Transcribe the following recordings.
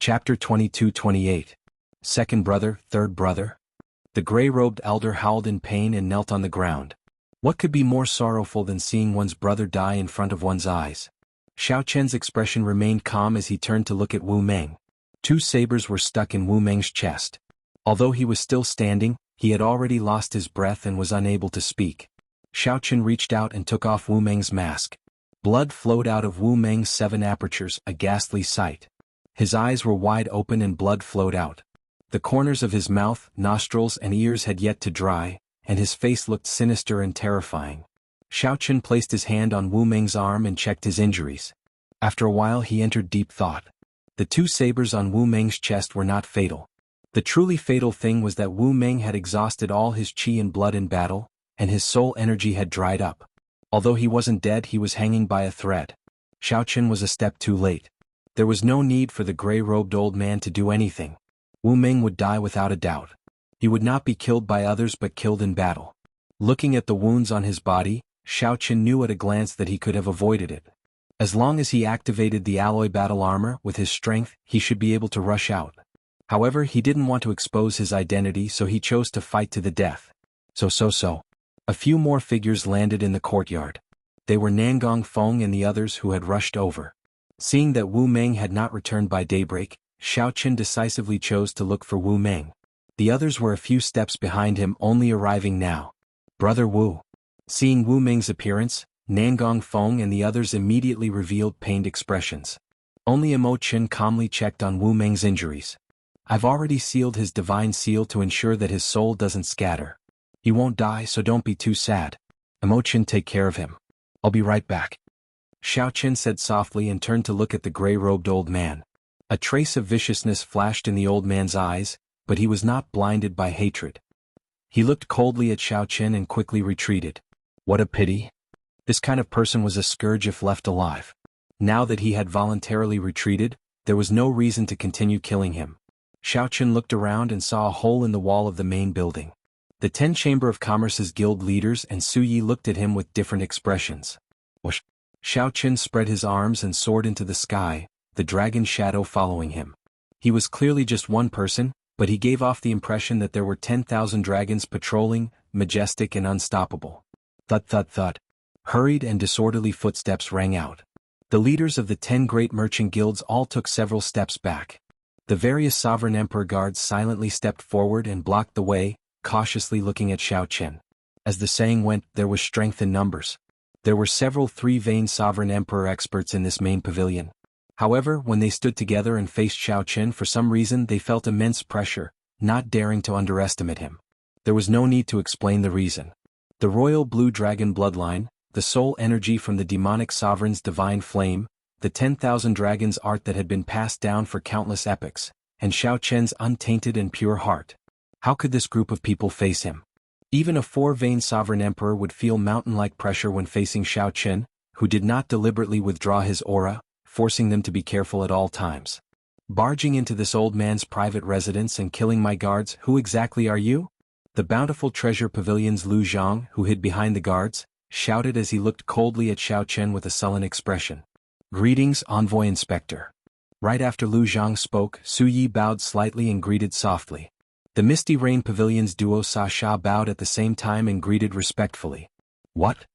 Chapter 22-28. Second brother, third brother? The gray-robed elder howled in pain and knelt on the ground. What could be more sorrowful than seeing one's brother die in front of one's eyes? Xiao Chen's expression remained calm as he turned to look at Wu Meng. Two sabers were stuck in Wu Meng's chest. Although he was still standing, he had already lost his breath and was unable to speak. Xiao Chen reached out and took off Wu Meng's mask. Blood flowed out of Wu Meng's 7 apertures, a ghastly sight. His eyes were wide open and blood flowed out. The corners of his mouth, nostrils and ears had yet to dry, and his face looked sinister and terrifying. Xiao Chen placed his hand on Wu Meng's arm and checked his injuries. After a while he entered deep thought. The 2 sabers on Wu Meng's chest were not fatal. The truly fatal thing was that Wu Meng had exhausted all his qi and blood in battle, and his soul energy had dried up. Although he wasn't dead, he was hanging by a thread. Xiao Chen was a step too late. There was no need for the gray-robed old man to do anything. Wu Meng would die without a doubt. He would not be killed by others but killed in battle. Looking at the wounds on his body, Xiao Chen knew at a glance that he could have avoided it. As long as he activated the alloy battle armor with his strength, he should be able to rush out. However, he didn't want to expose his identity, so he chose to fight to the death. So. A few more figures landed in the courtyard. They were Nangong Feng and the others who had rushed over. Seeing that Wu Meng had not returned by daybreak, Xiao Chen decisively chose to look for Wu Meng. The others were a few steps behind him, only arriving now. Brother Wu. Seeing Wu Meng's appearance, Nangong Feng and the others immediately revealed pained expressions. Only Imo Chen calmly checked on Wu Meng's injuries. I've already sealed his divine seal to ensure that his soul doesn't scatter. He won't die, so don't be too sad. Imo Chen, take care of him. I'll be right back. Xiao Chen said softly and turned to look at the gray-robed old man. A trace of viciousness flashed in the old man's eyes, but he was not blinded by hatred. He looked coldly at Xiao Chen and quickly retreated. What a pity. This kind of person was a scourge if left alive. Now that he had voluntarily retreated, there was no reason to continue killing him. Xiao Chen looked around and saw a hole in the wall of the main building. The 10 Chamber of Commerce's guild leaders and Su Yi looked at him with different expressions. Whoosh! Xiao Chen spread his arms and soared into the sky, the dragon shadow following him. He was clearly just one person, but he gave off the impression that there were 10,000 dragons patrolling, majestic and unstoppable. Thud thud thud. Hurried and disorderly footsteps rang out. The leaders of the 10 great merchant guilds all took several steps back. The various sovereign emperor guards silently stepped forward and blocked the way, cautiously looking at Xiao Chen. As the saying went, there was strength in numbers. There were several 3-vein sovereign emperor experts in this main pavilion. However, when they stood together and faced Xiao Chen, for some reason they felt immense pressure, not daring to underestimate him. There was no need to explain the reason. The royal blue dragon bloodline, the soul energy from the demonic sovereign's divine flame, the 10,000 dragons art that had been passed down for countless epochs, and Xiao Chen's untainted and pure heart. How could this group of people face him? Even a 4-vein sovereign emperor would feel mountain-like pressure when facing Xiao Chen, who did not deliberately withdraw his aura, forcing them to be careful at all times. Barging into this old man's private residence and killing my guards, who exactly are you? The bountiful treasure pavilion's Lu Zhang, who hid behind the guards, shouted as he looked coldly at Xiao Chen with a sullen expression. Greetings, Envoy Inspector. Right after Lu Zhang spoke, Su Yi bowed slightly and greeted softly. The Misty Rain Pavilion's duo Sa Sha bowed at the same time and greeted respectfully. What?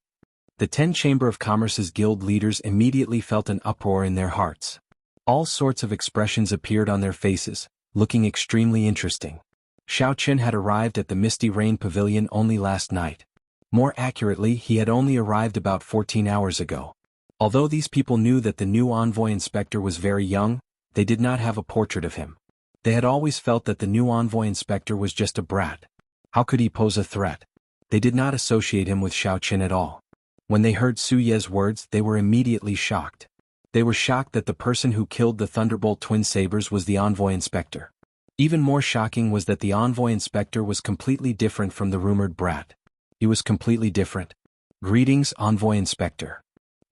The 10 Chamber of Commerce's guild leaders immediately felt an uproar in their hearts. All sorts of expressions appeared on their faces, looking extremely interesting. Xiao Chen had arrived at the Misty Rain Pavilion only last night. More accurately, he had only arrived about 14 hours ago. Although these people knew that the new Envoy Inspector was very young, they did not have a portrait of him. They had always felt that the new Envoy Inspector was just a brat. How could he pose a threat? They did not associate him with Xiao Chen at all. When they heard Su Ye's words, they were immediately shocked. They were shocked that the person who killed the Thunderbolt twin sabers was the Envoy Inspector. Even more shocking was that the Envoy Inspector was completely different from the rumored brat. He was completely different. Greetings, Envoy Inspector.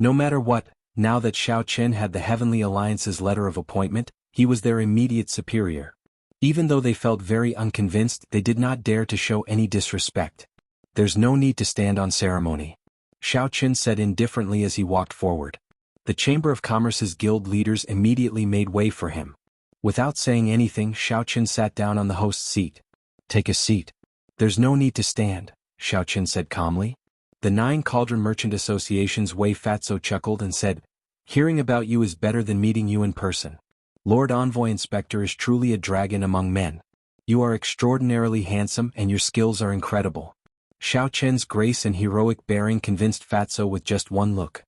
No matter what, now that Xiao Chen had the Heavenly Alliance's letter of appointment, he was their immediate superior. Even though they felt very unconvinced, they did not dare to show any disrespect. There's no need to stand on ceremony. Xiao Chen said indifferently as he walked forward. The Chamber of Commerce's guild leaders immediately made way for him. Without saying anything, Xiaoqin sat down on the host's seat. "Take a seat." "There's no need to stand," Xiaoqin said calmly. The 9 Cauldron Merchant Association's Wei Fatso chuckled and said, "Hearing about you is better than meeting you in person. Lord Envoy Inspector is truly a dragon among men. You are extraordinarily handsome and your skills are incredible." Xiaoqin's grace and heroic bearing convinced Fatso with just one look.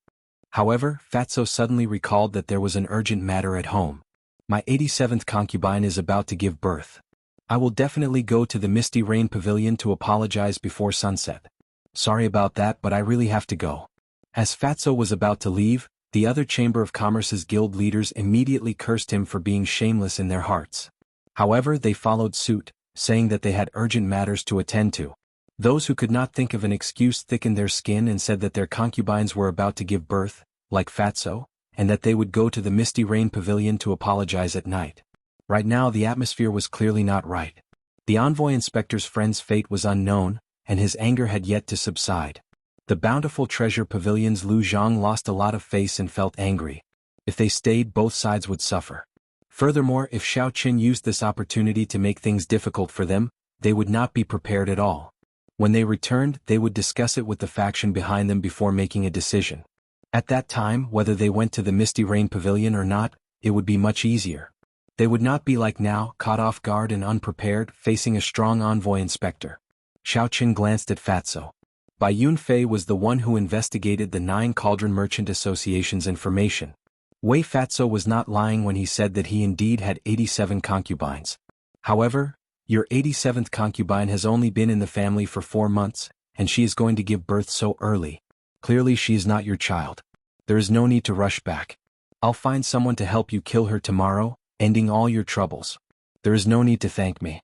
However, Fatso suddenly recalled that there was an urgent matter at home. "My 87th concubine is about to give birth. I will definitely go to the Misty Rain Pavilion to apologize before sunset. Sorry about that, but I really have to go." As Fatso was about to leave, the other Chamber of Commerce's guild leaders immediately cursed him for being shameless in their hearts. However, they followed suit, saying that they had urgent matters to attend to. Those who could not think of an excuse thickened their skin and said that their concubines were about to give birth, like Fatso, and that they would go to the Misty Rain Pavilion to apologize at night. Right now the atmosphere was clearly not right. The Envoy Inspector's friend's fate was unknown, and his anger had yet to subside. The Bountiful Treasure Pavilion's Lu Zhang lost a lot of face and felt angry. If they stayed, both sides would suffer. Furthermore, if Xiaoqin used this opportunity to make things difficult for them, they would not be prepared at all. When they returned, they would discuss it with the faction behind them before making a decision. At that time, whether they went to the Misty Rain Pavilion or not, it would be much easier. They would not be like now, caught off guard and unprepared, facing a strong Envoy Inspector. Xiaoqin glanced at Fatso. Bai Yunfei was the one who investigated the 9 Cauldron Merchant Association's information. Wei Fatso was not lying when he said that he indeed had 87 concubines. However, your 87th concubine has only been in the family for 4 months, and she is going to give birth so early. Clearly she is not your child. There is no need to rush back. I'll find someone to help you kill her tomorrow, ending all your troubles. There is no need to thank me."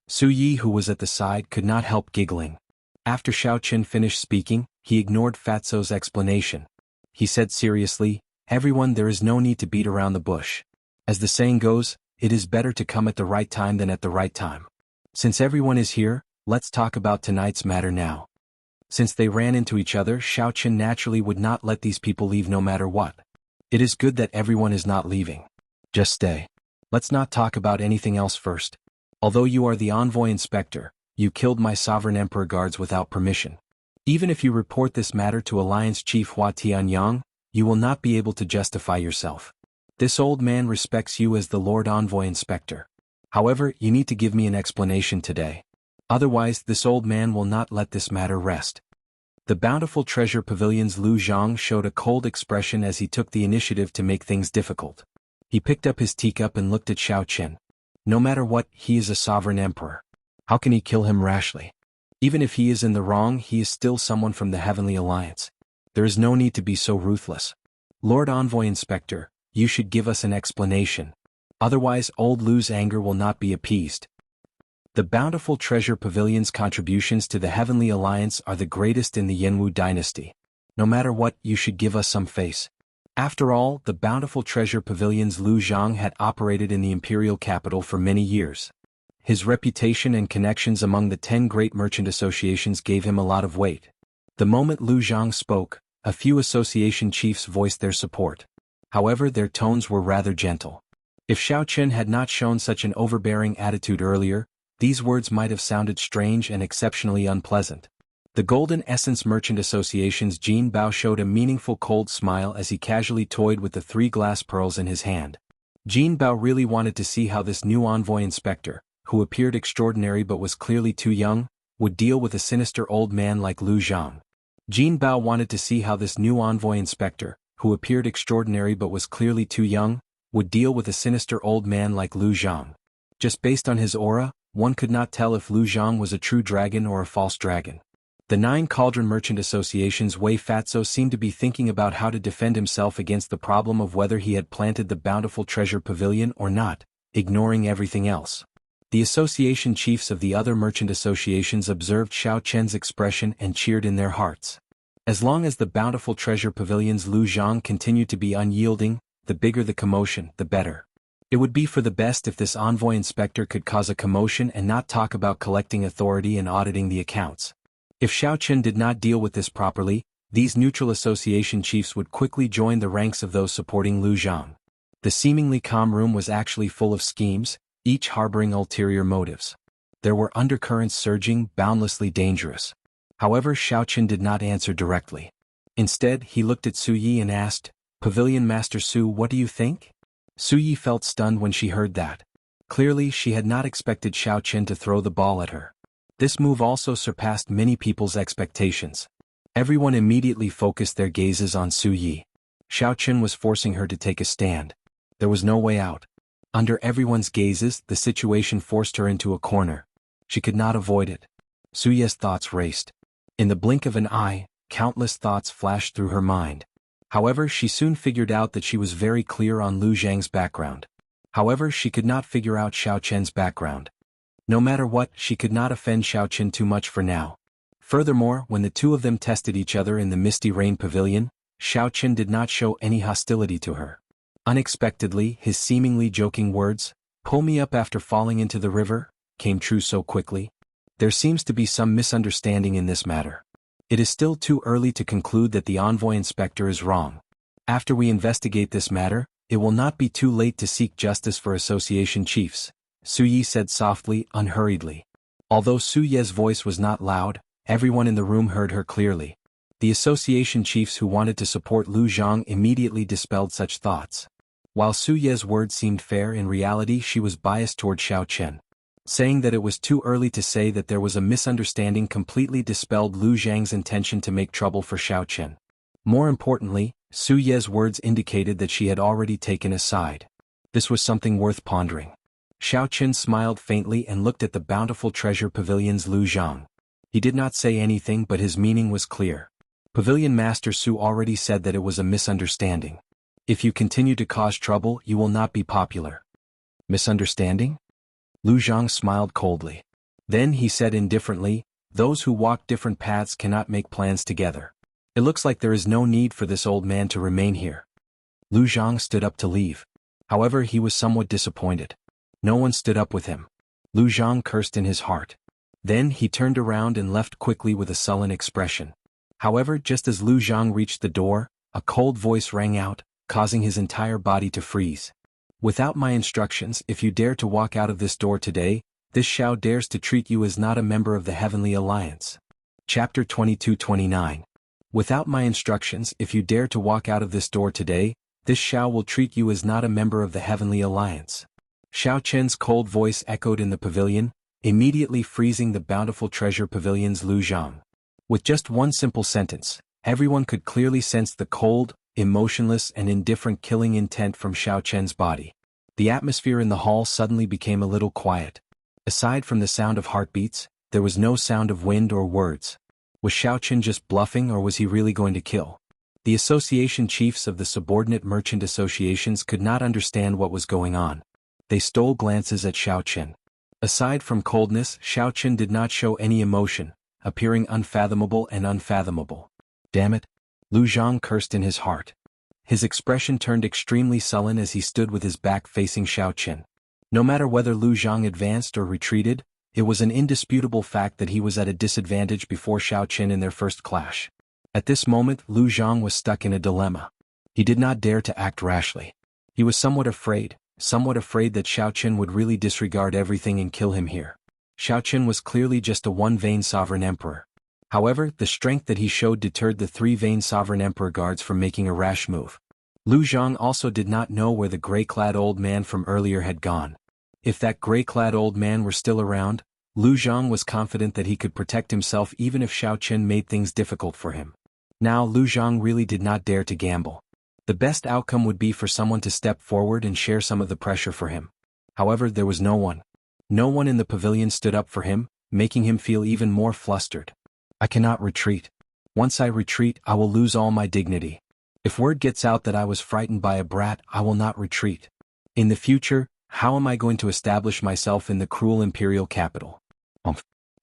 Su Yi, who was at the side, could not help giggling. After Xiaoqin finished speaking, he ignored Fatso's explanation. He said seriously, "Everyone, there is no need to beat around the bush. As the saying goes, it is better to come at the right time than at the right time. Since everyone is here, let's talk about tonight's matter now." Since they ran into each other, Xiaoqin naturally would not let these people leave no matter what. "It is good that everyone is not leaving. Just stay. Let's not talk about anything else first. Although you are the Envoy Inspector, you killed my Sovereign Emperor guards without permission. Even if you report this matter to Alliance Chief Hua Tianyang, you will not be able to justify yourself. This old man respects you as the Lord Envoy Inspector. However, you need to give me an explanation today. Otherwise, this old man will not let this matter rest." The Bountiful Treasure Pavilion's Lu Zhang showed a cold expression as he took the initiative to make things difficult. He picked up his teacup and looked at Xiaoqin. No matter what, he is a sovereign emperor. How can he kill him rashly? Even if he is in the wrong, he is still someone from the Heavenly Alliance. There is no need to be so ruthless. Lord Envoy Inspector, you should give us an explanation. Otherwise, old Lu's anger will not be appeased. The Bountiful Treasure Pavilion's contributions to the Heavenly Alliance are the greatest in the Yanwu dynasty. No matter what, you should give us some face. After all, the Bountiful Treasure Pavilion's Lu Zhang had operated in the imperial capital for many years. His reputation and connections among the 10 great merchant associations gave him a lot of weight. The moment Lu Zhang spoke, a few association chiefs voiced their support. However, their tones were rather gentle. If Xiaoqin had not shown such an overbearing attitude earlier, these words might have sounded strange and exceptionally unpleasant. The Golden Essence Merchant Association's Jin Bao showed a meaningful cold smile as he casually toyed with the 3 glass pearls in his hand. Jin Bao really wanted to see how this new Envoy Inspector, who appeared extraordinary but was clearly too young, would deal with a sinister old man like Lu Zhang. Jin Bao wanted to see how this new Envoy Inspector, who appeared extraordinary but was clearly too young, would deal with a sinister old man like Lu Zhang. Just based on his aura, one could not tell if Lu Zhang was a true dragon or a false dragon. The 9 Cauldron Merchant Association's Wei Fatso seemed to be thinking about how to defend himself against the problem of whether he had planted the Bountiful Treasure Pavilion or not, ignoring everything else. The association chiefs of the other merchant associations observed Xiaoqian's expression and cheered in their hearts. As long as the Bountiful Treasure Pavilion's Lu Zhang continued to be unyielding, the bigger the commotion, the better. It would be for the best if this Envoy Inspector could cause a commotion and not talk about collecting authority and auditing the accounts. If Xiaoqin did not deal with this properly, these neutral association chiefs would quickly join the ranks of those supporting Lu Zhang. The seemingly calm room was actually full of schemes, each harboring ulterior motives. There were undercurrents surging, boundlessly dangerous. However, Xiaoqin did not answer directly. Instead, he looked at Su Yi and asked, "Pavilion Master Su, what do you think?" Su Yi felt stunned when she heard that. Clearly, she had not expected Xiaoqin to throw the ball at her. This move also surpassed many people's expectations. Everyone immediately focused their gazes on Su Yi. Xiaoqin was forcing her to take a stand. There was no way out. Under everyone's gazes, the situation forced her into a corner. She could not avoid it. Su Yi's thoughts raced. In the blink of an eye, countless thoughts flashed through her mind. However, she soon figured out that she was very clear on Lu Zhang's background. However, she could not figure out Xiaoqian's background. No matter what, she could not offend Xiaoqin too much for now. Furthermore, when the two of them tested each other in the Misty Rain Pavilion, Xiaoqin did not show any hostility to her. Unexpectedly, his seemingly joking words, "Pull me up after falling into the river," came true so quickly. There seems to be some misunderstanding in this matter. It is still too early to conclude that the envoy inspector is wrong. After we investigate this matter, it will not be too late to seek justice for association chiefs, Su Yi said softly, unhurriedly. Although Su Ye's voice was not loud, everyone in the room heard her clearly. The association chiefs who wanted to support Lu Zhang immediately dispelled such thoughts. While Su Ye's words seemed fair, in reality she was biased toward Xiaoqian. Saying that it was too early to say that there was a misunderstanding completely dispelled Lu Zhang's intention to make trouble for Xiaoqian. More importantly, Su Ye's words indicated that she had already taken a side. This was something worth pondering. Xiaoqian smiled faintly and looked at the bountiful treasure pavilion's Lu Zhang. He did not say anything, but his meaning was clear. Pavilion Master Su already said that it was a misunderstanding. If you continue to cause trouble, you will not be popular. Misunderstanding? Lu Zhang smiled coldly. Then he said indifferently, "Those who walk different paths cannot make plans together. It looks like there is no need for this old man to remain here." Lu Zhang stood up to leave. However, he was somewhat disappointed. No one stood up with him. Lu Zhang cursed in his heart. Then he turned around and left quickly with a sullen expression. However, just as Lu Zhang reached the door, a cold voice rang out, causing his entire body to freeze. "Without my instructions, if you dare to walk out of this door today, this Xiao dares to treat you as not a member of the Heavenly Alliance." Chapter 22-29. Without my instructions, if you dare to walk out of this door today, this Xiao will treat you as not a member of the Heavenly Alliance. Xiaoqian's cold voice echoed in the pavilion, immediately freezing the bountiful treasure pavilion's Lu Zhang. With just one simple sentence, everyone could clearly sense the cold, emotionless and indifferent killing intent from Xiaoqian's body. The atmosphere in the hall suddenly became a little quiet. Aside from the sound of heartbeats, there was no sound of wind or words. Was Xiaoqian just bluffing, or was he really going to kill? The association chiefs of the subordinate merchant associations could not understand what was going on. They stole glances at Xiaoqian. Aside from coldness, Xiaoqian did not show any emotion, appearing unfathomable and unfathomable. "Damn it!" Lu Zhang cursed in his heart. His expression turned extremely sullen as he stood with his back facing Xiaoqian. No matter whether Lu Zhang advanced or retreated, it was an indisputable fact that he was at a disadvantage before Xiaoqian in their first clash. At this moment, Lu Zhang was stuck in a dilemma. He did not dare to act rashly. He was somewhat afraid that Xiaoqian would really disregard everything and kill him here. Xiaoqian was clearly just a one-vain sovereign emperor. However, the strength that he showed deterred the three-vain sovereign emperor guards from making a rash move. Lu Zhang also did not know where the gray-clad old man from earlier had gone. If that gray-clad old man were still around, Lu Zhang was confident that he could protect himself even if Xiaoqian made things difficult for him. Now Lu Zhang really did not dare to gamble. The best outcome would be for someone to step forward and share some of the pressure for him. However, there was no one. No one in the pavilion stood up for him, making him feel even more flustered. "I cannot retreat. Once I retreat, I will lose all my dignity. If word gets out that I was frightened by a brat, I will not retreat. In the future, how am I going to establish myself in the cruel imperial capital?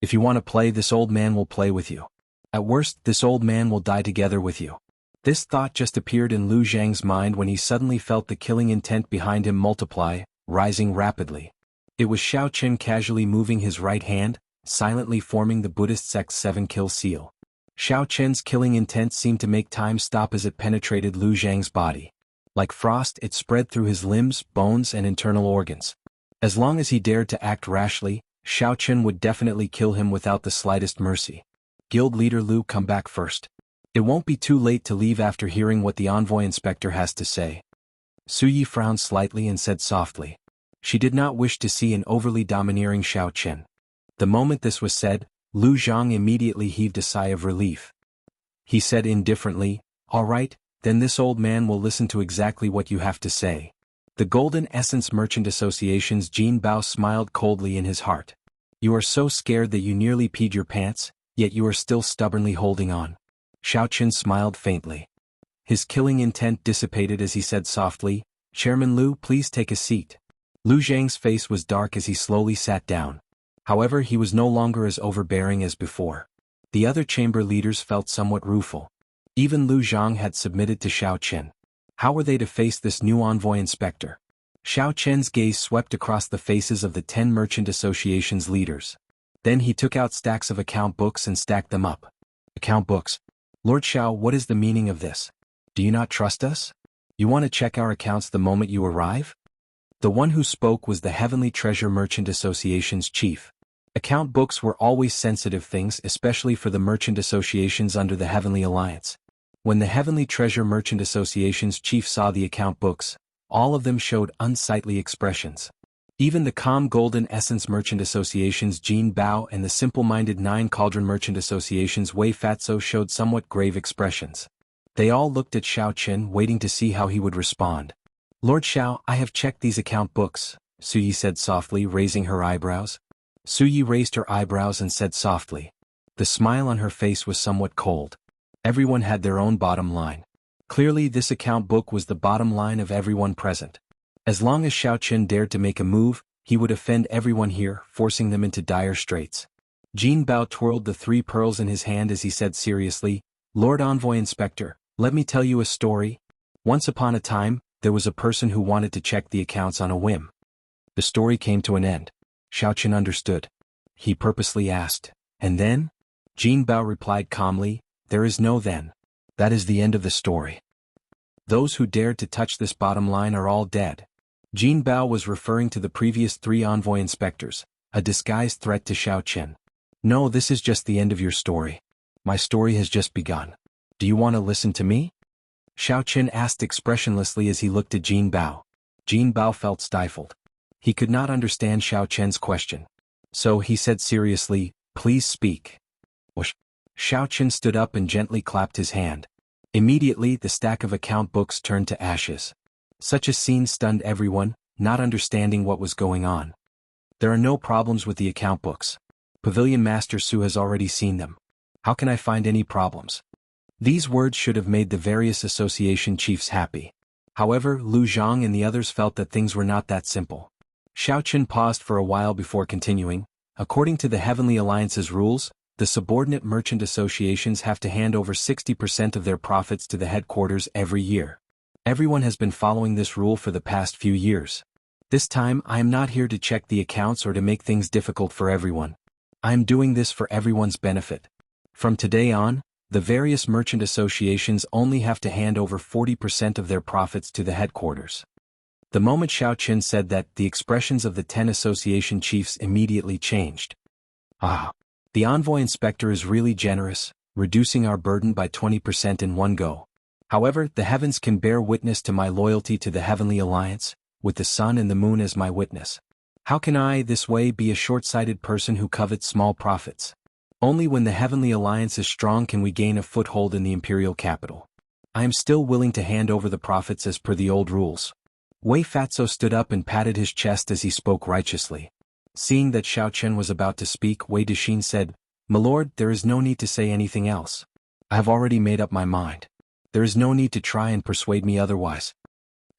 If you want to play, this old man will play with you. At worst, this old man will die together with you." This thought just appeared in Lu Zhang's mind when he suddenly felt the killing intent behind him multiply, rising rapidly. It was Xiaoqian casually moving his right hand, silently forming the Buddhist sect's 7-kill seal. Xiaoqian's killing intent seemed to make time stop as it penetrated Lu Zhang's body. Like frost, it spread through his limbs, bones, and internal organs. As long as he dared to act rashly, Xiao Chen would definitely kill him without the slightest mercy. Guild leader Lu, come back first. It won't be too late to leave after hearing what the envoy inspector has to say. Su Yi frowned slightly and said softly. She did not wish to see an overly domineering Xiao Chen. The moment this was said, Lu Zhang immediately heaved a sigh of relief. He said indifferently, "All right, then this old man will listen to exactly what you have to say." The Golden Essence Merchant Association's Jin Bao smiled coldly in his heart. "You are so scared that you nearly peed your pants, yet you are still stubbornly holding on." Xiao Chen smiled faintly. His killing intent dissipated as he said softly, "Chairman Lu, please take a seat." Lu Zhang's face was dark as he slowly sat down. However, he was no longer as overbearing as before. The other chamber leaders felt somewhat rueful. Even Lu Zhang had submitted to Xiao Chen. How were they to face this new envoy inspector? Xiao Chen's gaze swept across the faces of the 10 merchant association's leaders. Then he took out stacks of account books and stacked them up. Account books. Lord Xiao, what is the meaning of this? Do you not trust us? You want to check our accounts the moment you arrive? The one who spoke was the Heavenly Treasure Merchant Association's chief. Account books were always sensitive things, especially for the merchant associations under the Heavenly Alliance. When the Heavenly Treasure Merchant Association's chief saw the account books, all of them showed unsightly expressions. Even the calm Golden Essence Merchant Association's Jin Bao and the simple-minded 9 Cauldron Merchant Association's Wei Fatso showed somewhat grave expressions. They all looked at Xiao Chen, waiting to see how he would respond. "Lord Xiao, I have checked these account books," Su Yi said softly, raising her eyebrows. Su Yi raised her eyebrows and said softly. The smile on her face was somewhat cold. Everyone had their own bottom line. Clearly this account book was the bottom line of everyone present. As long as Xiao Chen dared to make a move, he would offend everyone here, forcing them into dire straits. Jin Bao twirled the 3 pearls in his hand as he said seriously, "Lord Envoy Inspector, let me tell you a story. Once upon a time, there was a person who wanted to check the accounts on a whim." The story came to an end. Xiao Chen understood. He purposely asked, "And then?" Jin Bao replied calmly, "There is no then. That is the end of the story. Those who dared to touch this bottom line are all dead." Jin Bao was referring to the previous 3 envoy inspectors, a disguised threat to Xiao Chen. "No, this is just the end of your story. My story has just begun. Do you want to listen to me?" Xiao Chen asked expressionlessly as he looked at Jin Bao. Jin Bao felt stifled. He could not understand Xiao Chen's question. So he said seriously, "Please speak." Whoosh. Xiao Chen stood up and gently clapped his hand. Immediately the stack of account books turned to ashes. Such a scene stunned everyone, not understanding what was going on. "There are no problems with the account books. Pavilion Master Su has already seen them. How can I find any problems?" These words should have made the various association chiefs happy. However, Lu Zhang and the others felt that things were not that simple. Xiao Chen paused for a while before continuing. According to the Heavenly Alliance's rules, the subordinate merchant associations have to hand over 60% of their profits to the headquarters every year. Everyone has been following this rule for the past few years. This time, I am not here to check the accounts or to make things difficult for everyone. I am doing this for everyone's benefit. From today on, the various merchant associations only have to hand over 40% of their profits to the headquarters. The moment Xiao Chen said that, the expressions of the 10 association chiefs immediately changed. "Ah, the envoy inspector is really generous, reducing our burden by 20% in one go. However, the heavens can bear witness to my loyalty to the Heavenly Alliance, with the sun and the moon as my witness. How can I, this way, be a short-sighted person who covets small profits? Only when the Heavenly Alliance is strong can we gain a foothold in the imperial capital. I am still willing to hand over the profits as per the old rules." Wei Fatso stood up and patted his chest as he spoke righteously. Seeing that Xiao Chen was about to speak, Wei Dexin said, "My lord, there is no need to say anything else. I have already made up my mind. There is no need to try and persuade me otherwise."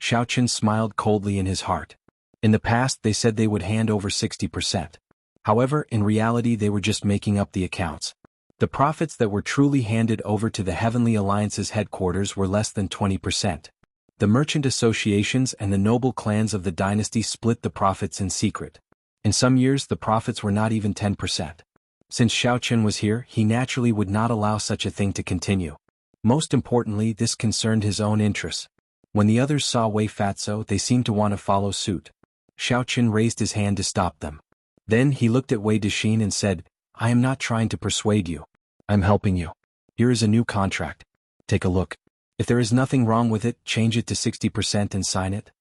Xiao Chen smiled coldly in his heart. In the past they said they would hand over 60%. However, in reality they were just making up the accounts. The profits that were truly handed over to the Heavenly Alliance's headquarters were less than 20%. The merchant associations and the noble clans of the dynasty split the profits in secret. In some years the profits were not even 10%. Since Xiao Chen was here, he naturally would not allow such a thing to continue. Most importantly, this concerned his own interests. When the others saw Wei Fatso, they seemed to want to follow suit. Xiao Qin raised his hand to stop them. Then he looked at Wei Dexin and said, I am not trying to persuade you. I'm helping you. Here is a new contract. Take a look. If there is nothing wrong with it, change it to 60% and sign it.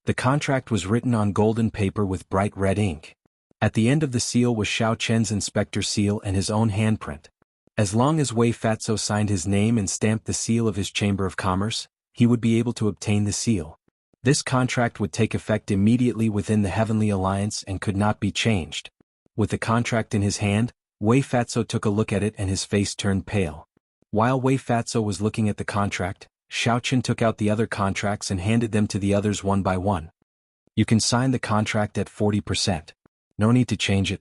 The contract was written on golden paper with bright red ink. At the end of the seal was Xiao Chen's inspector seal and his own handprint. As long as Wei Fatso signed his name and stamped the seal of his Chamber of Commerce, he would be able to obtain the seal. This contract would take effect immediately within the Heavenly Alliance and could not be changed. With the contract in his hand, Wei Fatso took a look at it and his face turned pale. While Wei Fatso was looking at the contract, Xiao Qin took out the other contracts and handed them to the others one by one. You can sign the contract at 40%. No need to change it.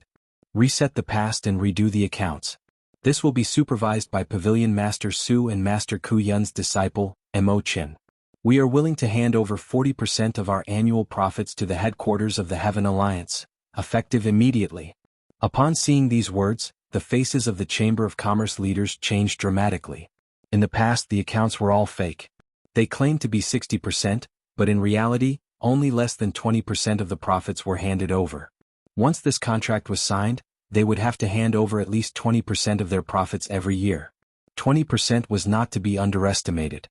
Reset the past and redo the accounts. This will be supervised by Pavilion Master Su and Master Ku Yun's disciple, Mo Qin. We are willing to hand over 40% of our annual profits to the headquarters of the Heaven Alliance, effective immediately. Upon seeing these words, the faces of the Chamber of Commerce leaders changed dramatically. In the past, the accounts were all fake. They claimed to be 60%, but in reality, only less than 20% of the profits were handed over. Once this contract was signed, they would have to hand over at least 20% of their profits every year. 20% was not to be underestimated.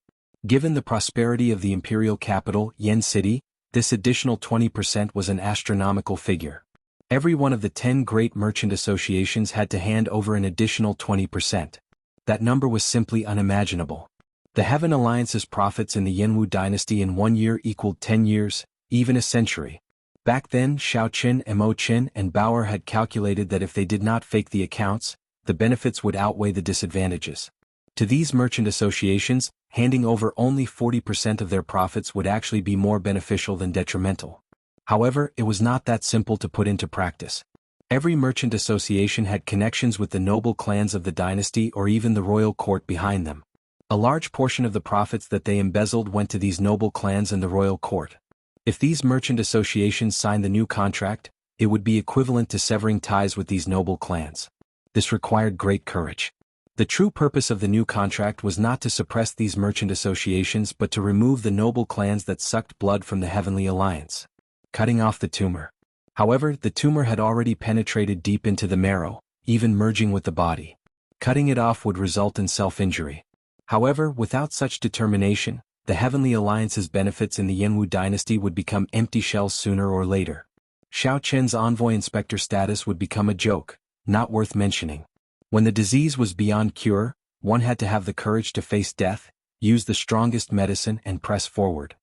Given the prosperity of the imperial capital, Yen City, this additional 20% was an astronomical figure. Every one of the 10 great merchant associations had to hand over an additional 20%. That number was simply unimaginable. The Heaven Alliance's profits in the Yenwu dynasty in 1 year equaled 10 years, even a century. Back then, Xiao Qin, Mo Qin, and Bauer had calculated that if they did not fake the accounts, the benefits would outweigh the disadvantages. To these merchant associations, handing over only 40% of their profits would actually be more beneficial than detrimental. However, it was not that simple to put into practice. Every merchant association had connections with the noble clans of the dynasty or even the royal court behind them. A large portion of the profits that they embezzled went to these noble clans and the royal court. If these merchant associations signed the new contract, it would be equivalent to severing ties with these noble clans. This required great courage. The true purpose of the new contract was not to suppress these merchant associations but to remove the noble clans that sucked blood from the Heavenly Alliance. Cutting off the tumor. However, the tumor had already penetrated deep into the marrow, even merging with the body. Cutting it off would result in self-injury. However, without such determination, the Heavenly Alliance's benefits in the Yenwu dynasty would become empty shells sooner or later. Xiao Chen's envoy inspector status would become a joke, not worth mentioning. When the disease was beyond cure, one had to have the courage to face death, use the strongest medicine and press forward.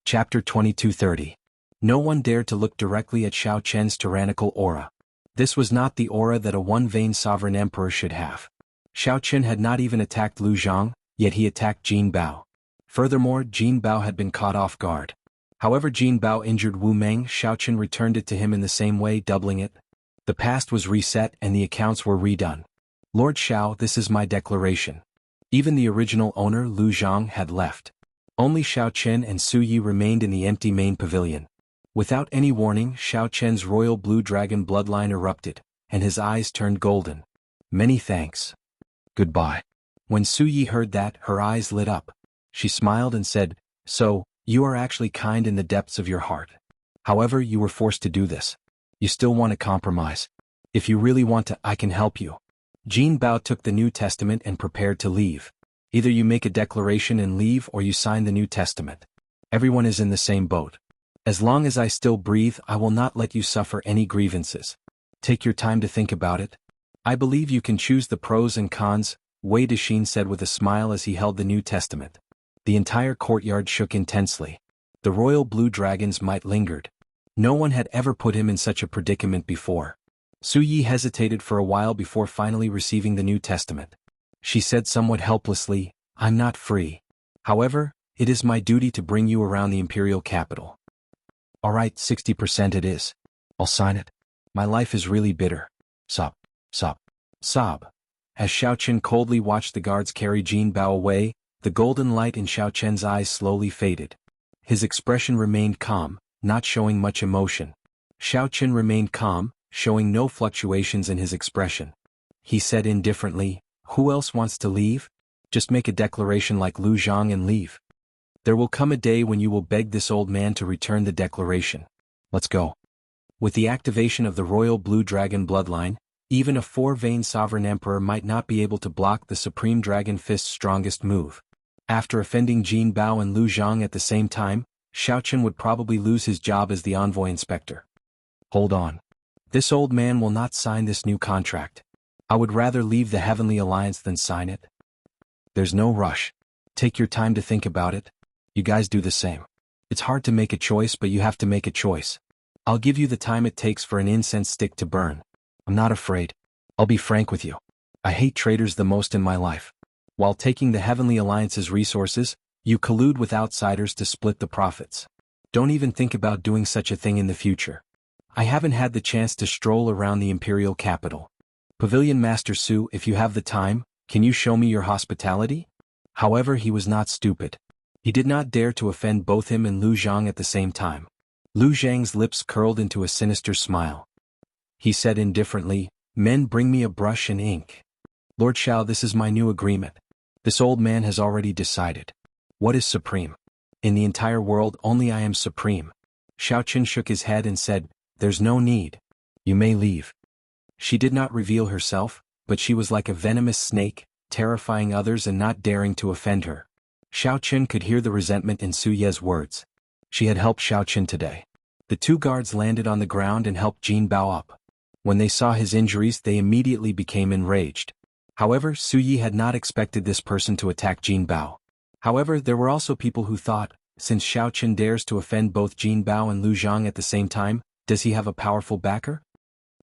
Chapter 2230. No one dared to look directly at Xiao Chen's tyrannical aura. This was not the aura that a one-vain sovereign emperor should have. Xiao Chen had not even attacked Lu Zhang, yet he attacked Jin Bao. Furthermore, Jin Bao had been caught off guard. However Jin Bao injured Wu Meng, Xiao Chen returned it to him in the same way, doubling it. The past was reset and the accounts were redone. Lord Xiao, this is my declaration. Even the original owner, Lu Zhang, had left. Only Xiao Chen and Su Yi remained in the empty main pavilion. Without any warning, Xiao Chen's royal blue dragon bloodline erupted, and his eyes turned golden. Many thanks. Goodbye. When Su Yi heard that, her eyes lit up. She smiled and said, So, you are actually kind in the depths of your heart. However, you were forced to do this. You still want to compromise. If you really want to, I can help you. Jin Bao took the New Testament and prepared to leave. Either you make a declaration and leave or you sign the New Testament. Everyone is in the same boat. As long as I still breathe, I will not let you suffer any grievances. Take your time to think about it. I believe you can choose the pros and cons, Wei Dexin said with a smile as he held the New Testament. The entire courtyard shook intensely. The royal blue dragon's might lingered. No one had ever put him in such a predicament before. Su Yi hesitated for a while before finally receiving the New Testament. She said somewhat helplessly, I'm not free. However, it is my duty to bring you around the imperial capital. Alright, 60% it is. I'll sign it. My life is really bitter. Sob. Sob. Sob. As Xiao Chen coldly watched the guards carry Jin Bao away, the golden light in Xiao Chen's eyes slowly faded. His expression remained calm, not showing much emotion. Xiao Chen remained calm, showing no fluctuations in his expression. He said indifferently, Who else wants to leave? Just make a declaration like Lu Zhang and leave. There will come a day when you will beg this old man to return the declaration. Let's go. With the activation of the royal blue dragon bloodline, even a four-vein sovereign emperor might not be able to block the supreme dragon fist's strongest move. After offending Jin Bao and Lu Zhang at the same time, Xiaochen would probably lose his job as the envoy inspector. Hold on. This old man will not sign this new contract. I would rather leave the Heavenly Alliance than sign it. There's no rush. Take your time to think about it. You guys do the same. It's hard to make a choice, but you have to make a choice. I'll give you the time it takes for an incense stick to burn. I'm not afraid. I'll be frank with you. I hate traitors the most in my life. While taking the Heavenly Alliance's resources, you collude with outsiders to split the profits. Don't even think about doing such a thing in the future. I haven't had the chance to stroll around the imperial capital. Pavilion Master Su, if you have the time, can you show me your hospitality? However, he was not stupid. He did not dare to offend both him and Lu Zhang at the same time. Lu Zhang's lips curled into a sinister smile. He said indifferently, "Men, bring me a brush and ink. Lord Xiao, this is my new agreement. This old man has already decided. What is supreme? In the entire world, only I am supreme." Xiaochen shook his head and said, "There's no need. You may leave." She did not reveal herself, but she was like a venomous snake, terrifying others and not daring to offend her. Xiaochen could hear the resentment in Su Ye's words. She had helped Xiaochen today. The two guards landed on the ground and helped Jin Bao up. When they saw his injuries, they immediately became enraged. However, Su Yi had not expected this person to attack Jin Bao. However, there were also people who thought, since Xiaochen dares to offend both Jin Bao and Lu Zhang at the same time, does he have a powerful backer?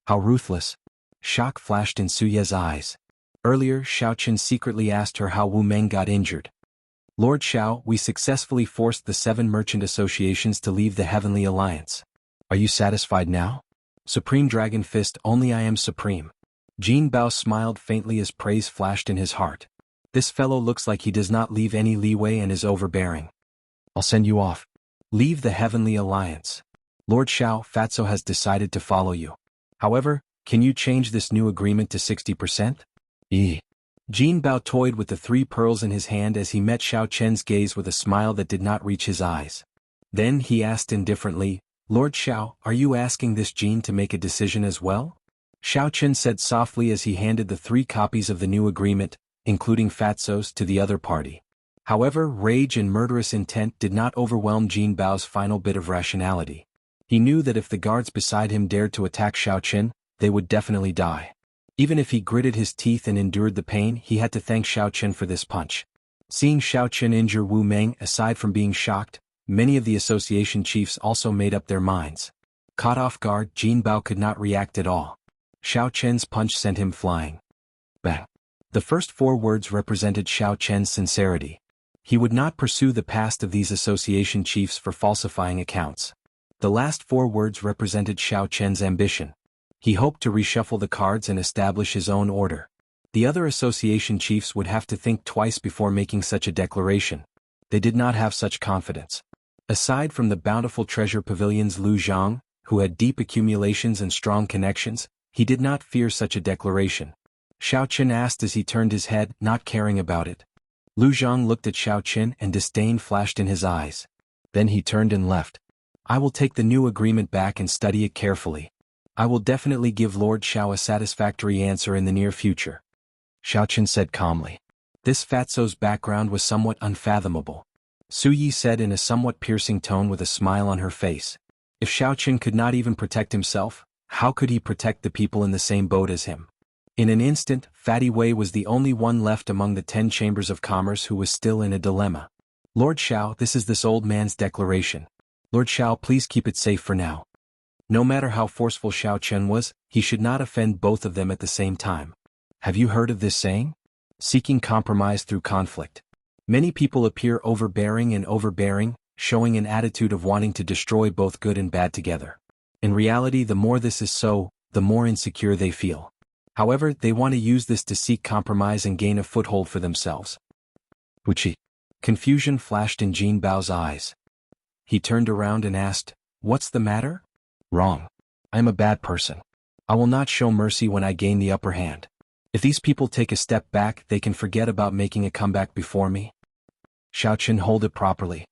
How ruthless. Shock flashed in Su Ye's eyes. Earlier, Xiaochen secretly asked her how Wu Meng got injured. "Lord Xiao, we successfully forced the 7 merchant associations to leave the Heavenly Alliance. Are you satisfied now? Supreme Dragon Fist, only I am supreme." Jin Bao smiled faintly as praise flashed in his heart. This fellow looks like he does not leave any leeway and is overbearing. "I'll send you off. Leave the Heavenly Alliance. Lord Xiao, Fatso has decided to follow you. However, can you change this new agreement to 60%? Jin Bao toyed with the 3 pearls in his hand as he met Xiaochen's gaze with a smile that did not reach his eyes. Then he asked indifferently, "Lord Xiao, are you asking this Jin to make a decision as well?" Xiaochen said softly as he handed the 3 copies of the new agreement, including Fatso's, to the other party. However, rage and murderous intent did not overwhelm Jin Bao's final bit of rationality. He knew that if the guards beside him dared to attack Xiaochen, they would definitely die. Even if he gritted his teeth and endured the pain, he had to thank Xiaochen for this punch. Seeing Xiaochen injure Wu Meng, aside from being shocked, many of the association chiefs also made up their minds. Caught off guard, Jin Bao could not react at all. Xiaochen's punch sent him flying. Bang. The first 4 words represented Xiaochen's sincerity. He would not pursue the past of these association chiefs for falsifying accounts. The last 4 words represented Xiaochen's ambition. He hoped to reshuffle the cards and establish his own order. The other association chiefs would have to think twice before making such a declaration. They did not have such confidence. Aside from the bountiful treasure pavilions, Lu Zhang, who had deep accumulations and strong connections, he did not fear such a declaration. Xiaochen asked as he turned his head, not caring about it. Lu Zhang looked at Xiaochen and disdain flashed in his eyes. Then he turned and left. "I will take the new agreement back and study it carefully. I will definitely give Lord Xiao a satisfactory answer in the near future," Xiaochen said calmly. This Fatso's background was somewhat unfathomable. Su Yi said in a somewhat piercing tone with a smile on her face. If Xiaochen could not even protect himself, how could he protect the people in the same boat as him? In an instant, Fatty Wei was the only one left among the 10 chambers of commerce who was still in a dilemma. "Lord Xiao, this is this old man's declaration. Lord Xiao, please keep it safe for now." No matter how forceful Xiaochen was, he should not offend both of them at the same time. Have you heard of this saying? Seeking compromise through conflict. Many people appear overbearing, showing an attitude of wanting to destroy both good and bad together. In reality, the more this is so, the more insecure they feel. However, they want to use this to seek compromise and gain a foothold for themselves. Wuxi. Confusion flashed in Jin Bao's eyes. He turned around and asked, "What's the matter?" "Wrong. I am a bad person. I will not show mercy when I gain the upper hand. If these people take a step back, they can forget about making a comeback before me." Xiao Chen, hold it properly.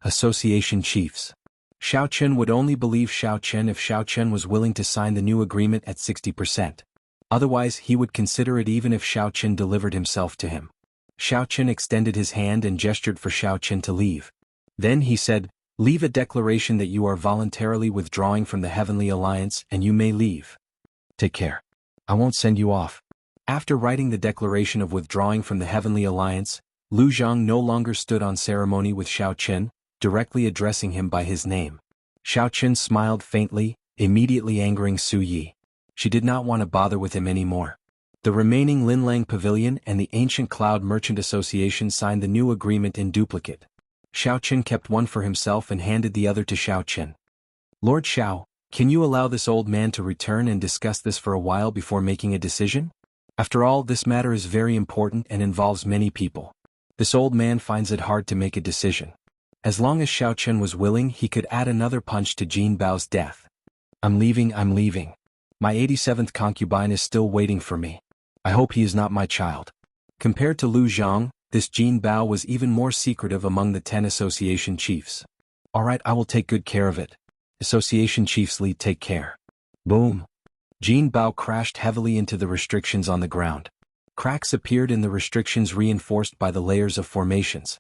Association Chiefs. Xiao Chen would only believe Xiao Chen if Xiao Chen was willing to sign the new agreement at 60%. Otherwise he would consider it even if Xiao Chen delivered himself to him. Xiao Chen extended his hand and gestured for Xiao Chen to leave. Then he said, "Leave a declaration that you are voluntarily withdrawing from the Heavenly Alliance and you may leave. Take care. I won't send you off." After writing the declaration of withdrawing from the Heavenly Alliance, Lu Zhang no longer stood on ceremony with Xiao Chen, directly addressing him by his name. Xiao Chen smiled faintly, immediately angering Su Yi. She did not want to bother with him anymore. The remaining Linlang Pavilion and the Ancient Cloud Merchant Association signed the new agreement in duplicate. Xiao Chen kept one for himself and handed the other to Xiao Chen. "Lord Xiao, can you allow this old man to return and discuss this for a while before making a decision? After all, this matter is very important and involves many people. This old man finds it hard to make a decision." As long as Xiao Chen was willing, he could add another punch to Jin Bao's death. I'm leaving. My 87th concubine is still waiting for me. I hope he is not my child." Compared to Lu Zhang, this Jin Bao was even more secretive among the 10 association chiefs. "Alright, I will take good care of it. Association chiefs lead, take care." Boom. Jin Bao crashed heavily into the restrictions on the ground. Cracks appeared in the restrictions reinforced by the layers of formations.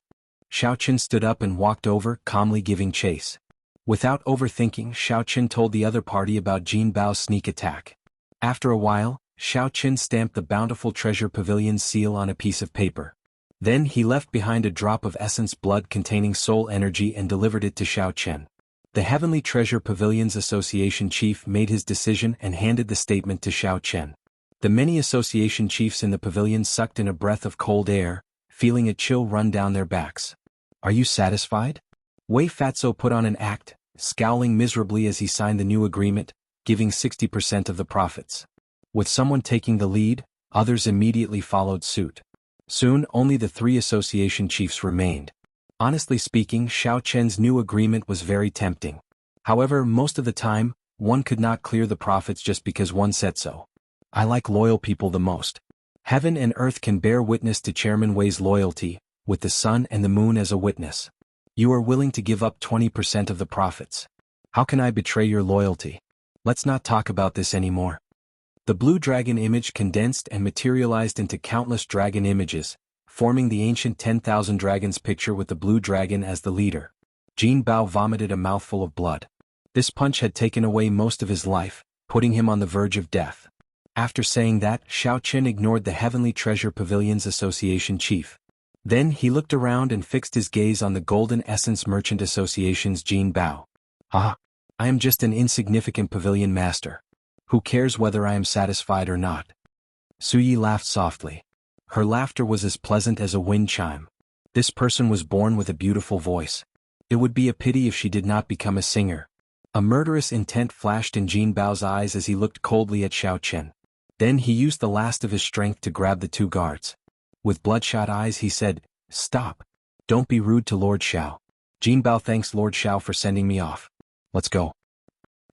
Xiao Chen stood up and walked over, calmly giving chase. Without overthinking, Xiao Chen told the other party about Jin Bao's sneak attack. After a while, Xiao Chen stamped the Bountiful Treasure Pavilion's seal on a piece of paper. Then he left behind a drop of essence blood containing soul energy and delivered it to Xiao Chen. The Heavenly Treasure Pavilion's association chief made his decision and handed the statement to Xiao Chen. The many association chiefs in the pavilion sucked in a breath of cold air, feeling a chill run down their backs. "Are you satisfied?" Wei Fatso put on an act, scowling miserably as he signed the new agreement, giving 60% of the profits. With someone taking the lead, others immediately followed suit. Soon only the 3 association chiefs remained. Honestly speaking, Xiao Chen's new agreement was very tempting. However, most of the time, one could not clear the profits just because one said so. I like loyal people the most. Heaven and earth can bear witness to Chairman Wei's loyalty, with the sun and the moon as a witness. You are willing to give up 20% of the profits. How can I betray your loyalty? Let's not talk about this anymore. The blue dragon image condensed and materialized into countless dragon images, forming the ancient 10,000 dragons picture with the blue dragon as the leader. Jin Bao vomited a mouthful of blood. This punch had taken away most of his life, putting him on the verge of death. After saying that, Xiao Chen ignored the Heavenly Treasure Pavilion's association chief. Then he looked around and fixed his gaze on the Golden Essence Merchant Association's Jin Bao. "Ah, I am just an insignificant pavilion master. Who cares whether I am satisfied or not?" Su Yi laughed softly. Her laughter was as pleasant as a wind chime. This person was born with a beautiful voice. It would be a pity if she did not become a singer. A murderous intent flashed in Jin Bao's eyes as he looked coldly at Xiao Chen. Then he used the last of his strength to grab the 2 guards. With bloodshot eyes he said, "Stop. Don't be rude to Lord Xiao. Jin Bao thanks Lord Xiao for sending me off. Let's go."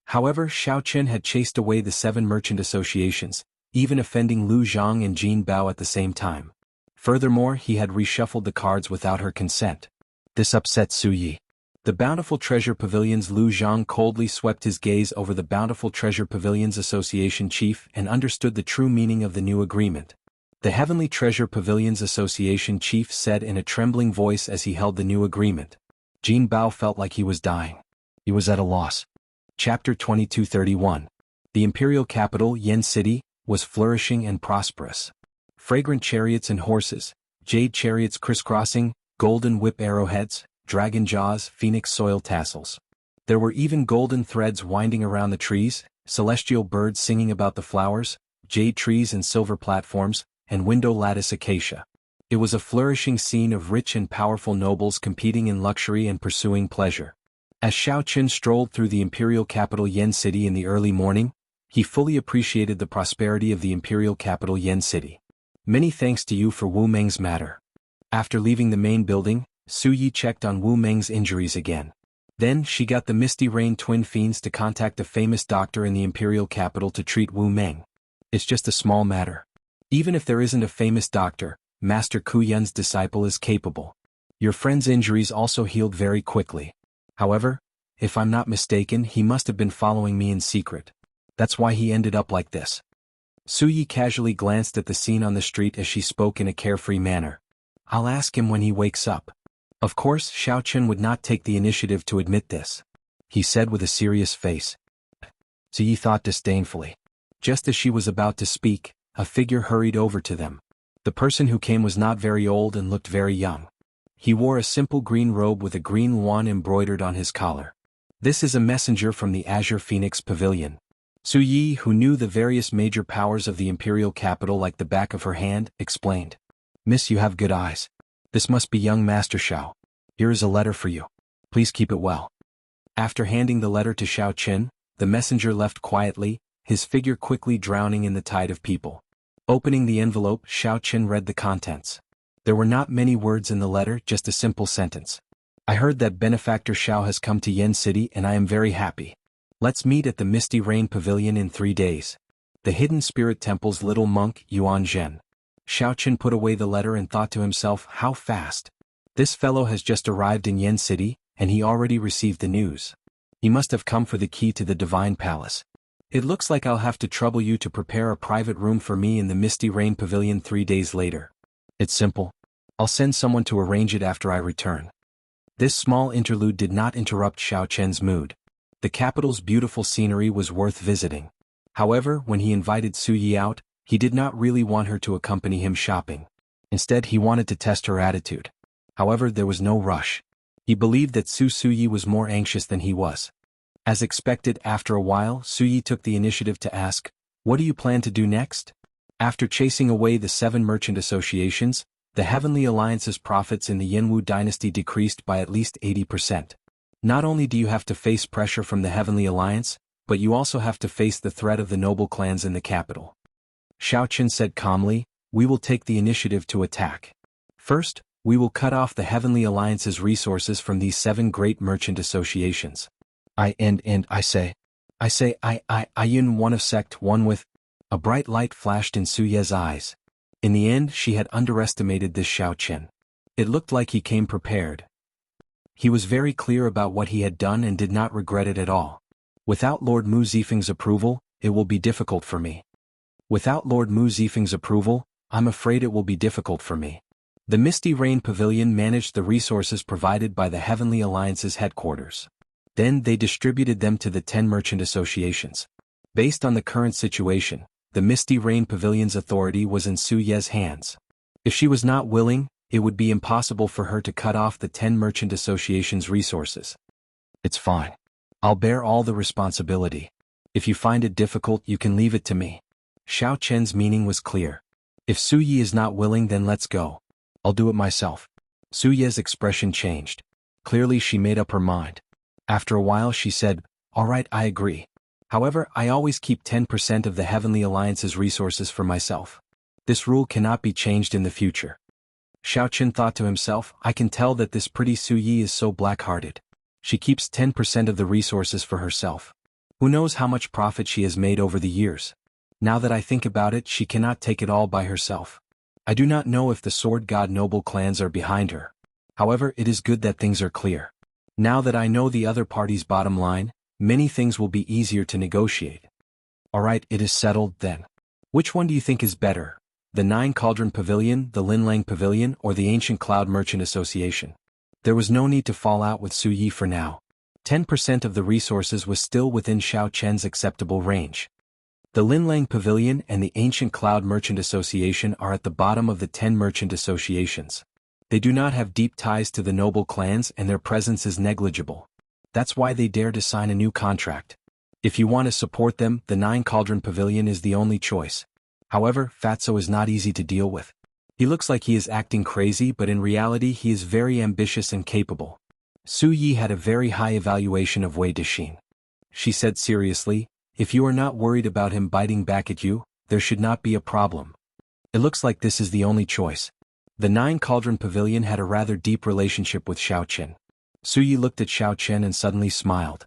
However, Xiao Chen had chased away the 7 merchant associations, even offending Lu Zhang and Jin Bao at the same time. Furthermore, he had reshuffled the cards without her consent. This upset Su Yi. The Bountiful Treasure Pavilion's Lu Zhang coldly swept his gaze over the Bountiful Treasure Pavilion's association chief and understood the true meaning of the new agreement. The Heavenly Treasure Pavilion's association chief said in a trembling voice as he held the new agreement. Jin Bao felt like he was dying. He was at a loss. Chapter 2231. The imperial capital, Yen City, was flourishing and prosperous. Fragrant chariots and horses, jade chariots crisscrossing, golden whip arrowheads, dragon jaws, phoenix soil tassels. There were even golden threads winding around the trees, celestial birds singing about the flowers, jade trees and silver platforms, and window lattice acacia. It was a flourishing scene of rich and powerful nobles competing in luxury and pursuing pleasure. As Xiao Chen strolled through the imperial capital Yen City in the early morning, he fully appreciated the prosperity of the imperial capital Yen City. Many thanks to you for Wu Meng's matter. After leaving the main building, Su Yi checked on Wu Meng's injuries again. Then she got the Misty Rain twin fiends to contact a famous doctor in the imperial capital to treat Wu Meng. It's just a small matter. Even if there isn't a famous doctor, Master Ku Yun's disciple is capable. Your friend's injuries also healed very quickly. However, if I'm not mistaken, he must have been following me in secret. That's why he ended up like this. Su Yi casually glanced at the scene on the street as she spoke in a carefree manner. I'll ask him when he wakes up. Of course, Xiao Chen would not take the initiative to admit this. He said with a serious face. Su Yi thought disdainfully. Just as she was about to speak, a figure hurried over to them. The person who came was not very old and looked very young. He wore a simple green robe with a green wand embroidered on his collar. This is a messenger from the Azure Phoenix Pavilion. Su Yi, who knew the various major powers of the imperial capital like the back of her hand, explained. Miss, you have good eyes. This must be young Master Xiao. Here is a letter for you. Please keep it well. After handing the letter to Xiao Chen, the messenger left quietly, his figure quickly drowning in the tide of people. Opening the envelope, Xiao Chen read the contents. There were not many words in the letter, just a simple sentence. I heard that Benefactor Xiao has come to Yen City and I am very happy. Let's meet at the Misty Rain Pavilion in 3 days. The Hidden Spirit Temple's little monk, Yuan Zhen. Xiao Chen put away the letter and thought to himself, how fast. This fellow has just arrived in Yen City, and he already received the news. He must have come for the key to the Divine Palace. It looks like I'll have to trouble you to prepare a private room for me in the Misty Rain Pavilion 3 days later. It's simple. I'll send someone to arrange it after I return. This small interlude did not interrupt Xiao Chen's mood. The capital's beautiful scenery was worth visiting. However, when he invited Su Yi out, he did not really want her to accompany him shopping. Instead, he wanted to test her attitude. However, there was no rush. He believed that Su Yi was more anxious than he was. As expected, after a while, Su Yi took the initiative to ask, what do you plan to do next? After chasing away the 7 merchant associations, the Heavenly Alliance's profits in the Yanwu dynasty decreased by at least 80%. Not only do you have to face pressure from the Heavenly Alliance, but you also have to face the threat of the noble clans in the capital. Xiao Chen said calmly, we will take the initiative to attack. First, we will cut off the Heavenly Alliance's resources from these 7 great merchant associations. I say, in one of sect 1 with. A bright light flashed in Su Ye's eyes. In the end, she had underestimated this Xiao Chen. It looked like he came prepared. He was very clear about what he had done and did not regret it at all. Without Lord Mu Zifeng's approval, it will be difficult for me. Without Lord Mu Zifeng's approval, I'm afraid it will be difficult for me. The Misty Rain Pavilion managed the resources provided by the Heavenly Alliance's headquarters. Then they distributed them to the 10 merchant associations. Based on the current situation, the Misty Rain Pavilion's authority was in Su Ye's hands. If she was not willing, it would be impossible for her to cut off the 10 merchant associations' resources. It's fine. I'll bear all the responsibility. If you find it difficult, you can leave it to me. Xiao Chen's meaning was clear. If Su Yi is not willing, then let's go. I'll do it myself. Su Ye's expression changed. Clearly she made up her mind. After a while she said, all right, I agree. However, I always keep 10% of the Heavenly Alliance's resources for myself. This rule cannot be changed in the future. Xiao Chen thought to himself, I can tell that this pretty Su Yi is so black-hearted. She keeps 10% of the resources for herself. Who knows how much profit she has made over the years. Now that I think about it, she cannot take it all by herself. I do not know if the Sword God noble clans are behind her. However, it is good that things are clear. Now that I know the other party's bottom line, many things will be easier to negotiate. Alright, it is settled then. Which one do you think is better? The 9 Cauldron Pavilion, the Linlang Pavilion, or the Ancient Cloud Merchant Association? There was no need to fall out with Su Yi for now. 10% of the resources was still within Xiao Chen's acceptable range. The Linlang Pavilion and the Ancient Cloud Merchant Association are at the bottom of the 10 merchant associations. They do not have deep ties to the noble clans and their presence is negligible. That's why they dare to sign a new contract. If you want to support them, the 9 Cauldron Pavilion is the only choice. However, Fatso is not easy to deal with. He looks like he is acting crazy, but in reality he is very ambitious and capable. Su Yi had a very high evaluation of Wei Dexin. She said seriously, if you are not worried about him biting back at you, there should not be a problem. It looks like this is the only choice. The 9 Cauldron Pavilion had a rather deep relationship with Xiao Chen. Su Yi looked at Xiao Chen and suddenly smiled.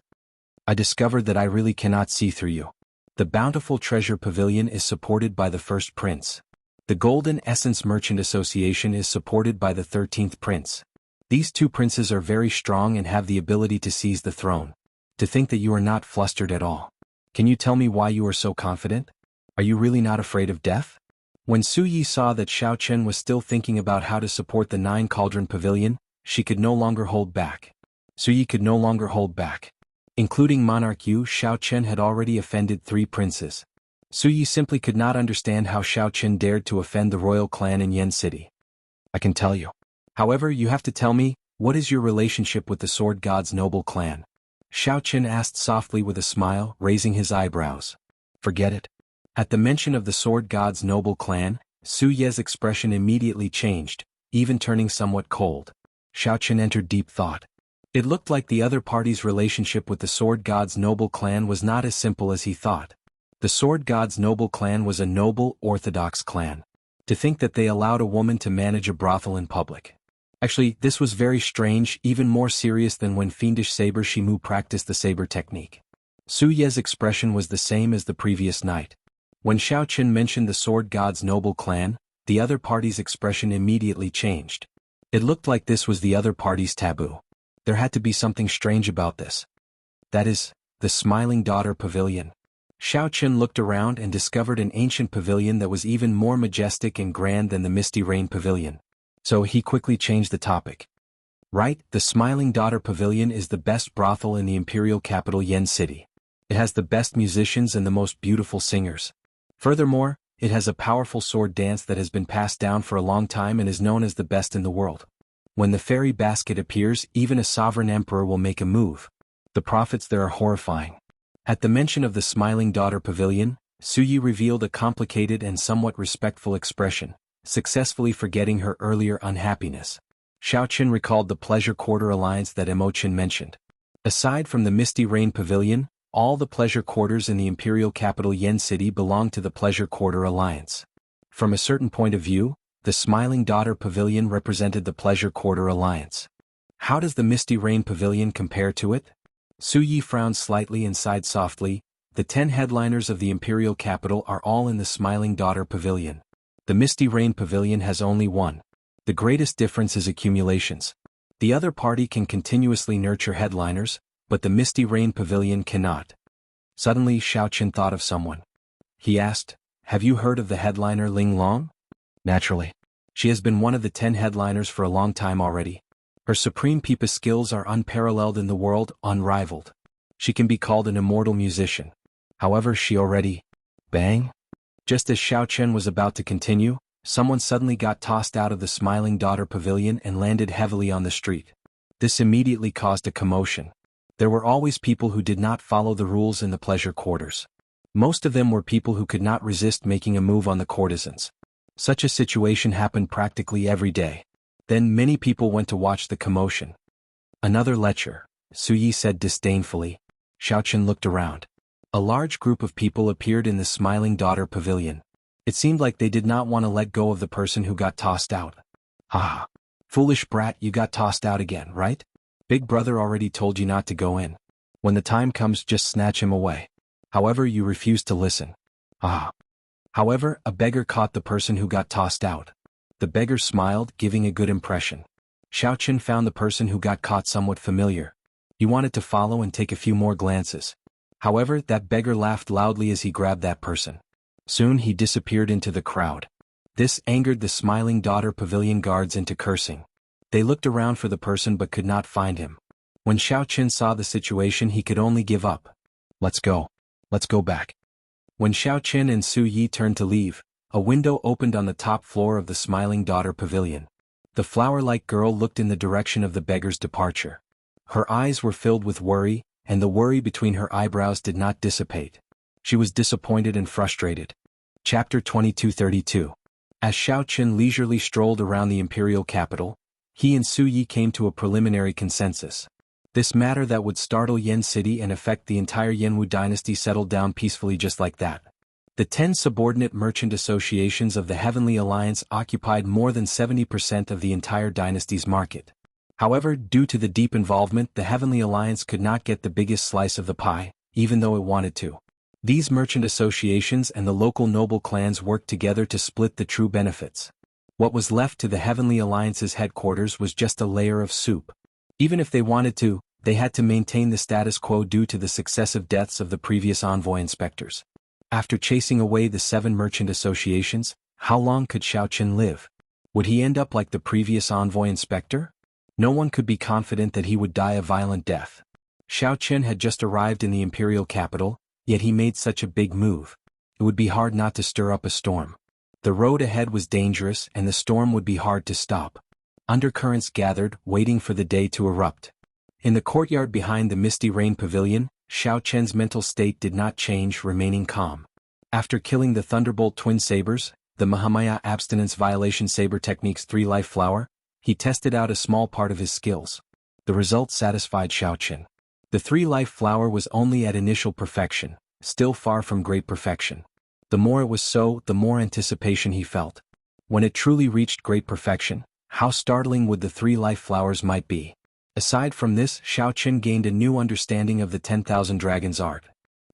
I discovered that I really cannot see through you. The Bountiful Treasure Pavilion is supported by the first prince. The Golden Essence Merchant Association is supported by the 13th prince. These two princes are very strong and have the ability to seize the throne. To think that you are not flustered at all. Can you tell me why you are so confident? Are you really not afraid of death? When Su Yi saw that Xiao Chen was still thinking about how to support the 9 Cauldron Pavilion, she could no longer hold back. Su Yi could no longer hold back. Including Monarch Yu, Xiao Chen had already offended 3 princes. Su Yi simply could not understand how Xiao Chen dared to offend the royal clan in Yen City. I can tell you. However, you have to tell me, what is your relationship with the Sword God's noble clan? Xiao Chen asked softly with a smile, raising his eyebrows. Forget it. At the mention of the Sword God's noble clan, Su Ye's expression immediately changed, even turning somewhat cold. Xiao Chen entered deep thought. It looked like the other party's relationship with the Sword God's noble clan was not as simple as he thought. The Sword God's noble clan was a noble, orthodox clan. To think that they allowed a woman to manage a brothel in public. Actually, this was very strange, even more serious than when fiendish Saber Shimu practiced the saber technique. Su Ye's expression was the same as the previous night. When Xiao Chen mentioned the Sword God's noble clan, the other party's expression immediately changed. It looked like this was the other party's taboo. There had to be something strange about this. That is, the Smiling Daughter Pavilion. Xiao Chen looked around and discovered an ancient pavilion that was even more majestic and grand than the Misty Rain Pavilion. So he quickly changed the topic. Right, the Smiling Daughter Pavilion is the best brothel in the imperial capital Yen City. It has the best musicians and the most beautiful singers. Furthermore, it has a powerful sword dance that has been passed down for a long time and is known as the best in the world. When the fairy basket appears, even a sovereign emperor will make a move. The profits there are horrifying. At the mention of the Smiling Daughter Pavilion, Su Yi revealed a complicated and somewhat respectful expression, successfully forgetting her earlier unhappiness. Xiao Chen recalled the Pleasure Quarter alliance that Imo Chen mentioned. Aside from the Misty Rain Pavilion, all the pleasure quarters in the imperial capital Yen City belong to the Pleasure Quarter Alliance. From a certain point of view, the Smiling Daughter Pavilion represented the Pleasure Quarter Alliance. How does the Misty Rain Pavilion compare to it? Su Yi frowned slightly and sighed softly. The 10 headliners of the imperial capital are all in the Smiling Daughter Pavilion. The Misty Rain Pavilion has only one. The greatest difference is accumulations. The other party can continuously nurture headliners, but the Misty Rain Pavilion cannot. Suddenly Xiao Chen thought of someone. He asked, have you heard of the headliner Ling Long? Naturally. She has been one of the 10 headliners for a long time already. Her supreme pipa skills are unparalleled in the world, unrivaled. She can be called an immortal musician. However, she already... Bang? Just as Xiao Chen was about to continue, someone suddenly got tossed out of the Smiling Daughter Pavilion and landed heavily on the street. This immediately caused a commotion. There were always people who did not follow the rules in the pleasure quarters. Most of them were people who could not resist making a move on the courtesans. Such a situation happened practically every day. Then many people went to watch the commotion. Another lecture, Su Yi said disdainfully. Xiao Chen looked around. A large group of people appeared in the Smiling Daughter Pavilion. It seemed like they did not want to let go of the person who got tossed out. Ha! Foolish brat, you got tossed out again, right? Big brother already told you not to go in. When the time comes, just snatch him away. However, you refused to listen. Ah. However, a beggar caught the person who got tossed out. The beggar smiled, giving a good impression. Xiao Chen found the person who got caught somewhat familiar. He wanted to follow and take a few more glances. However, that beggar laughed loudly as he grabbed that person. Soon he disappeared into the crowd. This angered the Smiling Daughter Pavilion guards into cursing. They looked around for the person but could not find him. When Xiao Chen saw the situation, he could only give up. Let's go. Let's go back. When Xiao Chen and Su Yi turned to leave, a window opened on the top floor of the Smiling Daughter Pavilion. The flower-like girl looked in the direction of the beggar's departure. Her eyes were filled with worry, and the worry between her eyebrows did not dissipate. She was disappointed and frustrated. Chapter 2232. As Xiao Chen leisurely strolled around the imperial capital, he and Su Yi came to a preliminary consensus. This matter that would startle Yen City and affect the entire Yenwu dynasty settled down peacefully just like that. The 10 subordinate merchant associations of the Heavenly Alliance occupied more than 70% of the entire dynasty's market. However, due to the deep involvement, the Heavenly Alliance could not get the biggest slice of the pie, even though it wanted to. These merchant associations and the local noble clans worked together to split the true benefits. What was left to the Heavenly Alliance's headquarters was just a layer of soup. Even if they wanted to, they had to maintain the status quo due to the successive deaths of the previous envoy inspectors. After chasing away the 7 merchant associations, how long could Xiao Qin live? Would he end up like the previous envoy inspector? No one could be confident that he would die a violent death. Xiao Qin had just arrived in the imperial capital, yet he made such a big move. It would be hard not to stir up a storm. The road ahead was dangerous and the storm would be hard to stop. Undercurrents gathered, waiting for the day to erupt. In the courtyard behind the Misty Rain Pavilion, Xiao Qian's mental state did not change, remaining calm. After killing the Thunderbolt twin sabers, the Mahamaya Abstinence Violation Saber Technique's 3-life flower, he tested out a small part of his skills. The result satisfied Xiao Qin. The 3-life flower was only at initial perfection, still far from great perfection. The more it was so, the more anticipation he felt. When it truly reached great perfection, how startling would the 3-life flowers might be. Aside from this, Xiao Qin gained a new understanding of the 10,000 Dragons art.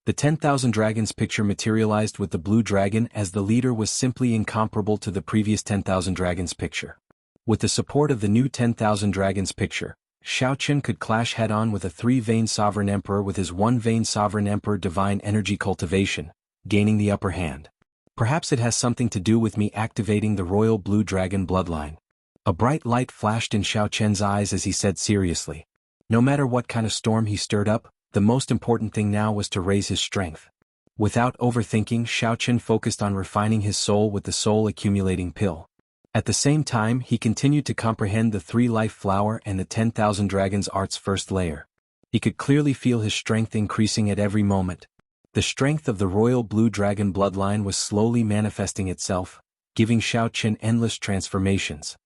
The 10,000 Dragons picture materialized with the blue dragon as the leader was simply incomparable to the previous 10,000 Dragons picture. With the support of the new 10,000 Dragons picture, Xiao Qin could clash head-on with a 3-vein Sovereign Emperor with his 1-vein Sovereign Emperor divine energy cultivation, gaining the upper hand. Perhaps it has something to do with me activating the royal blue dragon bloodline. A bright light flashed in Xiao Qian's eyes as he said seriously. No matter what kind of storm he stirred up, the most important thing now was to raise his strength. Without overthinking, Xiao Qin focused on refining his soul with the soul accumulating pill. At the same time, he continued to comprehend the 3-life flower and the 10,000 Dragons art's first layer. He could clearly feel his strength increasing at every moment. The strength of the royal blue dragon bloodline was slowly manifesting itself, giving Xiao Qin endless transformations.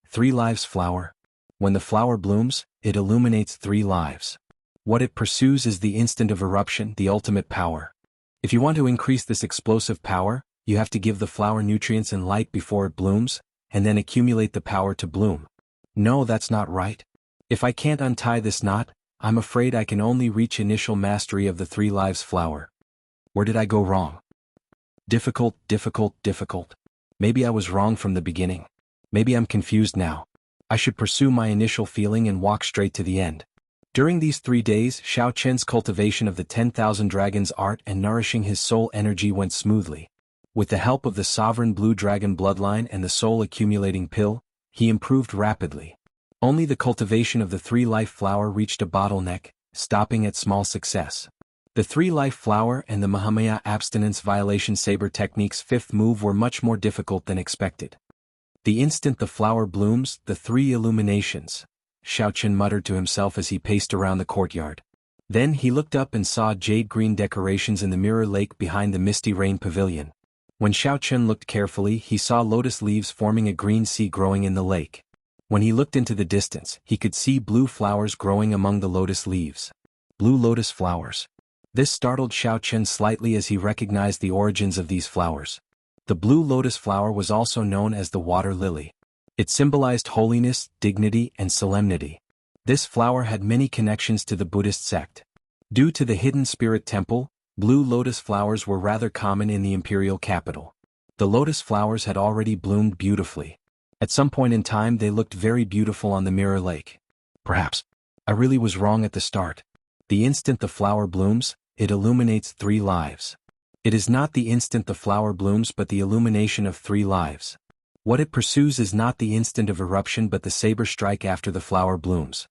3 lives flower. When the flower blooms, it illuminates 3 lives. What it pursues is the instant of eruption, the ultimate power. If you want to increase this explosive power, you have to give the flower nutrients and light before it blooms, and then accumulate the power to bloom. No, that's not right. If I can't untie this knot, I'm afraid I can only reach initial mastery of the 3 lives flower. Where did I go wrong? Difficult. Maybe I was wrong from the beginning. Maybe I'm confused now. I should pursue my initial feeling and walk straight to the end. During these 3 days, Xiao Qian's cultivation of the 10,000 Dragons art and nourishing his soul energy went smoothly. With the help of the sovereign blue dragon bloodline and the soul accumulating pill, he improved rapidly. Only the cultivation of the 3-life flower reached a bottleneck, stopping at small success. The 3-life flower and the Mahamaya Abstinence Violation Saber Technique's 5th move were much more difficult than expected. The instant the flower blooms, the 3 illuminations, Xiao Qin muttered to himself as he paced around the courtyard. Then he looked up and saw jade-green decorations in the mirror lake behind the Misty Rain Pavilion. When Xiao Qin looked carefully, he saw lotus leaves forming a green sea growing in the lake. When he looked into the distance, he could see blue flowers growing among the lotus leaves. Blue lotus flowers. This startled Xiao Qin slightly as he recognized the origins of these flowers. The blue lotus flower was also known as the water lily. It symbolized holiness, dignity, and solemnity. This flower had many connections to the Buddhist sect. Due to the hidden spirit temple, blue lotus flowers were rather common in the imperial capital. The lotus flowers had already bloomed beautifully. At some point in time they looked very beautiful on the mirror lake. Perhaps I really was wrong at the start. The instant the flower blooms, it illuminates 3 lives. It is not the instant the flower blooms but the illumination of 3 lives. What it pursues is not the instant of eruption but the saber strike after the flower blooms.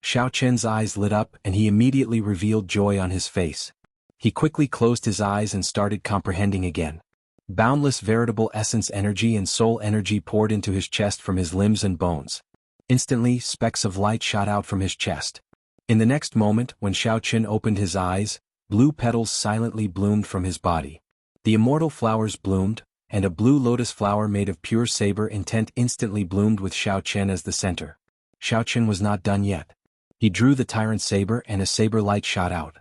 Xiao Qian's eyes lit up and he immediately revealed joy on his face. He quickly closed his eyes and started comprehending again. Boundless veritable essence energy and soul energy poured into his chest from his limbs and bones. Instantly, specks of light shot out from his chest. In the next moment, when Xiao Qin opened his eyes, blue petals silently bloomed from his body. The immortal flowers bloomed, and a blue lotus flower made of pure saber intent instantly bloomed with Xiao Qin as the center. Xiao Qin was not done yet. He drew the tyrant saber and a saber light shot out.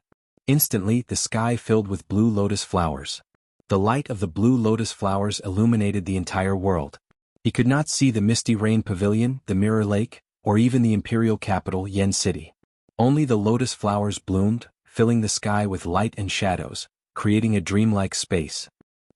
Instantly, the sky filled with blue lotus flowers. The light of the blue lotus flowers illuminated the entire world. He could not see the Misty Rain Pavilion, the Mirror Lake, or even the imperial capital, Yen City. Only the lotus flowers bloomed, filling the sky with light and shadows, creating a dreamlike space.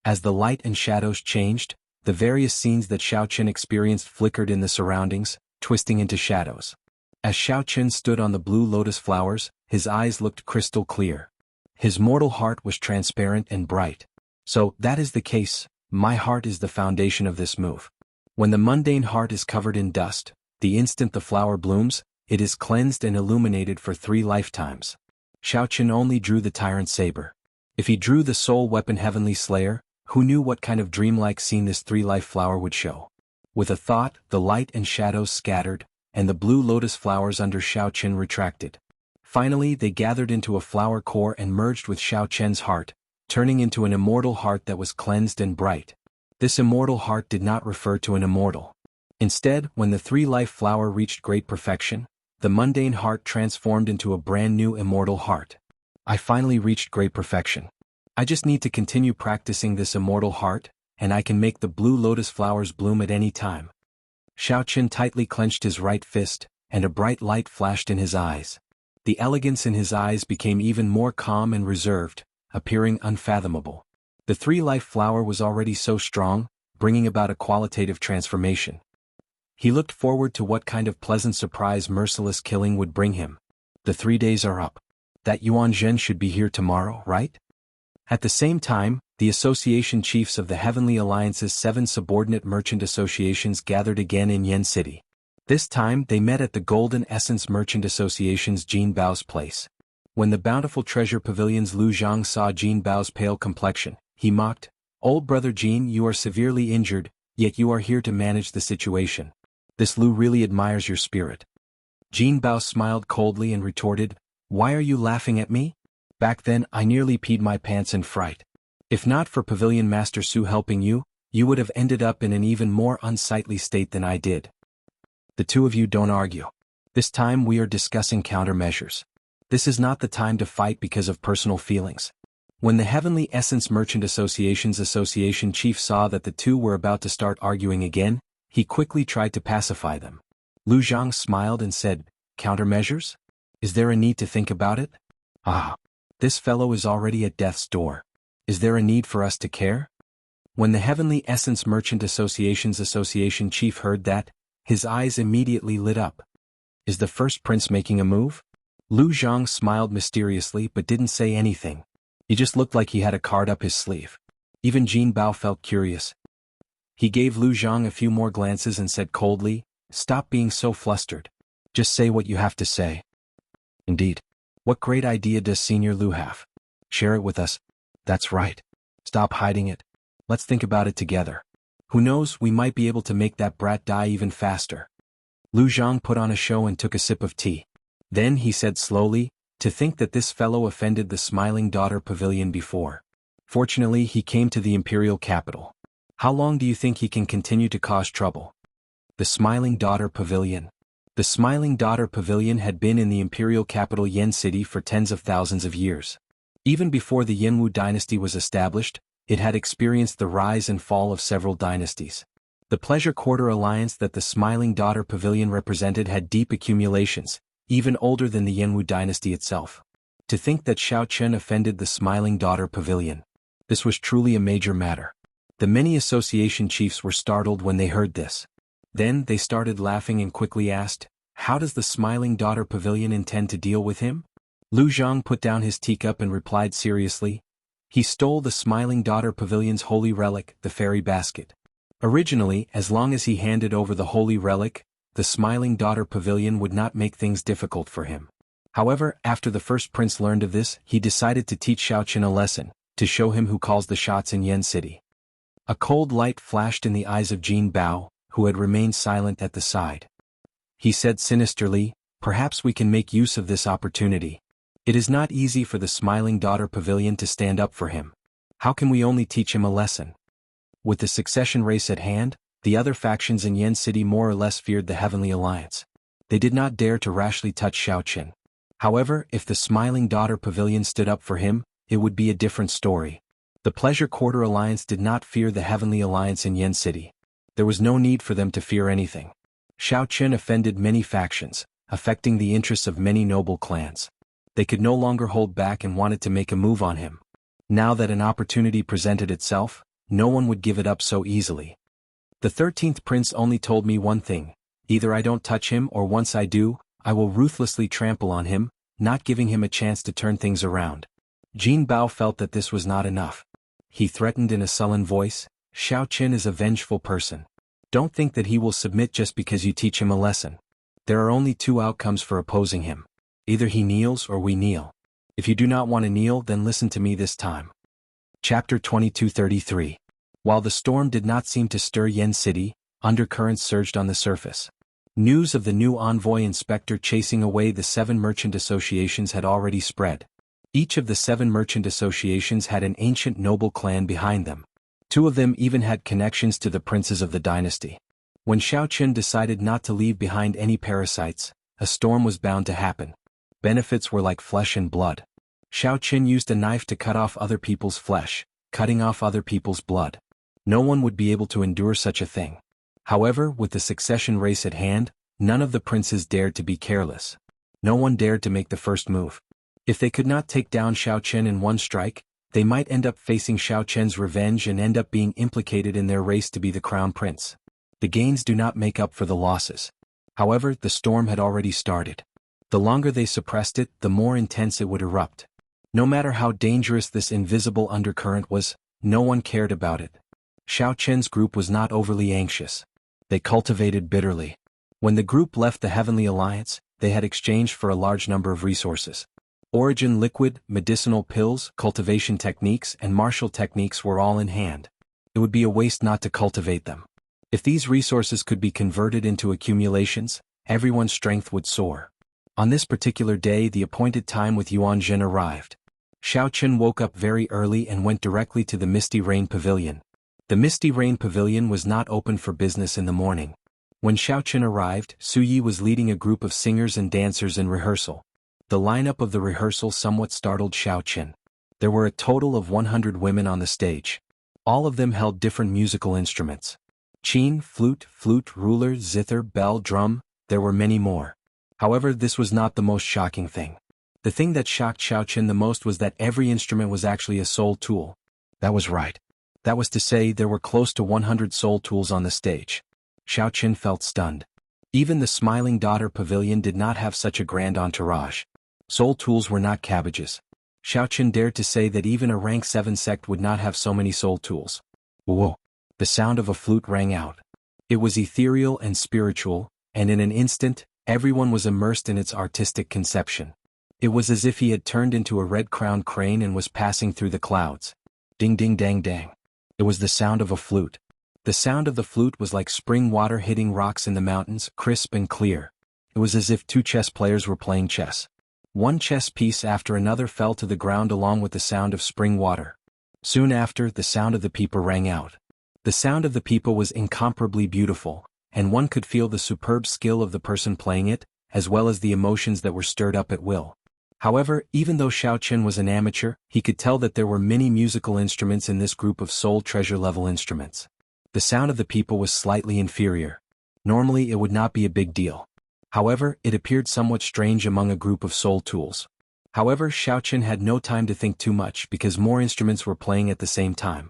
As the light and shadows changed, the various scenes that Xiao Chen experienced flickered in the surroundings, twisting into shadows. As Xiao Chen stood on the blue lotus flowers, his eyes looked crystal clear. His mortal heart was transparent and bright. So, that is the case, my heart is the foundation of this move. When the mundane heart is covered in dust, the instant the flower blooms, it is cleansed and illuminated for 3 lifetimes. Xiao Chen only drew the tyrant saber. If he drew the soul weapon Heavenly Slayer, who knew what kind of dreamlike scene this 3-life flower would show? With a thought, the light and shadows scattered, and the blue lotus flowers under Xiao Chen retracted. Finally, they gathered into a flower core and merged with Xiao Chen's heart, turning into an immortal heart that was cleansed and bright. This immortal heart did not refer to an immortal. Instead, when the 3-life flower reached great perfection, the mundane heart transformed into a brand new immortal heart. I finally reached great perfection. I just need to continue practicing this immortal heart, and I can make the blue lotus flowers bloom at any time. Xiao Chen tightly clenched his right fist, and a bright light flashed in his eyes. The elegance in his eyes became even more calm and reserved, appearing unfathomable. The 3-life flower was already so strong, bringing about a qualitative transformation. He looked forward to what kind of pleasant surprise merciless killing would bring him. The 3 days are up. That Yuan Zhen should be here tomorrow, right? At the same time, the association chiefs of the Heavenly Alliance's 7 subordinate merchant associations gathered again in Yen City. This time they met at the Golden Essence Merchant Association's Jin Bao's place. When the Bountiful Treasure Pavilion's Lu Zhang saw Jin Bao's pale complexion, he mocked, "Old brother Jin, you are severely injured, yet you are here to manage the situation. This Lu really admires your spirit." Jin Bao smiled coldly and retorted, "Why are you laughing at me? Back then I nearly peed my pants in fright. If not for Pavilion Master Su helping you, you would have ended up in an even more unsightly state than I did." The two of you don't argue. This time we are discussing countermeasures. This is not the time to fight because of personal feelings. When the Heavenly Essence Merchant Association's association chief saw that the two were about to start arguing again, he quickly tried to pacify them. Lu Zhang smiled and said, "Countermeasures? Is there a need to think about it? Ah, this fellow is already at death's door. Is there a need for us to care?" When the Heavenly Essence Merchant Association's association chief heard that, his eyes immediately lit up. "Is the first prince making a move?" Lu Zhang smiled mysteriously but didn't say anything. He just looked like he had a card up his sleeve. Even Jin Bao felt curious. He gave Lu Zhang a few more glances and said coldly, "Stop being so flustered. Just say what you have to say." "Indeed. What great idea does Senior Lu have? Share it with us." "That's right. Stop hiding it. Let's think about it together. Who knows, we might be able to make that brat die even faster." Lu Zhang put on a show and took a sip of tea. Then he said slowly, "To think that this fellow offended the Smiling Daughter Pavilion before. Fortunately he came to the imperial capital. How long do you think he can continue to cause trouble?" The Smiling Daughter Pavilion. The Smiling Daughter Pavilion had been in the imperial capital Yen City for tens of thousands of years. Even before the Yenwu dynasty was established, it had experienced the rise and fall of several dynasties. The Pleasure Quarter alliance that the Smiling Daughter Pavilion represented had deep accumulations, even older than the Yenwu dynasty itself. To think that Xiao Chen offended the Smiling Daughter Pavilion. This was truly a major matter. The many association chiefs were startled when they heard this. Then they started laughing and quickly asked, "How does the Smiling Daughter Pavilion intend to deal with him?" Lu Zhang put down his teacup and replied seriously, "He stole the Smiling Daughter Pavilion's holy relic, the fairy basket. Originally, as long as he handed over the holy relic, the Smiling Daughter Pavilion would not make things difficult for him. However, after the first prince learned of this, he decided to teach Xiao Chen a lesson, to show him who calls the shots in Yen City." A cold light flashed in the eyes of Jin Bao, who had remained silent at the side. He said sinisterly, "Perhaps we can make use of this opportunity. It is not easy for the Smiling Daughter Pavilion to stand up for him. How can we only teach him a lesson?" With the succession race at hand, the other factions in Yen City more or less feared the Heavenly Alliance. They did not dare to rashly touch Xiao Chen. However, if the Smiling Daughter Pavilion stood up for him, it would be a different story. The Pleasure Quarter Alliance did not fear the Heavenly Alliance in Yen City. There was no need for them to fear anything. Xiao Chen offended many factions, affecting the interests of many noble clans. They could no longer hold back and wanted to make a move on him. Now that an opportunity presented itself, no one would give it up so easily. The 13th prince only told me one thing: either I don't touch him, or once I do, I will ruthlessly trample on him, not giving him a chance to turn things around. Jin Bao felt that this was not enough. He threatened in a sullen voice, "Xiao Qin is a vengeful person. Don't think that he will submit just because you teach him a lesson. There are only two outcomes for opposing him. Either he kneels or we kneel. If you do not want to kneel, then listen to me this time." Chapter 2233. While the storm did not seem to stir Yen City, undercurrents surged on the surface. News of the new envoy inspector chasing away the 7 merchant associations had already spread. Each of the 7 merchant associations had an ancient noble clan behind them. 2 of them even had connections to the princes of the dynasty. When Xiao Qin decided not to leave behind any parasites, a storm was bound to happen. Benefits were like flesh and blood. Xiao Qin used a knife to cut off other people's flesh, cutting off other people's blood. No one would be able to endure such a thing. However, with the succession race at hand, none of the princes dared to be careless. No one dared to make the first move. If they could not take down Xiao Qin in one strike, they might end up facing Xiao Qian's revenge and end up being implicated in their race to be the crown prince. The gains do not make up for the losses. However, the storm had already started. The longer they suppressed it, the more intense it would erupt. No matter how dangerous this invisible undercurrent was, no one cared about it. Xiao Qian's group was not overly anxious. They cultivated bitterly. When the group left the Heavenly Alliance, they had exchanged for a large number of resources. Origin liquid, medicinal pills, cultivation techniques, and martial techniques were all in hand. It would be a waste not to cultivate them. If these resources could be converted into accumulations, everyone's strength would soar. On this particular day, the appointed time with Yuan Jin arrived. Xiao Qin woke up very early and went directly to the Misty Rain Pavilion. The Misty Rain Pavilion was not open for business in the morning. When Xiao Qin arrived, Su Yi was leading a group of singers and dancers in rehearsal. The lineup of the rehearsal somewhat startled Xiao Qin. There were a total of 100 women on the stage. All of them held different musical instruments. Qin, flute, ruler, zither, bell, drum, there were many more. However, this was not the most shocking thing. The thing that shocked Xiao Qin the most was that every instrument was actually a soul tool. That was right. That was to say, there were close to 100 soul tools on the stage. Xiao Qin felt stunned. Even the Smiling Daughter Pavilion did not have such a grand entourage. Soul tools were not cabbages. Xiao Qin dared to say that even a rank 7 sect would not have so many soul tools. Whoa! The sound of a flute rang out. It was ethereal and spiritual, and in an instant, everyone was immersed in its artistic conception. It was as if he had turned into a red-crowned crane and was passing through the clouds. Ding ding dang dang. It was the sound of a flute. The sound of the flute was like spring water hitting rocks in the mountains, crisp and clear. It was as if 2 chess players were playing chess. One chess piece after another fell to the ground along with the sound of spring water. Soon after, the sound of the pipa rang out. The sound of the pipa was incomparably beautiful, and one could feel the superb skill of the person playing it, as well as the emotions that were stirred up at will. However, even though Xiao Qin was an amateur, he could tell that there were many musical instruments in this group of soul treasure level instruments. The sound of the pipa was slightly inferior. Normally it would not be a big deal. However, it appeared somewhat strange among a group of soul tools. However, Xiao Qin had no time to think too much because more instruments were playing at the same time.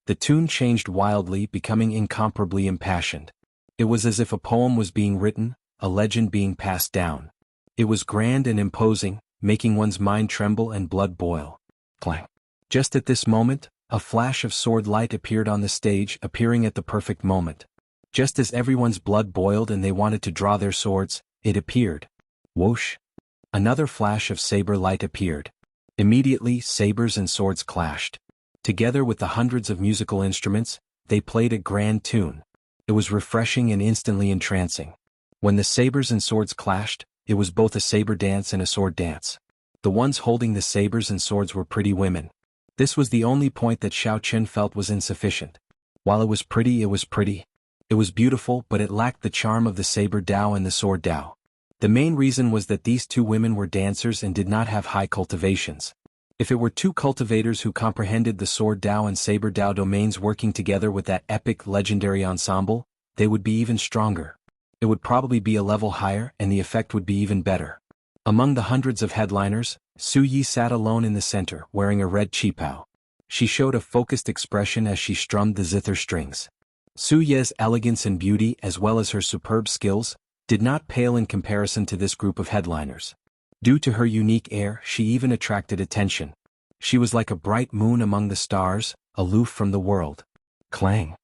The tune changed wildly, becoming incomparably impassioned. It was as if a poem was being written, a legend being passed down. It was grand and imposing, making one's mind tremble and blood boil. Clang. Just at this moment, a flash of sword light appeared on the stage, appearing at the perfect moment. Just as everyone's blood boiled and they wanted to draw their swords, it appeared. Whoosh! Another flash of saber light appeared. Immediately, sabers and swords clashed. Together with the hundreds of musical instruments, they played a grand tune. It was refreshing and instantly entrancing. When the sabers and swords clashed, it was both a saber dance and a sword dance. The ones holding the sabers and swords were pretty women. This was the only point that Xiao Qin felt was insufficient. While it was pretty, it was pretty. It was beautiful, but it lacked the charm of the saber Dao and the sword Dao. The main reason was that these 2 women were dancers and did not have high cultivations. If it were 2 cultivators who comprehended the sword Dao and saber Dao domains working together with that epic legendary ensemble, they would be even stronger. It would probably be a level higher and the effect would be even better. Among the hundreds of headliners, Su Yi sat alone in the center, wearing a red qipao. She showed a focused expression as she strummed the zither strings. Su Ye's elegance and beauty as well as her superb skills did not pale in comparison to this group of headliners. Due to her unique air, she even attracted attention. She was like a bright moon among the stars, aloof from the world. Clang.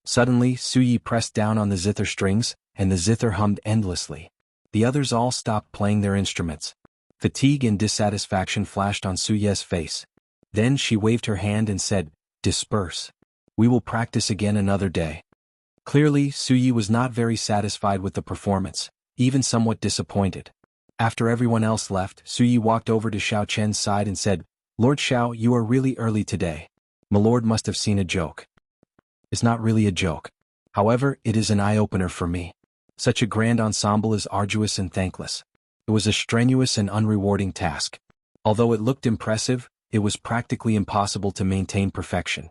Suddenly, Su Yi pressed down on the zither strings, and the zither hummed endlessly. The others all stopped playing their instruments. Fatigue and dissatisfaction flashed on Su Ye's face. Then she waved her hand and said, "Disperse. We will practice again another day." Clearly, Su Yi was not very satisfied with the performance, even somewhat disappointed. After everyone else left, Su Yi walked over to Xiao Chen's side and said, "Lord Xiao, you are really early today. My lord must have seen a joke." "It's not really a joke. However, it is an eye-opener for me. Such a grand ensemble is arduous and thankless. It was a strenuous and unrewarding task. Although it looked impressive, it was practically impossible to maintain perfection.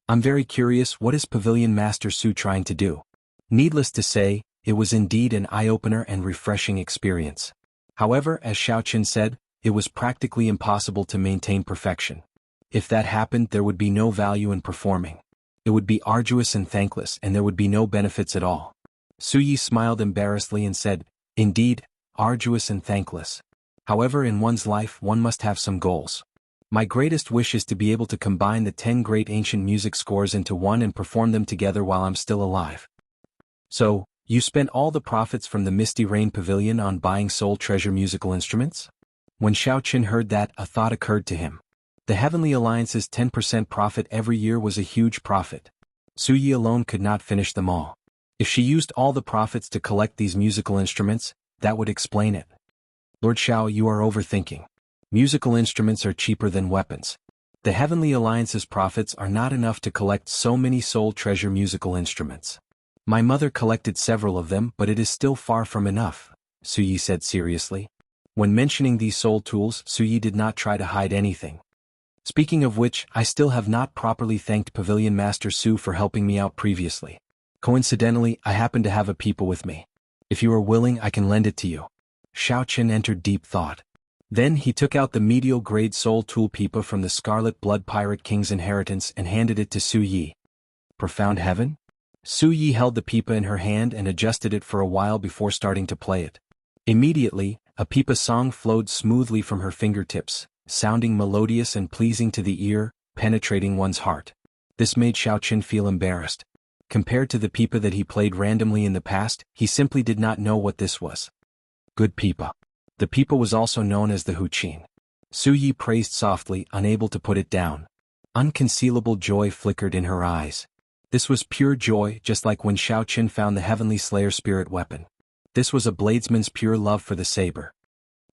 I'm very curious, what is Pavilion Master Su trying to do?" Needless to say, it was indeed an eye-opener and refreshing experience. However, as Xiao Chen said, it was practically impossible to maintain perfection. If that happened, there would be no value in performing. It would be arduous and thankless, and there would be no benefits at all. Su Yi smiled embarrassedly and said, "Indeed, arduous and thankless. However, in one's life one must have some goals. My greatest wish is to be able to combine the 10 great ancient music scores into one and perform them together while I'm still alive." "So, you spent all the profits from the Misty Rain Pavilion on buying soul treasure musical instruments?" When Xiao Qin heard that, a thought occurred to him. The Heavenly Alliance's 10% profit every year was a huge profit. Su Yi alone could not finish them all. If she used all the profits to collect these musical instruments, that would explain it. "Lord Xiao, you are overthinking. Musical instruments are cheaper than weapons. The Heavenly Alliance's profits are not enough to collect so many soul treasure musical instruments. My mother collected several of them, but it is still far from enough," Su Yi said seriously. When mentioning these soul tools, Su Yi did not try to hide anything. "Speaking of which, I still have not properly thanked Pavilion Master Su for helping me out previously. Coincidentally, I happen to have a pipa with me. If you are willing, I can lend it to you." Xiao Chen entered deep thought. Then he took out the medial grade soul tool pipa from the Scarlet Blood Pirate King's inheritance and handed it to Su Yi. Profound heaven? Su Yi held the pipa in her hand and adjusted it for a while before starting to play it. Immediately, a pipa song flowed smoothly from her fingertips, sounding melodious and pleasing to the ear, penetrating one's heart. This made Xiao Chen feel embarrassed. Compared to the pipa that he played randomly in the past, he simply did not know what this was. Good pipa. The pipa was also known as the huqin. Su Yi praised softly, unable to put it down. Unconcealable joy flickered in her eyes. This was pure joy, just like when Xiao Qin found the Heavenly Slayer spirit weapon. This was a bladesman's pure love for the saber.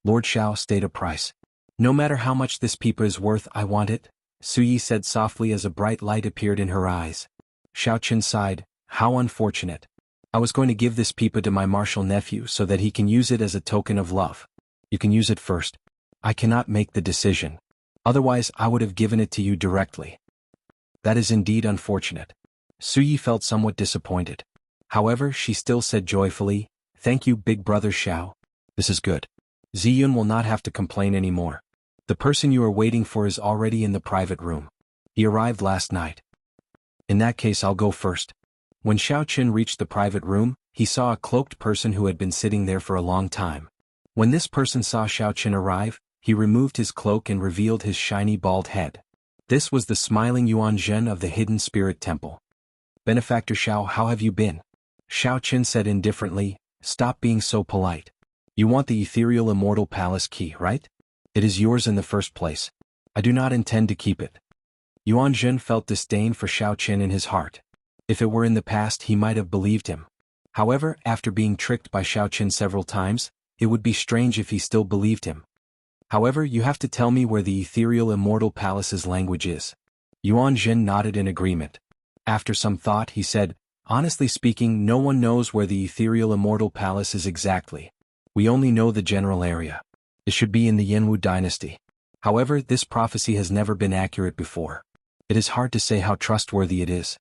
Lord Xiao, state a price. No matter how much this pipa is worth, I want it, Su Yi said softly as a bright light appeared in her eyes. Xiao Qin sighed, how unfortunate. I was going to give this pipa to my martial nephew so that he can use it as a token of love. You can use it first. I cannot make the decision. Otherwise I would have given it to you directly. That is indeed unfortunate. Su Yi felt somewhat disappointed. However, she still said joyfully, thank you, big brother Xiao. This is good. Ziyun will not have to complain anymore. The person you are waiting for is already in the private room. He arrived last night. In that case I'll go first. When Xiao Qin reached the private room, he saw a cloaked person who had been sitting there for a long time. When this person saw Xiao Qin arrive, he removed his cloak and revealed his shiny bald head. This was the smiling Yuan Zhen of the Hidden Spirit Temple. Benefactor Xiao, how have you been? Xiao Qin said indifferently, stop being so polite. You want the ethereal immortal palace key, right? It is yours in the first place. I do not intend to keep it. Yuan Zhen felt disdain for Xiao Qin in his heart. If it were in the past he might have believed him. However, after being tricked by Xiao Qin several times, it would be strange if he still believed him. However, you have to tell me where the ethereal immortal palace's language is. Yuan Zhen nodded in agreement. After some thought he said, honestly speaking, no one knows where the ethereal immortal palace is exactly. We only know the general area. It should be in the Yanwu dynasty. However, this prophecy has never been accurate before. It is hard to say how trustworthy it is.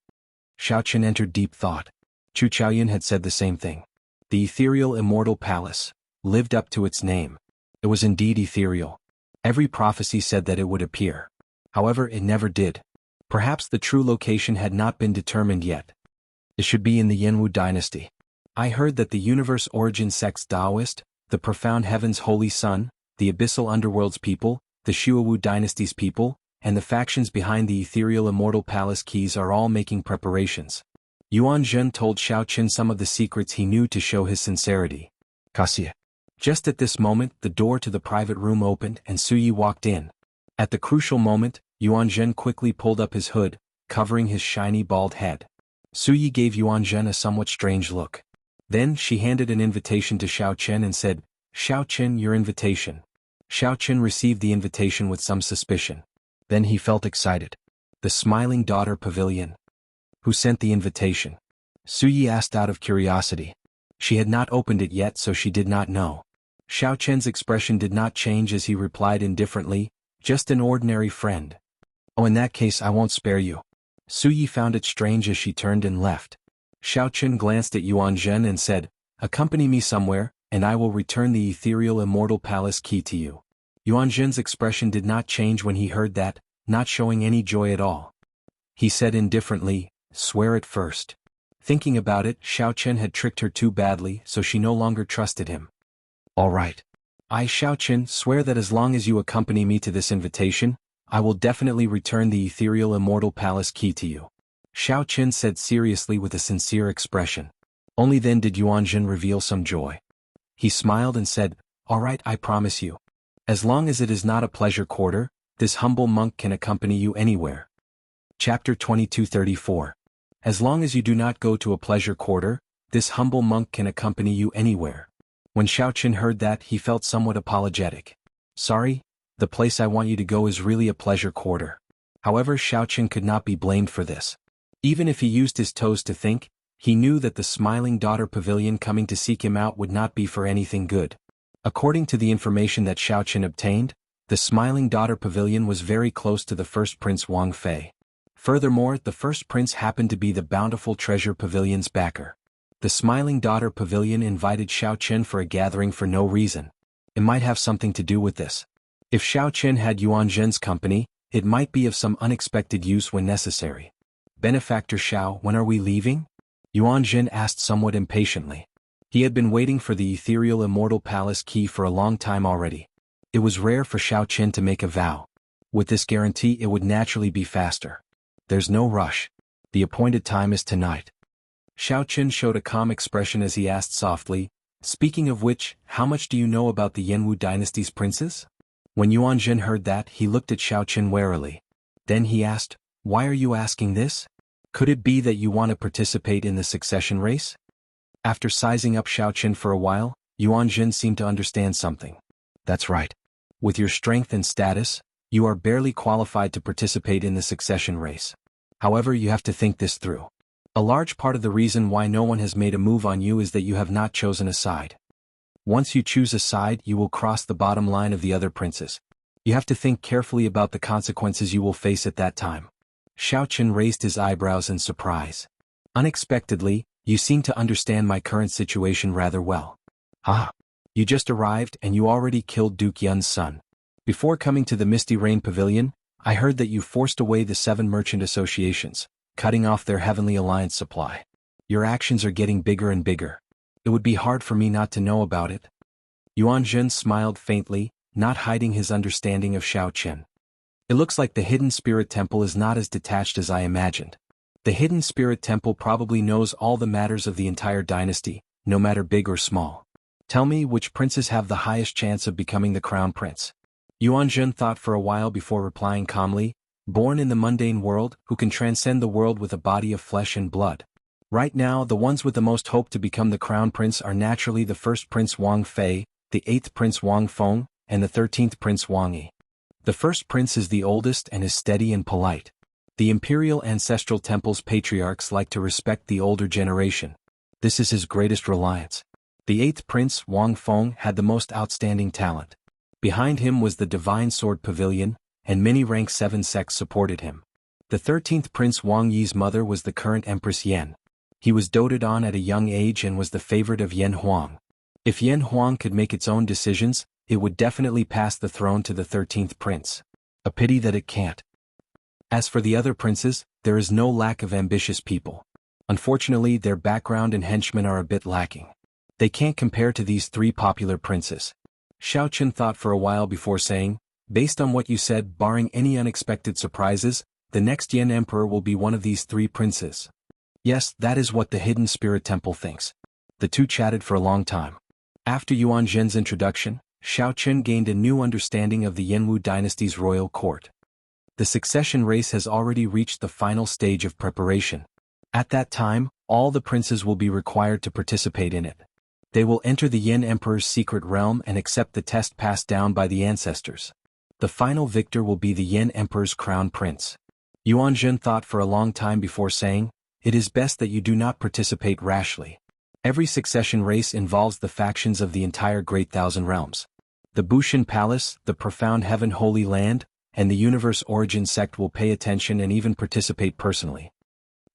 Xiao Qin entered deep thought. Chu Chaoyun had said the same thing. The ethereal immortal palace lived up to its name. It was indeed ethereal. Every prophecy said that it would appear. However, it never did. Perhaps the true location had not been determined yet. It should be in the Yanwu dynasty. I heard that the universe origin sects Taoist, the profound heaven's holy sun, the abyssal underworld's people, the Shuawu dynasty's people, and the factions behind the ethereal immortal palace keys are all making preparations. Yuan Zhen told Xiao Qin some of the secrets he knew to show his sincerity. Cassia. Just at this moment, the door to the private room opened and Su Yi walked in. At the crucial moment, Yuan Zhen quickly pulled up his hood, covering his shiny bald head. Su Yi gave Yuan Zhen a somewhat strange look. Then she handed an invitation to Xiao Qin and said, "Xiao Qin, your invitation." Xiao Qin received the invitation with some suspicion. Then he felt excited. The Smiling Daughter Pavilion. Who sent the invitation? Su Yi asked out of curiosity. She had not opened it yet, so she did not know. Xiao Qin's expression did not change as he replied indifferently, "Just an ordinary friend." "Oh, in that case I won't spare you." Su Yi found it strange as she turned and left. Xiao Qin glanced at Yuan Zhen and said, "Accompany me somewhere, and I will return the ethereal immortal palace key to you." Yuan Zhen's expression did not change when he heard that, not showing any joy at all. He said indifferently, "Swear it first." Thinking about it, Xiao Qin had tricked her too badly, so she no longer trusted him. "All right. I, Xiao Qin, swear that as long as you accompany me to this invitation, I will definitely return the ethereal immortal palace key to you," Xiao Qin said seriously with a sincere expression. Only then did Yuan Zhen reveal some joy. He smiled and said, "All right, I promise you. As long as it is not a pleasure quarter, this humble monk can accompany you anywhere." Chapter 2234. As long as you do not go to a pleasure quarter, this humble monk can accompany you anywhere. When Xiao Qin heard that, he felt somewhat apologetic. "Sorry, the place I want you to go is really a pleasure quarter." However, Xiao Qin could not be blamed for this. Even if he used his toes to think, he knew that the Smiling Daughter Pavilion coming to seek him out would not be for anything good. According to the information that Xiao Qin obtained, the Smiling Daughter Pavilion was very close to the first Prince Wang Fei. Furthermore, the first prince happened to be the Bountiful Treasure Pavilion's backer. The Smiling Daughter Pavilion invited Xiao Qin for a gathering for no reason. It might have something to do with this. If Xiao Qin had Yuan Zhen's company, it might be of some unexpected use when necessary. "Benefactor Xiao, when are we leaving?" Yuan Zhen asked somewhat impatiently. He had been waiting for the ethereal immortal palace key for a long time already. It was rare for Xiao Qin to make a vow. With this guarantee, it would naturally be faster. "There's no rush. The appointed time is tonight." Xiao Qin showed a calm expression as he asked softly, "Speaking of which, how much do you know about the Yanwu dynasty's princes?" When Yuan Zhen heard that, he looked at Xiao Qin warily. Then he asked, "Why are you asking this? Could it be that you want to participate in the succession race?" After sizing up Xiao Qin for a while, Yuan Zhen seemed to understand something. "That's right. With your strength and status, you are barely qualified to participate in the succession race. However, you have to think this through. A large part of the reason why no one has made a move on you is that you have not chosen a side. Once you choose a side, you will cross the bottom line of the other princes. You have to think carefully about the consequences you will face at that time." Xiao Qin raised his eyebrows in surprise. "Unexpectedly, you seem to understand my current situation rather well." "Ah, you just arrived and you already killed Duke Yun's son. Before coming to the Misty Rain Pavilion, I heard that you forced away the 7 merchant associations, cutting off their Heavenly Alliance supply. Your actions are getting bigger and bigger. It would be hard for me not to know about it." Yuan Zhen smiled faintly, not hiding his understanding of Xiao Qin. "It looks like the Hidden Spirit Temple is not as detached as I imagined. The Hidden Spirit Temple probably knows all the matters of the entire dynasty, no matter big or small. Tell me, which princes have the highest chance of becoming the crown prince?" Yuan Zhen thought for a while before replying calmly, "Born in the mundane world, who can transcend the world with a body of flesh and blood. Right now, the ones with the most hope to become the crown prince are naturally the first Prince Wang Fei, the 8th Prince Wang Feng, and the 13th Prince Wang Yi. The first prince is the oldest and is steady and polite. The imperial ancestral temple's patriarchs like to respect the older generation. This is his greatest reliance. The 8th Prince Wang Feng had the most outstanding talent. Behind him was the Divine Sword Pavilion, and many rank 7 sects supported him. The 13th Prince Wang Yi's mother was the current Empress Yan. He was doted on at a young age and was the favorite of Yan Huang. If Yan Huang could make its own decisions, it would definitely pass the throne to the 13th prince. A pity that it can't. As for the other princes, there is no lack of ambitious people. Unfortunately, their background and henchmen are a bit lacking. They can't compare to these three popular princes. Xiao Chen thought for a while before saying, based on what you said, barring any unexpected surprises, the next Yen Emperor will be one of these three princes. Yes, that is what the Hidden Spirit Temple thinks. The two chatted for a long time. After Yuan Zhen's introduction, Xiao Chen gained a new understanding of the Yanwu dynasty's royal court. The succession race has already reached the final stage of preparation. At that time, all the princes will be required to participate in it. They will enter the Yen Emperor's secret realm and accept the test passed down by the ancestors. The final victor will be the Yen Emperor's crown prince. Yuan Zhen thought for a long time before saying, it is best that you do not participate rashly. Every succession race involves the factions of the entire Great Thousand Realms. The Bushan Palace, the Profound Heaven Holy Land, and the Universe Origin sect will pay attention and even participate personally.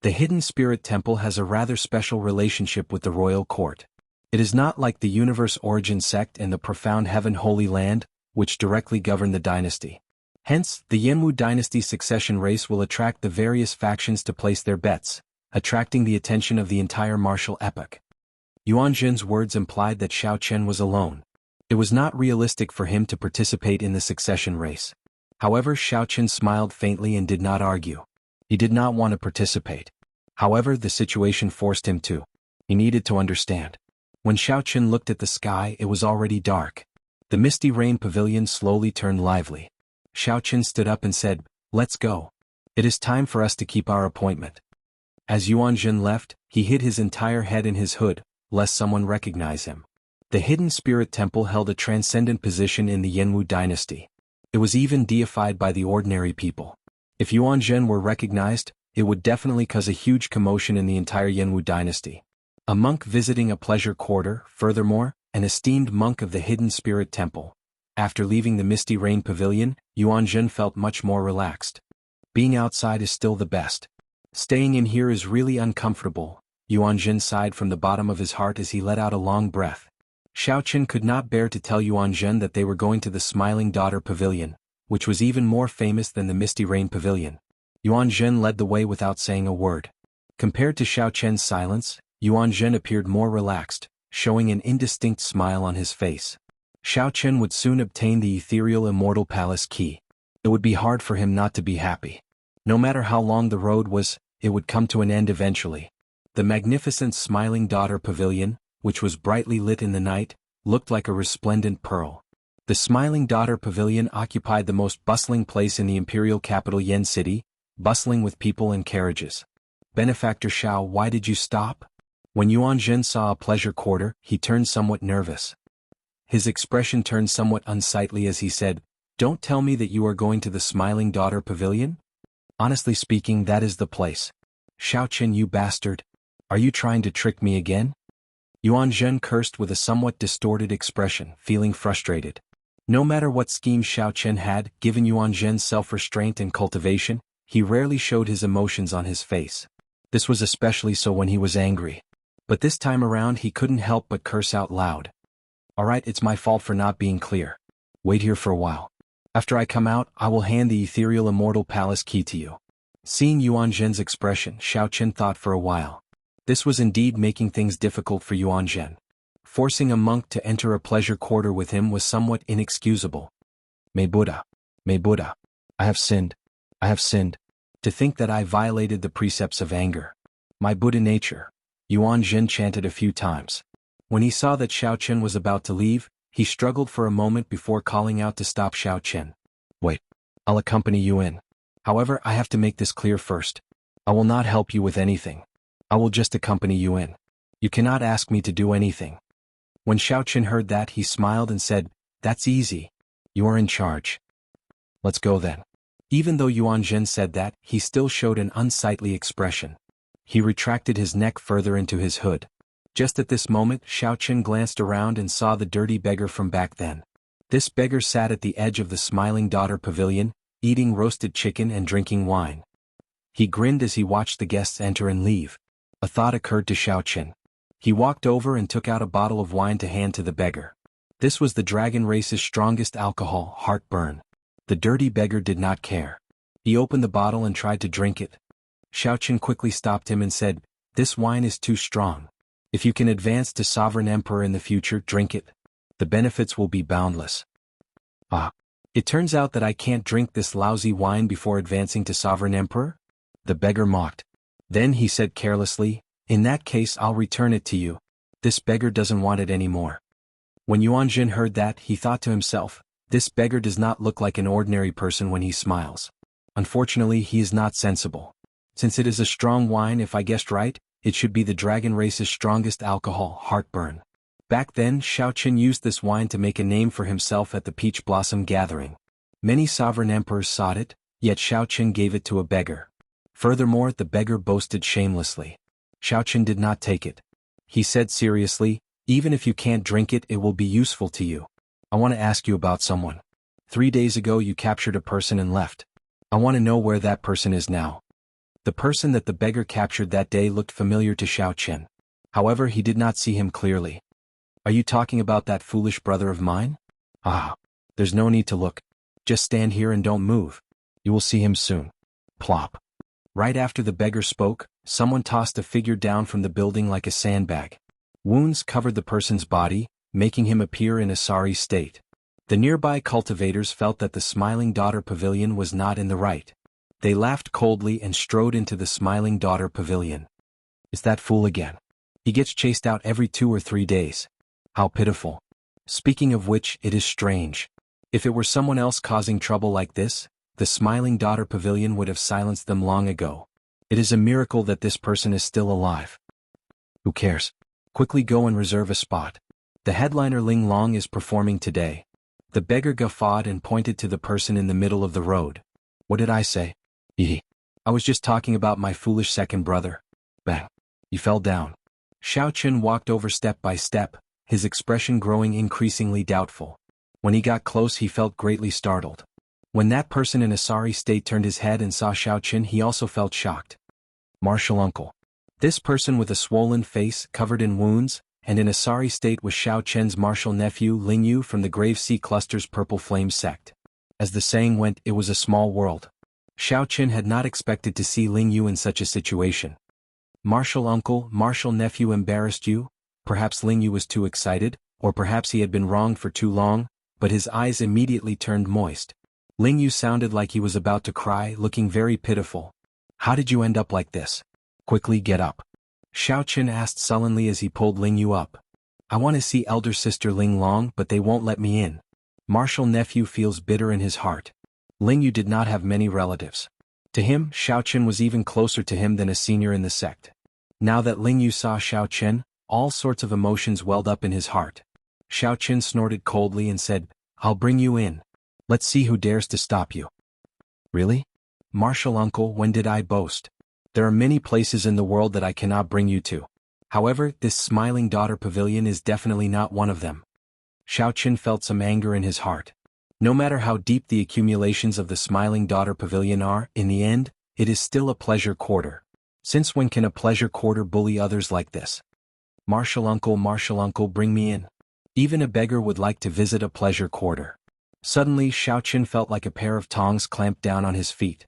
The Hidden Spirit Temple has a rather special relationship with the royal court. It is not like the Universe Origin sect and the Profound Heaven Holy Land, which directly govern the dynasty. Hence, the Yanwu dynasty succession race will attract the various factions to place their bets, attracting the attention of the entire martial epoch. Yuan Zhen's words implied that Xiao Chen was alone. It was not realistic for him to participate in the succession race. However, Xiao Chen smiled faintly and did not argue. He did not want to participate. However, the situation forced him to. He needed to understand. When Xiao Chen looked at the sky, it was already dark. The misty rain pavilion slowly turned lively. Xiao Chen stood up and said, let's go. It is time for us to keep our appointment. As Yuan Zhen left, he hid his entire head in his hood, lest someone recognize him. The Hidden Spirit Temple held a transcendent position in the Yanwu dynasty. It was even deified by the ordinary people. If Yuan Zhen were recognized, it would definitely cause a huge commotion in the entire Yanwu dynasty. A monk visiting a pleasure quarter, furthermore, an esteemed monk of the Hidden Spirit Temple. After leaving the Misty Rain Pavilion, Yuan Zhen felt much more relaxed. Being outside is still the best. Staying in here is really uncomfortable. Yuan Zhen sighed from the bottom of his heart as he let out a long breath. Xiao Chen could not bear to tell Yuan Zhen that they were going to the Smiling Daughter Pavilion, which was even more famous than the Misty Rain Pavilion. Yuan Zhen led the way without saying a word. Compared to Xiao Chen's silence, Yuan Zhen appeared more relaxed, showing an indistinct smile on his face. Xiao Chen would soon obtain the ethereal Immortal Palace key. It would be hard for him not to be happy. No matter how long the road was, it would come to an end eventually. The magnificent Smiling Daughter Pavilion, which was brightly lit in the night, looked like a resplendent pearl. The Smiling Daughter Pavilion occupied the most bustling place in the imperial capital Yen City, bustling with people and carriages. Benefactor Xiao, why did you stop? When Yuan Zhen saw a pleasure quarter, he turned somewhat nervous. His expression turned somewhat unsightly as he said, don't tell me that you are going to the Smiling Daughter Pavilion? Honestly speaking, that is the place. Xiao Chen, you bastard. Are you trying to trick me again? Yuan Zhen cursed with a somewhat distorted expression, feeling frustrated. No matter what scheme Xiao Chen had, given Yuan Zhen's self-restraint and cultivation, he rarely showed his emotions on his face. This was especially so when he was angry. But this time around he couldn't help but curse out loud. Alright, it's my fault for not being clear. Wait here for a while. After I come out, I will hand the ethereal Immortal Palace key to you. Seeing Yuan Zhen's expression, Xiao Chen thought for a while. This was indeed making things difficult for Yuan Zhen. Forcing a monk to enter a pleasure quarter with him was somewhat inexcusable. May Buddha, I have sinned. I have sinned. To think that I violated the precepts of anger. My Buddha nature. Yuan Zhen chanted a few times. When he saw that Xiao Chen was about to leave, he struggled for a moment before calling out to stop Xiao Chen. Wait, I'll accompany you in. However, I have to make this clear first. I will not help you with anything. I will just accompany you in. You cannot ask me to do anything. When Xiao Chen heard that, he smiled and said, that's easy. You are in charge. Let's go then. Even though Yuan Zhen said that, he still showed an unsightly expression. He retracted his neck further into his hood. Just at this moment, Xiao Chen glanced around and saw the dirty beggar from back then. This beggar sat at the edge of the Smiling Daughter Pavilion, eating roasted chicken and drinking wine. He grinned as he watched the guests enter and leave. A thought occurred to Xiao Chen. He walked over and took out a bottle of wine to hand to the beggar. This was the dragon race's strongest alcohol, heartburn. The dirty beggar did not care. He opened the bottle and tried to drink it. Xiao Chen quickly stopped him and said, This wine is too strong. If you can advance to sovereign emperor in the future, drink it. The benefits will be boundless. Ah. It turns out that I can't drink this lousy wine before advancing to sovereign emperor? The beggar mocked. Then he said carelessly, in that case I'll return it to you. This beggar doesn't want it anymore. When Yuanjun heard that, he thought to himself, this beggar does not look like an ordinary person when he smiles. Unfortunately, he is not sensible. Since it is a strong wine, if I guessed right, it should be the dragon race's strongest alcohol, heartburn. Back then, Xiaoqin used this wine to make a name for himself at the Peach Blossom Gathering. Many sovereign emperors sought it, yet Xiaoqin gave it to a beggar. Furthermore, the beggar boasted shamelessly. Xiaoqin did not take it. He said seriously, even if you can't drink it, it will be useful to you. I want to ask you about someone. 3 days ago you captured a person and left. I want to know where that person is now. The person that the beggar captured that day looked familiar to Xiaoqin. However, he did not see him clearly. Are you talking about that foolish brother of mine? Ah. There's no need to look. Just stand here and don't move. You will see him soon. Plop. Right after the beggar spoke, someone tossed a figure down from the building like a sandbag. Wounds covered the person's body, making him appear in a sorry state. The nearby cultivators felt that the Smiling Daughter Pavilion was not in the right. They laughed coldly and strode into the Smiling Daughter Pavilion. Is that fool again? He gets chased out every 2 or 3 days. How pitiful. Speaking of which, it is strange. If it were someone else causing trouble like this, the Smiling Daughter Pavilion would have silenced them long ago. It is a miracle that this person is still alive. Who cares? Quickly go and reserve a spot. The headliner Ling Long is performing today. The beggar guffawed and pointed to the person in the middle of the road. What did I say? I was just talking about my foolish second brother. Bang. He fell down. Xiaoqin walked over step by step, his expression growing increasingly doubtful. When he got close, he felt greatly startled. When that person in a sorry state turned his head and saw Xiaoqin, he also felt shocked. Martial uncle. This person with a swollen face, covered in wounds, and in a sorry state was Xiaoqin's martial nephew Ling Yu from the Grave Sea Cluster's Purple Flame sect. As the saying went, it was a small world. Xiaoqin had not expected to see Ling Yu in such a situation. Martial uncle, martial nephew embarrassed you? Perhaps Ling Yu was too excited, or perhaps he had been wronged for too long, but his eyes immediately turned moist. Ling Yu sounded like he was about to cry, looking very pitiful. How did you end up like this? Quickly get up. Xiaoqin asked sullenly as he pulled Ling Yu up. I want to see elder sister Ling Long, but they won't let me in. Martial nephew feels bitter in his heart. Ling Yu did not have many relatives. To him, Xiaoqin was even closer to him than a senior in the sect. Now that Ling Yu saw Xiaoqin, all sorts of emotions welled up in his heart. Xiaoqin snorted coldly and said, I'll bring you in. Let's see who dares to stop you. Really? Martial uncle, when did I boast? There are many places in the world that I cannot bring you to. However, this Smiling Daughter Pavilion is definitely not one of them. Xiaoqin felt some anger in his heart. No matter how deep the accumulations of the Smiling Daughter Pavilion are, in the end, it is still a pleasure quarter. Since when can a pleasure quarter bully others like this? Martial uncle, bring me in. Even a beggar would like to visit a pleasure quarter. Suddenly, Xiaoqin felt like a pair of tongs clamped down on his feet.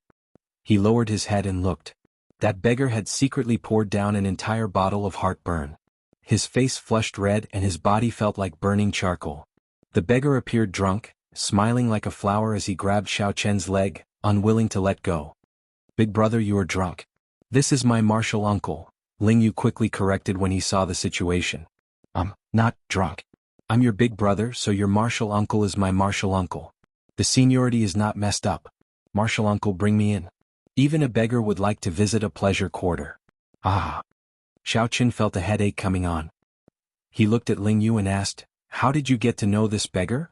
He lowered his head and looked. That beggar had secretly poured down an entire bottle of heartburn. His face flushed red and his body felt like burning charcoal. The beggar appeared drunk, smiling like a flower as he grabbed Xiaoqin's leg, unwilling to let go. Big brother, you are drunk. This is my martial uncle, Ling Yu quickly corrected when he saw the situation. I'm not drunk. I'm your big brother, so your martial uncle is my martial uncle. The seniority is not messed up. Martial uncle, bring me in. Even a beggar would like to visit a pleasure quarter. Ah. Xiaoqin felt a headache coming on. He looked at Ling Yu and asked, how did you get to know this beggar?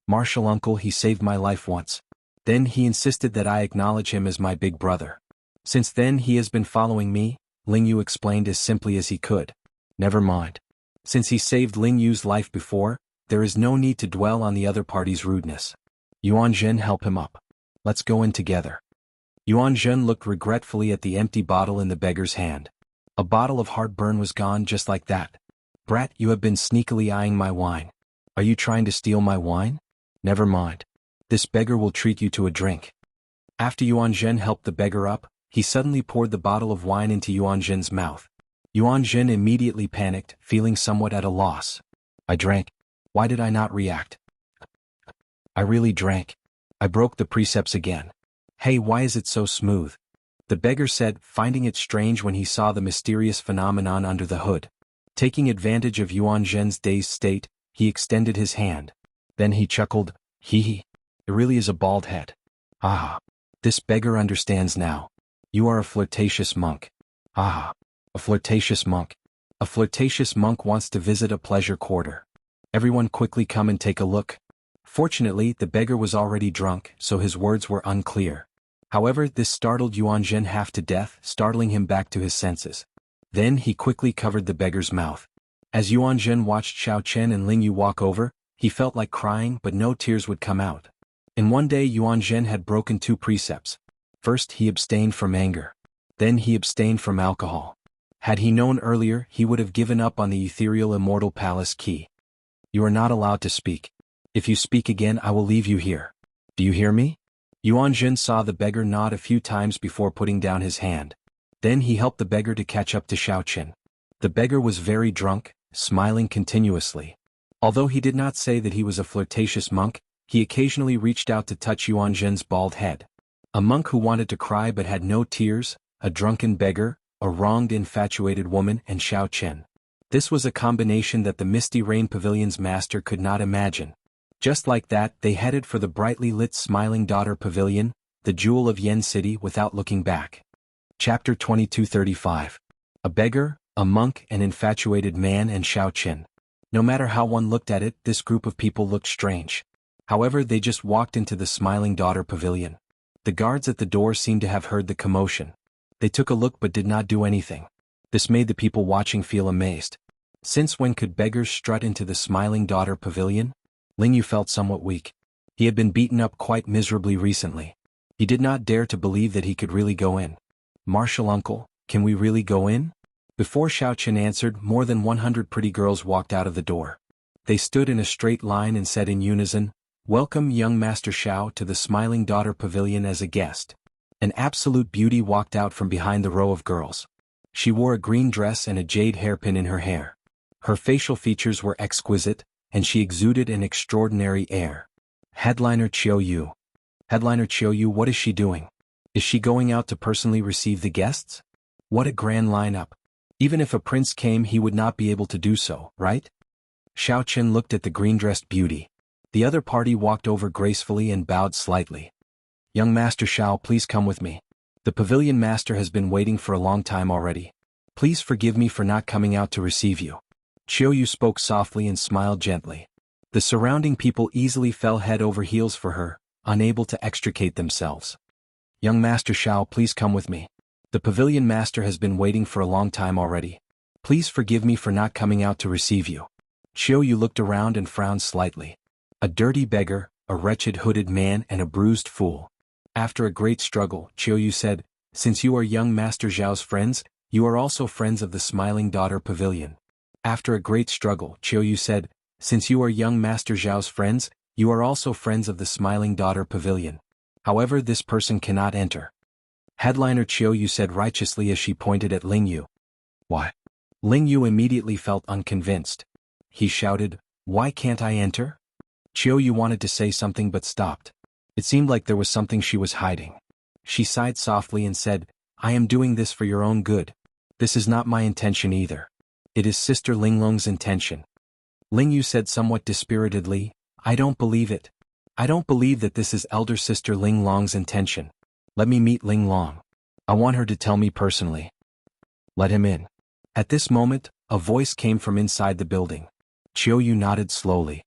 Martial uncle, he saved my life once. Then he insisted that I acknowledge him as my big brother. Since then he has been following me, Ling Yu explained as simply as he could. Never mind. Since he saved Ling Yu's life before, there is no need to dwell on the other party's rudeness. Yuanzhen, help him up. Let's go in together. Yuanzhen looked regretfully at the empty bottle in the beggar's hand. A bottle of heartburn was gone just like that. Brat, you have been sneakily eyeing my wine. Are you trying to steal my wine? Never mind. This beggar will treat you to a drink. After Yuanzhen helped the beggar up, he suddenly poured the bottle of wine into Yuanzhen's mouth. Yuan Jin immediately panicked, feeling somewhat at a loss. I drank. Why did I not react? I really drank. I broke the precepts again. Hey, why is it so smooth? The beggar said, finding it strange when he saw the mysterious phenomenon under the hood. Taking advantage of Yuan Zhen's dazed state, he extended his hand. Then he chuckled, hee hee. It really is a bald head. Ah. This beggar understands now. You are a flirtatious monk. Ah. A flirtatious monk. A flirtatious monk wants to visit a pleasure quarter. Everyone quickly come and take a look. Fortunately, the beggar was already drunk, so his words were unclear. However, this startled Yuan Zhen half to death, startling him back to his senses. Then he quickly covered the beggar's mouth. As Yuan Zhen watched Xiao Chen and Ling Yu walk over, he felt like crying but no tears would come out. In one day Yuan Zhen had broken 2 precepts. First he abstained from anger. Then he abstained from alcohol. Had he known earlier, he would have given up on the ethereal immortal palace key. You are not allowed to speak. If you speak again I will leave you here. Do you hear me? Yuan Zhen saw the beggar nod a few times before putting down his hand. Then he helped the beggar to catch up to Xiao Chen. The beggar was very drunk, smiling continuously. Although he did not say that he was a flirtatious monk, he occasionally reached out to touch Yuan Zhen's bald head. A monk who wanted to cry but had no tears, a drunken beggar, a wronged infatuated woman and Xiao Chen. This was a combination that the Misty Rain Pavilion's master could not imagine. Just like that, they headed for the brightly lit Smiling Daughter Pavilion, the jewel of Yen City, without looking back. Chapter 2235. A beggar, a monk, an infatuated man and Xiao Chen. No matter how one looked at it, this group of people looked strange. However, they just walked into the Smiling Daughter Pavilion. The guards at the door seemed to have heard the commotion. They took a look but did not do anything. This made the people watching feel amazed. Since when could beggars strut into the Smiling Daughter Pavilion? Ling Yu felt somewhat weak. He had been beaten up quite miserably recently. He did not dare to believe that he could really go in. Martial uncle, can we really go in? Before Xiao Chen answered, more than 100 pretty girls walked out of the door. They stood in a straight line and said in unison, Welcome young Master Xiao to the Smiling Daughter Pavilion as a guest. An absolute beauty walked out from behind the row of girls. She wore a green dress and a jade hairpin in her hair. Her facial features were exquisite, and she exuded an extraordinary air. Headliner Qiu Yu. Headliner Qiu Yu, what is she doing? Is she going out to personally receive the guests? What a grand lineup. Even if a prince came he would not be able to do so, right? Xiao Chen looked at the green-dressed beauty. The other party walked over gracefully and bowed slightly. Young Master Xiao, please come with me. The pavilion master has been waiting for a long time already. Please forgive me for not coming out to receive you. Qiu Yu spoke softly and smiled gently. The surrounding people easily fell head over heels for her, unable to extricate themselves. Young Master Xiao, please come with me. The pavilion master has been waiting for a long time already. Please forgive me for not coming out to receive you. Qiu Yu looked around and frowned slightly. A dirty beggar, a wretched hooded man and a bruised fool. After a great struggle, Qiu Yu said, Since you are young Master Zhao's friends, you are also friends of the Smiling Daughter Pavilion. After a great struggle, Qiu Yu said, Since you are young Master Zhao's friends, you are also friends of the Smiling Daughter Pavilion. However, this person cannot enter. Headliner Qiu Yu said righteously as she pointed at Ling Yu. Why? Ling Yu immediately felt unconvinced. He shouted, Why can't I enter? Qiu Yu wanted to say something but stopped. It seemed like there was something she was hiding. She sighed softly and said, I am doing this for your own good. This is not my intention either. It is Sister Linglong's intention. Ling Yu said somewhat dispiritedly, I don't believe it. I don't believe that this is Elder Sister Linglong's intention. Let me meet Linglong. I want her to tell me personally. Let him in. At this moment, a voice came from inside the building. Qiu Yu nodded slowly.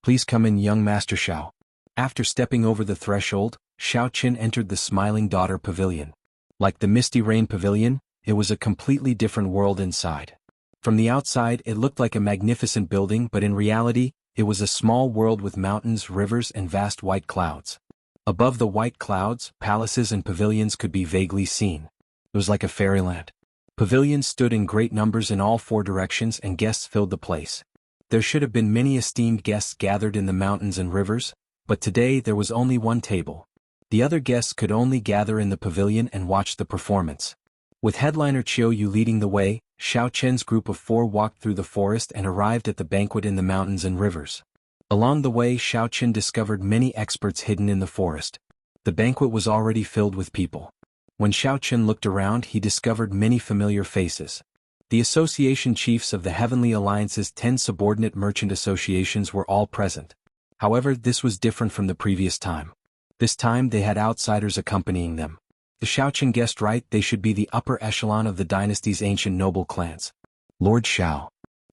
Please come in, young Master Xiao. After stepping over the threshold, Xiao Chen entered the Smiling Daughter Pavilion. Like the Misty Rain Pavilion, it was a completely different world inside. From the outside it looked like a magnificent building, but in reality, it was a small world with mountains, rivers and vast white clouds. Above the white clouds, palaces and pavilions could be vaguely seen. It was like a fairyland. Pavilions stood in great numbers in all 4 directions and guests filled the place. There should have been many esteemed guests gathered in the mountains and rivers, but today there was only one table. The other guests could only gather in the pavilion and watch the performance. With headliner Qiu Yu leading the way, Xiao Chen's group of 4 walked through the forest and arrived at the banquet in the mountains and rivers. Along the way, Xiao Chen discovered many experts hidden in the forest. The banquet was already filled with people. When Xiao Chen looked around, he discovered many familiar faces. The association chiefs of the Heavenly Alliance's 10 subordinate merchant associations were all present. However, this was different from the previous time. This time they had outsiders accompanying them. The Xiao Chen guessed right, they should be the upper echelon of the dynasty's ancient noble clans. Lord Xiao,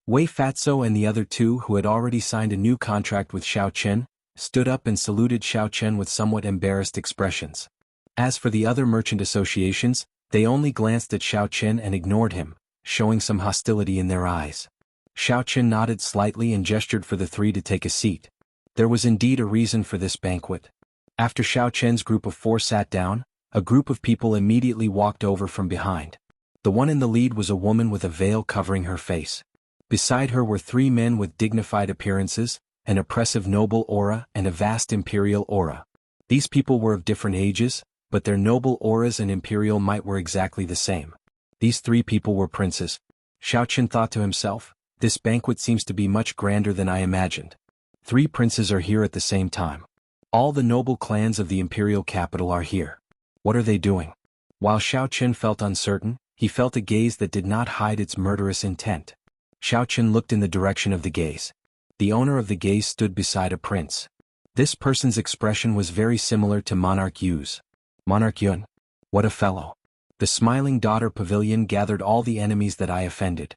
Wei Fatso and the other 2 who had already signed a new contract with Xiao Chen, stood up and saluted Xiao Chen with somewhat embarrassed expressions. As for the other merchant associations, they only glanced at Xiao Chen and ignored him, showing some hostility in their eyes. Xiao Chen nodded slightly and gestured for the 3 to take a seat. There was indeed a reason for this banquet. After Xiao Chen's group of 4 sat down, a group of people immediately walked over from behind. The one in the lead was a woman with a veil covering her face. Beside her were 3 men with dignified appearances, an oppressive noble aura and a vast imperial aura. These people were of different ages, but their noble auras and imperial might were exactly the same. These 3 people were princes. Xiao Chen thought to himself, this banquet seems to be much grander than I imagined. 3 princes are here at the same time. All the noble clans of the imperial capital are here. What are they doing? While Xiao Chen felt uncertain, he felt a gaze that did not hide its murderous intent. Xiao Chen looked in the direction of the gaze. The owner of the gaze stood beside a prince. This person's expression was very similar to Monarch Yu's. Monarch Yun. What a fellow. The Smiling Daughter Pavilion gathered all the enemies that I offended.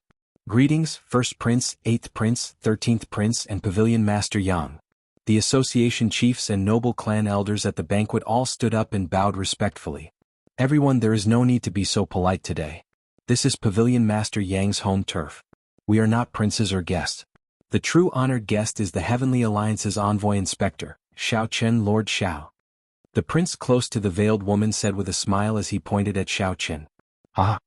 Greetings, 1st Prince, 8th Prince, 13th Prince and Pavilion Master Yang. The association chiefs and noble clan elders at the banquet all stood up and bowed respectfully. Everyone, there is no need to be so polite today. This is Pavilion Master Yang's home turf. We are not princes or guests. The true honored guest is the Heavenly Alliance's envoy inspector, Xiao Chen, Lord Xiao. The prince close to the veiled woman said with a smile as he pointed at Xiao Chen. Ah,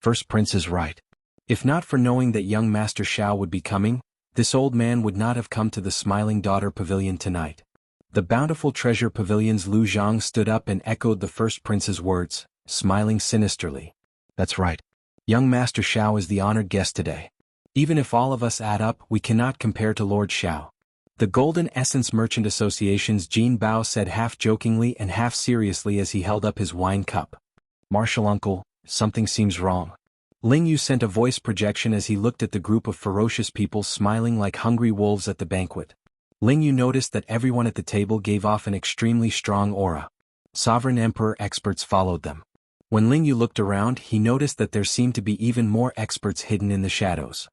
1st Prince is right. If not for knowing that young Master Xiao would be coming, this old man would not have come to the Smiling Daughter Pavilion tonight. The Bountiful Treasure Pavilion's Lu Zhang stood up and echoed the 1st Prince's words, smiling sinisterly. That's right. Young Master Xiao is the honored guest today. Even if all of us add up, we cannot compare to Lord Xiao. The Golden Essence Merchant Association's Jin Bao said half jokingly and half seriously as he held up his wine cup. Martial uncle, something seems wrong. Ling Yu sent a voice projection as he looked at the group of ferocious people smiling like hungry wolves at the banquet. Ling Yu noticed that everyone at the table gave off an extremely strong aura. Sovereign Emperor experts followed them. When Ling Yu looked around, he noticed that there seemed to be even more experts hidden in the shadows.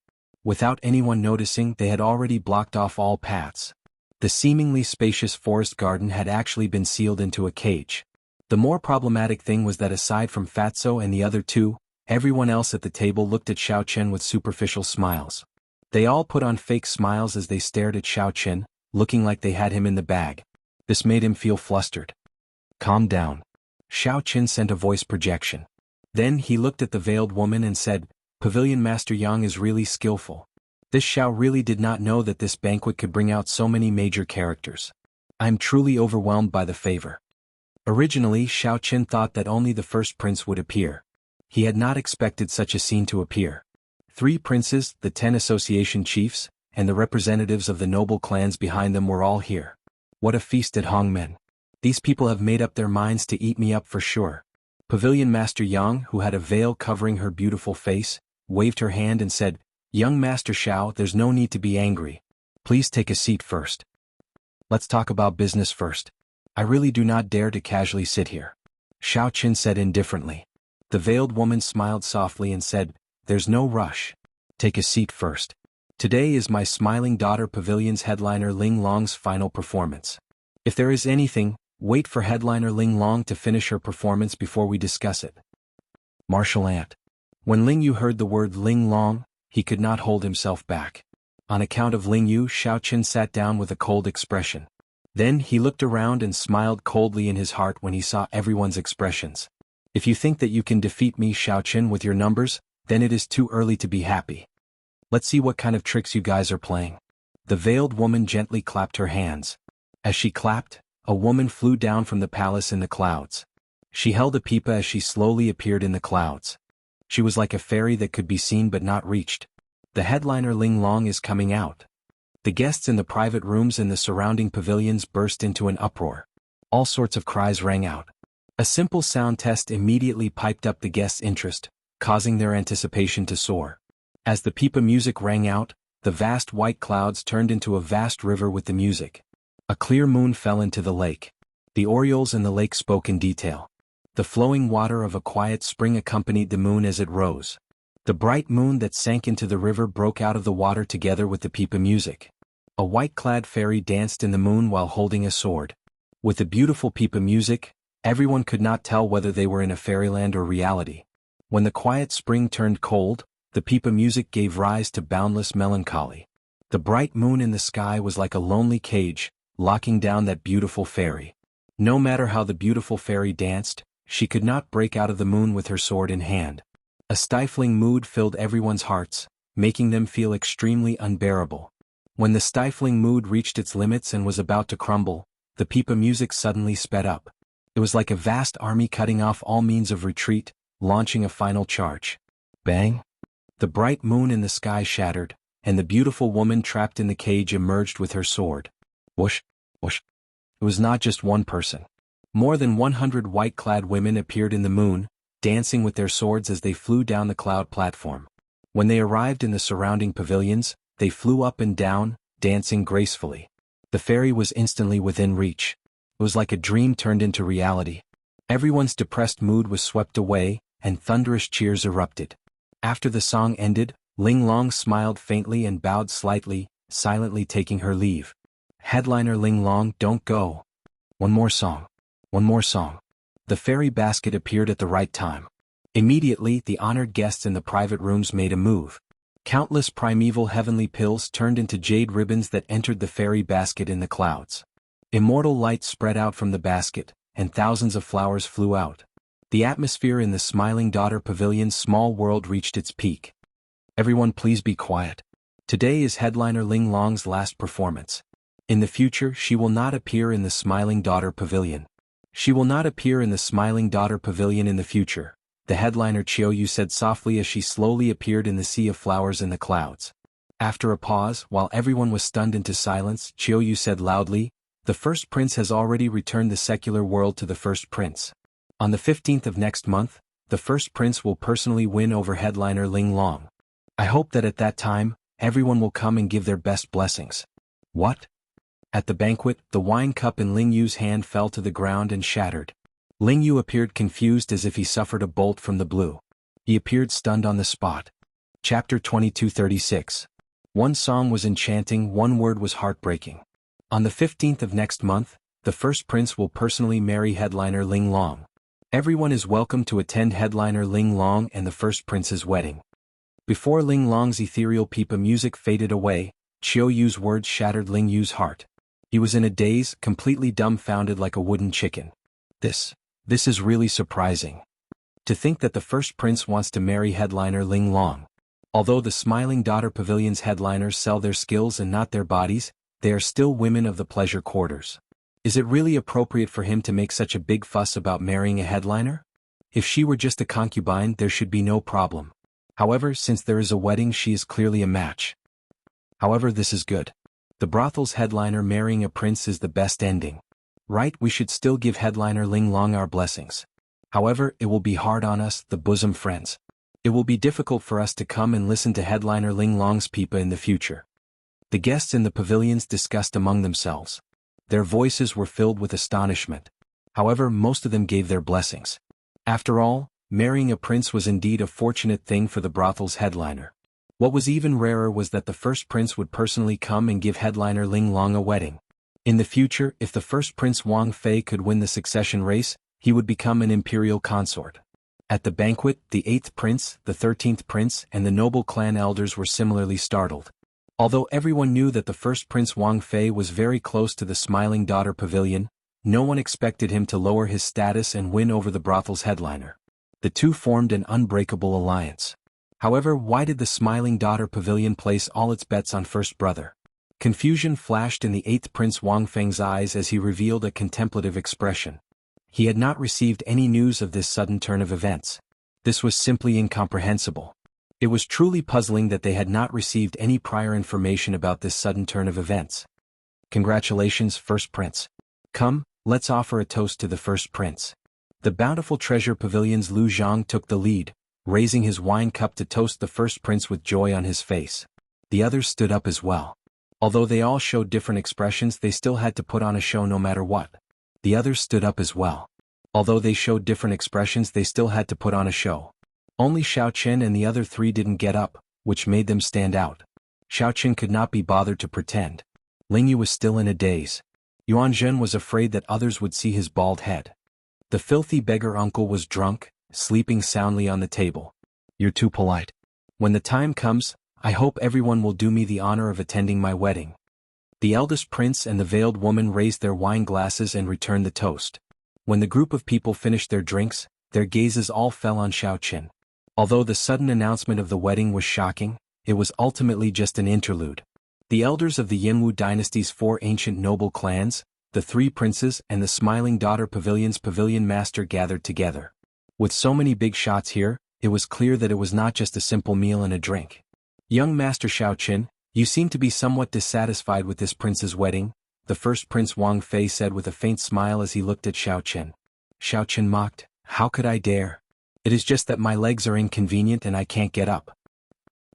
Without anyone noticing, they had already blocked off all paths. The seemingly spacious forest garden had actually been sealed into a cage. The more problematic thing was that aside from Fatso and the other 2, everyone else at the table looked at Xiao Chen with superficial smiles. They all put on fake smiles as they stared at Xiao Chen, looking like they had him in the bag. This made him feel flustered. Calm down. Xiao Chen sent a voice projection. Then he looked at the veiled woman and said, Pavilion Master Yang is really skillful. This Xiao really did not know that this banquet could bring out so many major characters. I am truly overwhelmed by the favor. Originally, Xiao Chen thought that only the 1st Prince would appear. He had not expected such a scene to appear. 3 princes, the 10 association chiefs, and the representatives of the noble clans behind them were all here. What a feast at Hongmen. These people have made up their minds to eat me up for sure. Pavilion Master Yang, who had a veil covering her beautiful face, waved her hand and said, Young Master Xiao, there's no need to be angry. Please take a seat first. Let's talk about business first. I really do not dare to casually sit here. Xiao Chen said indifferently. The veiled woman smiled softly and said, There's no rush. Take a seat first. Today is my Smiling Daughter Pavilion's headliner Ling Long's final performance. If there is anything, wait for headliner Ling Long to finish her performance before we discuss it. Martial Ant. When Ling Yu heard the word Ling Long, he could not hold himself back. On account of Ling Yu, Xiao Chen sat down with a cold expression. Then he looked around and smiled coldly in his heart when he saw everyone's expressions. If you think that you can defeat me, Xiao Chen, with your numbers, then it is too early to be happy. Let's see what kind of tricks you guys are playing. The veiled woman gently clapped her hands. As she clapped, a woman flew down from the palace in the clouds. She held a pipa as she slowly appeared in the clouds. She was like a fairy that could be seen but not reached. The headliner Ling Long is coming out. The guests in the private rooms and the surrounding pavilions burst into an uproar. All sorts of cries rang out. A simple sound test immediately piped up the guests' interest, causing their anticipation to soar. As the pipa music rang out, the vast white clouds turned into a vast river with the music. A clear moon fell into the lake. The orioles in the lake spoke in detail. The flowing water of a quiet spring accompanied the moon as it rose. The bright moon that sank into the river broke out of the water together with the pipa music. A white-clad fairy danced in the moon while holding a sword. With the beautiful pipa music, everyone could not tell whether they were in a fairyland or reality. When the quiet spring turned cold, the pipa music gave rise to boundless melancholy. The bright moon in the sky was like a lonely cage, locking down that beautiful fairy. No matter how the beautiful fairy danced, she could not break out of the moon with her sword in hand. A stifling mood filled everyone's hearts, making them feel extremely unbearable. When the stifling mood reached its limits and was about to crumble, the pipa music suddenly sped up. It was like a vast army cutting off all means of retreat, launching a final charge. Bang! The bright moon in the sky shattered, and the beautiful woman trapped in the cage emerged with her sword. Whoosh! Whoosh! It was not just one person. More than 100 white-clad women appeared in the moon, dancing with their swords as they flew down the cloud platform. When they arrived in the surrounding pavilions, they flew up and down, dancing gracefully. The fairy was instantly within reach. It was like a dream turned into reality. Everyone's depressed mood was swept away, and thunderous cheers erupted. After the song ended, Ling Long smiled faintly and bowed slightly, silently taking her leave. Headliner Ling Long, don't go. One more song. One more song. The fairy basket appeared at the right time. Immediately, the honored guests in the private rooms made a move. Countless primeval heavenly pills turned into jade ribbons that entered the fairy basket in the clouds. Immortal light spread out from the basket, and thousands of flowers flew out. The atmosphere in the Smiling Daughter Pavilion's small world reached its peak. Everyone please be quiet. Today is headliner Ling Long's last performance. In the future she will not appear in the Smiling Daughter Pavilion. She will not appear in the Smiling Daughter Pavilion in the future, the headliner Chiou said softly as she slowly appeared in the sea of flowers in the clouds. After a pause, while everyone was stunned into silence, Chiou said loudly, "The first prince has already returned the secular world to the first prince. On the 15th of next month, the first prince will personally win over headliner Ling Long. I hope that at that time, everyone will come and give their best blessings." What? At the banquet, the wine cup in Ling Yu's hand fell to the ground and shattered. Ling Yu appeared confused as if he suffered a bolt from the blue. He appeared stunned on the spot. Chapter 2236. One song was enchanting, one word was heartbreaking. On the 15th of next month, the first prince will personally marry headliner Ling Long. Everyone is welcome to attend headliner Ling Long and the first prince's wedding. Before Ling Long's ethereal pipa music faded away, Chiou Yu's words shattered Ling Yu's heart. He was in a daze, completely dumbfounded like a wooden chicken. This is really surprising. To think that the first prince wants to marry headliner Ling Long. Although the Smiling Daughter Pavilion's headliners sell their skills and not their bodies, they are still women of the pleasure quarters. Is it really appropriate for him to make such a big fuss about marrying a headliner? If she were just a concubine, there should be no problem. However, since there is a wedding, she is clearly a match. However, this is good. The brothel's headliner marrying a prince is the best ending. Right, we should still give headliner Ling Long our blessings. However, it will be hard on us, the bosom friends. It will be difficult for us to come and listen to headliner Ling Long's pipa in the future. The guests in the pavilions discussed among themselves. Their voices were filled with astonishment. However, most of them gave their blessings. After all, marrying a prince was indeed a fortunate thing for the brothel's headliner. What was even rarer was that the first prince would personally come and give headliner Ling Long a wedding. In the future, if the first prince Wang Fei could win the succession race, he would become an imperial consort. At the banquet, the 8th prince, the 13th prince, and the noble clan elders were similarly startled. Although everyone knew that the first prince Wang Fei was very close to the Smiling Daughter Pavilion, no one expected him to lower his status and win over the brothel's headliner. The two formed an unbreakable alliance. However, why did the Smiling Daughter Pavilion place all its bets on first brother? Confusion flashed in the 8th Prince Wang Feng's eyes as he revealed a contemplative expression. He had not received any news of this sudden turn of events. This was simply incomprehensible. It was truly puzzling that they had not received any prior information about this sudden turn of events. Congratulations, First Prince. Come, let's offer a toast to the First Prince. The Bountiful Treasure Pavilion's Lu Zhang took the lead, raising his wine cup to toast the First Prince with joy on his face. The others stood up as well. Although they all showed different expressions, they still had to put on a show no matter what. The others stood up as well. Although they showed different expressions, they still had to put on a show. Only Xiao Chen and the other three didn't get up, which made them stand out. Xiao Chen could not be bothered to pretend. Ling Yu was still in a daze. Yuan Zhen was afraid that others would see his bald head. The filthy beggar uncle was drunk, sleeping soundly on the table. You're too polite. When the time comes, I hope everyone will do me the honor of attending my wedding. The eldest prince and the veiled woman raised their wine glasses and returned the toast. When the group of people finished their drinks, their gazes all fell on Xiao Chen. Although the sudden announcement of the wedding was shocking, it was ultimately just an interlude. The elders of the Yinwu dynasty's 4 ancient noble clans, the 3 princes and the Smiling Daughter Pavilion's pavilion master gathered together. With so many big shots here, it was clear that it was not just a simple meal and a drink. Young Master Xiao Chen, you seem to be somewhat dissatisfied with this prince's wedding, the first Prince Wang Fei said with a faint smile as he looked at Xiao Chen. Xiao Chen mocked, how could I dare? It is just that my legs are inconvenient and I can't get up.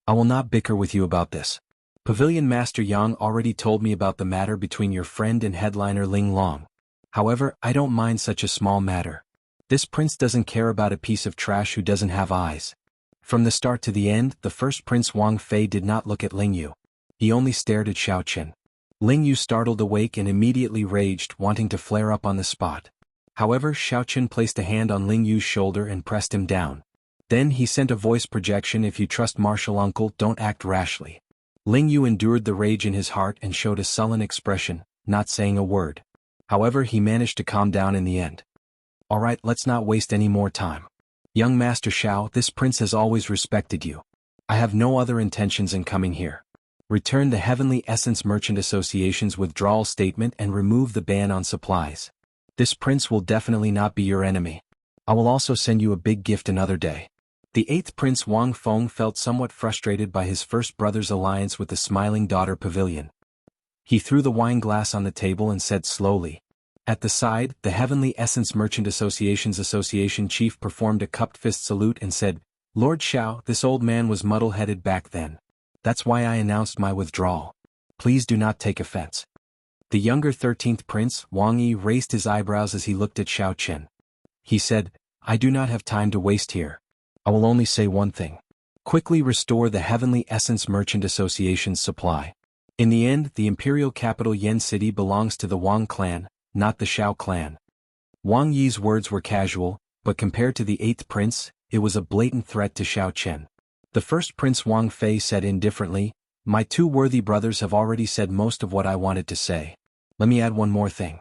I will not bicker with you about this. Pavilion Master Yang already told me about the matter between your friend and headliner Ling Long. However, I don't mind such a small matter. This prince doesn't care about a piece of trash who doesn't have eyes. From the start to the end, the first Prince Wang Fei did not look at Ling Yu. He only stared at Xiao Chen. Ling Yu startled awake and immediately raged, wanting to flare up on the spot. However, Xiao Chen placed a hand on Ling Yu's shoulder and pressed him down. Then he sent a voice projection, if you trust Martial Uncle, don't act rashly. Ling Yu endured the rage in his heart and showed a sullen expression, not saying a word. However, he managed to calm down in the end. Alright, let's not waste any more time. Young Master Xiao, this prince has always respected you. I have no other intentions in coming here. Return the Heavenly Essence Merchant Association's withdrawal statement and remove the ban on supplies. This prince will definitely not be your enemy. I will also send you a big gift another day. The 8th Prince Wang Feng felt somewhat frustrated by his first brother's alliance with the Smiling Daughter Pavilion. He threw the wine glass on the table and said slowly. At the side, the Heavenly Essence Merchant Association's association chief performed a cupped fist salute and said, Lord Xiao, this old man was muddle-headed back then. That's why I announced my withdrawal. Please do not take offense. The younger 13th Prince, Wang Yi, raised his eyebrows as he looked at Xiao Chen. He said, I do not have time to waste here. I will only say one thing. Quickly restore the Heavenly Essence Merchant Association's supply. In the end, the imperial capital Yen City belongs to the Wang clan, not the Xiao clan. Wang Yi's words were casual, but compared to the 8th Prince, it was a blatant threat to Xiao Chen. The first Prince Wang Fei said indifferently, my 2 worthy brothers have already said most of what I wanted to say. Let me add one more thing.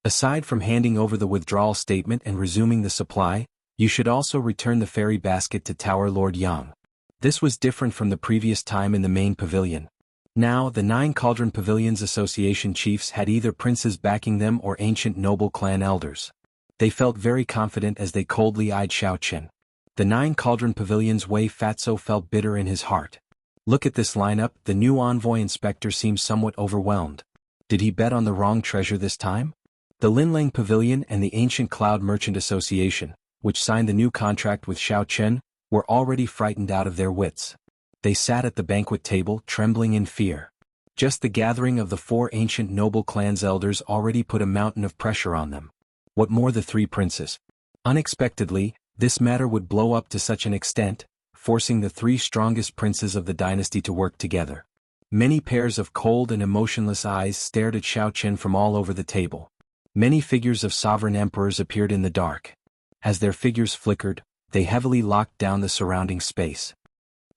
Aside from handing over the withdrawal statement and resuming the supply, you should also return the fairy basket to Tower Lord Yang. This was different from the previous time in the main pavilion. Now, the 9 Cauldron Pavilions Association chiefs had either princes backing them or ancient noble clan elders. They felt very confident as they coldly eyed Xiao Chen. The 9 Cauldron Pavilions Wei Fatso felt bitter in his heart. Look at this lineup, the new envoy inspector seems somewhat overwhelmed. Did he bet on the wrong treasure this time? The Linlang Pavilion and the Ancient Cloud Merchant Association, which signed the new contract with Xiao Chen, were already frightened out of their wits. They sat at the banquet table, trembling in fear. Just the gathering of the 4 ancient noble clans' elders already put a mountain of pressure on them. What more the 3 princes? Unexpectedly, this matter would blow up to such an extent, forcing the 3 strongest princes of the dynasty to work together. Many pairs of cold and emotionless eyes stared at Xiao Chen from all over the table. Many figures of sovereign emperors appeared in the dark. As their figures flickered, they heavily locked down the surrounding space.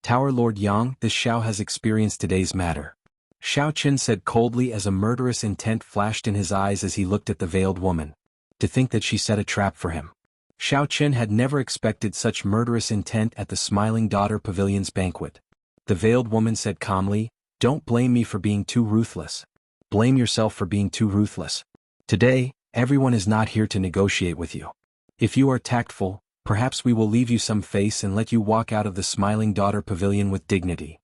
Tower Lord Yang, this Xiao has experienced today's matter. Xiao Chen said coldly as a murderous intent flashed in his eyes as he looked at the veiled woman. To think that she set a trap for him. Xiao Chen had never expected such murderous intent at the Smiling Daughter Pavilion's banquet. The veiled woman said calmly, don't blame me for being too ruthless. Blame yourself for being too ruthless. Today, everyone is not here to negotiate with you. If you are tactful, Perhaps we will leave you some face and let you walk out of the Smiling Daughter Pavilion with dignity.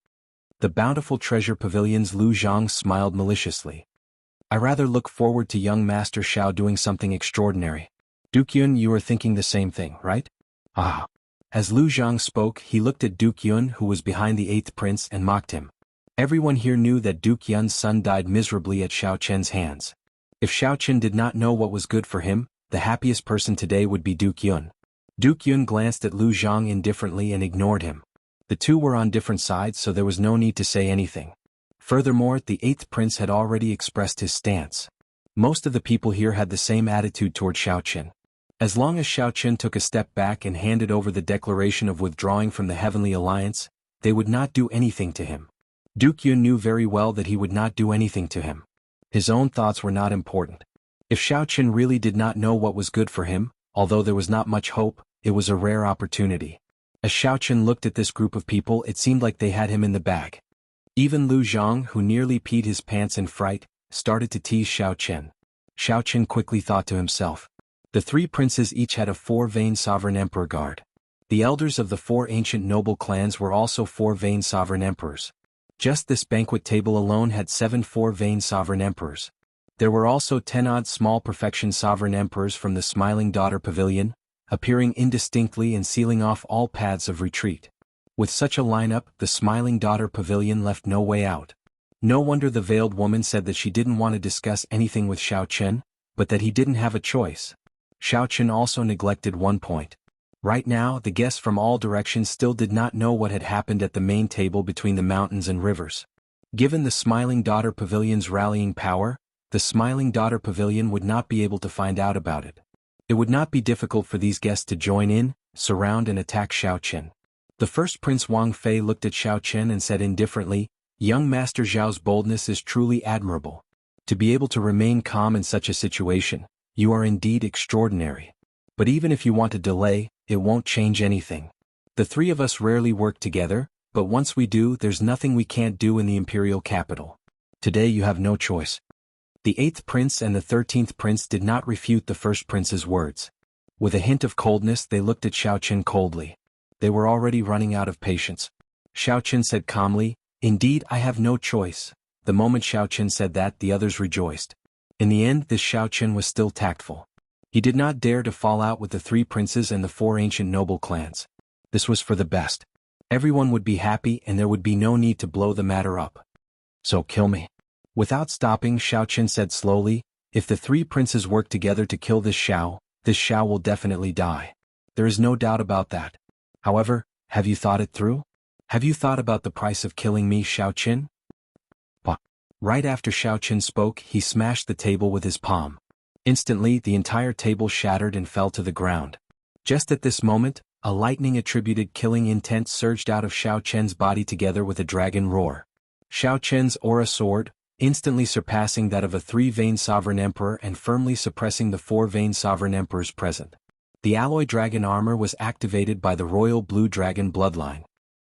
The Bountiful Treasure Pavilion's Lu Zhang smiled maliciously. I rather look forward to young Master Xiao doing something extraordinary. Duke Yun, you are thinking the same thing, right? Ah. As Lu Zhang spoke, he looked at Duke Yun, who was behind the 8th prince, and mocked him. Everyone here knew that Duke Yun's son died miserably at Xiao Chen's hands. If Xiao Chen did not know what was good for him, the happiest person today would be Duke Yun. Duke Yun glanced at Lu Zhang indifferently and ignored him. The two were on different sides, so there was no need to say anything. Furthermore, the 8th prince had already expressed his stance. Most of the people here had the same attitude toward Xiao Chen. As long as Xiao Chen took a step back and handed over the declaration of withdrawing from the Heavenly Alliance, they would not do anything to him. Duke Yun knew very well that he would not do anything to him. His own thoughts were not important. If Xiao Chen really did not know what was good for him, although there was not much hope, it was a rare opportunity. As Xiao Chen looked at this group of people, it seemed like they had him in the bag. Even Lu Zhang, who nearly peed his pants in fright, started to tease Xiao Chen. Xiao Chen quickly thought to himself. The 3 princes each had a 4-vein sovereign emperor guard. The elders of the 4 ancient noble clans were also 4-vein sovereign emperors. Just this banquet table alone had 7 4-vein sovereign emperors. There were also 10-odd small perfection sovereign emperors from the Smiling Daughter Pavilion, appearing indistinctly and sealing off all paths of retreat. With such a lineup, the Smiling Daughter Pavilion left no way out. No wonder the veiled woman said that she didn't want to discuss anything with Xiao Chen, but that he didn't have a choice. Xiao Chen also neglected one point. Right now, the guests from all directions still did not know what had happened at the main table between the mountains and rivers. Given the Smiling Daughter Pavilion's rallying power, the Smiling Daughter Pavilion would not be able to find out about it. It would not be difficult for these guests to join in, surround and attack Xiao Chen. The first Prince Wang Fei looked at Xiao Chen and said indifferently, "Young Master Zhao's boldness is truly admirable. To be able to remain calm in such a situation, you are indeed extraordinary. But even if you want to delay, it won't change anything. The 3 of us rarely work together, but once we do, there's nothing we can't do in the imperial capital. Today you have no choice." The 8th prince and the 13th prince did not refute the first prince's words. With a hint of coldness, they looked at Xiao Chen coldly. They were already running out of patience. Xiao Chen said calmly, "Indeed, I have no choice." The moment Xiao Chen said that, the others rejoiced. In the end, this Xiao Chen was still tactful. He did not dare to fall out with the 3 princes and the 4 ancient noble clans. This was for the best. Everyone would be happy and there would be no need to blow the matter up. "So kill me." Without stopping, Xiao Chen said slowly, "If the 3 princes work together to kill this Xiao will definitely die. There is no doubt about that. However, have you thought it through? Have you thought about the price of killing me, Xiao Chen?" Right after Xiao Chen spoke, he smashed the table with his palm. Instantly, the entire table shattered and fell to the ground. Just at this moment, a lightning-attributed killing intent surged out of Xiao Chen's body together with a dragon roar. Xiao Chen's aura soared, instantly surpassing that of a 3-vein sovereign emperor and firmly suppressing the 4-vein sovereign emperors present. The alloy dragon armor was activated by the royal blue dragon bloodline.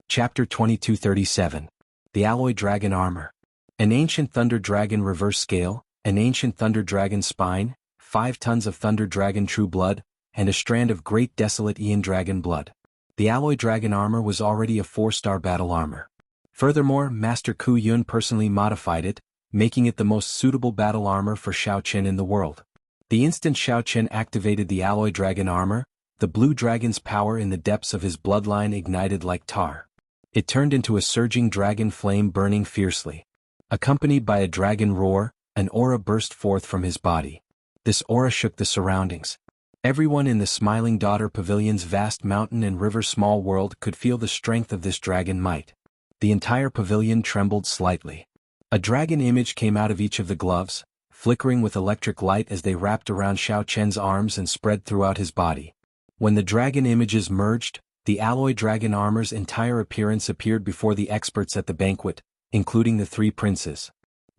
Chapter 2237. The alloy dragon armor. An ancient thunder dragon reverse scale, an ancient thunder dragon spine, 5 tons of thunder dragon true blood, and a strand of great desolate Ian dragon blood. The alloy dragon armor was already a 4-star battle armor. Furthermore, Master Ku Yun personally modified it, making it the most suitable battle armor for Xiao Chen in the world. The instant Xiao Chen activated the alloy dragon armor, the blue dragon's power in the depths of his bloodline ignited like tar. It turned into a surging dragon flame burning fiercely. Accompanied by a dragon roar, an aura burst forth from his body. This aura shook the surroundings. Everyone in the Smiling Daughter Pavilion's vast mountain and river small world could feel the strength of this dragon might. The entire pavilion trembled slightly. A dragon image came out of each of the gloves, flickering with electric light as they wrapped around Xiao Chen's arms and spread throughout his body. When the dragon images merged, the alloy dragon armor's entire appearance appeared before the experts at the banquet, including the 3 princes.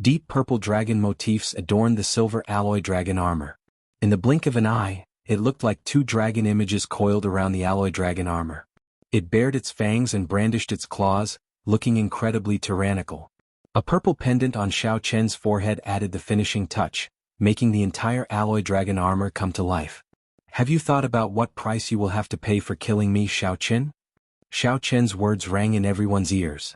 Deep purple dragon motifs adorned the silver alloy dragon armor. In the blink of an eye, it looked like 2 dragon images coiled around the alloy dragon armor. It bared its fangs and brandished its claws, looking incredibly tyrannical. A purple pendant on Xiao Chen's forehead added the finishing touch, making the entire alloy dragon armor come to life. Have you thought about what price you will have to pay for killing me, Xiao Qin? Xiao Qian's words rang in everyone's ears.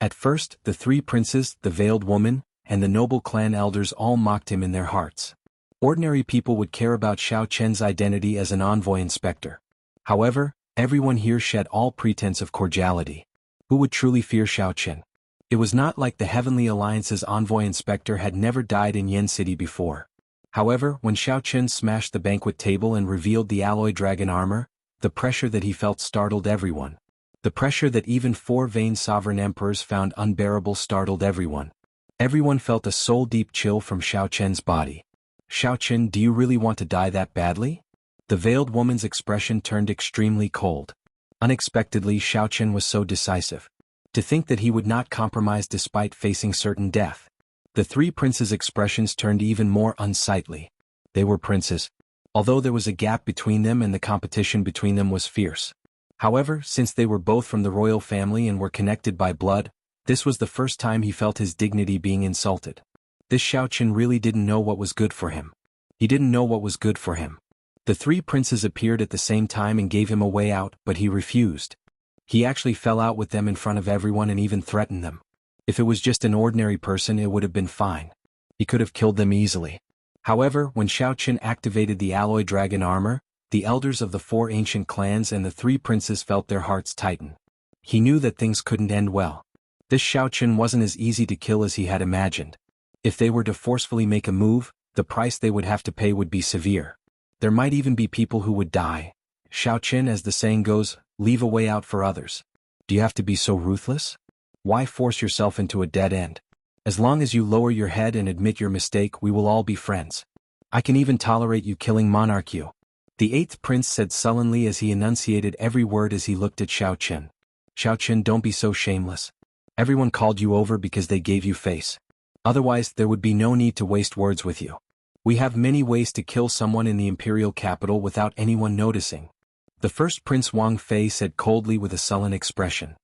At first, the three princes, the veiled woman, and the noble clan elders all mocked him in their hearts. Ordinary people would care about Xiao Qian's identity as an envoy inspector. However, everyone here shed all pretense of cordiality. Who would truly fear Xiao Qin? It was not like the Heavenly Alliance's envoy inspector had never died in Yen City before. However, when Xiao Qin smashed the banquet table and revealed the alloy dragon armor, the pressure that he felt startled everyone. The pressure that even 4 vain sovereign emperors found unbearable startled everyone. Everyone felt a soul-deep chill from Xiao Qian's body. Xiao Qin, do you really want to die that badly? The veiled woman's expression turned extremely cold. Unexpectedly, Xiao Qin was so decisive. To think that he would not compromise despite facing certain death. The three princes' expressions turned even more unsightly. They were princes. Although there was a gap between them and the competition between them was fierce. However, since they were both from the royal family and were connected by blood, this was the first time he felt his dignity being insulted. This Xiao Qin really didn't know what was good for him. He didn't know what was good for him. The three princes appeared at the same time and gave him a way out, but he refused. He actually fell out with them in front of everyone and even threatened them. If it was just an ordinary person, it would have been fine. He could have killed them easily. However, when Xiao Qin activated the alloy dragon armor, the elders of the 4 ancient clans and the 3 princes felt their hearts tighten. He knew that things couldn't end well. This Xiao Qin wasn't as easy to kill as he had imagined. If they were to forcefully make a move, the price they would have to pay would be severe. There might even be people who would die. Xiao Qin, as the saying goes, leave a way out for others. Do you have to be so ruthless? Why force yourself into a dead end? As long as you lower your head and admit your mistake, we will all be friends. I can even tolerate you killing Monarch Yu. The 8th prince said sullenly as he enunciated every word as he looked at Xiao Qin. Xiao Qin, don't be so shameless. Everyone called you over because they gave you face. Otherwise, there would be no need to waste words with you. We have many ways to kill someone in the imperial capital without anyone noticing. The first Prince Wang Fei said coldly with a sullen expression.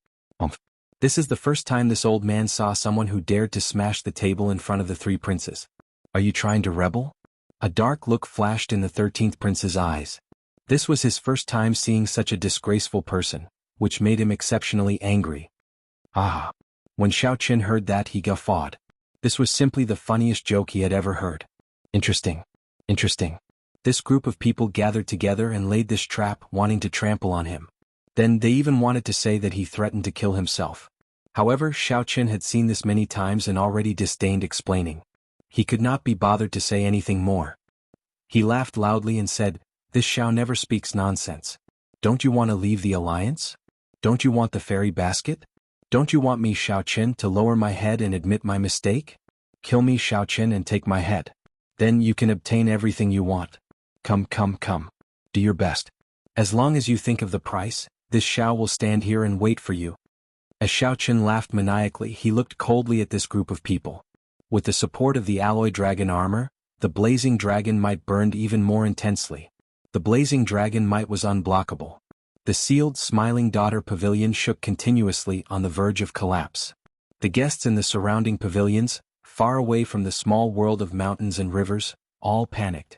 This is the first time this old man saw someone who dared to smash the table in front of the 3 princes. Are you trying to rebel? A dark look flashed in the 13th prince's eyes. This was his first time seeing such a disgraceful person, which made him exceptionally angry. Ah! When Xiao Qin heard that, he guffawed. This was simply the funniest joke he had ever heard. Interesting. Interesting. This group of people gathered together and laid this trap, wanting to trample on him. Then they even wanted to say that he threatened to kill himself. However, Xiao Qin had seen this many times and already disdained explaining. He could not be bothered to say anything more. He laughed loudly and said, "This Xiao never speaks nonsense. Don't you want to leave the alliance? Don't you want the fairy basket? Don't you want me, Xiao Qin, to lower my head and admit my mistake? Kill me, Xiao Qin, and take my head. Then you can obtain everything you want. Come. Do your best. As long as you think of the price, this Xiao will stand here and wait for you." As Xiao Qin laughed maniacally, he looked coldly at this group of people. With the support of the alloy dragon armor, the blazing dragon might burned even more intensely. The blazing dragon might was unblockable. The sealed, smiling daughter pavilion shook continuously on the verge of collapse. The guests in the surrounding pavilions, far away from the small world of mountains and rivers, all panicked.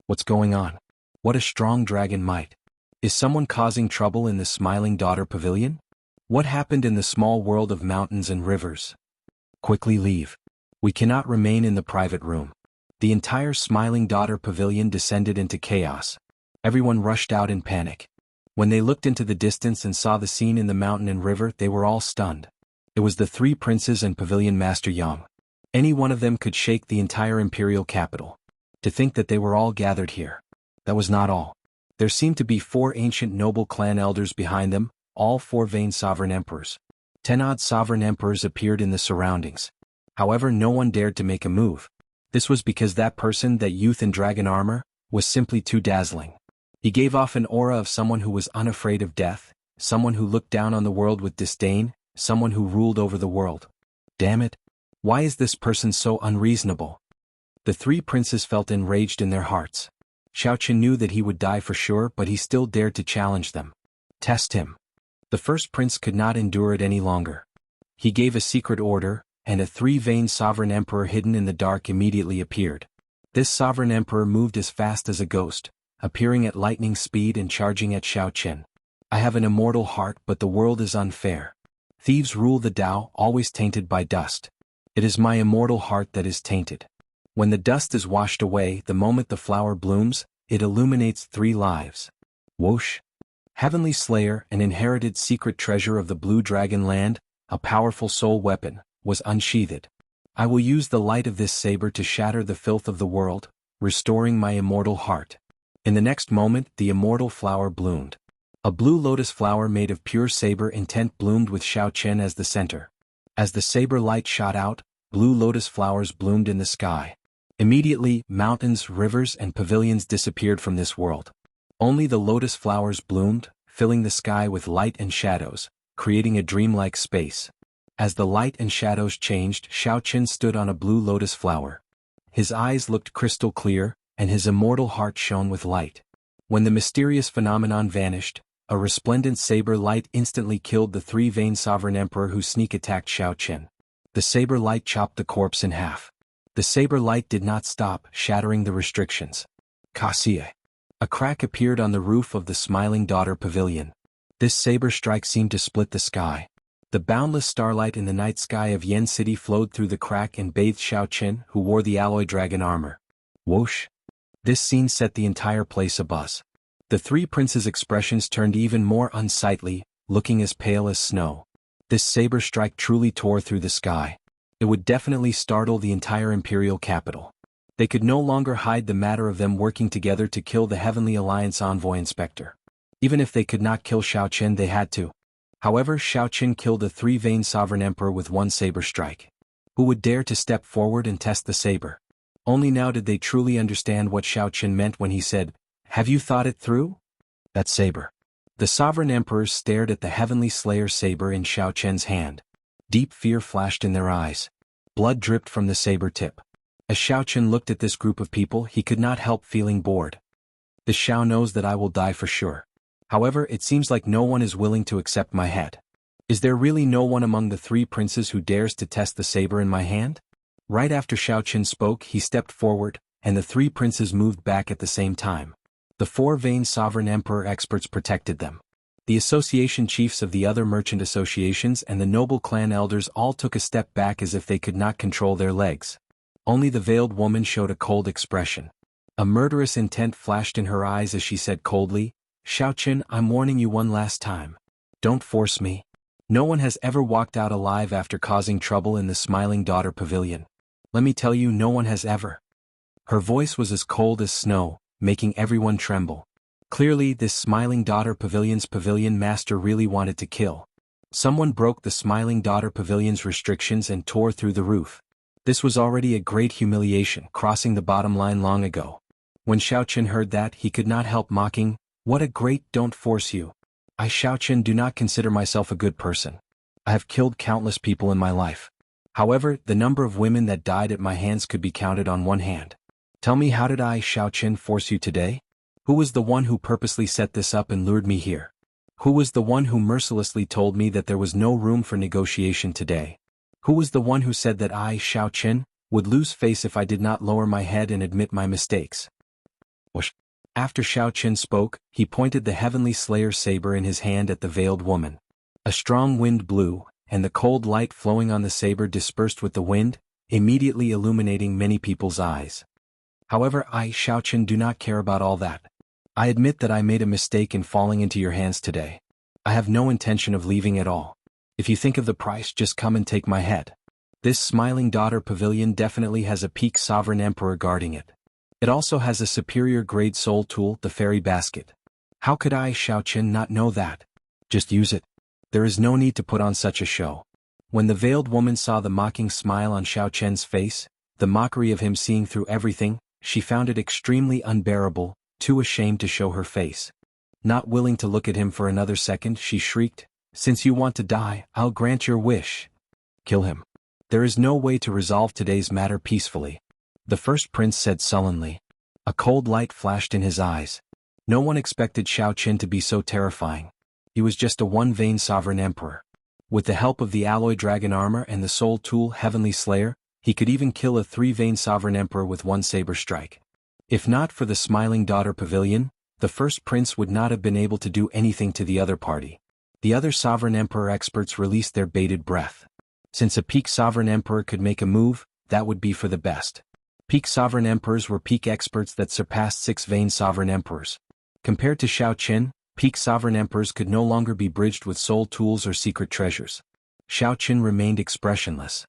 What's going on? What a strong dragon might. Is someone causing trouble in the smiling daughter pavilion? What happened in the small world of mountains and rivers? Quickly leave. We cannot remain in the private room. The entire smiling daughter pavilion descended into chaos. Everyone rushed out in panic. When they looked into the distance and saw the scene in the mountain and river, they were all stunned. It was the 3 princes and pavilion master Yang. Any one of them could shake the entire imperial capital. To think that they were all gathered here. That was not all. There seemed to be 4 ancient noble clan elders behind them, all 4 vain sovereign emperors. 10 odd sovereign emperors appeared in the surroundings. However, no one dared to make a move. This was because that person, that youth in dragon armor, was simply too dazzling. He gave off an aura of someone who was unafraid of death, someone who looked down on the world with disdain, someone who ruled over the world. Damn it! Why is this person so unreasonable? The 3 princes felt enraged in their hearts. Xiao Qin knew that he would die for sure, but he still dared to challenge them. Test him. The first prince could not endure it any longer. He gave a secret order, and a 3-vain sovereign emperor hidden in the dark immediately appeared. This sovereign emperor moved as fast as a ghost, appearing at lightning speed and charging at Xiao Chen. I have an immortal heart, but the world is unfair. Thieves rule the Tao, always tainted by dust. It is my immortal heart that is tainted. When the dust is washed away, the moment the flower blooms, it illuminates 3 lives. Whoosh! Heavenly Slayer, an inherited secret treasure of the Blue Dragon Land, a powerful soul weapon, was unsheathed. I will use the light of this saber to shatter the filth of the world, restoring my immortal heart. In the next moment, the immortal flower bloomed. A blue lotus flower made of pure saber intent bloomed with Xiao Chen as the center. As the saber light shot out, blue lotus flowers bloomed in the sky. Immediately, mountains, rivers, and pavilions disappeared from this world. Only the lotus flowers bloomed, filling the sky with light and shadows, creating a dreamlike space. As the light and shadows changed, Xiao Chen stood on a blue lotus flower. His eyes looked crystal clear, and his immortal heart shone with light. When the mysterious phenomenon vanished, a resplendent saber light instantly killed the 3-vein sovereign emperor who sneak attacked Xiao Chen. The saber light chopped the corpse in half. The saber light did not stop, shattering the restrictions. Kasie. A crack appeared on the roof of the Smiling Daughter Pavilion. This saber strike seemed to split the sky. The boundless starlight in the night sky of Yen City flowed through the crack and bathed Xiao Chen, who wore the alloy dragon armor. Whoosh! This scene set the entire place abuzz. The 3 princes' expressions turned even more unsightly, looking as pale as snow. This saber strike truly tore through the sky. It would definitely startle the entire imperial capital. They could no longer hide the matter of them working together to kill the Heavenly Alliance envoy inspector. Even if they could not kill Xiao Chen, they had to. However, Xiao Chen killed a 3-vein sovereign emperor with 1 saber strike. Who would dare to step forward and test the saber? Only now did they truly understand what Xiao Chen meant when he said, "Have you thought it through?" That saber. The sovereign emperors stared at the Heavenly Slayer saber in Xiao Chen's hand. Deep fear flashed in their eyes. Blood dripped from the saber tip. As Xiao Chen looked at this group of people, he could not help feeling bored. This Xiao knows that I will die for sure. However, it seems like no one is willing to accept my head. Is there really no one among the 3 princes who dares to test the saber in my hand? Right after Xiao Chen spoke, he stepped forward, and the 3 princes moved back at the same time. The 4-vein sovereign emperor experts protected them. The association chiefs of the other merchant associations and the noble clan elders all took a step back as if they could not control their legs. Only the veiled woman showed a cold expression. A murderous intent flashed in her eyes as she said coldly, "Xiao Chen, I'm warning you one last time. Don't force me. No one has ever walked out alive after causing trouble in the Smiling Daughter Pavilion. Let me tell you, no one has ever." Her voice was as cold as snow, making everyone tremble. Clearly, this Smiling Daughter Pavilion's pavilion master really wanted to kill. Someone broke the Smiling Daughter Pavilion's restrictions and tore through the roof. This was already a great humiliation, crossing the bottom line long ago. When Xiao Chen heard that, he could not help mocking, "What a great don't force you. I Xiao Chen do not consider myself a good person. I have killed countless people in my life. However, the number of women that died at my hands could be counted on one hand. Tell me, how did I Xiao Chen force you today? Who was the one who purposely set this up and lured me here? Who was the one who mercilessly told me that there was no room for negotiation today? Who was the one who said that I, Xiao Chen, would lose face if I did not lower my head and admit my mistakes?" Whoosh. After Xiao Chen spoke, he pointed the Heavenly Slayer saber in his hand at the veiled woman. A strong wind blew, and the cold light flowing on the saber dispersed with the wind, immediately illuminating many people's eyes. However, I, Xiao Chen, do not care about all that. I admit that I made a mistake in falling into your hands today. I have no intention of leaving at all. If you think of the price, just come and take my head. This Smiling Daughter Pavilion definitely has a peak sovereign emperor guarding it. It also has a superior grade soul tool, the fairy basket. How could I, Xiao Chen, not know that? Just use it. There is no need to put on such a show. When the veiled woman saw the mocking smile on Xiao Chen's face, the mockery of him seeing through everything, she found it extremely unbearable, too ashamed to show her face. Not willing to look at him for another second, she shrieked, "Since you want to die, I'll grant your wish. Kill him. There is no way to resolve today's matter peacefully," the first prince said sullenly. A cold light flashed in his eyes. No one expected Xiao Chen to be so terrifying. He was just a 1-vein sovereign emperor. With the help of the alloy dragon armor and the soul tool Heavenly Slayer, he could even kill a 3-vein sovereign emperor with 1 saber strike. If not for the Smiling Daughter Pavilion, the first prince would not have been able to do anything to the other party. The other sovereign emperor experts released their bated breath. Since a peak sovereign emperor could make a move, that would be for the best. Peak sovereign emperors were peak experts that surpassed 6 vain sovereign emperors. Compared to Xiao Qin, peak sovereign emperors could no longer be bridged with soul tools or secret treasures. Xiao Qin remained expressionless.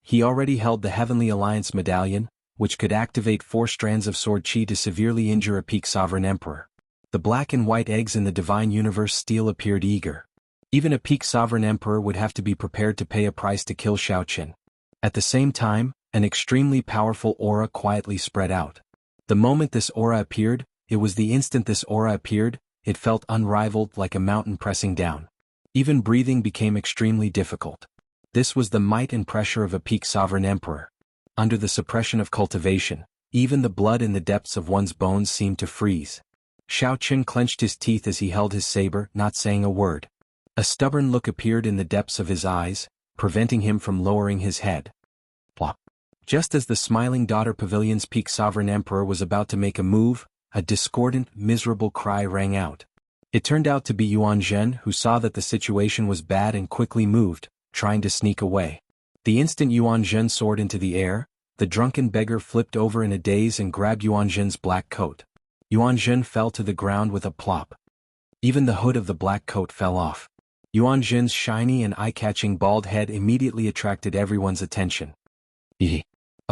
He already held the Heavenly Alliance medallion, which could activate 4 strands of sword chi to severely injure a peak sovereign emperor. The black and white eggs in the divine universe steel appeared eager. Even a peak sovereign emperor would have to be prepared to pay a price to kill Xiao Qin. At the same time, an extremely powerful aura quietly spread out. The moment this aura appeared, it was the instant this aura appeared, it felt unrivaled like a mountain pressing down. Even breathing became extremely difficult. This was the might and pressure of a peak sovereign emperor. Under the suppression of cultivation, even the blood in the depths of one's bones seemed to freeze. Xiao Qin clenched his teeth as he held his saber, not saying a word. A stubborn look appeared in the depths of his eyes, preventing him from lowering his head. Plop. Just as the Smiling Daughter Pavilion's peak sovereign emperor was about to make a move, a discordant, miserable cry rang out. It turned out to be Yuan Zhen, who saw that the situation was bad and quickly moved, trying to sneak away. The instant Yuan Zhen soared into the air, the drunken beggar flipped over in a daze and grabbed Yuan Zhen's black coat. Yuan Zhen fell to the ground with a plop. Even the hood of the black coat fell off. Yuan Zhen's shiny and eye-catching bald head immediately attracted everyone's attention. A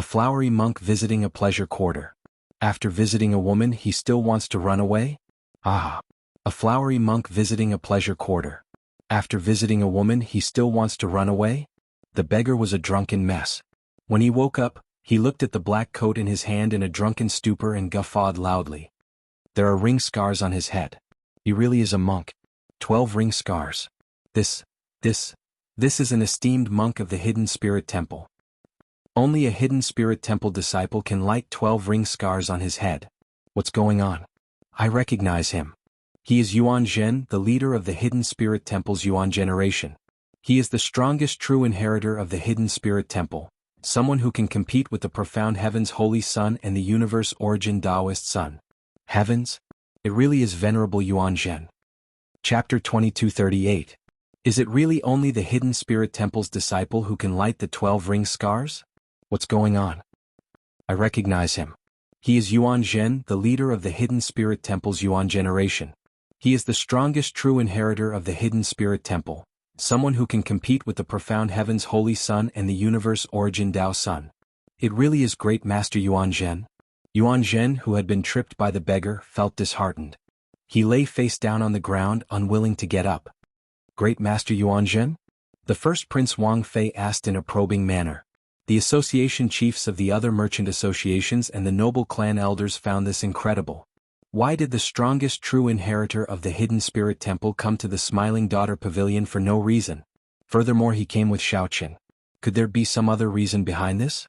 flowery monk visiting a pleasure quarter. After visiting a woman he still wants to run away? Ah. A flowery monk visiting a pleasure quarter. After visiting a woman he still wants to run away? The beggar was a drunken mess. When he woke up, he looked at the black coat in his hand in a drunken stupor and guffawed loudly. There are ring scars on his head. He really is a monk. 12 ring scars. This is an esteemed monk of the Hidden Spirit Temple. Only a Hidden Spirit Temple disciple can light 12 ring scars on his head. What's going on? I recognize him. He is Yuan Zhen, the leader of the Hidden Spirit Temple's Yuan generation. He is the strongest true inheritor of the Hidden Spirit Temple, someone who can compete with the profound Heaven's Holy Sun and the Universe Origin Taoist Sun. Heavens? It really is Venerable Yuan Zhen. Chapter 2238. Is it really only the Hidden Spirit Temple's disciple who can light the 12 ring scars? What's going on? I recognize him. He is Yuan Zhen, the leader of the Hidden Spirit Temple's Yuan generation. He is the strongest true inheritor of the Hidden Spirit Temple, someone who can compete with the profound Heaven's Holy Sun and the Universe Origin Tao Sun. It really is Great Master Yuan Zhen. Yuan Zhen, who had been tripped by the beggar, felt disheartened. He lay face down on the ground, unwilling to get up. Great Master Yuan Zhen? The first Prince Wang Fei asked in a probing manner. The association chiefs of the other merchant associations and the noble clan elders found this incredible. Why did the strongest true inheritor of the Hidden Spirit Temple come to the Smiling Daughter Pavilion for no reason? Furthermore, he came with Xiao Qin. Could there be some other reason behind this?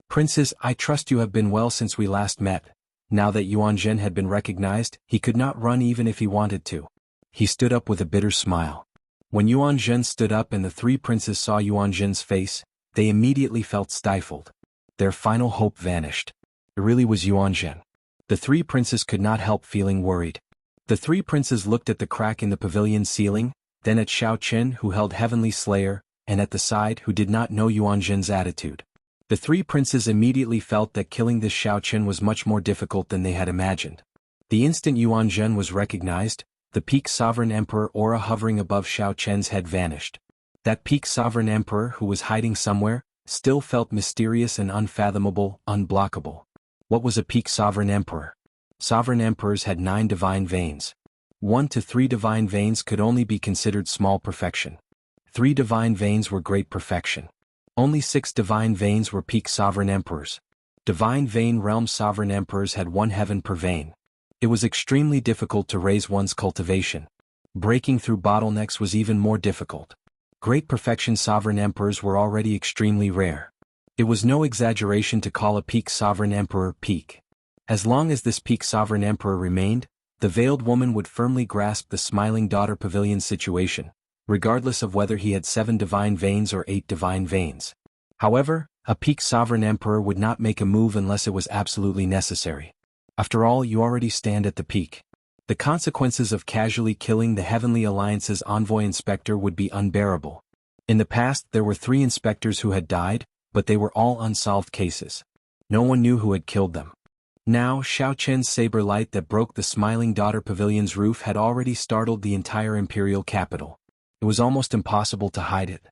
Princes, I trust you have been well since we last met. Now that Yuan Zhen had been recognized, he could not run even if he wanted to. He stood up with a bitter smile. When Yuan Zhen stood up and the 3 princes saw Yuan Zhen's face, they immediately felt stifled. Their final hope vanished. It really was Yuan Zhen. The 3 princes could not help feeling worried. The 3 princes looked at the crack in the pavilion ceiling, then at Xiao Qin, who held Heavenly Slayer, and at the side, who did not know Yuan Zhen's attitude. The 3 princes immediately felt that killing this Xiao Qin was much more difficult than they had imagined. The instant Yuan Zhen was recognized, the peak sovereign emperor aura hovering above Xiao Qin's head vanished. That peak sovereign emperor who was hiding somewhere, still felt mysterious and unfathomable, unblockable. What was a peak sovereign emperor? Sovereign emperors had 9 divine veins. 1 to 3 divine veins could only be considered small perfection. 3 divine veins were great perfection. Only 6 divine veins were peak sovereign emperors. Divine vein realm sovereign emperors had 1 heaven per vein. It was extremely difficult to raise one's cultivation. Breaking through bottlenecks was even more difficult. Great perfection sovereign emperors were already extremely rare. It was no exaggeration to call a peak sovereign emperor peak. As long as this peak sovereign emperor remained, the veiled woman would firmly grasp the Smiling Daughter Pavilion situation, regardless of whether he had 7 divine veins or 8 divine veins. However, a peak sovereign emperor would not make a move unless it was absolutely necessary. After all, you already stand at the peak. The consequences of casually killing the Heavenly Alliance's envoy inspector would be unbearable. In the past there were 3 inspectors who had died, but they were all unsolved cases. No one knew who had killed them. Now, Xiao Chen's saber light that broke the Smiling Daughter Pavilion's roof had already startled the entire imperial capital. It was almost impossible to hide it.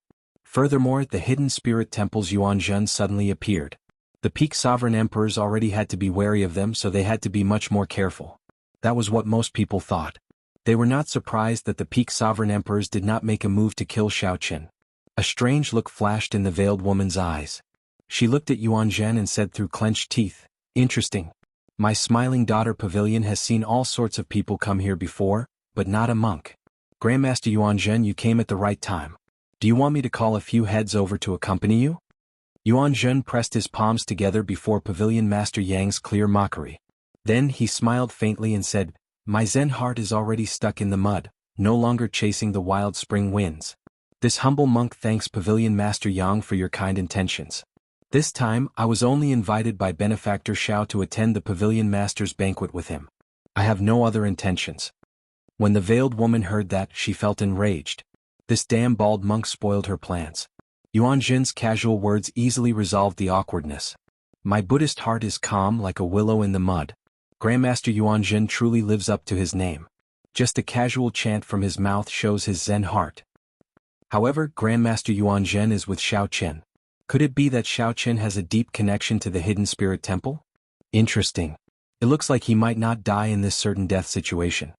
Furthermore, the hidden spirit temples Yuanzhen suddenly appeared. The peak sovereign emperors already had to be wary of them, so they had to be much more careful. That was what most people thought. They were not surprised that the peak sovereign emperors did not make a move to kill Xiao Chen. A strange look flashed in the veiled woman's eyes. She looked at Yuanzhen and said through clenched teeth, "Interesting. My Smiling Daughter Pavilion has seen all sorts of people come here before, but not a monk. Grandmaster Yuanzhen, you came at the right time. Do you want me to call a few heads over to accompany you?" Yuanzhen pressed his palms together before Pavilion Master Yang's clear mockery. Then he smiled faintly and said, "My Zen heart is already stuck in the mud, no longer chasing the wild spring winds. This humble monk thanks Pavilion Master Yang for your kind intentions. This time, I was only invited by Benefactor Xiao to attend the Pavilion Master's banquet with him. I have no other intentions." When the veiled woman heard that, she felt enraged. This damn bald monk spoiled her plans. Yuanzhen's casual words easily resolved the awkwardness. "My Buddhist heart is calm like a willow in the mud. Grandmaster Yuanzhen truly lives up to his name. Just a casual chant from his mouth shows his Zen heart." However, Grandmaster Yuanzhen is with Xiao Chen. Could it be that Xiao Chen has a deep connection to the hidden spirit temple? Interesting. It looks like he might not die in this certain death situation.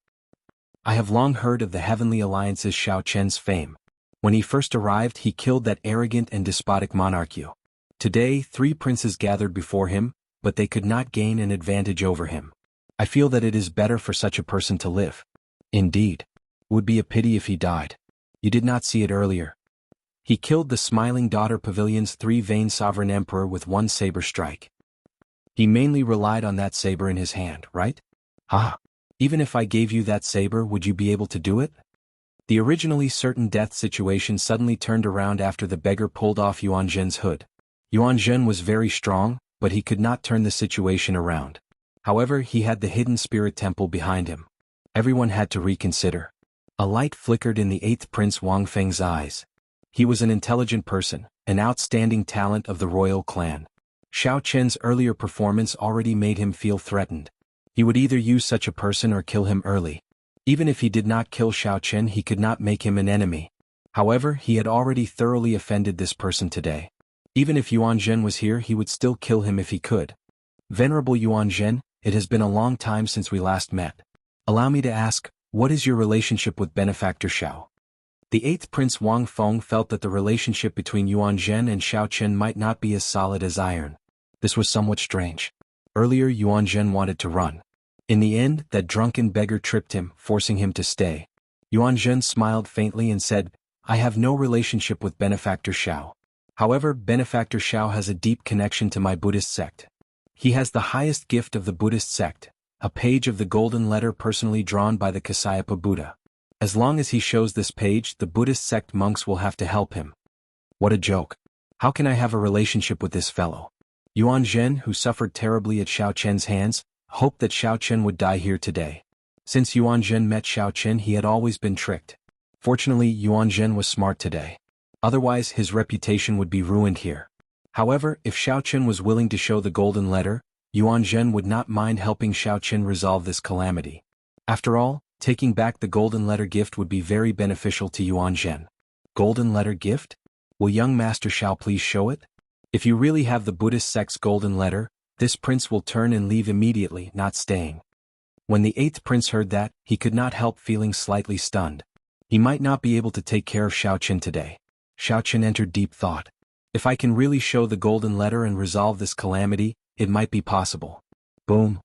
I have long heard of the Heavenly Alliance's Xiao Chen's fame. When he first arrived, he killed that arrogant and despotic monarch. Today, 3 princes gathered before him, but they could not gain an advantage over him. I feel that it is better for such a person to live. Indeed. It would be a pity if he died. You did not see it earlier. He killed the Smiling Daughter Pavilion's 3-vein sovereign emperor with 1 saber strike. He mainly relied on that saber in his hand, right? Ah. Even if I gave you that saber, would you be able to do it? The originally certain death situation suddenly turned around after the beggar pulled off Yuanzhen's hood. Yuanzhen was very strong, but he could not turn the situation around. However, he had the hidden spirit temple behind him. Everyone had to reconsider. A light flickered in the 8th Prince Wang Feng's eyes. He was an intelligent person, an outstanding talent of the royal clan. Xiao Chen's earlier performance already made him feel threatened. He would either use such a person or kill him early. Even if he did not kill Xiao Chen, he could not make him an enemy. However, he had already thoroughly offended this person today. Even if Yuanzhen was here, he would still kill him if he could. Venerable Yuanzhen, it has been a long time since we last met. Allow me to ask, what is your relationship with Benefactor Xiao? The 8th Prince Wang Feng felt that the relationship between Yuanzhen and Xiao Chen might not be as solid as iron. This was somewhat strange. Earlier, Yuanzhen wanted to run. In the end, that drunken beggar tripped him, forcing him to stay. Yuanzhen smiled faintly and said, "I have no relationship with Benefactor Xiao. However, Benefactor Xiao has a deep connection to my Buddhist sect. He has the highest gift of the Buddhist sect, a page of the golden letter personally drawn by the Kasyapa Buddha. As long as he shows this page, the Buddhist sect monks will have to help him." What a joke. How can I have a relationship with this fellow? Yuanzhen, who suffered terribly at Xiao Chen's hands, hoped that Xiao Chen would die here today. Since Yuanzhen met Xiao Chen, he had always been tricked. Fortunately, Yuanzhen was smart today. Otherwise, his reputation would be ruined here. However, if Xiao Chen was willing to show the golden letter, Yuanzhen would not mind helping Xiao Chen resolve this calamity. After all, taking back the golden letter gift would be very beneficial to Yuanzhen. Golden letter gift? Will young Master Xiao please show it? If you really have the Buddhist sect's golden letter, this prince will turn and leave immediately, not staying. When the 8th prince heard that, he could not help feeling slightly stunned. He might not be able to take care of Xiao Chen today. Xiao Chen entered deep thought. If I can really show the golden letter and resolve this calamity, it might be possible. Boom.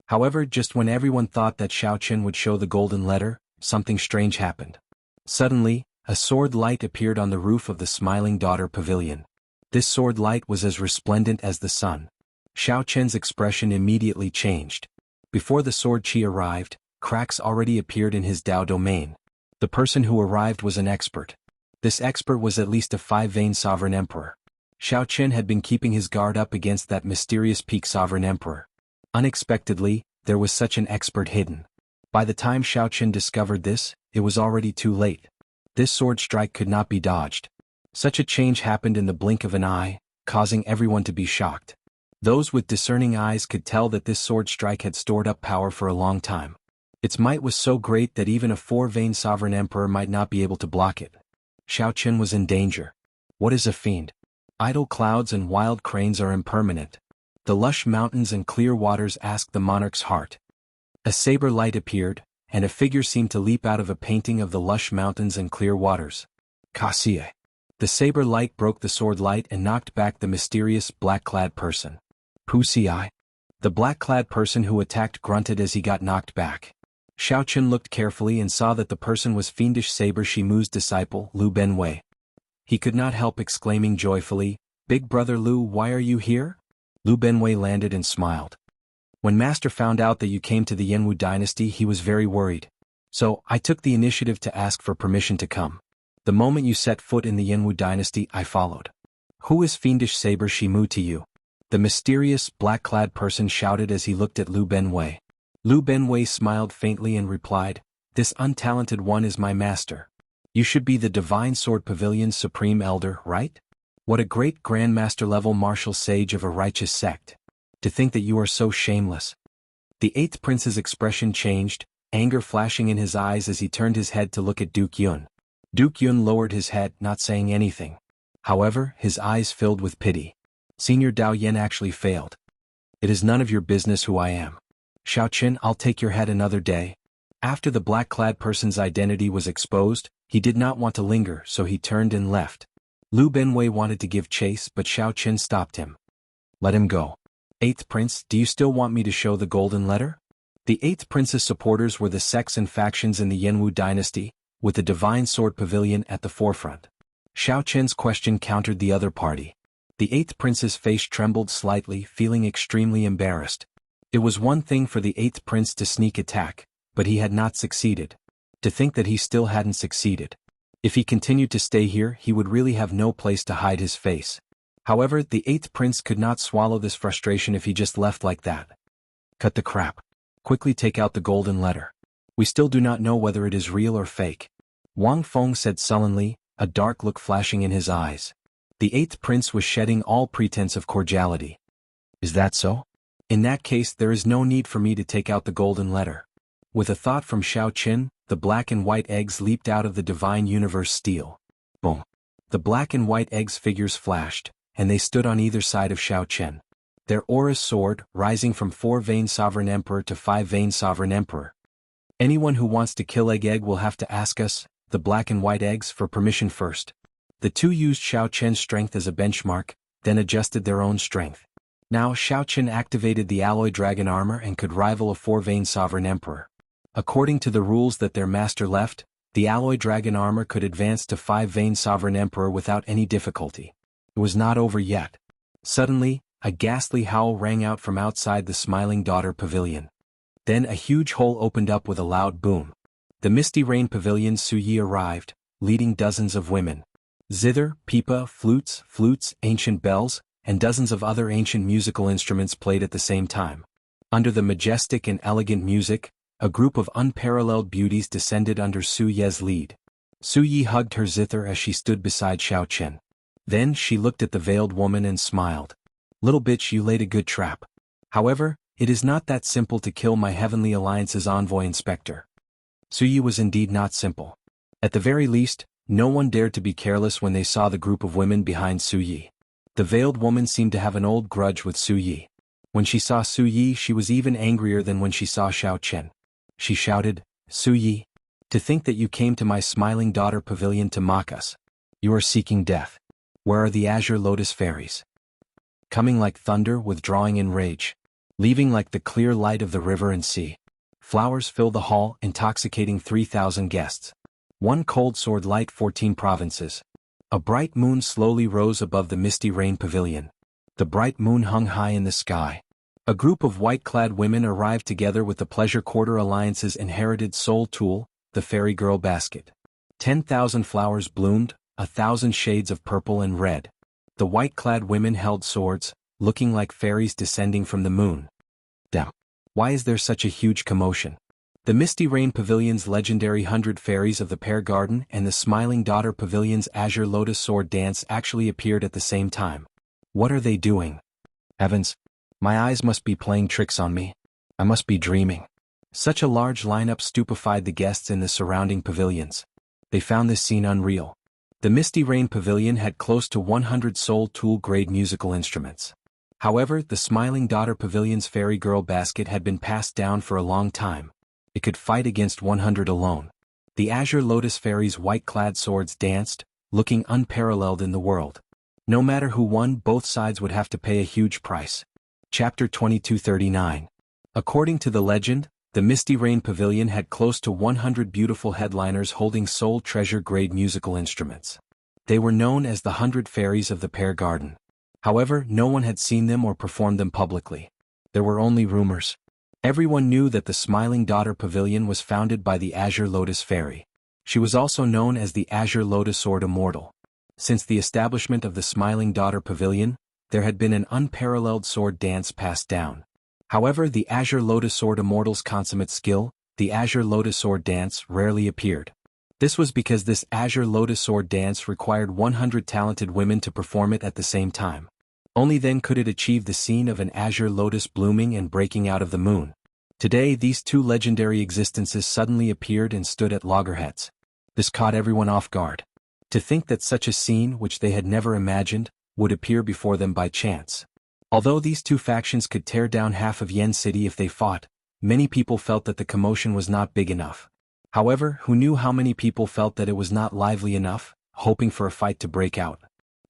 However, just when everyone thought that Xiao Chen would show the golden letter, something strange happened. Suddenly, a sword light appeared on the roof of the Smiling Daughter Pavilion. This sword light was as resplendent as the sun. Xiao Chen's expression immediately changed. Before the sword chi arrived, cracks already appeared in his Dao domain. The person who arrived was an expert. This expert was at least a 5-vein sovereign emperor. Xiao Chen had been keeping his guard up against that mysterious peak sovereign emperor. Unexpectedly, there was such an expert hidden. By the time Xiao Qin discovered this, it was already too late. This sword strike could not be dodged. Such a change happened in the blink of an eye, causing everyone to be shocked. Those with discerning eyes could tell that this sword strike had stored up power for a long time. Its might was so great that even a four-veined sovereign emperor might not be able to block it. Xiao Qin was in danger. What is a fiend? Idle clouds and wild cranes are impermanent. The lush mountains and clear waters asked the monarch's heart. A saber light appeared, and a figure seemed to leap out of a painting of the lush mountains and clear waters. Cassie. The saber light broke the sword light and knocked back the mysterious black-clad person. Pusi. The black-clad person who attacked grunted as he got knocked back. Xiao Qin looked carefully and saw that the person was fiendish Saber Shimu's disciple, Lu Benwei. He could not help exclaiming joyfully, "Big brother Lu, why are you here?" Lu Benwei landed and smiled. "When Master found out that you came to the Yanwu dynasty, he was very worried. So, I took the initiative to ask for permission to come. The moment you set foot in the Yanwu dynasty, I followed." "Who is fiendish Saber Shimu to you?" the mysterious, black-clad person shouted as he looked at Lu Benwei. Lu Benwei smiled faintly and replied, "This untalented one is my master. You should be the Divine Sword Pavilion's supreme elder, right? What a great grandmaster-level martial sage of a righteous sect. To think that you are so shameless." The eighth prince's expression changed, anger flashing in his eyes as he turned his head to look at Duke Yun. Duke Yun lowered his head, not saying anything. However, his eyes filled with pity. Senior Dao Yen actually failed. "It is none of your business who I am. Xiao Qin, I'll take your head another day." After the black-clad person's identity was exposed, he did not want to linger, so he turned and left. Lu Benwei wanted to give chase, but Xiao Qin stopped him. "Let him go." "Eighth Prince, do you still want me to show the golden letter?" The Eighth Prince's supporters were the sects and factions in the Yanwu dynasty, with the Divine Sword Pavilion at the forefront. Xiao Qin's question countered the other party. The Eighth Prince's face trembled slightly, feeling extremely embarrassed. It was one thing for the Eighth Prince to sneak attack, but he had not succeeded. To think that he still hadn't succeeded. If he continued to stay here, he would really have no place to hide his face. However, the Eighth Prince could not swallow this frustration if he just left like that. "Cut the crap. Quickly take out the golden letter. We still do not know whether it is real or fake." Wang Feng said sullenly, a dark look flashing in his eyes. The Eighth Prince was shedding all pretense of cordiality. "Is that so? In that case, there is no need for me to take out the golden letter." With a thought from Xiao Qin, the black and white eggs leaped out of the divine universe steel. Boom. The black and white eggs figures flashed, and they stood on either side of Xiao Qin. Their auras soared, rising from 4-veined sovereign emperor to 5-veined sovereign emperor. "Anyone who wants to kill Egg will have to ask us, the black and white eggs, for permission first." The two used Xiao Qin's strength as a benchmark, then adjusted their own strength. Now Xiao Qin activated the alloy dragon armor and could rival a 4-veined sovereign emperor. According to the rules that their master left, the alloy dragon armor could advance to 5-veined sovereign emperor without any difficulty. It was not over yet. Suddenly, a ghastly howl rang out from outside the Smiling Daughter Pavilion. Then a huge hole opened up with a loud boom. The Misty Rain Pavilion's Su Yi arrived, leading dozens of women. Zither, pipa, flutes, ancient bells, and dozens of other ancient musical instruments played at the same time. Under the majestic and elegant music, a group of unparalleled beauties descended under Su Ye's lead. Su Yi hugged her zither as she stood beside Xiao Qin. Then she looked at the veiled woman and smiled. "Little bitch, you laid a good trap. However, it is not that simple to kill my Heavenly Alliance's envoy inspector." Su Yi was indeed not simple. At the very least, no one dared to be careless when they saw the group of women behind Su Yi. The veiled woman seemed to have an old grudge with Su Yi. When she saw Su Yi, she was even angrier than when she saw Xiao Qin. She shouted, "Su Yi! To think that you came to my Smiling Daughter Pavilion to mock us. You are seeking death. Where are the Azure Lotus Fairies?" Coming like thunder, withdrawing in rage. Leaving like the clear light of the river and sea. Flowers fill the hall, intoxicating 3,000 guests. One cold sword light 14 provinces. A bright moon slowly rose above the Misty Rain Pavilion. The bright moon hung high in the sky. A group of white-clad women arrived together with the Pleasure Quarter Alliance's inherited soul tool, the Fairy Girl Basket. 10,000 flowers bloomed, 1,000 shades of purple and red. The white-clad women held swords, looking like fairies descending from the moon. Damn. Why is there such a huge commotion? The Misty Rain Pavilion's legendary 100 Fairies of the Pear Garden and the Smiling Daughter Pavilion's Azure Lotus Sword Dance actually appeared at the same time. What are they doing? Heavens. My eyes must be playing tricks on me. I must be dreaming. Such a large lineup stupefied the guests in the surrounding pavilions. They found this scene unreal. The Misty Rain Pavilion had close to 100 Soul Tool-grade musical instruments. However, the Smiling Daughter Pavilion's Fairy Girl basket had been passed down for a long time. It could fight against 100 alone. The Azure Lotus Fairy's white-clad swords danced, looking unparalleled in the world. No matter who won, both sides would have to pay a huge price. Chapter 2239. According to the legend, the Misty Rain Pavilion had close to 100 beautiful headliners holding Soul Treasure-grade musical instruments. They were known as the 100 Fairies of the Pear Garden. However, no one had seen them or performed them publicly. There were only rumors. Everyone knew that the Smiling Daughter Pavilion was founded by the Azure Lotus Fairy. She was also known as the Azure Lotus Sword Immortal. Since the establishment of the Smiling Daughter Pavilion, there had been an unparalleled sword dance passed down. However, the Azure Lotus Sword Immortal's consummate skill, the Azure Lotus Sword Dance, rarely appeared. This was because this Azure Lotus Sword Dance required 100 talented women to perform it at the same time. Only then could it achieve the scene of an azure lotus blooming and breaking out of the moon. Today, these two legendary existences suddenly appeared and stood at loggerheads. This caught everyone off guard. To think that such a scene, which they had never imagined, would appear before them by chance. Although these two factions could tear down half of Yen City if they fought, many people felt that the commotion was not big enough. However, who knew how many people felt that it was not lively enough, hoping for a fight to break out?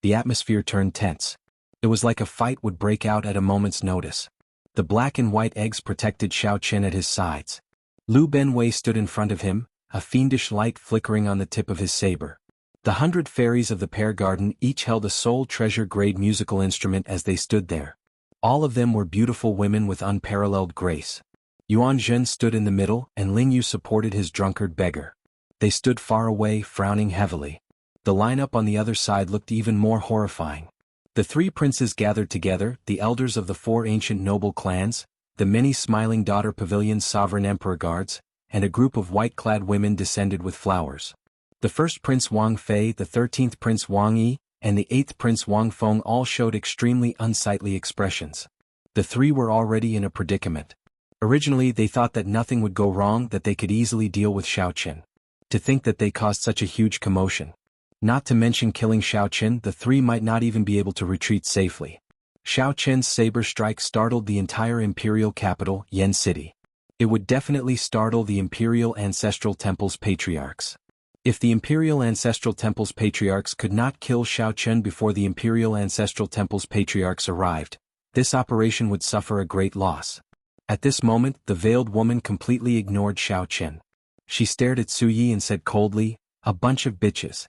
The atmosphere turned tense. It was like a fight would break out at a moment's notice. The black and white eggs protected Xiao Chen at his sides. Lu Benwei stood in front of him, a fiendish light flickering on the tip of his saber. The 100 Fairies of the Pear Garden each held a Soul Treasure-grade musical instrument as they stood there. All of them were beautiful women with unparalleled grace. Yuan Zhen stood in the middle and Ling Yu supported his drunkard beggar. They stood far away, frowning heavily. The lineup on the other side looked even more horrifying. The three princes gathered together, the elders of the four ancient noble clans, the many Smiling Daughter Pavilion's sovereign emperor guards, and a group of white-clad women descended with flowers. The first Prince Wang Fei, the 13th Prince Wang Yi, and the 8th Prince Wang Feng all showed extremely unsightly expressions. The three were already in a predicament. Originally they thought that nothing would go wrong, that they could easily deal with Xiao Chen. To think that they caused such a huge commotion. Not to mention killing Xiao Chen, the three might not even be able to retreat safely. Xiao Chen's saber strike startled the entire imperial capital, Yen City. It would definitely startle the Imperial Ancestral Temple's patriarchs. If the Imperial Ancestral Temple's patriarchs could not kill Xiao Chen before the Imperial Ancestral Temple's patriarchs arrived, this operation would suffer a great loss. At this moment, the veiled woman completely ignored Xiao Chen. She stared at Su Yi and said coldly, "A bunch of bitches.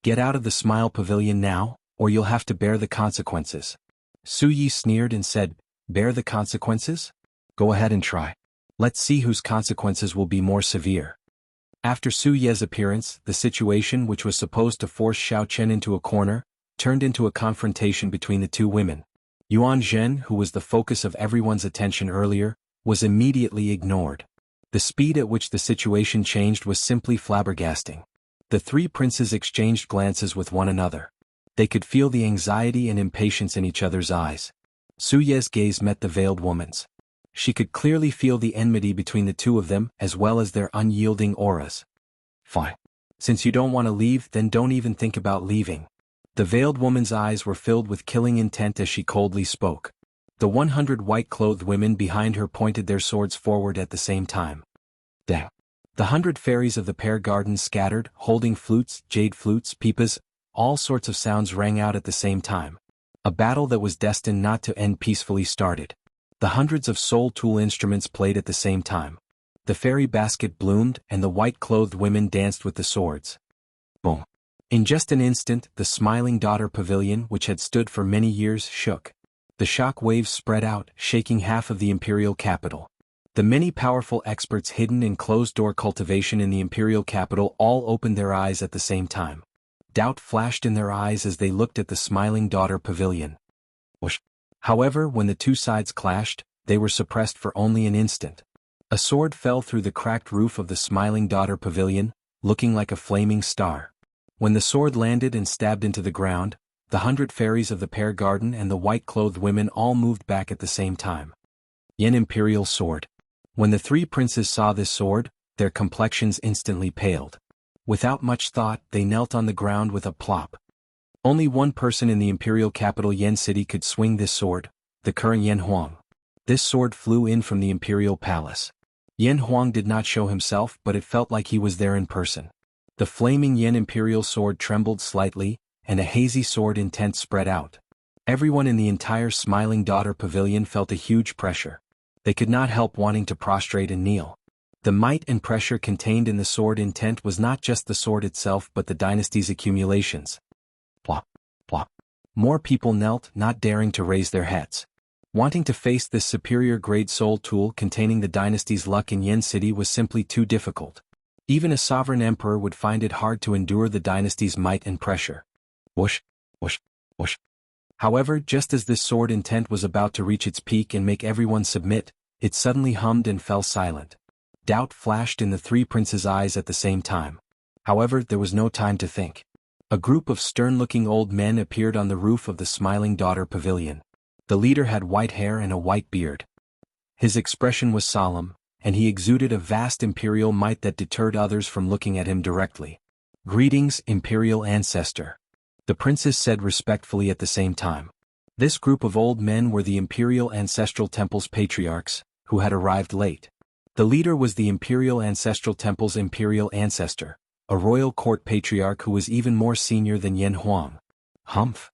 Get out of the Smile Pavilion now, or you'll have to bear the consequences." Su Yi sneered and said, "Bear the consequences? Go ahead and try. Let's see whose consequences will be more severe." After Su Ye's appearance, the situation, which was supposed to force Xiao Chen into a corner, turned into a confrontation between the two women. Yuan Zhen, who was the focus of everyone's attention earlier, was immediately ignored. The speed at which the situation changed was simply flabbergasting. The three princes exchanged glances with one another. They could feel the anxiety and impatience in each other's eyes. Su Ye's gaze met the veiled woman's. She could clearly feel the enmity between the two of them as well as their unyielding auras. "Fine. Since you don't want to leave, then don't even think about leaving." The veiled woman's eyes were filled with killing intent as she coldly spoke. The 100 white-clothed women behind her pointed their swords forward at the same time. Dang. The 100 fairies of the Pear Garden scattered, holding flutes, jade flutes, pipas, all sorts of sounds rang out at the same time. A battle that was destined not to end peacefully started. The hundreds of soul tool instruments played at the same time. The fairy basket bloomed and the white-clothed women danced with the swords. Boom. In just an instant, the Smiling Daughter Pavilion, which had stood for many years, shook. The shock waves spread out, shaking half of the imperial capital. The many powerful experts hidden in closed-door cultivation in the imperial capital all opened their eyes at the same time. Doubt flashed in their eyes as they looked at the Smiling Daughter Pavilion. Whoosh. However, when the two sides clashed, they were suppressed for only an instant. A sword fell through the cracked roof of the Smiling Daughter Pavilion, looking like a flaming star. When the sword landed and stabbed into the ground, the 100 fairies of the Pear Garden and the white-clothed women all moved back at the same time. Yen Imperial Sword. When the 3 princes saw this sword, their complexions instantly paled. Without much thought, they knelt on the ground with a plop. Only one person in the imperial capital Yen City could swing this sword, the current Yen Huang. This sword flew in from the imperial palace. Yen Huang did not show himself, but it felt like he was there in person. The flaming Yen Imperial sword trembled slightly, and a hazy sword intent spread out. Everyone in the entire Smiling Daughter Pavilion felt a huge pressure. They could not help wanting to prostrate and kneel. The might and pressure contained in the sword intent was not just the sword itself but the dynasty's accumulations. Plop, plop. More people knelt, not daring to raise their heads. Wanting to face this superior grade soul tool containing the dynasty's luck in Yen City was simply too difficult. Even a sovereign emperor would find it hard to endure the dynasty's might and pressure. Whoosh, whoosh, whoosh. However, just as this sword intent was about to reach its peak and make everyone submit, it suddenly hummed and fell silent. Doubt flashed in the 3 princes' eyes at the same time. However, there was no time to think. A group of stern-looking old men appeared on the roof of the Smiling Daughter Pavilion. The leader had white hair and a white beard. His expression was solemn, and he exuded a vast imperial might that deterred others from looking at him directly. "Greetings, Imperial Ancestor," the princes said respectfully at the same time. This group of old men were the Imperial Ancestral Temple's patriarchs, who had arrived late. The leader was the Imperial Ancestral Temple's imperial ancestor, a royal court patriarch who was even more senior than Yen Huang. Humph.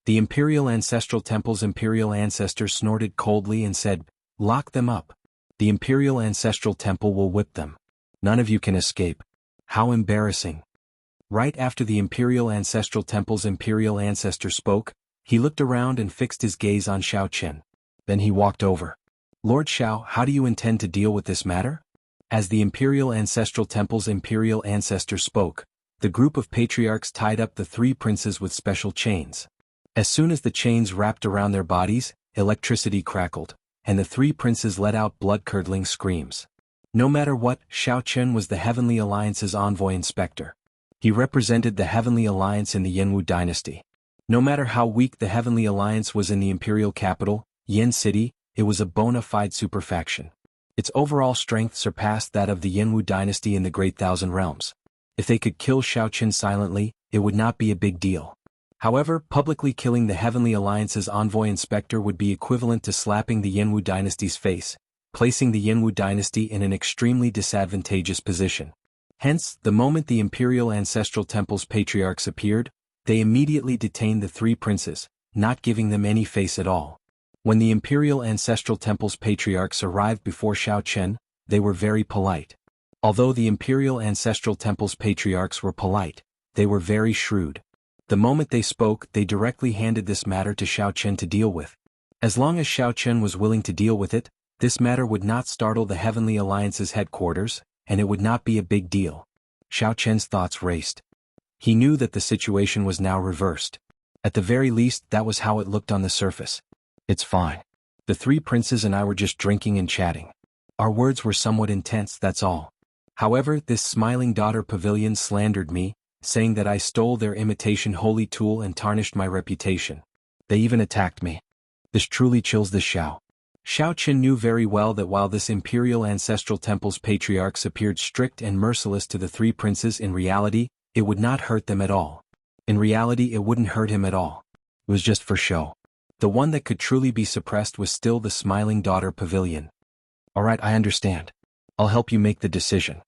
The Imperial Ancestral Temple's imperial ancestor snorted coldly and said, "Lock them up. The Imperial Ancestral Temple will whip them. None of you can escape." How embarrassing. Right after the Imperial Ancestral Temple's imperial ancestor spoke, he looked around and fixed his gaze on Xiao Qian. Then he walked over. "Lord Xiao, how do you intend to deal with this matter?" As the Imperial Ancestral Temple's imperial ancestor spoke, the group of patriarchs tied up the 3 princes with special chains. As soon as the chains wrapped around their bodies, electricity crackled, and the 3 princes let out blood-curdling screams. No matter what, Xiao Qian was the Heavenly Alliance's envoy inspector. He represented the Heavenly Alliance in the Yenwu dynasty. No matter how weak the Heavenly Alliance was in the imperial capital, Yen City, it was a bona fide superfaction. Its overall strength surpassed that of the Yenwu dynasty in the Great Thousand Realms. If they could kill Xiao Qian silently, it would not be a big deal. However, publicly killing the Heavenly Alliance's envoy inspector would be equivalent to slapping the Yenwu dynasty's face, placing the Yenwu dynasty in an extremely disadvantageous position. Hence, the moment the Imperial Ancestral Temple's patriarchs appeared, they immediately detained the 3 princes, not giving them any face at all. When the Imperial Ancestral Temple's patriarchs arrived before Xiao Qian, they were very polite. Although the Imperial Ancestral Temple's patriarchs were polite, they were very shrewd. The moment they spoke, they directly handed this matter to Xiao Qian to deal with. As long as Xiao Qian was willing to deal with it, this matter would not startle the Heavenly Alliance's headquarters, and it would not be a big deal. Xiao Qian's thoughts raced. He knew that the situation was now reversed. At the very least, that was how it looked on the surface. "It's fine. The 3 princes and I were just drinking and chatting. Our words were somewhat intense, that's all. However, this Smiling Daughter Pavilion slandered me, saying that I stole their imitation holy tool and tarnished my reputation. They even attacked me. This truly chills the Xiao." Xiao Qian knew very well that while this Imperial Ancestral Temple's patriarchs appeared strict and merciless to the 3 princes, in reality, it would not hurt them at all. In reality, it wouldn't hurt him at all. It was just for show. The one that could truly be suppressed was still the Smiling Daughter Pavilion. "Alright, I understand. I'll help you make the decision."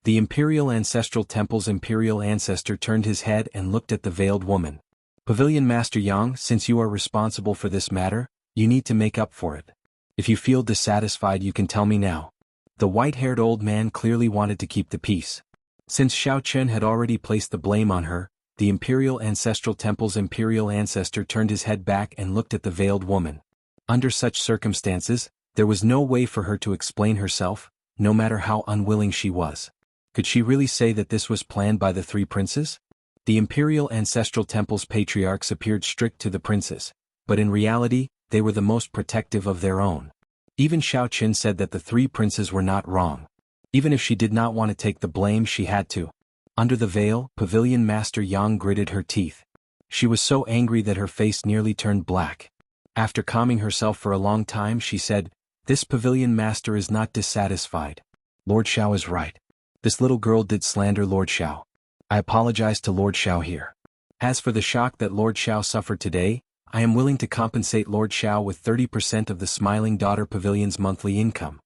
The Imperial Ancestral Temple's imperial ancestor turned his head and looked at the veiled woman. "Pavilion Master Yang, since you are responsible for this matter, you need to make up for it. If you feel dissatisfied, you can tell me now." The white-haired old man clearly wanted to keep the peace. Since Xiao Qian had already placed the blame on her, the Imperial Ancestral Temple's imperial ancestor turned his head back and looked at the veiled woman. Under such circumstances, there was no way for her to explain herself, no matter how unwilling she was. Could she really say that this was planned by the 3 princes? The Imperial Ancestral Temple's patriarchs appeared strict to the princes, but in reality, they were the most protective of their own. Even Xiao Qin said that the three princes were not wrong. Even if she did not want to take the blame, she had to. Under the veil, Pavilion Master Yang gritted her teeth. She was so angry that her face nearly turned black. After calming herself for a long time, she said, "This Pavilion Master is not dissatisfied. Lord Xiao is right. This little girl did slander Lord Xiao. I apologize to Lord Xiao here. As for the shock that Lord Xiao suffered today, I am willing to compensate Lord Xiao with 30% of the Smiling Daughter Pavilion's monthly income."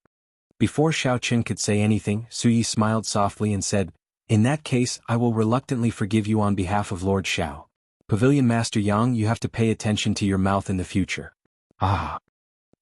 Before Xiao Qin could say anything, Su Yi smiled softly and said, "In that case, I will reluctantly forgive you on behalf of Lord Xiao. Pavilion Master Yang, you have to pay attention to your mouth in the future." Ah!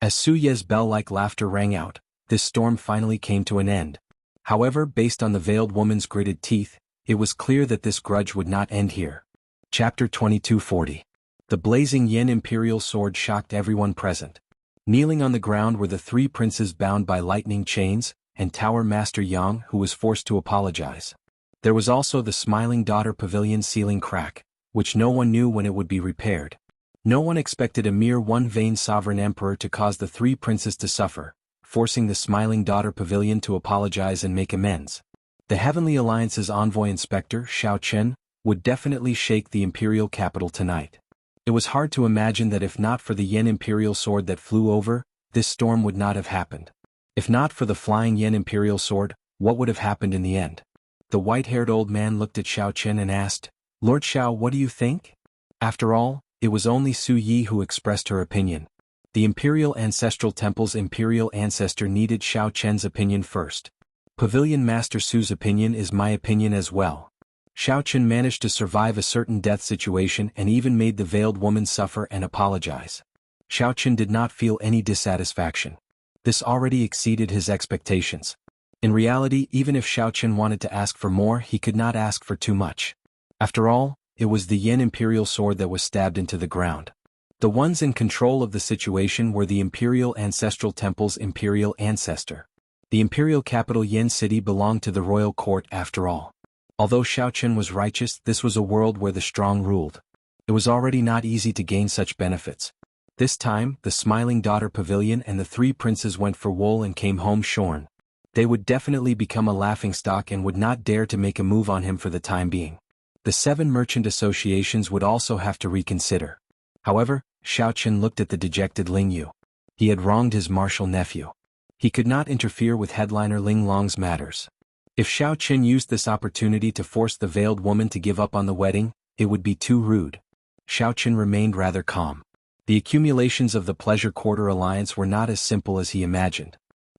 As Su Ye's bell-like laughter rang out, this storm finally came to an end. However, based on the veiled woman's gritted teeth, it was clear that this grudge would not end here. Chapter 2240. The blazing Yin Imperial Sword shocked everyone present. Kneeling on the ground were the three princes bound by lightning chains, and Tower Master Yang, who was forced to apologize. There was also the Smiling Daughter Pavilion ceiling crack, which no one knew when it would be repaired. No one expected a mere one vain sovereign emperor to cause the three princes to suffer, forcing the Smiling Daughter Pavilion to apologize and make amends. The Heavenly Alliance's envoy inspector, Xiao Qin, would definitely shake the imperial capital tonight. It was hard to imagine that if not for the Yen Imperial Sword that flew over, this storm would not have happened. If not for the flying Yen Imperial Sword, what would have happened in the end? The white-haired old man looked at Xiao Qin and asked, "Lord Xiao, what do you think?" After all, it was only Su Yi who expressed her opinion. The Imperial Ancestral Temple's Imperial Ancestor needed Xiao Qin's opinion first. Pavilion Master Su's opinion is my opinion as well. Xiao Qin managed to survive a certain death situation and even made the veiled woman suffer and apologize. Xiao Qin did not feel any dissatisfaction. This already exceeded his expectations. In reality, even if Xiao Qin wanted to ask for more, he could not ask for too much. After all, it was the Yen Imperial Sword that was stabbed into the ground. The ones in control of the situation were the Imperial Ancestral Temple's Imperial Ancestor. The imperial capital Yen City belonged to the royal court after all. Although Xiao Qin was righteous, this was a world where the strong ruled. It was already not easy to gain such benefits. This time, the Smiling Daughter Pavilion and the three princes went for wool and came home shorn. They would definitely become a laughingstock and would not dare to make a move on him for the time being. The 7 merchant associations would also have to reconsider. However, Xiao Qin looked at the dejected Ling Yu. He had wronged his martial nephew. He could not interfere with headliner Ling Long's matters. If Xiao Qin used this opportunity to force the veiled woman to give up on the wedding, it would be too rude. Xiao Qin remained rather calm. The accumulations of the Pleasure Quarter Alliance were not as simple as he imagined.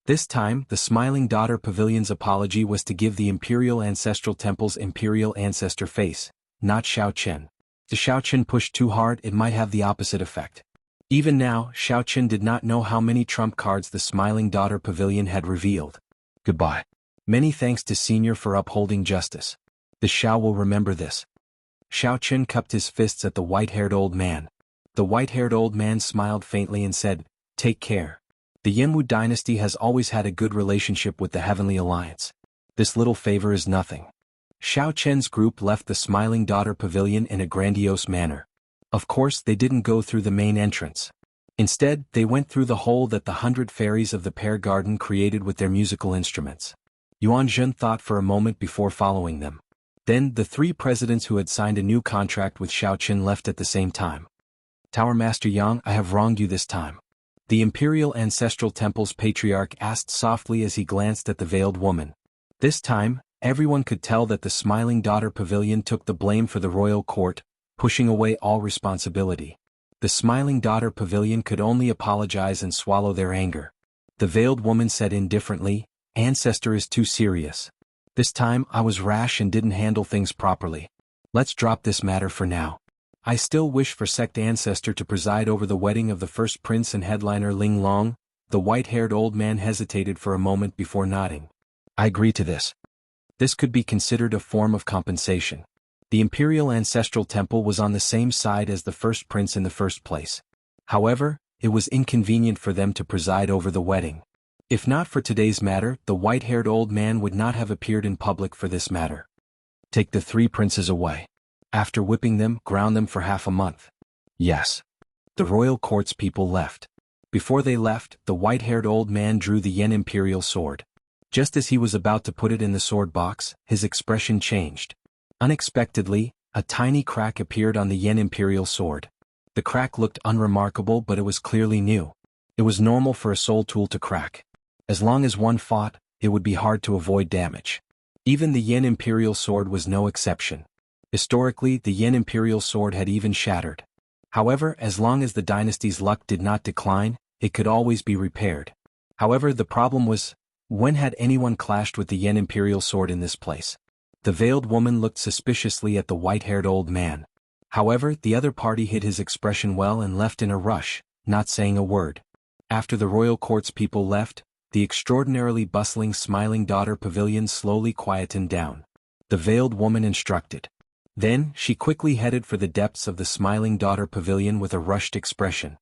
This time, the Smiling Daughter Pavilion's apology was to give the Imperial Ancestral Temple's Imperial Ancestor face, not Xiao Qin. If Xiao Qin pushed too hard, it might have the opposite effect. Even now, Xiao Qin did not know how many trump cards the Smiling Daughter Pavilion had revealed. Goodbye. Many thanks to Senior for upholding justice. The Xiao will remember this. Xiao Qin cupped his fists at the white-haired old man. The white-haired old man smiled faintly and said, "Take care. The Yenwu dynasty has always had a good relationship with the Heavenly Alliance. This little favor is nothing." Xiao Qin's group left the Smiling Daughter Pavilion in a grandiose manner. Of course, they didn't go through the main entrance. Instead, they went through the hole that the 100 fairies of the Pear Garden created with their musical instruments. Yuan Zhen thought for a moment before following them. Then, the 3 presidents who had signed a new contract with Xiao Qin left at the same time. "Tower Master Yang, I have wronged you this time," the Imperial Ancestral Temple's patriarch asked softly as he glanced at the veiled woman. This time, everyone could tell that the Smiling Daughter Pavilion took the blame for the royal court, pushing away all responsibility. The Smiling Daughter Pavilion could only apologize and swallow their anger. The veiled woman said indifferently, "Ancestor is too serious. This time I was rash and didn't handle things properly. Let's drop this matter for now. I still wish for Sect Ancestor to preside over the wedding of the first prince and headliner Ling Long." The white-haired old man hesitated for a moment before nodding. "I agree to this. This could be considered a form of compensation." The Imperial Ancestral Temple was on the same side as the first prince in the first place. However, it was inconvenient for them to preside over the wedding. If not for today's matter, the white-haired old man would not have appeared in public for this matter. "Take the 3 princes away. After whipping them, ground them for half a month." Yes. The royal court's people left. Before they left, the white-haired old man drew the Yen Imperial sword. Just as he was about to put it in the sword box, his expression changed. Unexpectedly, a tiny crack appeared on the Yen Imperial sword. The crack looked unremarkable, but it was clearly new. It was normal for a soul tool to crack. As long as one fought, it would be hard to avoid damage. Even the Yen Imperial sword was no exception. Historically, the Yen Imperial sword had even shattered. However, as long as the dynasty's luck did not decline, it could always be repaired. However, the problem was, when had anyone clashed with the Yen Imperial sword in this place? The veiled woman looked suspiciously at the white-haired old man. However, the other party hid his expression well and left in a rush, not saying a word. After the royal court's people left, the extraordinarily bustling Smiling Daughter Pavilion slowly quietened down. The veiled woman instructed. Then, she quickly headed for the depths of the Smiling Daughter Pavilion with a rushed expression.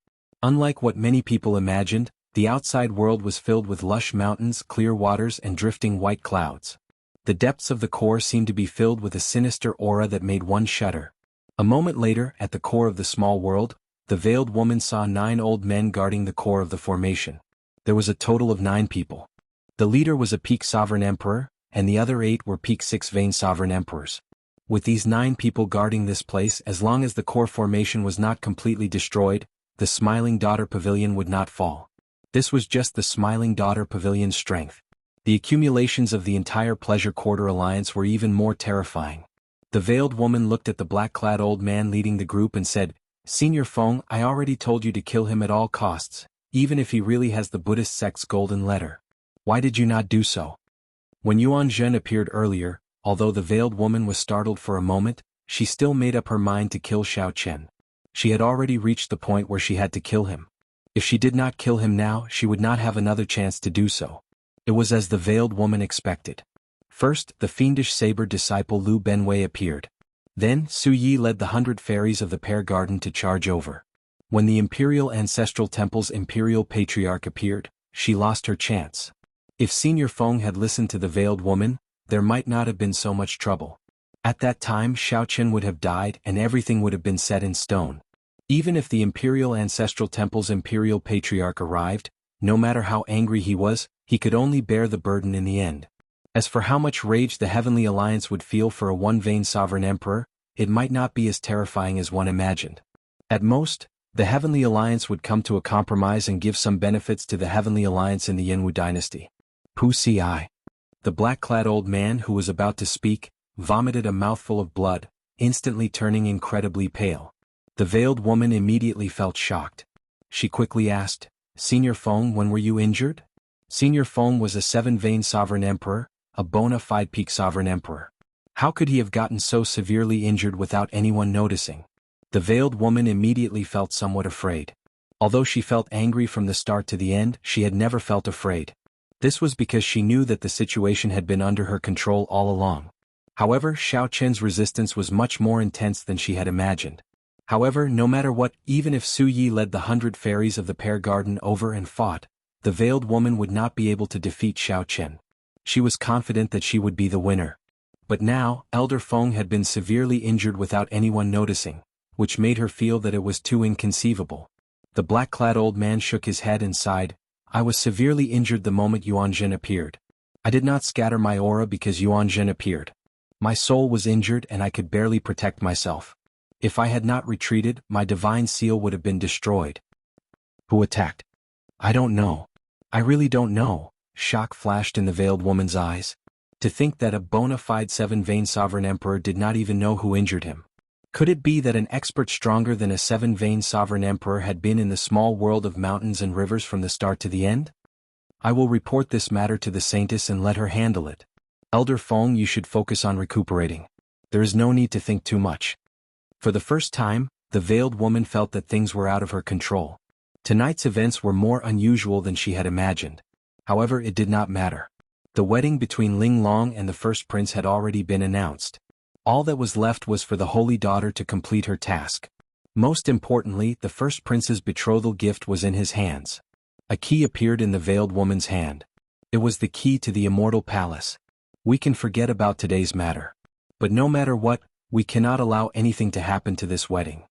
Unlike what many people imagined, the outside world was filled with lush mountains, clear waters, and drifting white clouds. The depths of the core seemed to be filled with a sinister aura that made one shudder. A moment later, at the core of the small world, the veiled woman saw 9 old men guarding the core of the formation. There was a total of 9 people. The leader was a peak sovereign emperor, and the other 8 were peak 6 vein sovereign emperors. With these 9 people guarding this place, as long as the core formation was not completely destroyed, the Smiling Daughter Pavilion would not fall. This was just the Smiling Daughter Pavilion's strength. The accumulations of the entire Pleasure Quarter Alliance were even more terrifying. The veiled woman looked at the black-clad old man leading the group and said, "Senior Feng, I already told you to kill him at all costs, even if he really has the Buddhist sect's golden letter. Why did you not do so?" When Yuan Zhen appeared earlier, although the veiled woman was startled for a moment, she still made up her mind to kill Xiao Chen. She had already reached the point where she had to kill him. If she did not kill him now, she would not have another chance to do so. It was as the veiled woman expected. First, the fiendish saber disciple Lu Benwei appeared. Then, Su Yi led the 100 fairies of the Pear Garden to charge over. When the Imperial Ancestral Temple's Imperial Patriarch appeared, she lost her chance. If Senior Feng had listened to the veiled woman, there might not have been so much trouble. At that time, Xiao Chen would have died and everything would have been set in stone. Even if the Imperial Ancestral Temple's Imperial Patriarch arrived, no matter how angry he was, he could only bear the burden in the end. As for how much rage the Heavenly Alliance would feel for a one-vein sovereign emperor, it might not be as terrifying as one imagined. At most, the Heavenly Alliance would come to a compromise and give some benefits to the Heavenly Alliance in the Yanwu dynasty. Pu Si. The black-clad old man who was about to speak, vomited a mouthful of blood, instantly turning incredibly pale. The veiled woman immediately felt shocked. She quickly asked, "Senior Feng, when were you injured?" Senior Feng was a 7-vein sovereign emperor, a bona fide peak sovereign emperor. How could he have gotten so severely injured without anyone noticing? The veiled woman immediately felt somewhat afraid. Although she felt angry from the start to the end, she had never felt afraid. This was because she knew that the situation had been under her control all along. However, Xiao Chen's resistance was much more intense than she had imagined. However, no matter what, even if Su Yi led the 100 fairies of the Pear Garden over and fought, the veiled woman would not be able to defeat Xiao Chen. She was confident that she would be the winner. But now, Elder Feng had been severely injured without anyone noticing, which made her feel that it was too inconceivable. The black-clad old man shook his head and sighed, "I was severely injured the moment Yuan Zhen appeared. I did not scatter my aura because Yuan Zhen appeared. My soul was injured and I could barely protect myself. If I had not retreated, my divine seal would have been destroyed." Who attacked? I don't know. I really don't know. Shock flashed in the veiled woman's eyes. To think that a bona fide 7-vein sovereign emperor did not even know who injured him. Could it be that an expert stronger than a 7-vein sovereign emperor had been in the small world of mountains and rivers from the start to the end? I will report this matter to the Saintess and let her handle it. Elder Feng, you should focus on recuperating. There is no need to think too much. For the first time, the veiled woman felt that things were out of her control. Tonight's events were more unusual than she had imagined. However, it did not matter. The wedding between Ling Long and the first prince had already been announced. All that was left was for the holy daughter to complete her task. Most importantly, the first prince's betrothal gift was in his hands. A key appeared in the veiled woman's hand. It was the key to the immortal palace. We can forget about today's matter. But no matter what, we cannot allow anything to happen to this wedding.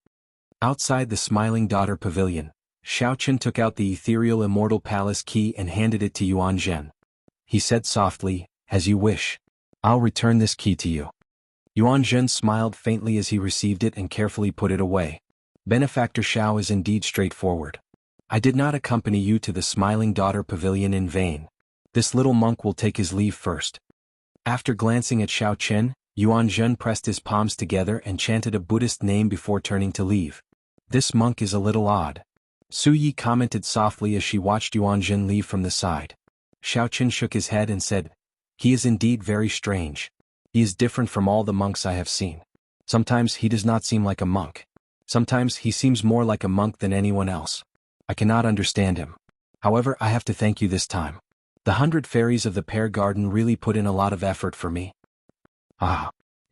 Outside the Smiling Daughter Pavilion, Xiao Chen took out the ethereal immortal palace key and handed it to Yuan Zhen. He said softly, "As you wish. I'll return this key to you." Yuan Zhen smiled faintly as he received it and carefully put it away. Benefactor Xiao is indeed straightforward. I did not accompany you to the Smiling Daughter Pavilion in vain. This little monk will take his leave first. After glancing at Xiao Chen, Yuan Zhen pressed his palms together and chanted a Buddhist name before turning to leave. This monk is a little odd. Su Yi commented softly as she watched Yuan Zhen leave from the side. Xiao Chen shook his head and said, "He is indeed very strange. He is different from all the monks I have seen. Sometimes he does not seem like a monk. Sometimes he seems more like a monk than anyone else. I cannot understand him. However, I have to thank you this time. The 100 fairies of the Pear Garden really put in a lot of effort for me.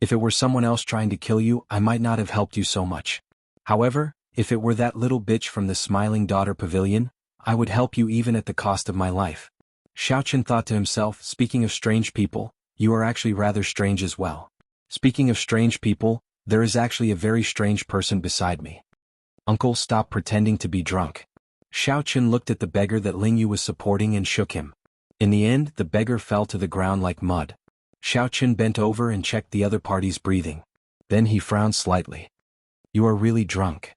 If it were someone else trying to kill you, I might not have helped you so much. However, if it were that little bitch from the Smiling Daughter Pavilion, I would help you even at the cost of my life." Xiao Chen thought to himself, "Speaking of strange people, you are actually rather strange as well. Speaking of strange people, there is actually a very strange person beside me. Uncle, stop pretending to be drunk." Xiao Chen looked at the beggar that Ling Yu was supporting and shook him. In the end, the beggar fell to the ground like mud. Xiao Chen bent over and checked the other party's breathing. Then he frowned slightly. "You are really drunk."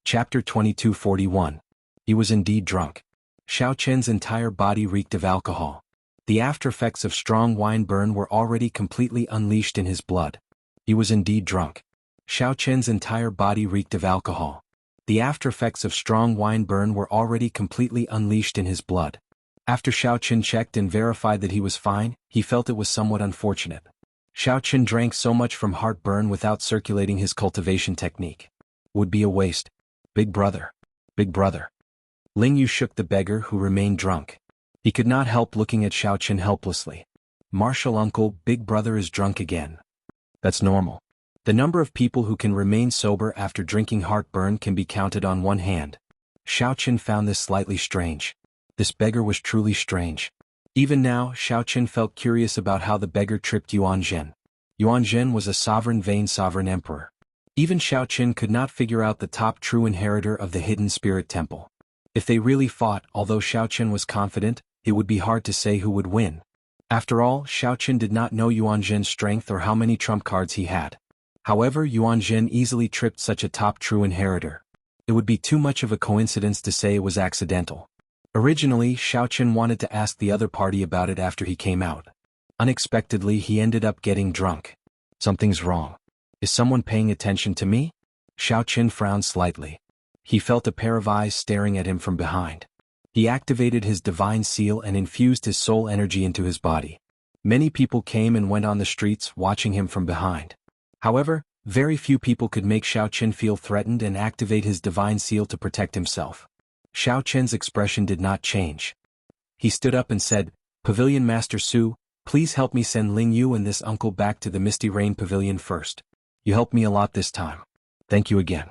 Chapter 2241. He was indeed drunk. Xiao Chen's entire body reeked of alcohol. The aftereffects of strong wine burn were already completely unleashed in his blood. He was indeed drunk. Xiao Chen's entire body reeked of alcohol. The aftereffects of strong wine burn were already completely unleashed in his blood. After Xiao Chen checked and verified that he was fine, he felt it was somewhat unfortunate. Xiao Chen drank so much from heartburn without circulating his cultivation technique. Would be a waste. Big brother. Big brother. Ling Yu shook the beggar who remained drunk. He could not help looking at Xiao Chen helplessly. "Martial uncle, big brother is drunk again." That's normal. The number of people who can remain sober after drinking heartburn can be counted on one hand. Xiao Chen found this slightly strange. This beggar was truly strange. Even now, Xiao Chen felt curious about how the beggar tripped Yuan Zhen. Yuan Zhen was a sovereign vain sovereign emperor. Even Xiao Chen could not figure out the top true inheritor of the hidden spirit temple. If they really fought, although Xiao Chen was confident, it would be hard to say who would win. After all, Xiao Chen did not know Yuan Zhen's strength or how many trump cards he had. However, Yuan Zhen easily tripped such a top true inheritor. It would be too much of a coincidence to say it was accidental. Originally, Xiao Chen wanted to ask the other party about it after he came out. Unexpectedly, he ended up getting drunk. Something's wrong. Is someone paying attention to me? Xiao Chen frowned slightly. He felt a pair of eyes staring at him from behind. He activated his divine seal and infused his soul energy into his body. Many people came and went on the streets watching him from behind. However, very few people could make Xiao Chen feel threatened and activate his divine seal to protect himself. Xiao Chen's expression did not change. He stood up and said, "Pavilion Master Su, please help me send Ling Yu and this uncle back to the Misty Rain Pavilion first. You helped me a lot this time. Thank you again."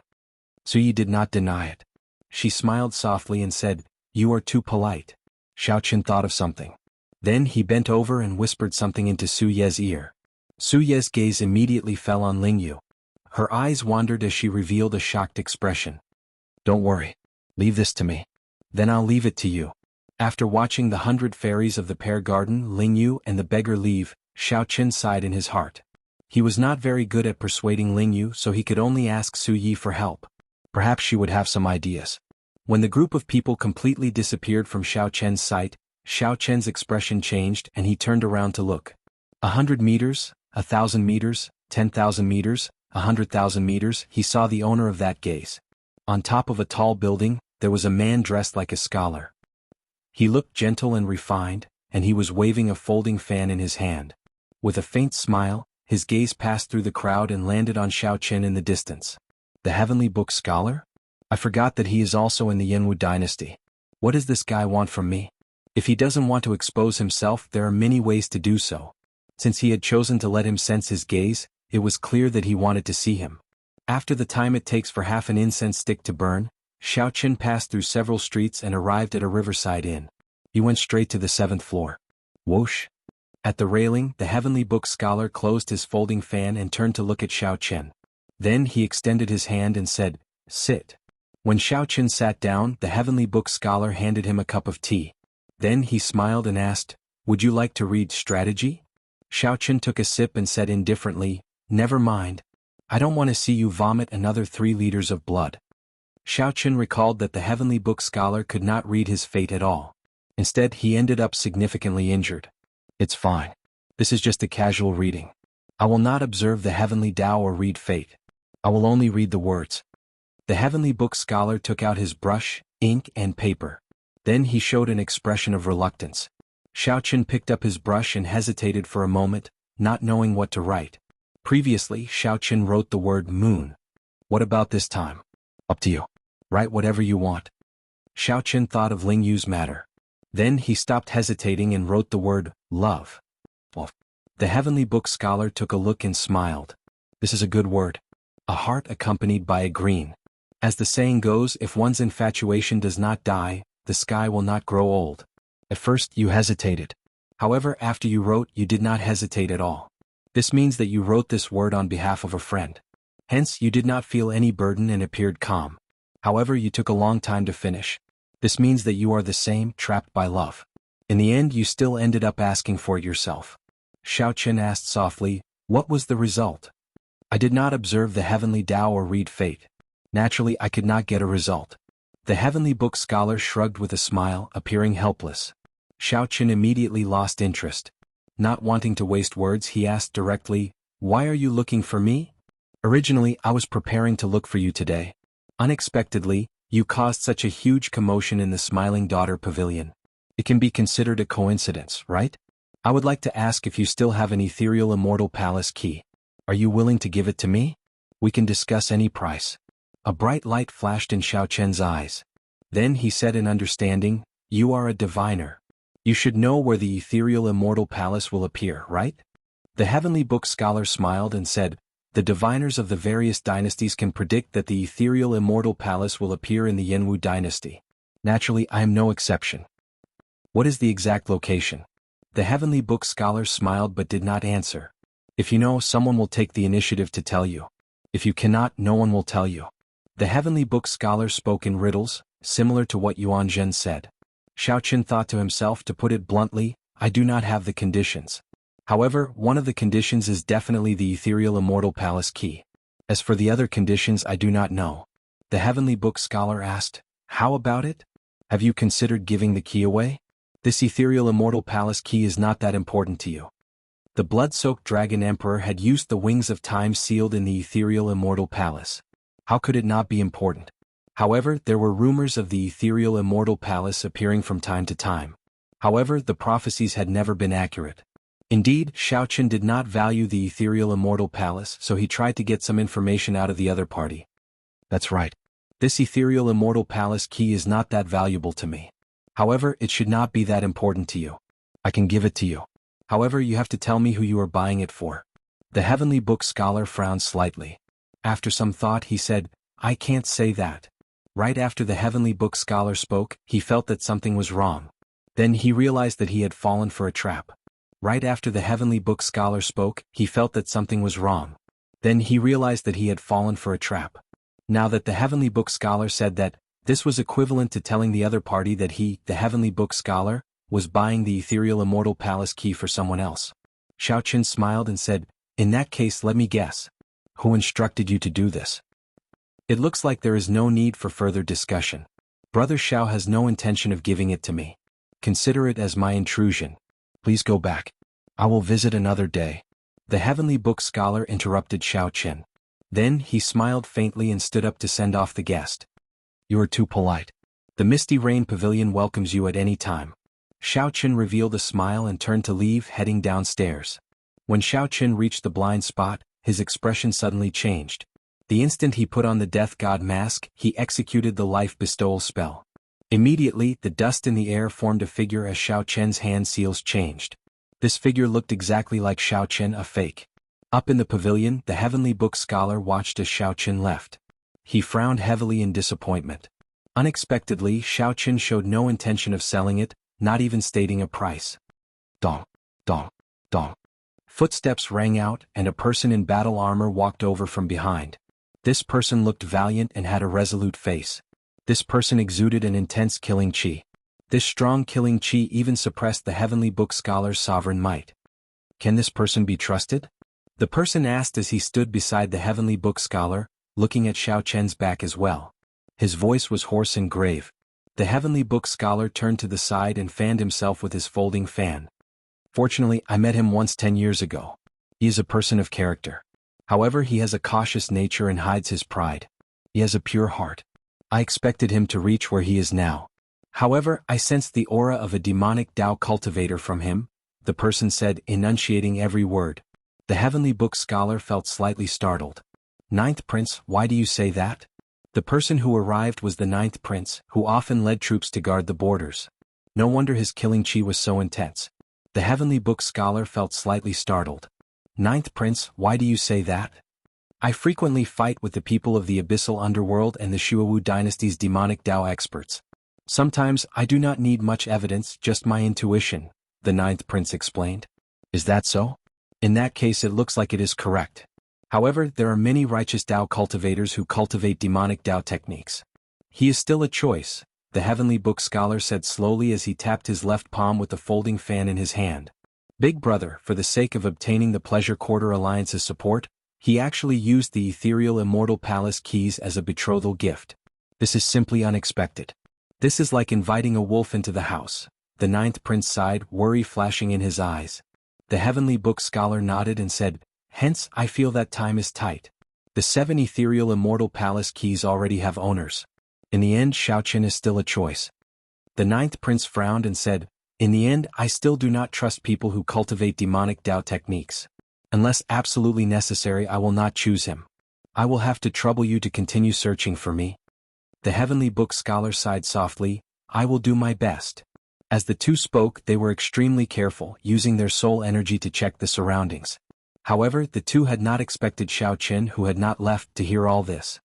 Su Yi did not deny it. She smiled softly and said, "You are too polite." Xiao Chen thought of something. Then he bent over and whispered something into Su Ye's ear. Su Ye's gaze immediately fell on Ling Yu. Her eyes wandered as she revealed a shocked expression. "Don't worry. Leave this to me. Then I'll leave it to you." After watching the 100 fairies of the Pear Garden, Ling Yu and the beggar leave, Xiao Chen sighed in his heart. He was not very good at persuading Ling Yu, so he could only ask Su Yi for help. Perhaps she would have some ideas. When the group of people completely disappeared from Xiao Chen's sight, Xiao Chen's expression changed and he turned around to look. 100 meters, 1,000 meters, 10,000 meters, 100,000 meters, he saw the owner of that gaze. On top of a tall building, there was a man dressed like a scholar. He looked gentle and refined, and he was waving a folding fan in his hand. With a faint smile, his gaze passed through the crowd and landed on Xiao Chen in the distance. The Heavenly Book Scholar? I forgot that he is also in the Yanwu dynasty. What does this guy want from me? If he doesn't want to expose himself, there are many ways to do so. Since he had chosen to let him sense his gaze, it was clear that he wanted to see him. After the time it takes for half an incense stick to burn, Xiao Chen passed through several streets and arrived at a riverside inn. He went straight to the 7th floor. Whoosh! At the railing, the Heavenly Book Scholar closed his folding fan and turned to look at Xiao Chen. Then he extended his hand and said, "Sit." When Xiao Qin sat down, the heavenly book scholar handed him a cup of tea. Then he smiled and asked, "Would you like to read strategy?" Xiao Qin took a sip and said indifferently, "Never mind. I don't want to see you vomit another 3 liters of blood." Xiao Qin recalled that the heavenly book scholar could not read his fate at all. Instead, he ended up significantly injured. "It's fine. This is just a casual reading. I will not observe the heavenly Tao or read fate. I will only read the words." The heavenly book scholar took out his brush, ink and paper. Then he showed an expression of reluctance. Xiao Qin picked up his brush and hesitated for a moment, not knowing what to write. Previously, Xiao Qin wrote the word moon. "What about this time?" "Up to you. Write whatever you want." Xiao Qin thought of Ling Yu's matter. Then he stopped hesitating and wrote the word love. Well, the heavenly book scholar took a look and smiled. "This is a good word. A heart accompanied by a green. As the saying goes, if one's infatuation does not die, the sky will not grow old." At first you hesitated. However, after you wrote, you did not hesitate at all. This means that you wrote this word on behalf of a friend. Hence, you did not feel any burden and appeared calm. However, you took a long time to finish. This means that you are the same, trapped by love. In the end, you still ended up asking for it yourself. Xiao Qin asked softly, "What was the result?" "I did not observe the heavenly Tao or read fate. Naturally, I could not get a result." The heavenly book scholar shrugged with a smile, appearing helpless. Xiao Qin immediately lost interest. Not wanting to waste words, he asked directly, "Why are you looking for me?" "Originally, I was preparing to look for you today. Unexpectedly, you caused such a huge commotion in the Smiling Daughter Pavilion. It can be considered a coincidence, right? I would like to ask if you still have an ethereal immortal palace key. Are you willing to give it to me? We can discuss any price." A bright light flashed in Xiao Qian's eyes. Then he said in understanding, "You are a diviner. You should know where the ethereal immortal palace will appear, right?" The heavenly book scholar smiled and said, "The diviners of the various dynasties can predict that the ethereal immortal palace will appear in the Yanwu dynasty. Naturally, I am no exception." "What is the exact location?" The heavenly book scholar smiled but did not answer. "If you know, someone will take the initiative to tell you. If you cannot, no one will tell you." The heavenly book scholar spoke in riddles, similar to what Yuan Zhen said. Xiao Qin thought to himself, to put it bluntly, "I do not have the conditions. However, one of the conditions is definitely the ethereal immortal palace key. As for the other conditions, I do not know." The heavenly book scholar asked, "How about it? Have you considered giving the key away? This ethereal immortal palace key is not that important to you." The blood-soaked dragon emperor had used the wings of time sealed in the ethereal immortal palace. How could it not be important? However, there were rumors of the ethereal immortal palace appearing from time to time. However, the prophecies had never been accurate. Indeed, Xiao Qin did not value the ethereal immortal palace, so he tried to get some information out of the other party. "That's right. This ethereal immortal palace key is not that valuable to me. However, it should not be that important to you. I can give it to you. However, you have to tell me who you are buying it for." The heavenly book scholar frowned slightly. After some thought, he said, "I can't say that." Right after the heavenly book scholar spoke, he felt that something was wrong. Then he realized that he had fallen for a trap. Right after the heavenly book scholar spoke, he felt that something was wrong. Then he realized that he had fallen for a trap. Now that the heavenly book scholar said that, this was equivalent to telling the other party that he, the heavenly book scholar, was buying the ethereal immortal palace key for someone else. Xiao Qin smiled and said, "In that case, let me guess. Who instructed you to do this?" "It looks like there is no need for further discussion. Brother Xiao has no intention of giving it to me. Consider it as my intrusion. Please go back. I will visit another day." The heavenly book scholar interrupted Xiao Qin. Then he smiled faintly and stood up to send off the guest. "You are too polite. The Misty Rain Pavilion welcomes you at any time." Xiao Qin revealed a smile and turned to leave, heading downstairs. When Xiao Qin reached the blind spot, his expression suddenly changed. The instant he put on the death god mask, he executed the life bestowal spell. Immediately, the dust in the air formed a figure as Xiao Qian's hand seals changed. This figure looked exactly like Xiao Qin, a fake. Up in the pavilion, the heavenly book scholar watched as Xiao Qin left. He frowned heavily in disappointment. Unexpectedly, Xiao Qin showed no intention of selling it, not even stating a price. Dong, dong, dong. Footsteps rang out, and a person in battle armor walked over from behind. This person looked valiant and had a resolute face. This person exuded an intense killing chi. This strong killing chi even suppressed the heavenly book scholar's sovereign might. Can this person be trusted? The person asked as he stood beside the heavenly book scholar, looking at Xiao Chen's back as well. His voice was hoarse and grave. The heavenly book scholar turned to the side and fanned himself with his folding fan. Fortunately, I met him once 10 years ago. He is a person of character. However, he has a cautious nature and hides his pride. He has a pure heart. I expected him to reach where he is now. However, I sensed the aura of a demonic Tao cultivator from him, the person said, enunciating every word. The heavenly book scholar felt slightly startled. Ninth Prince, why do you say that? The person who arrived was the Ninth Prince, who often led troops to guard the borders. No wonder his killing chi was so intense. The heavenly book scholar felt slightly startled. Ninth Prince, why do you say that? I frequently fight with the people of the abyssal underworld and the Shuowu dynasty's demonic Tao experts. Sometimes I do not need much evidence, just my intuition, the Ninth Prince explained. Is that so? In that case it looks like it is correct. However, there are many righteous Tao cultivators who cultivate demonic Tao techniques. He is still a choice, the heavenly book scholar said slowly as he tapped his left palm with the folding fan in his hand. Big brother, for the sake of obtaining the Pleasure Quarter Alliance's support, he actually used the ethereal Immortal Palace keys as a betrothal gift. This is simply unexpected. This is like inviting a wolf into the house. The Ninth Prince sighed, worry flashing in his eyes. The heavenly book scholar nodded and said, hence, I feel that time is tight. The 7 ethereal Immortal Palace keys already have owners. In the end, Xiao Chen is still a choice. The Ninth Prince frowned and said, in the end, I still do not trust people who cultivate demonic Tao techniques. Unless absolutely necessary, I will not choose him. I will have to trouble you to continue searching for me. The heavenly book scholar sighed softly, I will do my best. As the two spoke, they were extremely careful, using their soul energy to check the surroundings. However, the two had not expected Xiao Chen, who had not left, to hear all this.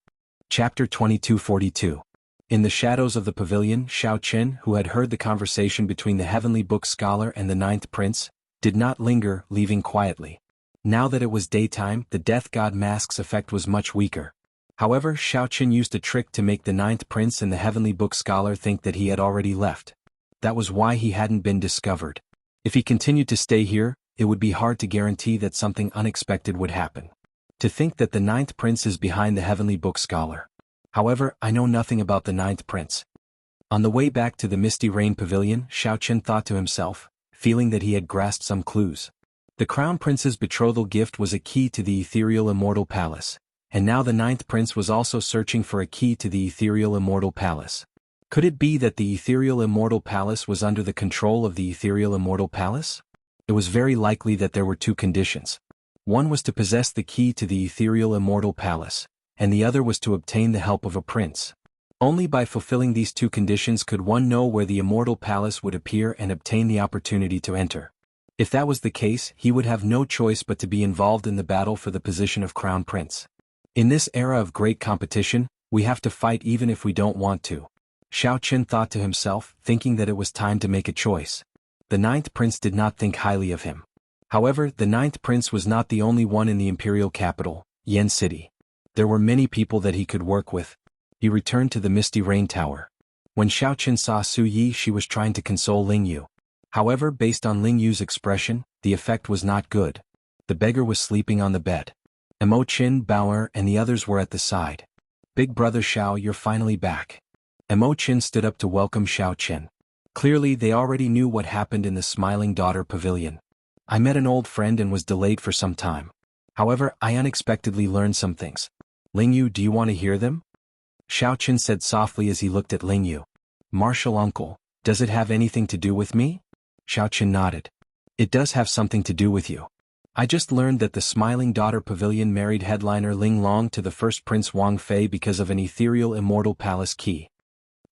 Chapter 2242. In the shadows of the pavilion, Xiao Chen, who had heard the conversation between the heavenly book scholar and the Ninth Prince, did not linger, leaving quietly. Now that it was daytime, the death god mask's effect was much weaker. However, Xiao Chen used a trick to make the Ninth Prince and the heavenly book scholar think that he had already left. That was why he hadn't been discovered. If he continued to stay here, it would be hard to guarantee that something unexpected would happen. To think that the Ninth Prince is behind the heavenly book scholar. However, I know nothing about the Ninth Prince. On the way back to the Misty Rain Pavilion, Xiao Chen thought to himself, feeling that he had grasped some clues. The Crown Prince's betrothal gift was a key to the ethereal Immortal Palace, and now the Ninth Prince was also searching for a key to the ethereal Immortal Palace. Could it be that the ethereal Immortal Palace was under the control of the ethereal Immortal Palace? It was very likely that there were two conditions. One was to possess the key to the ethereal Immortal Palace, and the other was to obtain the help of a prince. Only by fulfilling these two conditions could one know where the Immortal Palace would appear and obtain the opportunity to enter. If that was the case, he would have no choice but to be involved in the battle for the position of Crown Prince. In this era of great competition, we have to fight even if we don't want to. Xiao Chen thought to himself, thinking that it was time to make a choice. The Ninth Prince did not think highly of him. However, the Ninth Prince was not the only one in the imperial capital, Yen City. There were many people that he could work with. He returned to the Misty Rain Tower. When Xiao Chen saw Su Yi, she was trying to console Ling Yu. However, based on Ling Yu's expression, the effect was not good. The beggar was sleeping on the bed. Emo Chin, Bauer, and the others were at the side. Big brother Xiao, you're finally back. Emo Chin stood up to welcome Xiao Chen. Clearly they already knew what happened in the Smiling Daughter Pavilion. I met an old friend and was delayed for some time. However, I unexpectedly learned some things. Ling Yu, do you want to hear them? Xiao Chen said softly as he looked at Ling Yu. Martial uncle, does it have anything to do with me? Xiao Chen nodded. It does have something to do with you. I just learned that the Smiling Daughter Pavilion married headliner Ling Long to the first Prince Wang Fei because of an ethereal Immortal Palace key.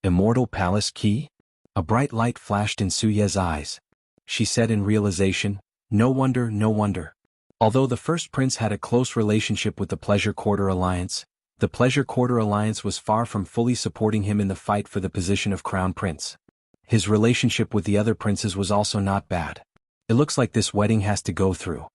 Immortal Palace key? A bright light flashed in Su Ye's eyes. She said in realization, no wonder, no wonder. Although the first prince had a close relationship with the Pleasure Quarter Alliance, the Pleasure Quarter Alliance was far from fully supporting him in the fight for the position of Crown Prince. His relationship with the other princes was also not bad. It looks like this wedding has to go through.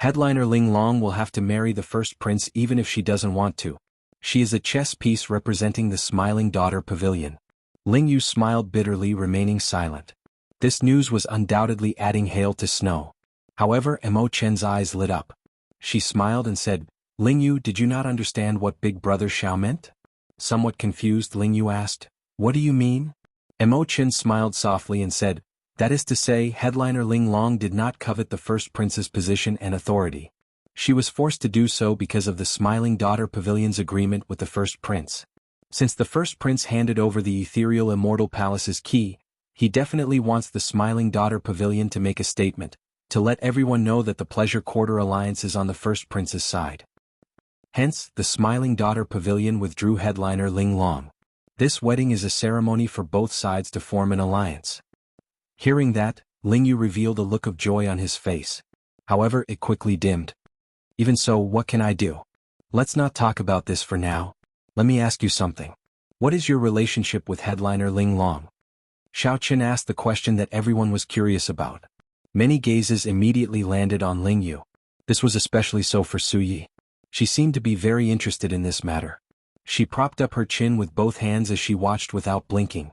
Headliner Ling Long will have to marry the first prince even if she doesn't want to. She is a chess piece representing the smiling daughter pavilion. Ling Yu smiled bitterly, remaining silent. This news was undoubtedly adding hail to snow. However, Mo Chen's eyes lit up. She smiled and said, "Ling Yu, did you not understand what Big Brother Xiao meant?" Somewhat confused, Ling Yu asked, "What do you mean?" Mo Chen smiled softly and said, "That is to say, headliner Ling Long did not covet the first prince's position and authority. She was forced to do so because of the Smiling Daughter Pavilion's agreement with the first prince. Since the first prince handed over the ethereal immortal palace's key, he definitely wants the Smiling Daughter Pavilion to make a statement, to let everyone know that the Pleasure Quarter Alliance is on the first prince's side. Hence, the Smiling Daughter Pavilion withdrew headliner Ling Long. This wedding is a ceremony for both sides to form an alliance." Hearing that, Ling Yu revealed a look of joy on his face. However, it quickly dimmed. "Even so, what can I do? Let's not talk about this for now. Let me ask you something. What is your relationship with headliner Ling Long?" Xiao Qin asked the question that everyone was curious about. Many gazes immediately landed on Ling Yu. This was especially so for Su Yi. She seemed to be very interested in this matter. She propped up her chin with both hands as she watched without blinking.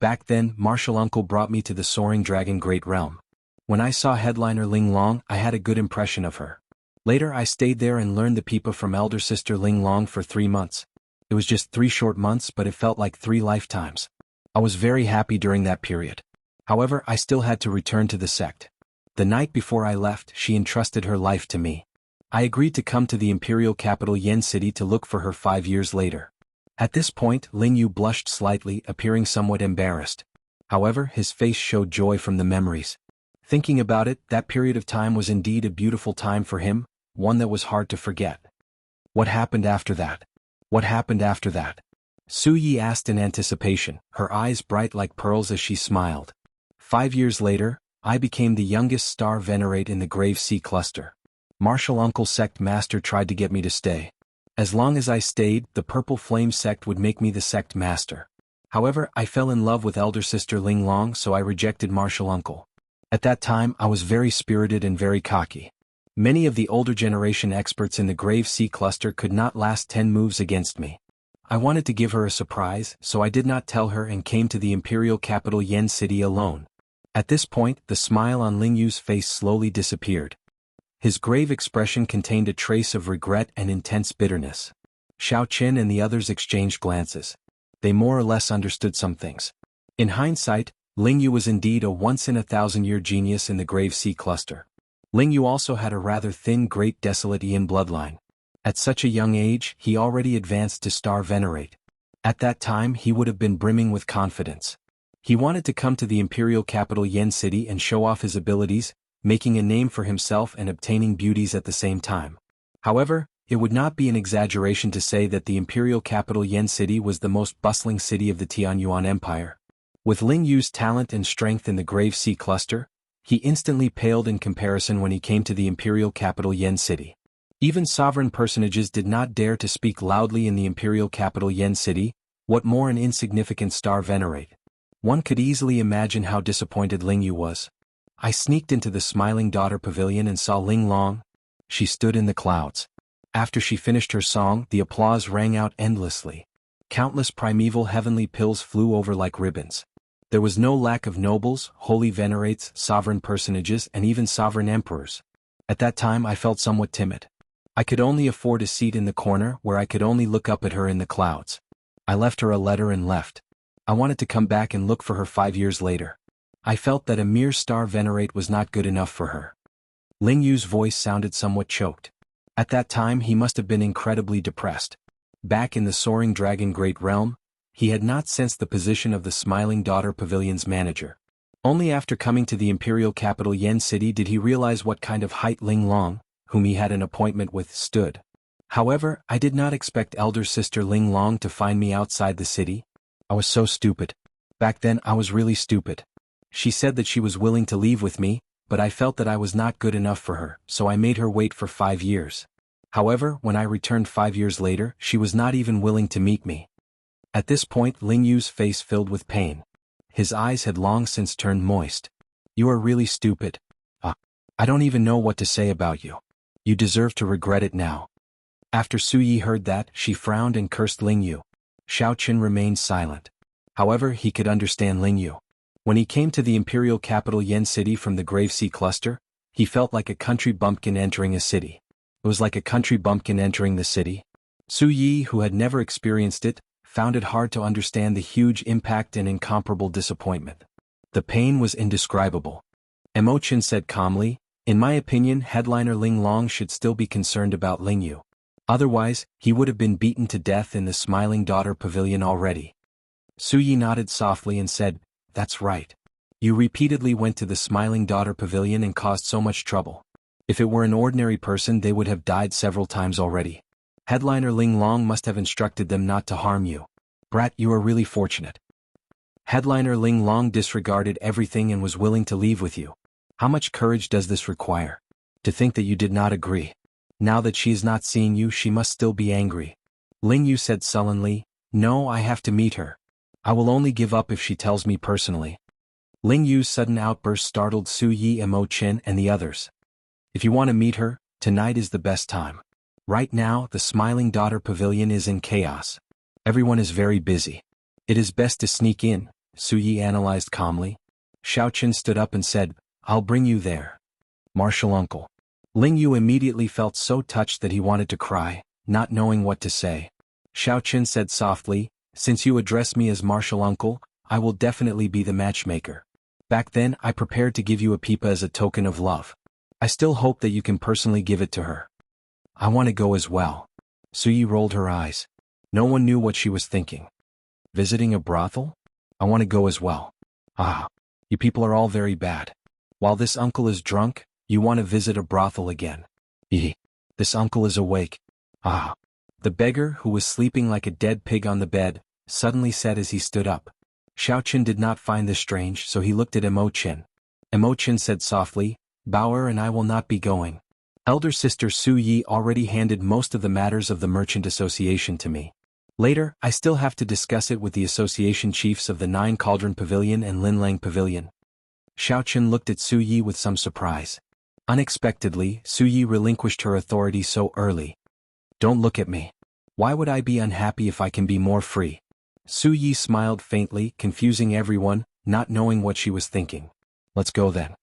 "Back then, Martial Uncle brought me to the Soaring Dragon Great Realm. When I saw headliner Ling Long, I had a good impression of her. Later I stayed there and learned the Pipa from elder sister Ling Long for 3 months. It was just 3 short months, but it felt like 3 lifetimes. I was very happy during that period. However, I still had to return to the sect. The night before I left, she entrusted her life to me. I agreed to come to the imperial capital Yen City to look for her 5 years later." At this point, Ling Yu blushed slightly, appearing somewhat embarrassed. However, his face showed joy from the memories. Thinking about it, that period of time was indeed a beautiful time for him, one that was hard to forget. "What happened after that? What happened after that?" Su Yi asked in anticipation, her eyes bright like pearls as she smiled. 5 years later, I became the youngest star venerate in the Grave Sea cluster. Martial Uncle sect master tried to get me to stay. As long as I stayed, the Purple Flame sect would make me the sect master. However, I fell in love with elder sister Ling Long, so I rejected Martial Uncle. At that time, I was very spirited and very cocky. Many of the older generation experts in the Grave Sea cluster could not last 10 moves against me. I wanted to give her a surprise, so I did not tell her and came to the imperial capital Yen City alone. At this point, the smile on Ling Yu's face slowly disappeared. His grave expression contained a trace of regret and intense bitterness. Xiao Qin and the others exchanged glances. They more or less understood some things. In hindsight, Ling Yu was indeed a once-in-a-thousand-year genius in the Grave Sea cluster. Ling Yu also had a rather thin Great Desolate Yin bloodline. At such a young age, he already advanced to Star Venerate. At that time, he would have been brimming with confidence. He wanted to come to the imperial capital Yen City and show off his abilities, making a name for himself and obtaining beauties at the same time. However, it would not be an exaggeration to say that the imperial capital Yen City was the most bustling city of the Tianyuan Empire. With Ling Yu's talent and strength in the Grave Sea cluster, he instantly paled in comparison when he came to the imperial capital Yen City. Even sovereign personages did not dare to speak loudly in the imperial capital Yen City, what more an insignificant star venerate. One could easily imagine how disappointed Ling Yu was. I sneaked into the Smiling Daughter Pavilion and saw Ling Long. She stood in the clouds. After she finished her song, the applause rang out endlessly. Countless primeval heavenly pills flew over like ribbons. There was no lack of nobles, holy venerates, sovereign personages, and even sovereign emperors. At that time I felt somewhat timid. I could only afford a seat in the corner where I could only look up at her in the clouds. I left her a letter and left. I wanted to come back and look for her 5 years later. I felt that a mere star venerate was not good enough for her. Ling Yu's voice sounded somewhat choked. At that time he must have been incredibly depressed. Back in the Soaring Dragon Great Realm, he had not sensed the position of the Smiling Daughter Pavilion's manager. Only after coming to the imperial capital Yen City did he realize what kind of height Ling Long, whom he had an appointment with, stood. However, I did not expect elder sister Ling Long to find me outside the city. I was so stupid. Back then I was really stupid. She said that she was willing to leave with me, but I felt that I was not good enough for her, so I made her wait for 5 years. However, when I returned 5 years later, she was not even willing to meet me. At this point Ling Yu's face filled with pain. His eyes had long since turned moist. "You are really stupid. I don't even know what to say about you. You deserve to regret it now." After Su Yi heard that, she frowned and cursed Ling Yu. Xiao Qin remained silent. However, he could understand Ling Yu. When he came to the imperial capital Yen City from the Grave Sea cluster, he felt like a country bumpkin entering a city. It was like a country bumpkin entering the city. Su Yi, who had never experienced it, found it hard to understand the huge impact and incomparable disappointment. The pain was indescribable. Emochin said calmly, "In my opinion, headliner Ling Long should still be concerned about Ling Yu. Otherwise, he would have been beaten to death in the Smiling Daughter Pavilion already." Su Yi nodded softly and said, "That's right. You repeatedly went to the Smiling Daughter Pavilion and caused so much trouble. If it were an ordinary person, they would have died several times already. Headliner Ling Long must have instructed them not to harm you. Brat, you are really fortunate. Headliner Ling Long disregarded everything and was willing to leave with you. How much courage does this require? To think that you did not agree. Now that she is not seeing you, she must still be angry." Ling Yu said sullenly, "No, I have to meet her. I will only give up if she tells me personally." Ling Yu's sudden outburst startled Su Yi, Emochin, and the others. "If you want to meet her, tonight is the best time. Right now, the Smiling Daughter Pavilion is in chaos. Everyone is very busy. It is best to sneak in," Su Yi analyzed calmly. Xiao Qin stood up and said, "I'll bring you there. Martial uncle." Ling Yu immediately felt so touched that he wanted to cry, not knowing what to say. Xiao Qin said softly, "Since you address me as martial uncle, I will definitely be the matchmaker. Back then, I prepared to give you a pipa as a token of love. I still hope that you can personally give it to her." "I want to go as well." Su Yi rolled her eyes. No one knew what she was thinking. Visiting a brothel? I want to go as well. Ah, you people are all very bad. While this uncle is drunk, you want to visit a brothel again. This uncle is awake. Ah. The beggar, who was sleeping like a dead pig on the bed, suddenly said as he stood up. Xiao Qin did not find this strange, so he looked at Emochin. Emochin said softly, "Bauer and I will not be going. Elder sister Su Yi already handed most of the matters of the Merchant Association to me. Later, I still have to discuss it with the association chiefs of the Nine Cauldron Pavilion and Linlang Pavilion." Xiao Qin looked at Su Yi with some surprise. Unexpectedly, Su Yi relinquished her authority so early. "Don't look at me. Why would I be unhappy if I can be more free?" Su Yi smiled faintly, confusing everyone, not knowing what she was thinking. Let's go then.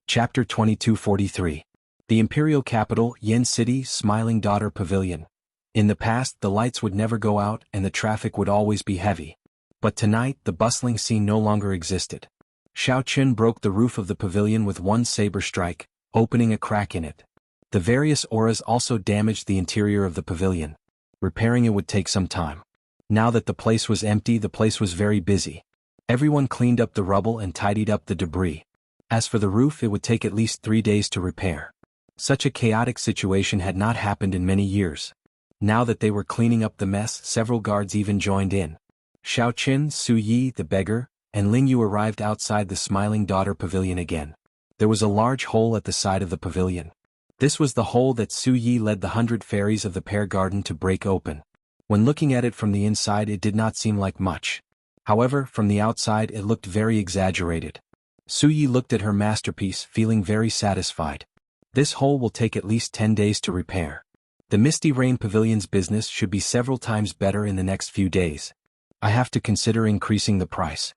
Chapter 2243. The imperial capital, Yen City, Smiling Daughter Pavilion. In the past, the lights would never go out and the traffic would always be heavy. But tonight, the bustling scene no longer existed. Xiao Qin broke the roof of the pavilion with one saber strike, opening a crack in it. The various auras also damaged the interior of the pavilion. Repairing it would take some time. Now that the place was empty, the place was very busy. Everyone cleaned up the rubble and tidied up the debris. As for the roof, it would take at least 3 days to repair. Such a chaotic situation had not happened in many years. Now that they were cleaning up the mess, several guards even joined in. Xiao Qin, Su Yi, the beggar, and Ling Yu arrived outside the Smiling Daughter Pavilion again. There was a large hole at the side of the pavilion. This was the hole that Su Yi led the 100 fairies of the Pear Garden to break open. When looking at it from the inside, it did not seem like much. However, from the outside it looked very exaggerated. Su Yi looked at her masterpiece, feeling very satisfied. This hole will take at least 10 days to repair. The Misty Rain Pavilion's business should be several times better in the next few days. I have to consider increasing the price.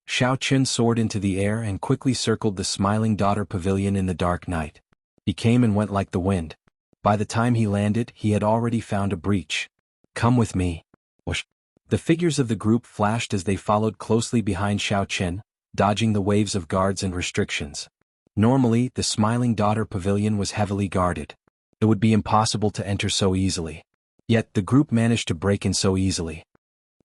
Xiao Qin soared into the air and quickly circled the Smiling Daughter Pavilion in the dark night. He came and went like the wind. By the time he landed, he had already found a breach. "Come with me." Whoosh. The figures of the group flashed as they followed closely behind Xiao Qin, dodging the waves of guards and restrictions. Normally, the Smiling Daughter Pavilion was heavily guarded. It would be impossible to enter so easily. Yet the group managed to break in so easily.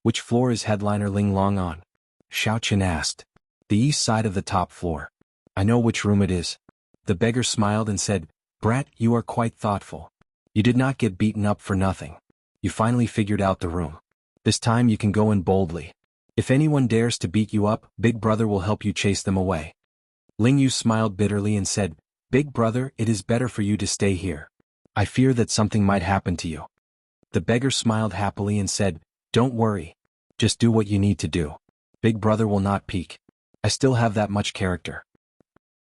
"Which floor is Headliner Ling Long on?" Xiao Qin asked. "The east side of the top floor. I know which room it is." The beggar smiled and said, "Brat, you are quite thoughtful. You did not get beaten up for nothing. You finally figured out the room. This time you can go in boldly. If anyone dares to beat you up, Big Brother will help you chase them away." Ling Yu smiled bitterly and said, "Big Brother, it is better for you to stay here. I fear that something might happen to you." The beggar smiled happily and said, "Don't worry. Just do what you need to do. Big Brother will not peek. I still have that much character.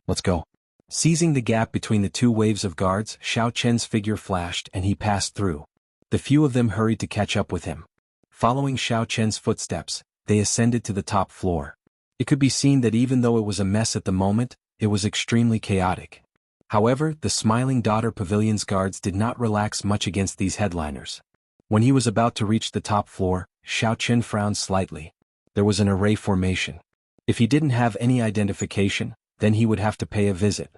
Let's go." Seizing the gap between the two waves of guards, Xiao Chen's figure flashed and he passed through. The few of them hurried to catch up with him. Following Xiao Chen's footsteps, they ascended to the top floor. It could be seen that even though it was a mess at the moment, it was extremely chaotic. However, the Smiling Daughter Pavilion's guards did not relax much against these headliners. When he was about to reach the top floor, Xiao Chen frowned slightly. There was an array formation. If he didn't have any identification, then he would have to pay a visit.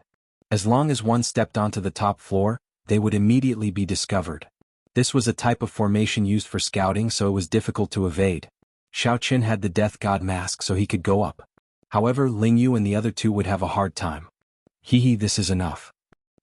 As long as one stepped onto the top floor, they would immediately be discovered. This was a type of formation used for scouting, so it was difficult to evade. Xiao Chen had the Death God mask so he could go up. However, Ling Yu and the other two would have a hard time. This is enough.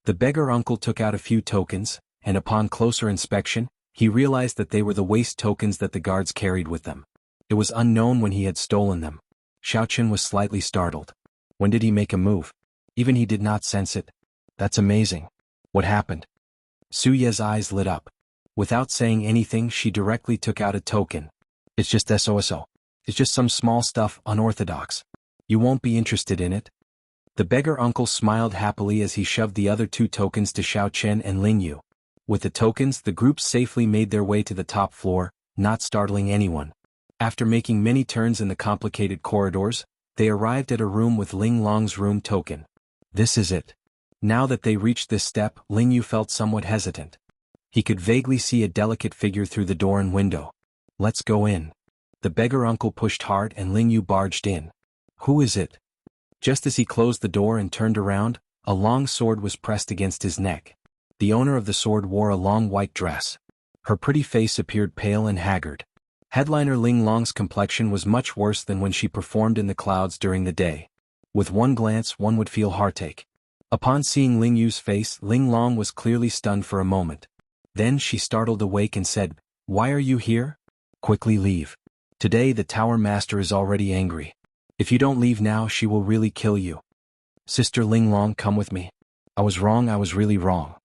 The beggar uncle took out a few tokens, and upon closer inspection, he realized that they were the waste tokens that the guards carried with them. It was unknown when he had stolen them. Xiao Chen was slightly startled. When did he make a move? Even he did not sense it. That's amazing. What happened? Su Ye's eyes lit up. Without saying anything, she directly took out a token. It's just SOSO. It's just some small stuff, unorthodox. You won't be interested in it? The beggar uncle smiled happily as he shoved the other two tokens to Xiao Chen and Ling Yu. With the tokens, the group safely made their way to the top floor, not startling anyone. After making many turns in the complicated corridors, they arrived at a room with Ling Long's room token. This is it. Now that they reached this step, Ling Yu felt somewhat hesitant. He could vaguely see a delicate figure through the door and window. Let's go in. The beggar uncle pushed hard and Ling Yu barged in. Who is it? Just as he closed the door and turned around, a long sword was pressed against his neck. The owner of the sword wore a long white dress. Her pretty face appeared pale and haggard. Headliner Ling Long's complexion was much worse than when she performed in the clouds during the day. With one glance one would feel heartache. Upon seeing Ling Yu's face, Ling Long was clearly stunned for a moment. Then she startled awake and said, "Why are you here? Quickly leave. Today the Tower Master is already angry. If you don't leave now, she will really kill you. Sister Ling Long, come with me. I was wrong, I was really wrong."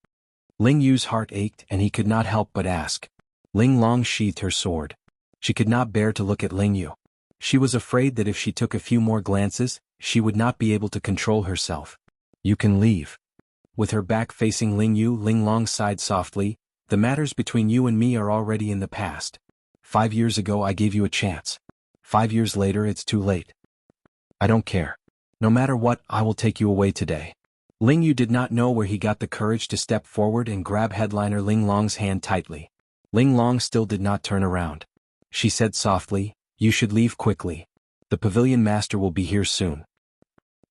Ling Yu's heart ached and he could not help but ask. Ling Long sheathed her sword. She could not bear to look at Ling Yu. She was afraid that if she took a few more glances, she would not be able to control herself. "You can leave." With her back facing Ling Yu, Ling Long sighed softly. "The matters between you and me are already in the past. 5 years ago I gave you a chance. 5 years later it's too late. I don't care. No matter what, I will take you away today." Ling Yu did not know where he got the courage to step forward and grab headliner Ling Long's hand tightly. Ling Long still did not turn around. She said softly, "You should leave quickly. The pavilion master will be here soon."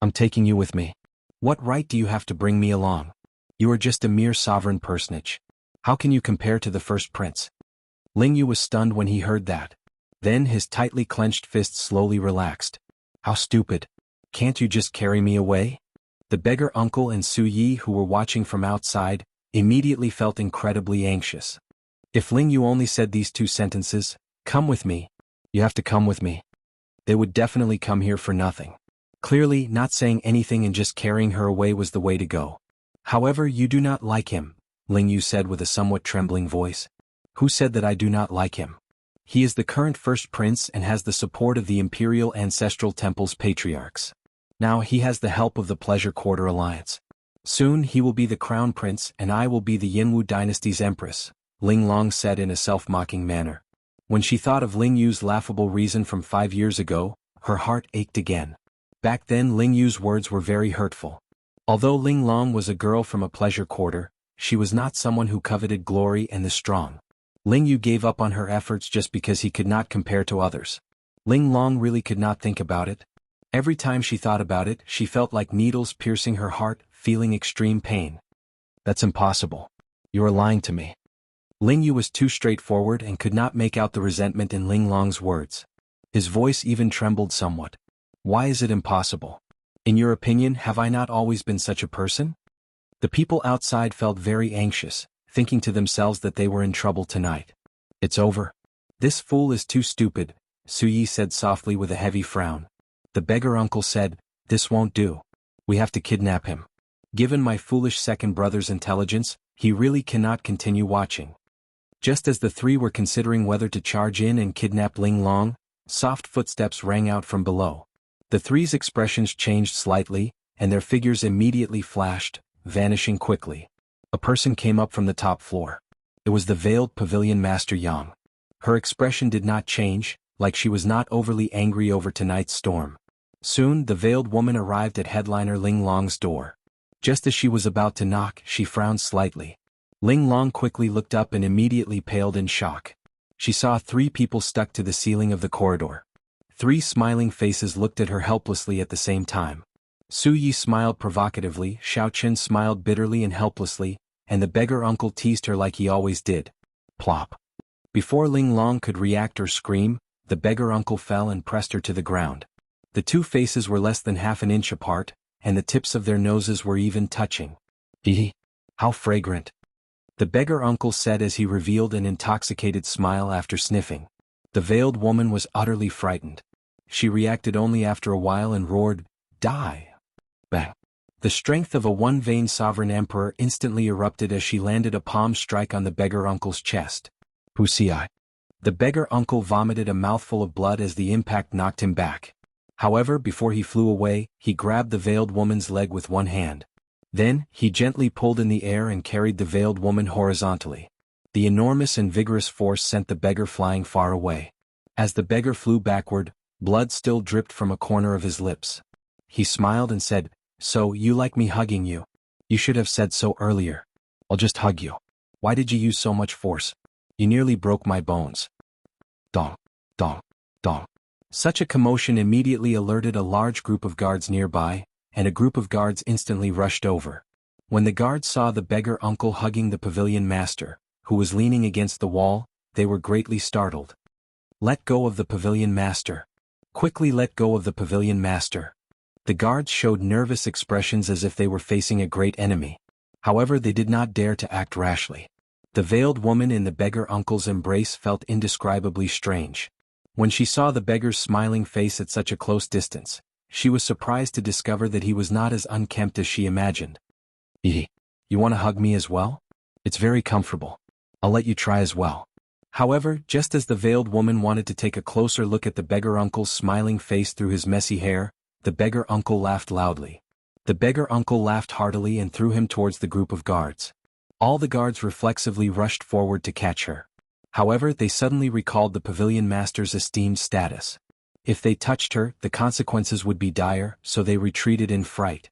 "I'm taking you with me." "What right do you have to bring me along? You are just a mere sovereign personage. How can you compare to the first prince?" Ling Yu was stunned when he heard that. Then his tightly clenched fists slowly relaxed. "How stupid. Can't you just carry me away?" The beggar uncle and Su Yi, who were watching from outside, immediately felt incredibly anxious. If Ling Yu only said these two sentences, "Come with me. You have to come with me," they would definitely come here for nothing. Clearly, not saying anything and just carrying her away was the way to go. "However, you do not like him," Ling Yu said with a somewhat trembling voice. "Who said that I do not like him? He is the current first prince and has the support of the Imperial Ancestral Temple's patriarchs. Now he has the help of the Pleasure Quarter Alliance. Soon he will be the crown prince and I will be the Yinwu dynasty's empress," Ling Long said in a self-mocking manner. When she thought of Ling Yu's laughable reason from 5 years ago, her heart ached again. Back then Ling Yu's words were very hurtful. Although Ling Long was a girl from a pleasure quarter, she was not someone who coveted glory and the strong. Ling Yu gave up on her efforts just because he could not compare to others. Ling Long really could not think about it. Every time she thought about it, she felt like needles piercing her heart, feeling extreme pain. "That's impossible. You are lying to me." Ling Yu was too straightforward and could not make out the resentment in Ling Long's words. His voice even trembled somewhat. "Why is it impossible? In your opinion, have I not always been such a person?" The people outside felt very anxious, thinking to themselves that they were in trouble tonight. "It's over. This fool is too stupid," Su Yi said softly with a heavy frown. The beggar uncle said, "This won't do. We have to kidnap him. Given my foolish second brother's intelligence, he really cannot continue watching." Just as the three were considering whether to charge in and kidnap Ling Long, soft footsteps rang out from below. The three's expressions changed slightly, and their figures immediately flashed, vanishing quickly. A person came up from the top floor. It was the veiled pavilion master Yang. Her expression did not change, like she was not overly angry over tonight's storm. Soon the veiled woman arrived at headliner Ling Long's door. Just as she was about to knock, she frowned slightly. Ling Long quickly looked up and immediately paled in shock. She saw 3 people stuck to the ceiling of the corridor. 3 smiling faces looked at her helplessly at the same time. Su Yi smiled provocatively, Xiao Chen smiled bitterly and helplessly, and the beggar uncle teased her like he always did. Plop. Before Ling Long could react or scream, the beggar uncle fell and pressed her to the ground. The 2 faces were less than half an inch apart, and the tips of their noses were even touching. Hee! How fragrant! The beggar uncle said as he revealed an intoxicated smile after sniffing. The veiled woman was utterly frightened. She reacted only after a while and roared, "Die!" Bang! The strength of a one-vein sovereign emperor instantly erupted as she landed a palm strike on the beggar uncle's chest. Wuxia. The beggar uncle vomited a mouthful of blood as the impact knocked him back. However, before he flew away, he grabbed the veiled woman's leg with one hand. Then, he gently pulled in the air and carried the veiled woman horizontally. The enormous and vigorous force sent the beggar flying far away. As the beggar flew backward, blood still dripped from a corner of his lips. He smiled and said, "So, you like me hugging you? You should have said so earlier. I'll just hug you. Why did you use so much force? You nearly broke my bones." Dong, dong, dong. Such a commotion immediately alerted a large group of guards nearby, and a group of guards instantly rushed over. When the guards saw the beggar uncle hugging the pavilion master, who was leaning against the wall, they were greatly startled. "Let go of the pavilion master. Quickly let go of the pavilion master." The guards showed nervous expressions as if they were facing a great enemy. However, they did not dare to act rashly. The veiled woman in the beggar uncle's embrace felt indescribably strange. When she saw the beggar's smiling face at such a close distance, she was surprised to discover that he was not as unkempt as she imagined. "You want to hug me as well? It's very comfortable. I'll let you try as well." However, just as the veiled woman wanted to take a closer look at the beggar uncle's smiling face through his messy hair, the beggar uncle laughed loudly. The beggar uncle laughed heartily and threw him towards the group of guards. All the guards reflexively rushed forward to catch her. However, they suddenly recalled the pavilion master's esteemed status. If they touched her, the consequences would be dire, so they retreated in fright.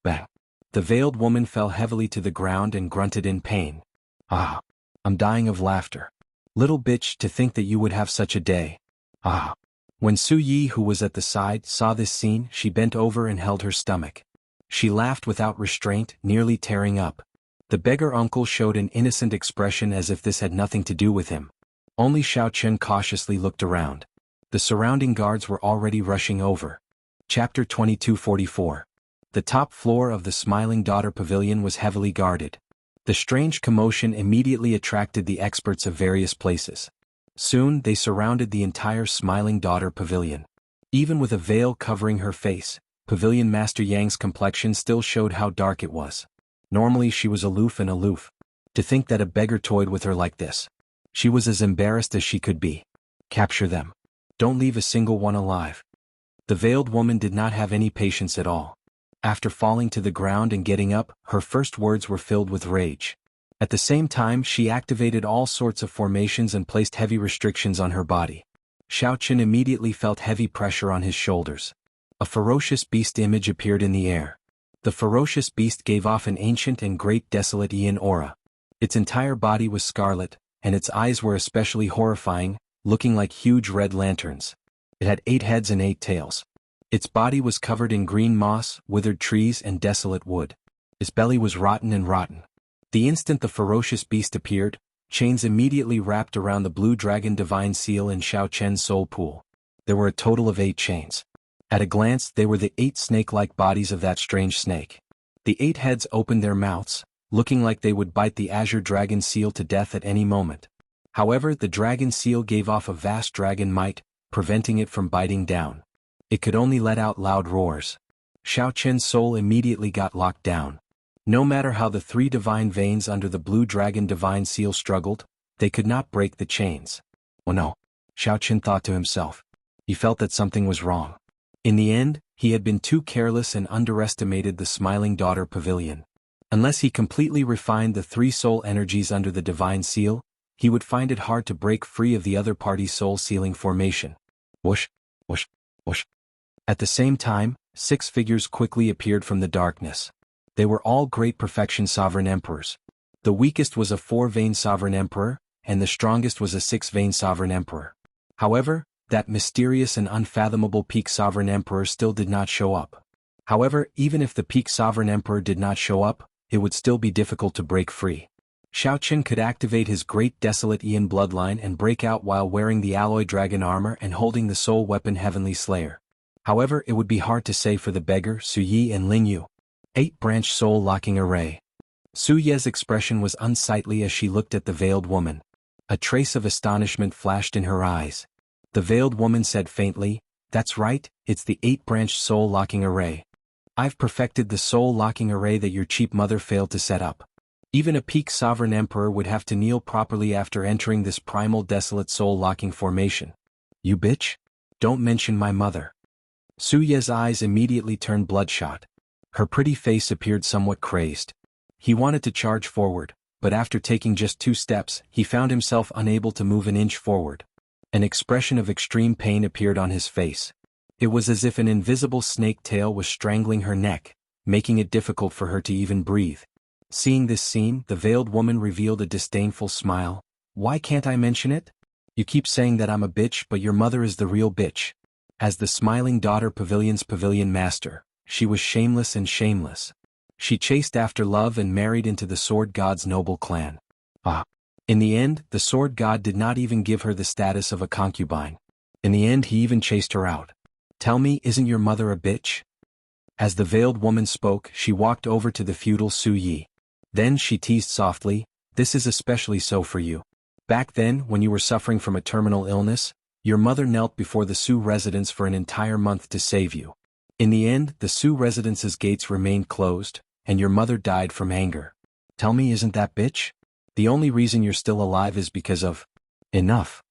Bang! The veiled woman fell heavily to the ground and grunted in pain. "Ah! I'm dying of laughter. Little bitch, to think that you would have such a day. Ah!" When Su Yi, who was at the side, saw this scene, she bent over and held her stomach. She laughed without restraint, nearly tearing up. The beggar uncle showed an innocent expression as if this had nothing to do with him. Only Xiao Chen cautiously looked around. The surrounding guards were already rushing over. Chapter 2244. The top floor of the Smiling Daughter Pavilion was heavily guarded. The strange commotion immediately attracted the experts of various places. Soon they surrounded the entire Smiling Daughter Pavilion. Even with a veil covering her face, Pavilion Master Yang's complexion still showed how dark it was. Normally she was aloof and aloof. To think that a beggar toyed with her like this. She was as embarrassed as she could be. "Capture them. Don't leave a single one alive." The veiled woman did not have any patience at all. After falling to the ground and getting up, her first words were filled with rage. At the same time, she activated all sorts of formations and placed heavy restrictions on her body. Xiao Chen immediately felt heavy pressure on his shoulders. A ferocious beast image appeared in the air. The ferocious beast gave off an ancient and great desolate yin aura. Its entire body was scarlet, and its eyes were especially horrifying, looking like huge red lanterns. It had 8 heads and 8 tails. Its body was covered in green moss, withered trees, and desolate wood. Its belly was rotten and rotten. The instant the ferocious beast appeared, chains immediately wrapped around the blue dragon divine seal in Xiao Chen's soul pool. There were a total of 8 chains. At a glance, they were the 8 snake-like bodies of that strange snake. The 8 heads opened their mouths, looking like they would bite the azure dragon seal to death at any moment. However, the dragon seal gave off a vast dragon might, preventing it from biting down. It could only let out loud roars. Xiao Chen's soul immediately got locked down. No matter how the 3 divine veins under the blue dragon divine seal struggled, they could not break the chains. "Oh no," Xiao Chen thought to himself. He felt that something was wrong. In the end, he had been too careless and underestimated the Smiling Daughter Pavilion. Unless he completely refined the three soul energies under the divine seal, he would find it hard to break free of the other party's soul sealing formation. Whoosh, whoosh, whoosh. At the same time, 6 figures quickly appeared from the darkness. They were all great perfection sovereign emperors. The weakest was a 4-vein sovereign emperor, and the strongest was a 6-vein sovereign emperor. However, that mysterious and unfathomable peak sovereign emperor still did not show up. However, even if the peak sovereign emperor did not show up, it would still be difficult to break free. Xiaoqian could activate his great desolate Ian bloodline and break out while wearing the alloy dragon armor and holding the soul weapon Heavenly Slayer. However, it would be hard to say for the beggar, Su Yi and Ling Yu. 8-branch soul locking array. Su Ye's expression was unsightly as she looked at the veiled woman. A trace of astonishment flashed in her eyes. The veiled woman said faintly, "That's right, it's the 8-branch soul locking array. I've perfected the soul locking array that your cheap mother failed to set up. Even a peak sovereign emperor would have to kneel properly after entering this primal desolate soul locking formation. You bitch? Don't mention my mother." Su Ye's eyes immediately turned bloodshot. Her pretty face appeared somewhat crazed. He wanted to charge forward, but after taking just 2 steps, he found himself unable to move an inch forward. An expression of extreme pain appeared on his face. It was as if an invisible snake tail was strangling her neck, making it difficult for her to even breathe. Seeing this scene, the veiled woman revealed a disdainful smile. "Why can't I mention it? You keep saying that I'm a bitch, but your mother is the real bitch." As the smiling daughter pavilion's pavilion master, she was shameless and shameless. She chased after love and married into the sword god's noble clan. In the end, the sword god did not even give her the status of a concubine. In the end, he even chased her out. "Tell me, isn't your mother a bitch?" As the veiled woman spoke, she walked over to the feudal Su Yi. Then she teased softly, "This is especially so for you. Back then, when you were suffering from a terminal illness, your mother knelt before the Su residence for an entire month to save you. In the end, the Su residence's gates remained closed, and your mother died from anger. Tell me, isn't that bitch? The only reason you're still alive is because of..." "Enough."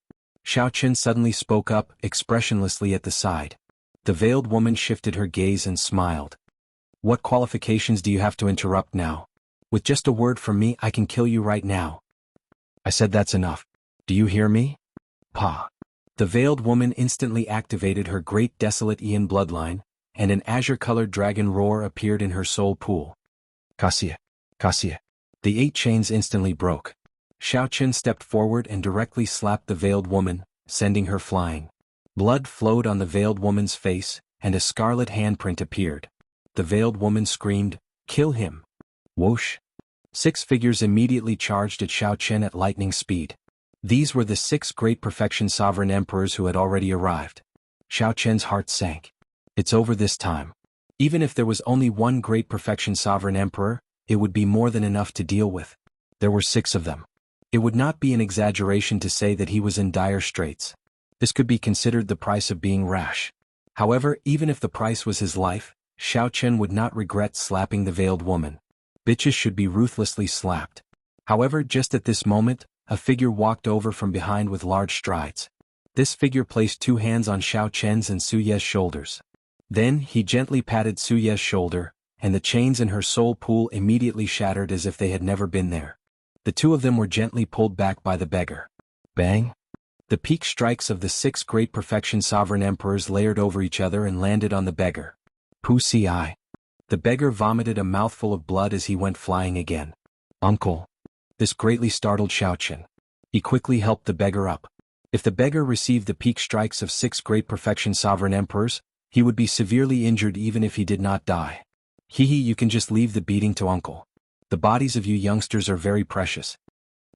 Xiaoqian suddenly spoke up, expressionlessly at the side. The veiled woman shifted her gaze and smiled. "What qualifications do you have to interrupt now? With just a word from me, I can kill you right now." "I said that's enough. Do you hear me?" "Pa." The veiled woman instantly activated her great desolate Ian bloodline, and an azure-colored dragon roar appeared in her soul pool. "Cassia! Cassia!" The 8 chains instantly broke. Xiaoqian stepped forward and directly slapped the veiled woman, sending her flying. Blood flowed on the veiled woman's face, and a scarlet handprint appeared. The veiled woman screamed, "Kill him!" Whoosh! 6 figures immediately charged at Xiaoqian at lightning speed. These were the 6 great perfection sovereign emperors who had already arrived. Xiaoqian's heart sank. It's over this time. Even if there was only one great perfection sovereign emperor, it would be more than enough to deal with. There were 6 of them. It would not be an exaggeration to say that he was in dire straits. This could be considered the price of being rash. However, even if the price was his life, Xiaoqian would not regret slapping the veiled woman. Bitches should be ruthlessly slapped. However, just at this moment, a figure walked over from behind with large strides. This figure placed 2 hands on Xiaoqian's and Su Ye's shoulders. Then, he gently patted Su Ye's shoulder, and the chains in her soul pool immediately shattered as if they had never been there. The 2 of them were gently pulled back by the beggar. Bang! The peak strikes of the 6 great perfection sovereign emperors layered over each other and landed on the beggar. Pussy eye. The beggar vomited a mouthful of blood as he went flying again. "Uncle." This greatly startled Xiaoqian. He quickly helped the beggar up. If the beggar received the peak strikes of 6 great perfection sovereign emperors, he would be severely injured even if he did not die. "Hee, you can just leave the beating to Uncle. The bodies of you youngsters are very precious."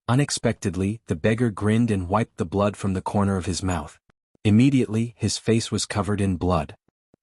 Unexpectedly, the beggar grinned and wiped the blood from the corner of his mouth. Immediately, his face was covered in blood.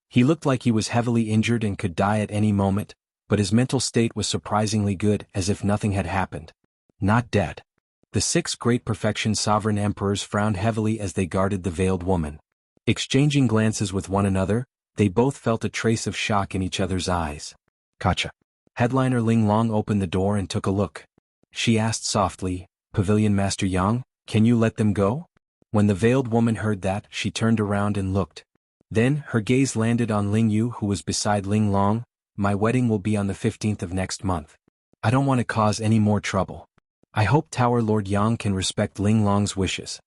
He looked like he was heavily injured and could die at any moment, but his mental state was surprisingly good, as if nothing had happened. Not dead. The 6 great perfection sovereign emperors frowned heavily as they guarded the veiled woman. Exchanging glances with one another, they both felt a trace of shock in each other's eyes. "Gotcha." Headliner Ling Long opened the door and took a look. She asked softly, "Pavilion Master Yang, can you let them go?" When the veiled woman heard that, she turned around and looked. Then, her gaze landed on Ling Yu, who was beside Ling Long. "My wedding will be on the 15th of next month. I don't want to cause any more trouble. I hope Tower Lord Yang can respect Ling Long's wishes.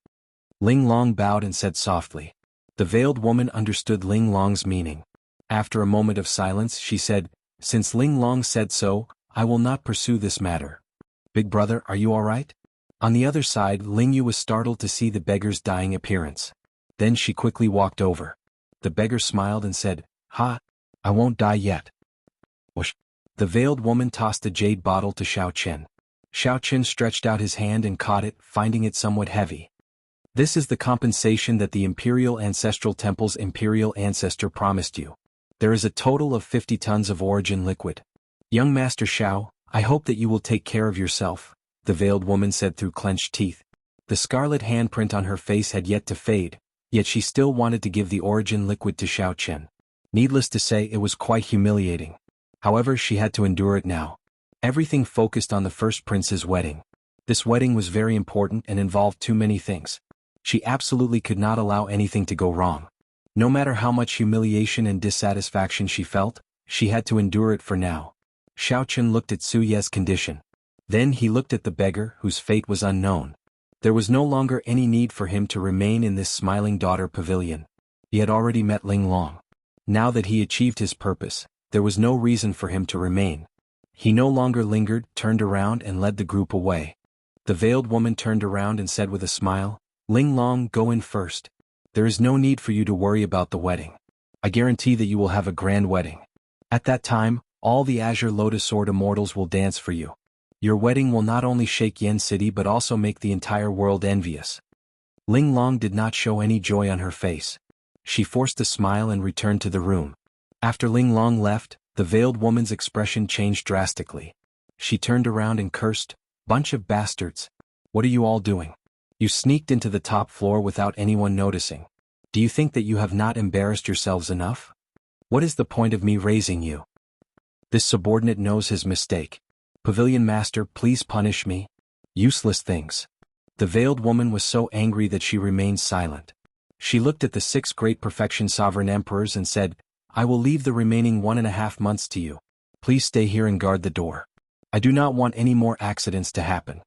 Ling Long bowed and said softly. The veiled woman understood Ling Long's meaning. After a moment of silence she said, "Since Ling Long said so, I will not pursue this matter. Big brother, are you alright?" On the other side, Ling Yu was startled to see the beggar's dying appearance. Then she quickly walked over. The beggar smiled and said, "Ha! I won't die yet." Whoosh. The veiled woman tossed a jade bottle to Xiao Chen. Xiao Chen stretched out his hand and caught it, finding it somewhat heavy. "This is the compensation that the Imperial Ancestral Temple's Imperial Ancestor promised you. There is a total of 50 tons of origin liquid. Young Master Xiao, I hope that you will take care of yourself," the veiled woman said through clenched teeth. The scarlet handprint on her face had yet to fade, yet she still wanted to give the origin liquid to Xiao Chen. Needless to say, it was quite humiliating. However, she had to endure it now. Everything focused on the first prince's wedding. This wedding was very important and involved too many things. She absolutely could not allow anything to go wrong. No matter how much humiliation and dissatisfaction she felt, she had to endure it for now. Xiao Chen looked at Su Ye's condition. Then he looked at the beggar, whose fate was unknown. There was no longer any need for him to remain in this smiling daughter pavilion. He had already met Ling Long. Now that he achieved his purpose, there was no reason for him to remain. He no longer lingered, turned around and led the group away. The veiled woman turned around and said with a smile, "Ling Long, go in first. There is no need for you to worry about the wedding. I guarantee that you will have a grand wedding. At that time, all the Azure Lotus Sword Immortals will dance for you. Your wedding will not only shake Yen City but also make the entire world envious." Ling Long did not show any joy on her face. She forced a smile and returned to the room. After Ling Long left, the veiled woman's expression changed drastically. She turned around and cursed, "Bunch of bastards. What are you all doing? You sneaked into the top floor without anyone noticing. Do you think that you have not embarrassed yourselves enough? What is the point of me raising you? This subordinate knows his mistake. Pavilion Master, please punish me. Useless things." The veiled woman was so angry that she remained silent. She looked at the 6 great perfection sovereign emperors and said, "I will leave the remaining 1.5 months to you. Please stay here and guard the door. I do not want any more accidents to happen.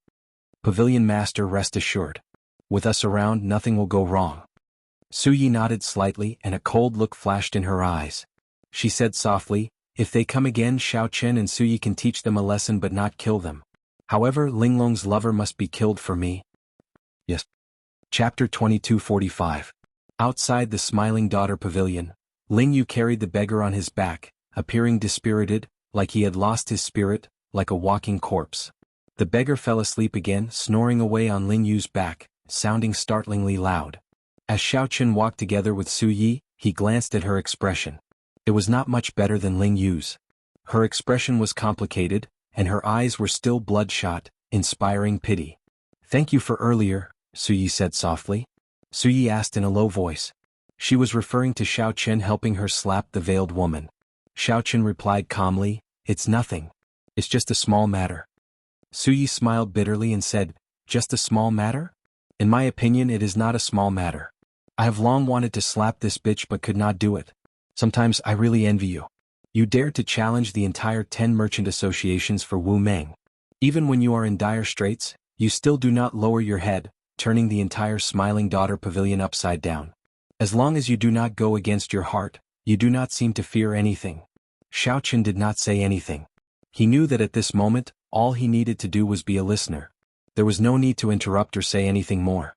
Pavilion Master, rest assured. With us around, nothing will go wrong." Su Yi nodded slightly and a cold look flashed in her eyes. She said softly, "If they come again, Xiao Chen and Su Yi can teach them a lesson but not kill them. However, Ling Long's lover must be killed for me." Yes. Chapter 2245. Outside the Smiling Daughter Pavilion, Ling Yu carried the beggar on his back, appearing dispirited, like he had lost his spirit, like a walking corpse. The beggar fell asleep again, snoring away on Ling Yu's back, sounding startlingly loud. As Xiao Chen walked together with Su Yi, he glanced at her expression. It was not much better than Ling Yu's. Her expression was complicated, and her eyes were still bloodshot, inspiring pity. "Thank you for earlier," Su Yi said softly. Su Yi asked in a low voice. She was referring to Xiao Chen helping her slap the veiled woman. Xiao Chen replied calmly, "It's nothing. It's just a small matter." Su Yi smiled bitterly and said, "Just a small matter? In my opinion, it is not a small matter. I have long wanted to slap this bitch but could not do it. Sometimes I really envy you. You dared to challenge the entire 10 merchant associations for Wu Meng. Even when you are in dire straits, you still do not lower your head, turning the entire Smiling Daughter Pavilion upside down. As long as you do not go against your heart, you do not seem to fear anything." Xiao Chen did not say anything. He knew that at this moment, all he needed to do was be a listener. There was no need to interrupt or say anything more.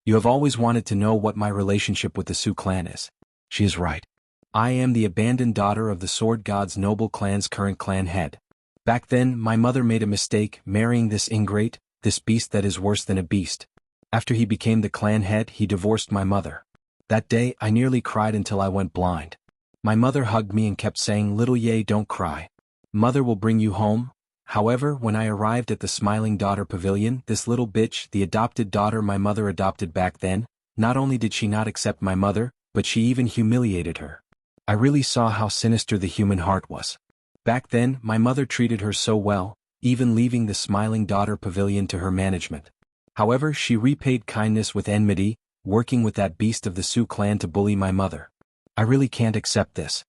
"You have always wanted to know what my relationship with the Su clan is." She is right. I am the abandoned daughter of the Sword God's noble clan's current clan head. Back then, my mother made a mistake marrying this ingrate, this beast that is worse than a beast. After he became the clan head, he divorced my mother. That day, I nearly cried until I went blind. My mother hugged me and kept saying, "Little Ye, don't cry. Mother will bring you home." However, when I arrived at the Smiling Daughter Pavilion, this little bitch, the adopted daughter my mother adopted back then, not only did she not accept my mother, but she even humiliated her. I really saw how sinister the human heart was. Back then, my mother treated her so well, even leaving the Smiling Daughter Pavilion to her management. However, she repaid kindness with enmity, working with that beast of the Su clan to bully my mother. I really can't accept this.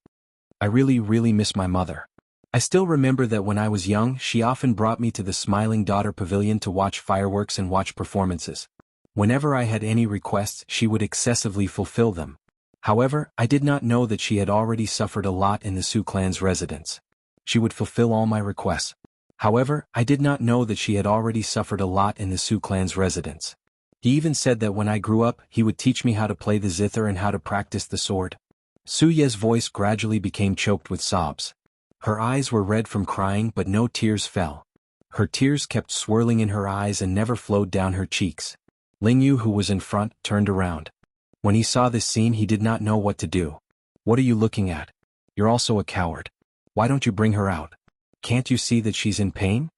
I really miss my mother. I still remember that when I was young she often brought me to the Smiling Daughter Pavilion to watch fireworks and watch performances. Whenever I had any requests she would excessively fulfill them. However, I did not know that she had already suffered a lot in the Su clan's residence. She would fulfill all my requests. However, I did not know that she had already suffered a lot in the Su clan's residence. He even said that when I grew up he would teach me how to play the zither and how to practice the sword. Su Ye's voice gradually became choked with sobs. Her eyes were red from crying but no tears fell. Her tears kept swirling in her eyes and never flowed down her cheeks. Ling Yu, who was in front, turned around. When he saw this scene he did not know what to do. What are you looking at? You're also a coward. Why don't you bring her out? Can't you see that she's in pain?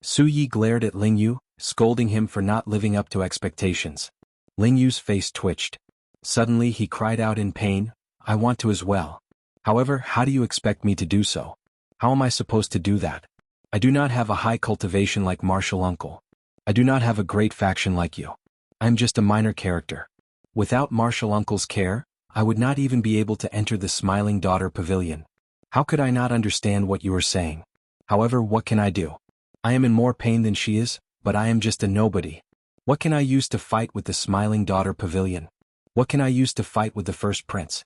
Su Yi glared at Ling Yu, scolding him for not living up to expectations. Ling Yu's face twitched. Suddenly he cried out in pain, I want to as well. However, how do you expect me to do so? How am I supposed to do that? I do not have a high cultivation like Martial Uncle. I do not have a great faction like you. I am just a minor character. Without Martial Uncle's care, I would not even be able to enter the Smiling Daughter Pavilion. How could I not understand what you are saying? However, what can I do? I am in more pain than she is, but I am just a nobody. What can I use to fight with the Smiling Daughter Pavilion? What can I use to fight with the first prince?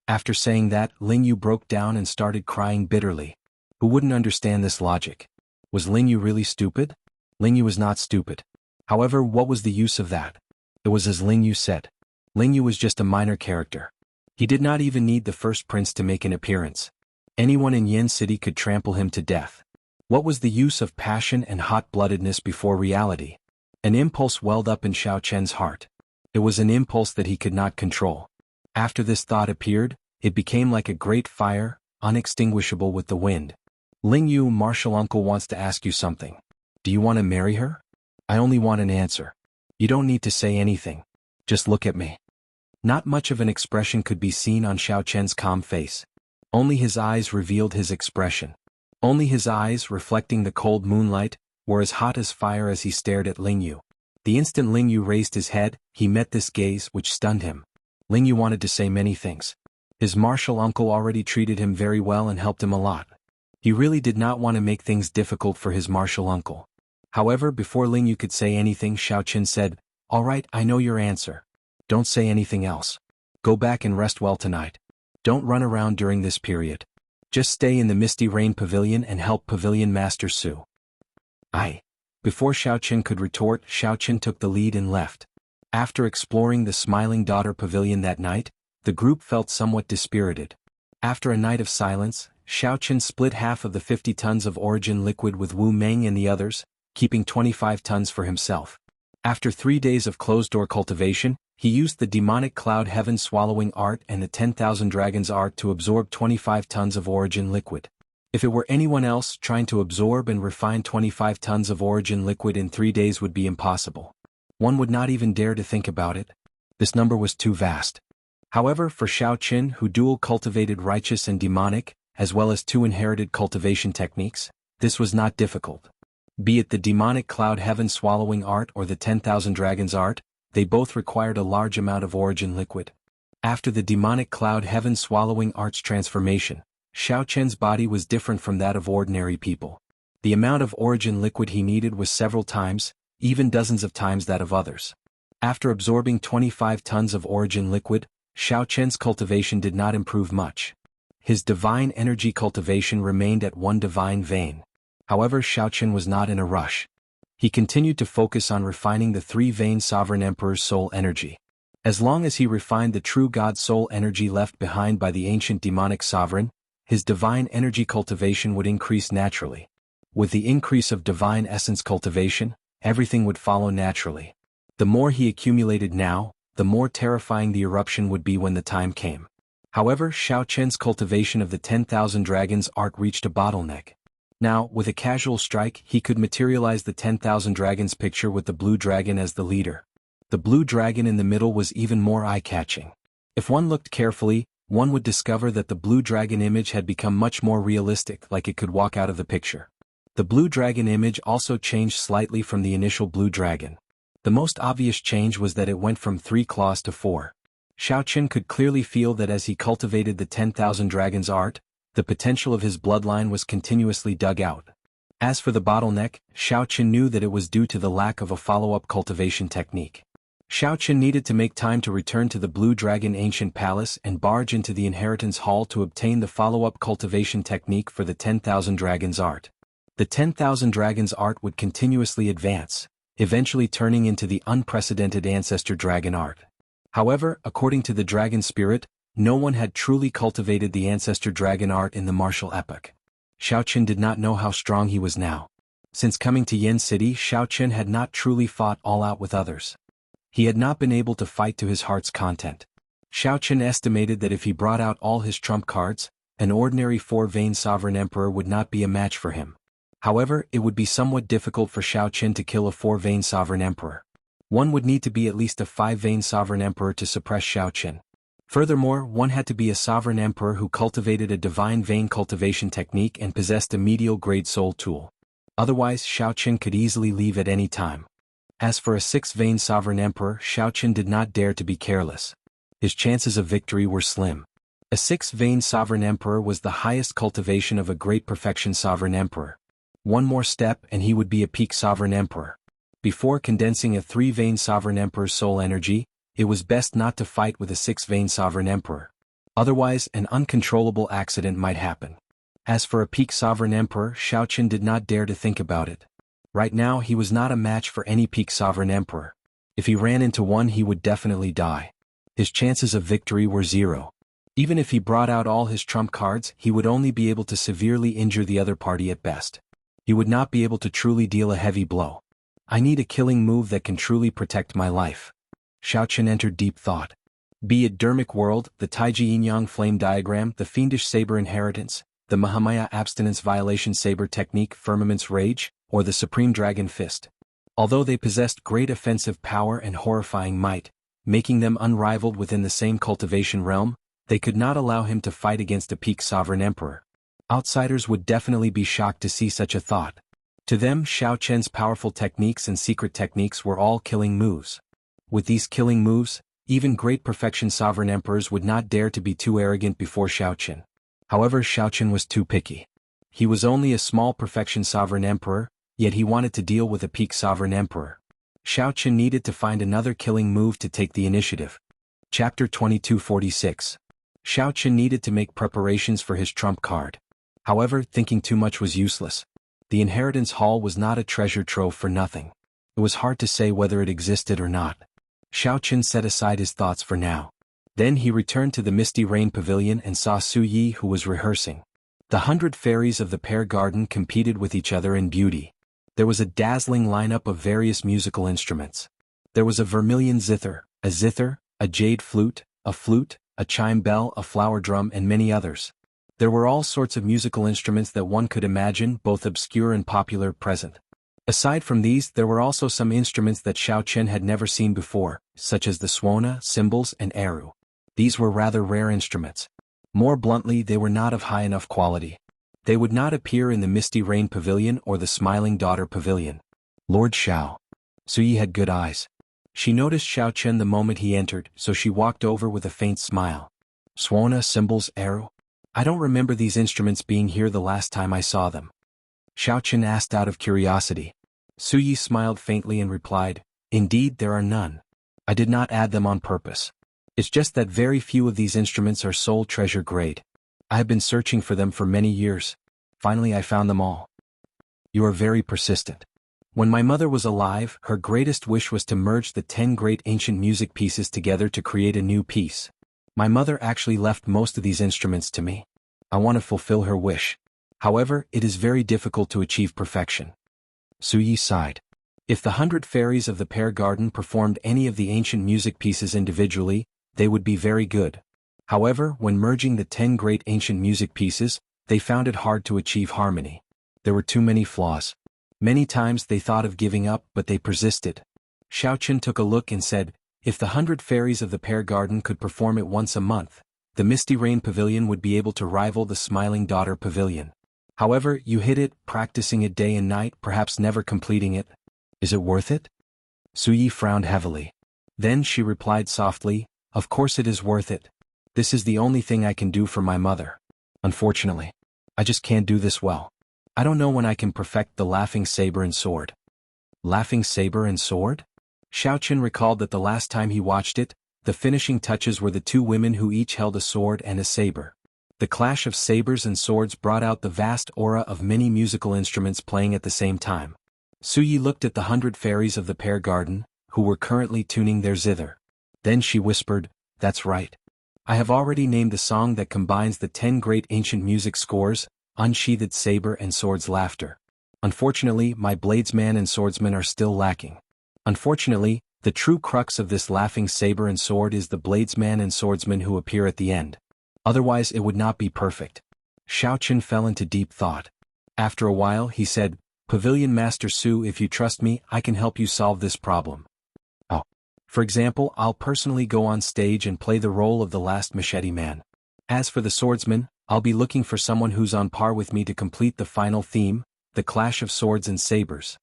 After saying that, Ling Yu broke down and started crying bitterly. Who wouldn't understand this logic? Was Ling Yu really stupid? Ling Yu was not stupid. However, what was the use of that? It was as Ling Yu said. Ling Yu was just a minor character. He did not even need the first prince to make an appearance. Anyone in Yin City could trample him to death. What was the use of passion and hot-bloodedness before reality? An impulse welled up in Xiao Chen's heart. It was an impulse that he could not control. After this thought appeared, it became like a great fire, unextinguishable with the wind. Ling Yu, Martial Uncle wants to ask you something. Do you want to marry her? I only want an answer. You don't need to say anything. Just look at me. Not much of an expression could be seen on Xiao Chen's calm face. Only his eyes revealed his expression. Only his eyes, reflecting the cold moonlight, were as hot as fire as he stared at Ling Yu. The instant Ling Yu raised his head, he met this gaze which stunned him. Ling Yu wanted to say many things. His Martial Uncle already treated him very well and helped him a lot. He really did not want to make things difficult for his Martial Uncle. However, before Ling Yu could say anything, Xiao Chen said, All right, I know your answer. Don't say anything else. Go back and rest well tonight. Don't run around during this period. Just stay in the Misty Rain Pavilion and help Pavilion Master Su. Before Xiao Chen could retort, Xiao Chen took the lead and left. After exploring the Smiling Daughter Pavilion that night, the group felt somewhat dispirited. After a night of silence, Xiao Chen split half of the 50 tons of origin liquid with Wu Meng and the others, keeping 25 tons for himself. After 3 days of closed-door cultivation, he used the demonic cloud heaven swallowing art and the 10,000 dragons art to absorb 25 tons of origin liquid. If it were anyone else, trying to absorb and refine 25 tons of origin liquid in 3 days would be impossible. One would not even dare to think about it. This number was too vast. However, for Xiao Chen, who dual cultivated righteous and demonic, as well as 2 inherited cultivation techniques, this was not difficult. Be it the demonic cloud heaven swallowing art or the 10,000 dragons art, they both required a large amount of origin liquid. After the demonic cloud heaven swallowing art's transformation, Xiao Chen's body was different from that of ordinary people. The amount of origin liquid he needed was several times, even dozens of times that of others. After absorbing 25 tons of origin liquid, Xiao Chen's cultivation did not improve much. His divine energy cultivation remained at 1 divine vein. However, Xiao Chen was not in a rush. He continued to focus on refining the 3-vein Sovereign Emperor's soul energy. As long as he refined the true God soul energy left behind by the ancient demonic sovereign, his divine energy cultivation would increase naturally. With the increase of divine essence cultivation, everything would follow naturally. The more he accumulated now, the more terrifying the eruption would be when the time came. However, Xiao Chen's cultivation of the 10,000 dragons art reached a bottleneck. Now, with a casual strike, he could materialize the 10,000 dragons picture with the blue dragon as the leader. The blue dragon in the middle was even more eye-catching. If one looked carefully, one would discover that the blue dragon image had become much more realistic, like it could walk out of the picture. The blue dragon image also changed slightly from the initial blue dragon. The most obvious change was that it went from 3 claws to 4. Xiao Chen could clearly feel that as he cultivated the 10,000 dragons art, The potential of his bloodline was continuously dug out. As for the bottleneck, Xiaoqin knew that it was due to the lack of a follow-up cultivation technique. Xiaoqin needed to make time to return to the Blue Dragon Ancient Palace and barge into the Inheritance Hall to obtain the follow-up cultivation technique for the 10,000 Dragons art. The 10,000 Dragons art would continuously advance, eventually turning into the unprecedented Ancestor Dragon art. However, according to the Dragon Spirit, no one had truly cultivated the Ancestor Dragon art in the martial epoch. Xiaoqin did not know how strong he was now. Since coming to Yin City, Xiaoqin had not truly fought all out with others. He had not been able to fight to his heart's content. Xiaoqin estimated that if he brought out all his trump cards, an ordinary 4-vein Sovereign Emperor would not be a match for him. However, it would be somewhat difficult for Xiaoqin to kill a 4-vein Sovereign Emperor. One would need to be at least a 5-vein Sovereign Emperor to suppress Xiaoqin. Furthermore, one had to be a Sovereign Emperor who cultivated a Divine Vein cultivation technique and possessed a medial grade soul tool. Otherwise, Xiaoqin could easily leave at any time. As for a 6-vein Sovereign Emperor, Xiaoqin did not dare to be careless. His chances of victory were slim. A 6-vein Sovereign Emperor was the highest cultivation of a Great Perfection Sovereign Emperor. One more step and he would be a peak Sovereign Emperor. Before condensing a 3-vein Sovereign Emperor's soul energy, it was best not to fight with a 6-vein Sovereign Emperor. Otherwise, an uncontrollable accident might happen. As for a peak Sovereign Emperor, Xiaoqin did not dare to think about it. Right now he was not a match for any peak Sovereign Emperor. If he ran into one he would definitely die. His chances of victory were 0. Even if he brought out all his trump cards, he would only be able to severely injure the other party at best. He would not be able to truly deal a heavy blow. I need a killing move that can truly protect my life. Xiaoqin entered deep thought. Be it Dermic World, the Taiji Yin-Yang Flame Diagram, the Fiendish Saber Inheritance, the Mahamaya Abstinence Violation Saber Technique Firmament's Rage, or the Supreme Dragon Fist. Although they possessed great offensive power and horrifying might, making them unrivaled within the same cultivation realm, they could not allow him to fight against a peak Sovereign Emperor. Outsiders would definitely be shocked to see such a thought. To them, Xiaoqin's powerful techniques and secret techniques were all killing moves. With these killing moves, even Great Perfection Sovereign Emperors would not dare to be too arrogant before Xiaoqin. However, Xiaoqin was too picky. He was only a small Perfection Sovereign Emperor, yet he wanted to deal with a peak Sovereign Emperor. Xiaoqin needed to find another killing move to take the initiative. Chapter 2246. Xiaoqin needed to make preparations for his trump card. However, thinking too much was useless. The Inheritance Hall was not a treasure trove for nothing. It was hard to say whether it existed or not. Xiaoqin set aside his thoughts for now. Then he returned to the Misty Rain Pavilion and saw Su Yi, who was rehearsing. The 100 fairies of the Pear Garden competed with each other in beauty. There was a dazzling lineup of various musical instruments. There was a vermilion zither, a jade flute, a chime bell, a flower drum, and many others. There were all sorts of musical instruments that one could imagine, both obscure and popular, present. Aside from these, there were also some instruments that Xiaoqin had never seen before, such as the suona, cymbals, and eru. These were rather rare instruments. More bluntly, they were not of high enough quality. They would not appear in the Misty Rain Pavilion or the Smiling Daughter Pavilion. Lord Xiao. Su Yi had good eyes. She noticed Xiaoqin the moment he entered, so she walked over with a faint smile. Suona, cymbals, eru? I don't remember these instruments being here the last time I saw them. Xiaoqin asked out of curiosity. Su Yi smiled faintly and replied, Indeed, there are none. I did not add them on purpose. It's just that very few of these instruments are soul treasure grade. I have been searching for them for many years. Finally I found them all. You are very persistent. When my mother was alive, her greatest wish was to merge the 10 great ancient music pieces together to create a new piece. My mother actually left most of these instruments to me. I want to fulfill her wish. However, it is very difficult to achieve perfection. Su Yi sighed. If the 100 fairies of the Pear Garden performed any of the ancient music pieces individually, they would be very good. However, when merging the 10 great ancient music pieces, they found it hard to achieve harmony. There were too many flaws. Many times they thought of giving up, but they persisted. Xiaoqin took a look and said, If the 100 fairies of the Pear Garden could perform it once a month, the Misty Rain Pavilion would be able to rival the Smiling Daughter Pavilion. However, you hit it, practicing it day and night, perhaps never completing it. Is it worth it? Su Yi frowned heavily. Then she replied softly, Of course it is worth it. This is the only thing I can do for my mother. Unfortunately, I just can't do this well. I don't know when I can perfect the laughing saber and sword. Laughing saber and sword? Xiaoqin recalled that the last time he watched it, the finishing touches were the two women who each held a sword and a saber. The clash of sabers and swords brought out the vast aura of many musical instruments playing at the same time. Suyi looked at the 100 fairies of the pear garden, who were currently tuning their zither. Then she whispered, "That's right. I have already named the song that combines the 10 great ancient music scores, unsheathed saber and sword's laughter. Unfortunately, my bladesman and swordsman are still lacking. Unfortunately, the true crux of this laughing saber and sword is the bladesman and swordsman who appear at the end. Otherwise it would not be perfect." Xiaoqin fell into deep thought. After a while he said, "Pavilion Master Su, if you trust me, I can help you solve this problem. Oh. For example, I'll personally go on stage and play the role of the last machete man. As for the swordsman, I'll be looking for someone who's on par with me to complete the final theme, the clash of swords and sabers."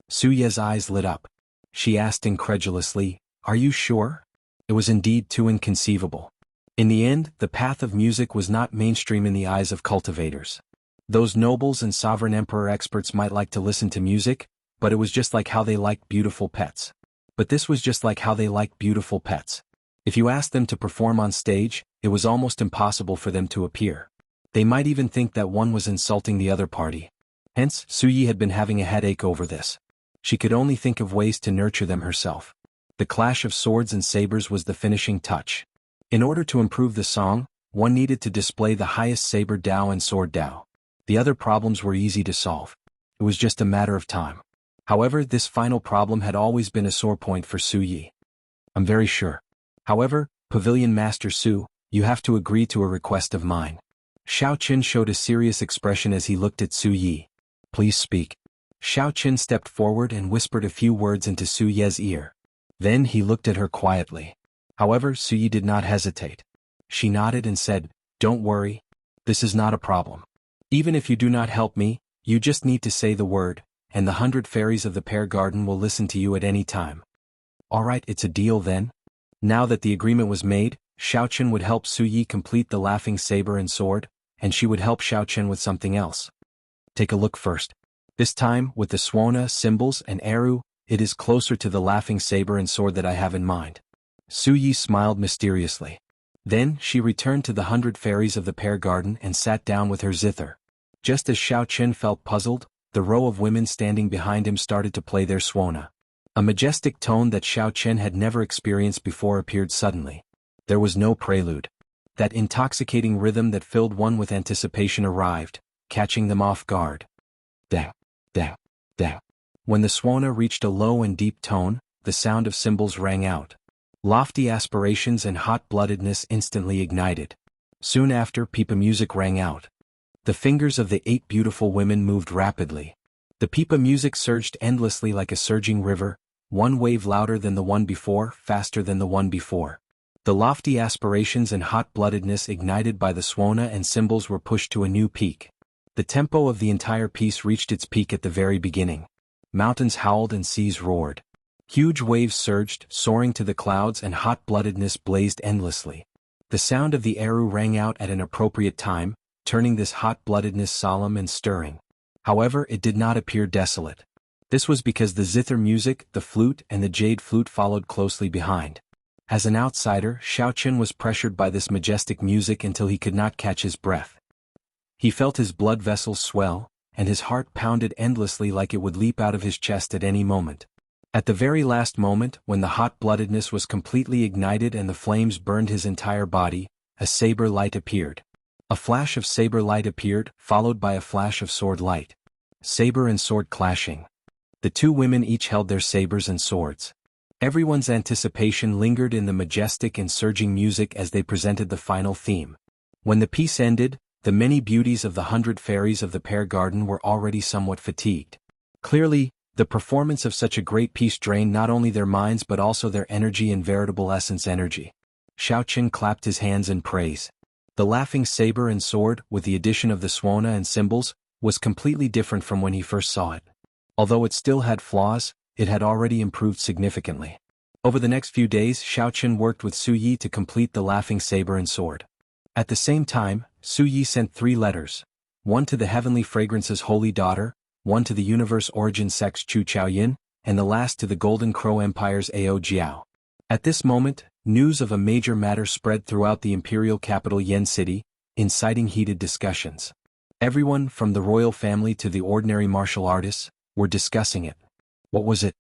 Su Ye's eyes lit up. She asked incredulously, "Are you sure?" It was indeed too inconceivable. In the end, the path of music was not mainstream in the eyes of cultivators. Those nobles and sovereign emperor experts might like to listen to music, but it was just like how they liked beautiful pets. But this was just like how they liked beautiful pets. If you asked them to perform on stage, it was almost impossible for them to appear. They might even think that one was insulting the other party. Hence, Suyi had been having a headache over this. She could only think of ways to nurture them herself. The clash of swords and sabers was the finishing touch. In order to improve the song, one needed to display the highest saber Dao and sword Dao. The other problems were easy to solve. It was just a matter of time. However, this final problem had always been a sore point for Su Yi. "I'm very sure. However, Pavilion Master Su, you have to agree to a request of mine." Xiaoqin showed a serious expression as he looked at Su Yi. "Please speak." Xiaoqin stepped forward and whispered a few words into Su Ye's ear. Then he looked at her quietly. However, Su Yi did not hesitate. She nodded and said, "Don't worry. This is not a problem. Even if you do not help me, you just need to say the word, and the 100 fairies of the pear garden will listen to you at any time." "Alright, it's a deal then." Now that the agreement was made, Xiaoqin would help Su Yi complete the laughing saber and sword, and she would help Xiaoqin with something else. Take a look first. This time, with the Suona, symbols, and Eru, it is closer to the laughing saber and sword that I have in mind. Su Yi smiled mysteriously. Then, she returned to the 100 fairies of the pear garden and sat down with her zither. Just as Xiaoqin felt puzzled, the row of women standing behind him started to play their Suona. A majestic tone that Xiaoqin had never experienced before appeared suddenly. There was no prelude. That intoxicating rhythm that filled one with anticipation arrived, catching them off guard. Dang, dang, dang. When the Suona reached a low and deep tone, the sound of cymbals rang out. Lofty aspirations and hot-bloodedness instantly ignited. Soon after, pipa music rang out. The fingers of the 8 beautiful women moved rapidly. The pipa music surged endlessly like a surging river, one wave louder than the one before, faster than the one before. The lofty aspirations and hot-bloodedness ignited by the Suona and cymbals were pushed to a new peak. The tempo of the entire piece reached its peak at the very beginning. Mountains howled and seas roared. Huge waves surged, soaring to the clouds, and hot-bloodedness blazed endlessly. The sound of the Eru rang out at an appropriate time, turning this hot-bloodedness solemn and stirring. However, it did not appear desolate. This was because the zither music, the flute, and the jade flute followed closely behind. As an outsider, Xiaoqin was pressured by this majestic music until he could not catch his breath. He felt his blood vessels swell, and his heart pounded endlessly like it would leap out of his chest at any moment. At the very last moment, when the hot-bloodedness was completely ignited and the flames burned his entire body, a saber light appeared. A flash of saber light appeared, followed by a flash of sword light. Saber and sword clashing. The 2 women each held their sabers and swords. Everyone's anticipation lingered in the majestic and surging music as they presented the final theme. When the piece ended, the many beauties of the 100 fairies of the pear garden were already somewhat fatigued. Clearly, the performance of such a great piece drained not only their minds but also their energy and veritable essence energy. Xiaoqin clapped his hands in praise. The laughing saber and sword, with the addition of the Suona and symbols, was completely different from when he first saw it. Although it still had flaws, it had already improved significantly. Over the next few days, Xiaoqin worked with Su Yi to complete the laughing saber and sword. At the same time, Su Yi sent 3 letters. One to the heavenly fragrance's holy daughter, one to the universe origin sex Chu Chaoyin, and the last to the Golden Crow Empire's Ao Jiao. At this moment, news of a major matter spread throughout the imperial capital Yen City, inciting heated discussions. Everyone, from the royal family to the ordinary martial artists, were discussing it. What was it?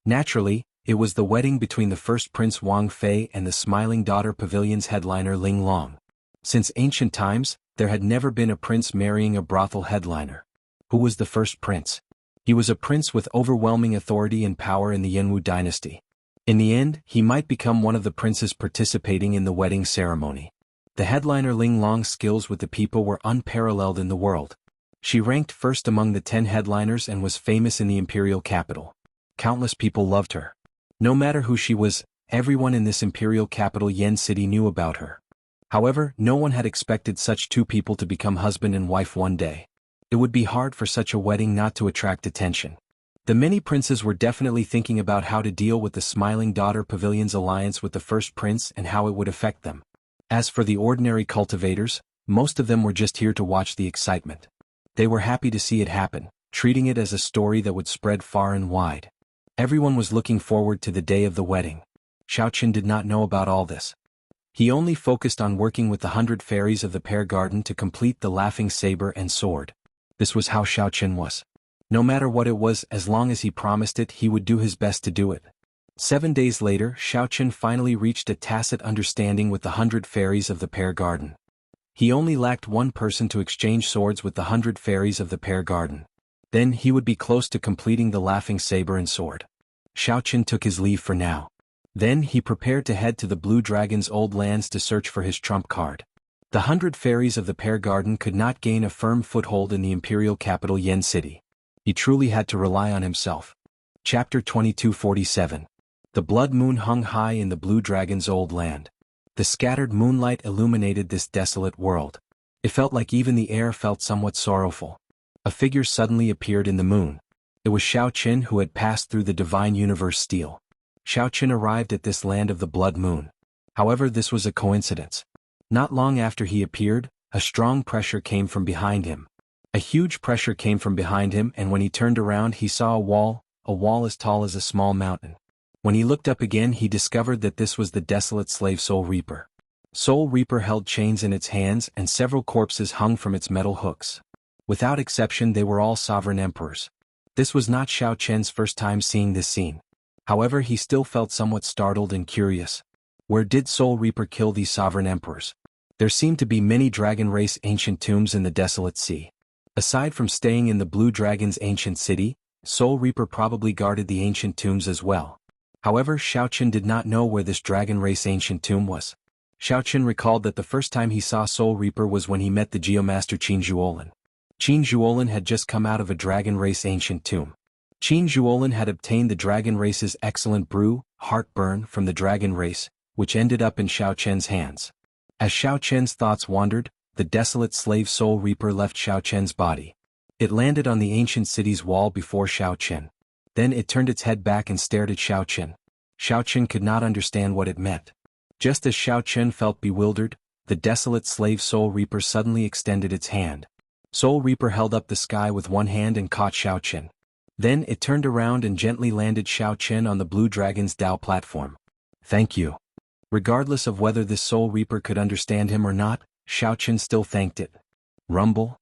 Naturally, it was the wedding between the first Prince Wang Fei and the Smiling Daughter Pavilion's headliner Ling Long. Since ancient times, there had never been a prince marrying a brothel headliner. Who was the first prince? He was a prince with overwhelming authority and power in the Yanwu dynasty. In the end, he might become one of the princes participating in the wedding ceremony. The headliner Ling Long's skills with the people were unparalleled in the world. She ranked first among the 10 headliners and was famous in the imperial capital. Countless people loved her. No matter who she was, everyone in this imperial capital Yen City knew about her. However, no one had expected such 2 people to become husband and wife one day. It would be hard for such a wedding not to attract attention. The many princes were definitely thinking about how to deal with the Smiling Daughter Pavilion's alliance with the first prince and how it would affect them. As for the ordinary cultivators, most of them were just here to watch the excitement. They were happy to see it happen, treating it as a story that would spread far and wide. Everyone was looking forward to the day of the wedding. Xiaoqin did not know about all this. He only focused on working with the 100 fairies of the pear garden to complete the laughing saber and sword. This was how Xiaoqin was. No matter what it was, as long as he promised it, he would do his best to do it. 7 days later, Xiaoqin finally reached a tacit understanding with the 100 fairies of the pear garden. He only lacked one person to exchange swords with the 100 fairies of the pear garden. Then he would be close to completing the laughing saber and sword. Xiaoqin took his leave for now. Then he prepared to head to the Blue Dragon's old lands to search for his trump card. The 100 fairies of the pear garden could not gain a firm foothold in the imperial capital Yen City. He truly had to rely on himself. Chapter 2247. The blood moon hung high in the Blue Dragon's old land. The scattered moonlight illuminated this desolate world. It felt like even the air felt somewhat sorrowful. A figure suddenly appeared in the moon. It was Xiaoqin, who had passed through the divine universe steel. Xiaoqin arrived at this land of the blood moon. However, this was a coincidence. Not long after he appeared, a strong pressure came from behind him. A huge pressure came from behind him, and when he turned around he saw a wall as tall as a small mountain. When he looked up again, he discovered that this was the desolate slave Soul Reaper. Soul Reaper held chains in its hands and several corpses hung from its metal hooks. Without exception, they were all sovereign emperors. This was not Xiaoqin's first time seeing this scene. However, he still felt somewhat startled and curious. Where did Soul Reaper kill these sovereign emperors? There seemed to be many dragon race ancient tombs in the desolate sea. Aside from staying in the Blue Dragon's ancient city, Soul Reaper probably guarded the ancient tombs as well. However, Xiaoqin did not know where this dragon race ancient tomb was. Xiaoqin recalled that the first time he saw Soul Reaper was when he met the Geomaster Qin Zhuolin. Qin Zhuolin had just come out of a dragon race ancient tomb. Qin Zhuolin had obtained the dragon race's excellent brew, Heartburn, from the dragon race, which ended up in Xiaoqin's hands. As Xiaoqin's thoughts wandered, the desolate slave Soul Reaper left Xiaoqin's body. It landed on the ancient city's wall before Xiaoqin. Then it turned its head back and stared at Xiaoqin. Xiaoqin could not understand what it meant. Just as Xiaoqin felt bewildered, the desolate slave Soul Reaper suddenly extended its hand. Soul Reaper held up the sky with one hand and caught Xiaoqin. Then it turned around and gently landed Xiaoqin on the Blue Dragon's Dao platform. "Thank you." Regardless of whether this Soul Reaper could understand him or not, Xiaoqin still thanked it. Rumble.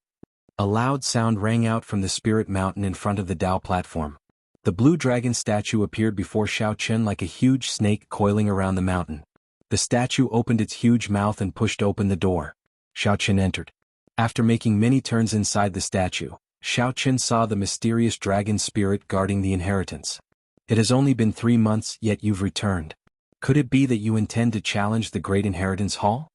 A loud sound rang out from the spirit mountain in front of the Dao platform. The Blue Dragon statue appeared before Xiaoqin like a huge snake coiling around the mountain. The statue opened its huge mouth and pushed open the door. Xiaoqin entered. After making many turns inside the statue, Xiaoqin saw the mysterious dragon spirit guarding the inheritance. "It has only been 3 months, yet you've returned. Could it be that you intend to challenge the Great Inheritance Hall?"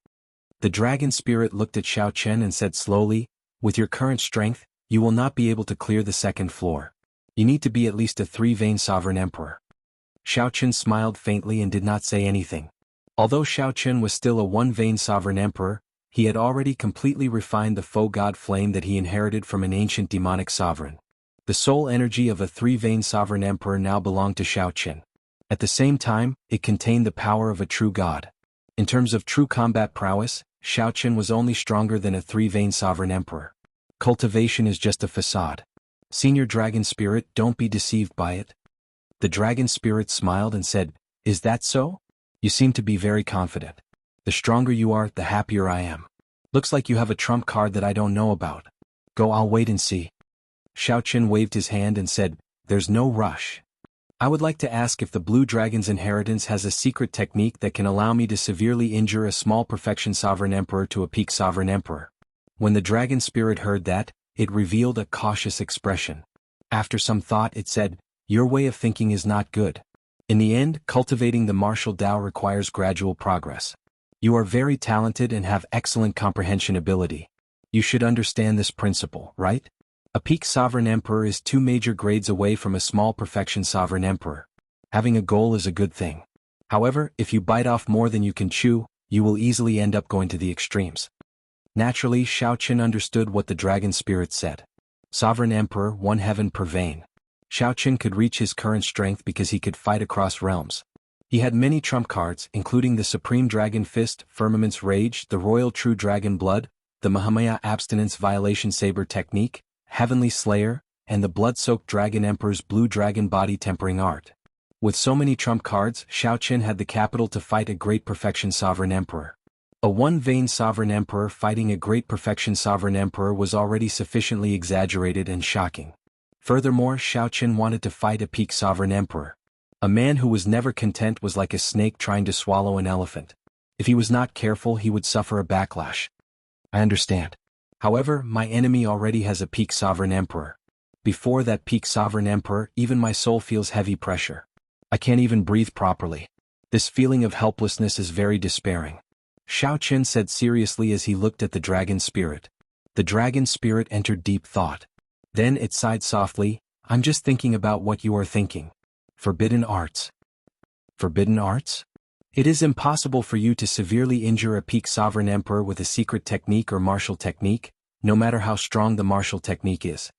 The dragon spirit looked at Xiaoqin and said slowly, "With your current strength, you will not be able to clear the 2nd floor. You need to be at least a 3-vein sovereign emperor." Xiaoqin smiled faintly and did not say anything. Although Xiaoqin was still a 1-vein sovereign emperor, he had already completely refined the faux god flame that he inherited from an ancient demonic sovereign. The soul energy of a 3-vein sovereign emperor now belonged to Xiaoqin. At the same time, it contained the power of a true god. In terms of true combat prowess, Xiao Qian was only stronger than a three-vein sovereign emperor. Cultivation is just a facade. Senior Dragon Spirit, don't be deceived by it. The Dragon Spirit smiled and said, "Is that so? You seem to be very confident. The stronger you are, the happier I am. Looks like you have a trump card that I don't know about. Go, I'll wait and see." Xiao Qian waved his hand and said, "There's no rush. I would like to ask if the Blue Dragon's inheritance has a secret technique that can allow me to severely injure a small perfection sovereign emperor to a peak sovereign emperor." When the Dragon Spirit heard that, it revealed a cautious expression. After some thought it said, "Your way of thinking is not good. In the end, cultivating the martial Tao requires gradual progress. You are very talented and have excellent comprehension ability. You should understand this principle, right? A peak sovereign emperor is 2 major grades away from a small perfection sovereign emperor. Having a goal is a good thing. However, if you bite off more than you can chew, you will easily end up going to the extremes." Naturally, Xiao Qian understood what the Dragon Spirit said. Sovereign Emperor, 1 heaven per vein. Xiao Qian could reach his current strength because he could fight across realms. He had many trump cards, including the Supreme Dragon Fist, Firmament's Rage, the Royal True Dragon Blood, the Mahamaya Abstinence Violation Saber Technique, Heavenly Slayer, and the Blood-Soaked Dragon Emperor's Blue Dragon Body Tempering Art. With so many trump cards, Xiao Qian had the capital to fight a great perfection sovereign emperor. A one-vein sovereign emperor fighting a great perfection sovereign emperor was already sufficiently exaggerated and shocking. Furthermore, Xiao Qian wanted to fight a peak sovereign emperor. A man who was never content was like a snake trying to swallow an elephant. If he was not careful, he would suffer a backlash. I understand. However, my enemy already has a peak sovereign emperor. Before that peak sovereign emperor, even my soul feels heavy pressure. I can't even breathe properly. This feeling of helplessness is very despairing. Xiao Qian said seriously as he looked at the Dragon Spirit. The Dragon Spirit entered deep thought. Then it sighed softly, "I'm just thinking about what you are thinking. Forbidden arts." Forbidden arts? It is impossible for you to severely injure a peak sovereign emperor with a secret technique or martial technique, no matter how strong the martial technique is.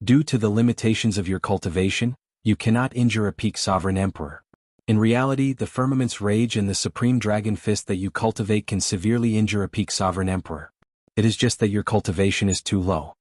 Due to the limitations of your cultivation, you cannot injure a peak sovereign emperor. In reality, the Firmament's Rage and the Supreme Dragon Fist that you cultivate can severely injure a peak sovereign emperor. It is just that your cultivation is too low.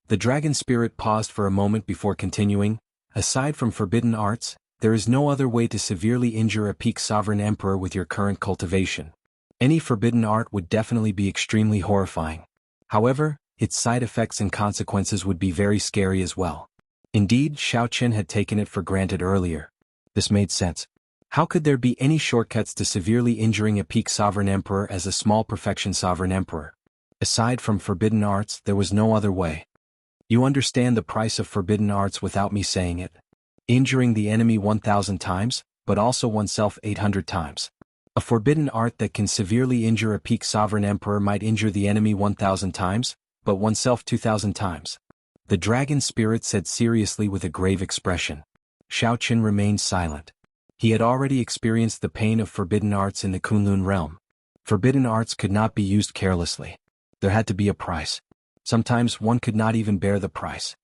The Dragon Spirit paused for a moment before continuing, "Aside from forbidden arts, there is no other way to severely injure a peak sovereign emperor with your current cultivation. Any forbidden art would definitely be extremely horrifying. However, its side effects and consequences would be very scary as well." Indeed, Xiao Qian had taken it for granted earlier. This made sense. How could there be any shortcuts to severely injuring a peak sovereign emperor as a small perfection sovereign emperor? Aside from forbidden arts, there was no other way. You understand the price of forbidden arts without me saying it. Injuring the enemy 1,000 times, but also oneself 800 times. A forbidden art that can severely injure a peak sovereign emperor might injure the enemy 1,000 times, but oneself 2,000 times. The Dragon Spirit said seriously with a grave expression. Xiao Qian remained silent. He had already experienced the pain of forbidden arts in the Kunlun realm. Forbidden arts could not be used carelessly. There had to be a price. Sometimes one could not even bear the price.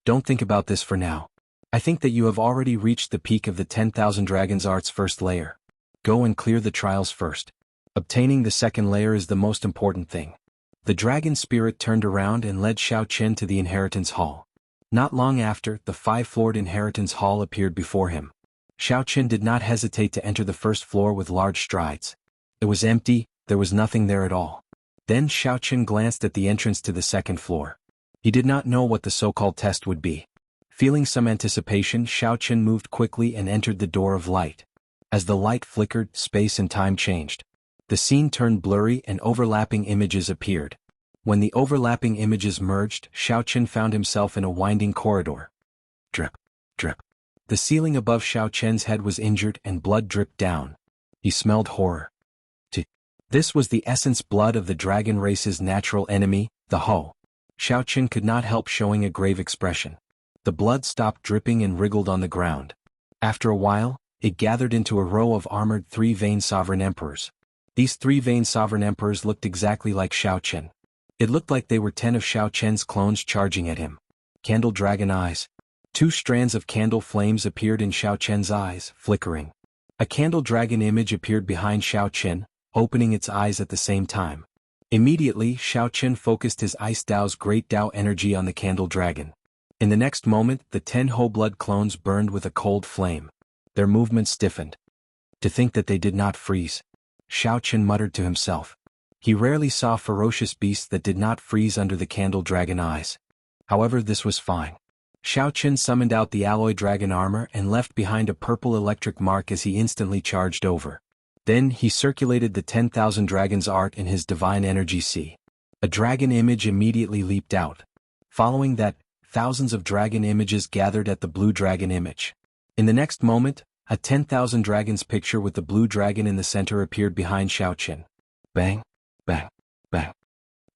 Don't think about this for now. I think that you have already reached the peak of the 10,000 Dragons Arts first layer. Go and clear the trials first. Obtaining the second layer is the most important thing. The Dragon Spirit turned around and led Xiao Qian to the Inheritance Hall. Not long after, the 5-floored Inheritance Hall appeared before him. Xiao Qian did not hesitate to enter the first floor with large strides. It was empty, there was nothing there at all. Then Xiao Qian glanced at the entrance to the second floor. He did not know what the so-called test would be. Feeling some anticipation, Xiao Qian moved quickly and entered the door of light. As the light flickered, space and time changed. The scene turned blurry and overlapping images appeared. When the overlapping images merged, Xiao Qian found himself in a winding corridor. Drip, drip. The ceiling above Xiao Qian's head was injured and blood dripped down. He smelled horror. This was the essence blood of the dragon race's natural enemy, the Ho. Xiao Qian could not help showing a grave expression. The blood stopped dripping and wriggled on the ground. After a while, it gathered into a row of armored 3-vein sovereign emperors. These 3-vein sovereign emperors looked exactly like Xiao Qian. It looked like they were 10 of Xiao Qian's clones charging at him. Candle dragon eyes. 2 strands of candle flames appeared in Xiao Qian's eyes, flickering. A candle dragon image appeared behind Xiao Qian, opening its eyes at the same time. Immediately, Xiaoqin focused his Ice Dao's Great Dao energy on the candle dragon. In the next moment, the 10 whole blood clones burned with a cold flame. Their movements stiffened. To think that they did not freeze. Xiaoqin muttered to himself. He rarely saw ferocious beasts that did not freeze under the candle dragon eyes. However, this was fine. Xiaoqin summoned out the alloy dragon armor and left behind a purple electric mark as he instantly charged over. Then he circulated the 10,000 dragons art in his divine energy sea. A dragon image immediately leaped out. Following that, thousands of dragon images gathered at the blue dragon image. In the next moment, a 10,000 dragons picture with the blue dragon in the center appeared behind Xiaoqin. Bang, bang, bang.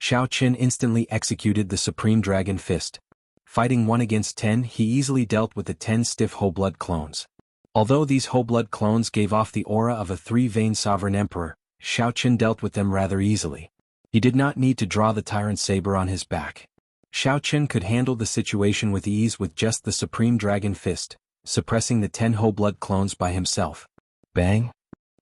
Xiaoqin instantly executed the Supreme Dragon Fist. Fighting 1 against 10, he easily dealt with the 10 stiff whole blood clones. Although these whole blood clones gave off the aura of a 3-vein sovereign emperor, Xiaoqin dealt with them rather easily. He did not need to draw the tyrant saber on his back. Xiaoqin could handle the situation with ease with just the Supreme Dragon Fist, suppressing the 10 whole blood clones by himself. Bang!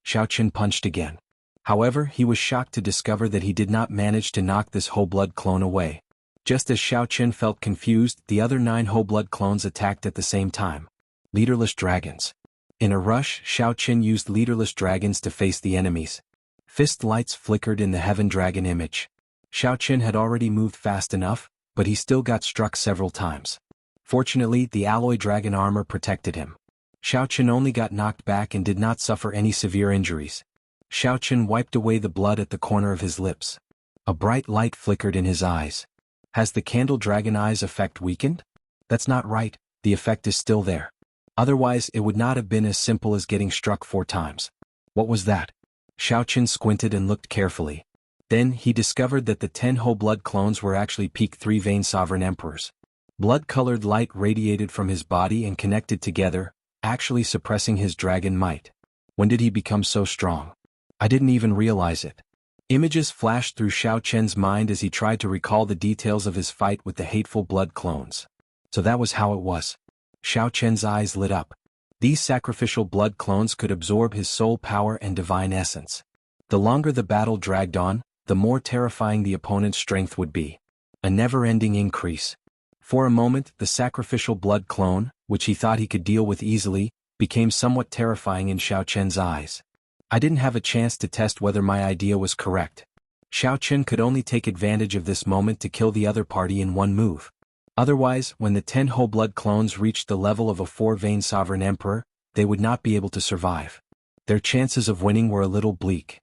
Xiaoqin punched again. However, he was shocked to discover that he did not manage to knock this whole blood clone away. Just as Xiaoqin felt confused, the other 9 whole blood clones attacked at the same time. Leaderless dragons. In a rush, Xiaoqin used leaderless dragons to face the enemies. Fist lights flickered in the heaven dragon image. Xiaoqin had already moved fast enough, but he still got struck several times. Fortunately, the alloy dragon armor protected him. Xiaoqin only got knocked back and did not suffer any severe injuries. Xiaoqin wiped away the blood at the corner of his lips. A bright light flickered in his eyes. Has the candle dragon eyes effect weakened? That's not right, the effect is still there. Otherwise, it would not have been as simple as getting struck 4 times. What was that? Xiaoqin squinted and looked carefully. Then he discovered that the 10 whole blood clones were actually peak 3-vein sovereign emperors. Blood-colored light radiated from his body and connected together, actually suppressing his dragon might. When did he become so strong? I didn't even realize it. Images flashed through Xiaoqin's mind as he tried to recall the details of his fight with the hateful blood clones. So that was how it was. Xiaoqin's eyes lit up. These sacrificial blood clones could absorb his soul power and divine essence. The longer the battle dragged on, the more terrifying the opponent's strength would be. A never-ending increase. For a moment, the sacrificial blood clone, which he thought he could deal with easily, became somewhat terrifying in Xiaoqin's eyes. I didn't have a chance to test whether my idea was correct. Xiaoqin could only take advantage of this moment to kill the other party in 1 move. Otherwise, when the 10 whole blood clones reached the level of a 4-vein sovereign emperor, they would not be able to survive. Their chances of winning were a little bleak.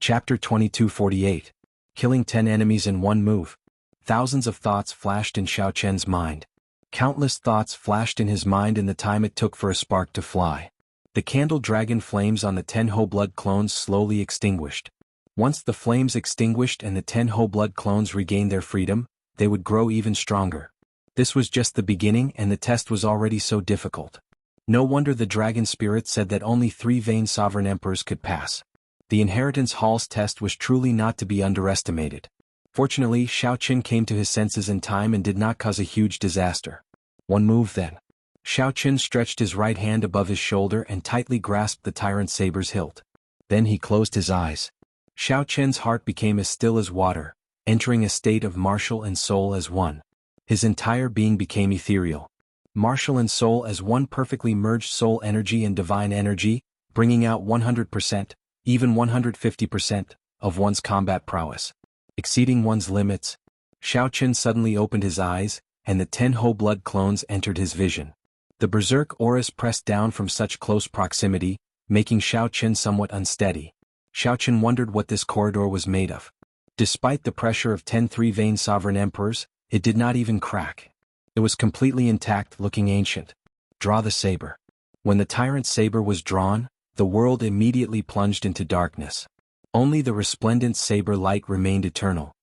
Chapter 2248. Killing 10 enemies in 1 move. Thousands of thoughts flashed in Xiaoqin's mind. Countless thoughts flashed in his mind in the time it took for a spark to fly. The candle dragon flames on the 10 whole blood clones slowly extinguished. Once the flames extinguished and the 10 whole blood clones regained their freedom, they would grow even stronger. This was just the beginning and the test was already so difficult. No wonder the dragon spirit said that only 3-vein sovereign emperors could pass. The inheritance hall's test was truly not to be underestimated. Fortunately, Xiaoqin came to his senses in time and did not cause a huge disaster. 1 move then. Xiaoqin stretched his right hand above his shoulder and tightly grasped the tyrant saber's hilt. Then he closed his eyes. Xiaoqin's heart became as still as water, entering a state of martial and soul as one. His entire being became ethereal. Martial and soul as one perfectly merged soul energy and divine energy, bringing out 100%, even 150%, of one's combat prowess. Exceeding one's limits. Xiaoqin suddenly opened his eyes, and the 10 whole blood clones entered his vision. The berserk auras pressed down from such close proximity, making Xiaoqin somewhat unsteady. Xiaoqin wondered what this corridor was made of. Despite the pressure of 10 3-vein sovereign emperors, it did not even crack. It was completely intact, looking ancient. Draw the saber. When the tyrant saber was drawn, the world immediately plunged into darkness. Only the resplendent saber light remained eternal.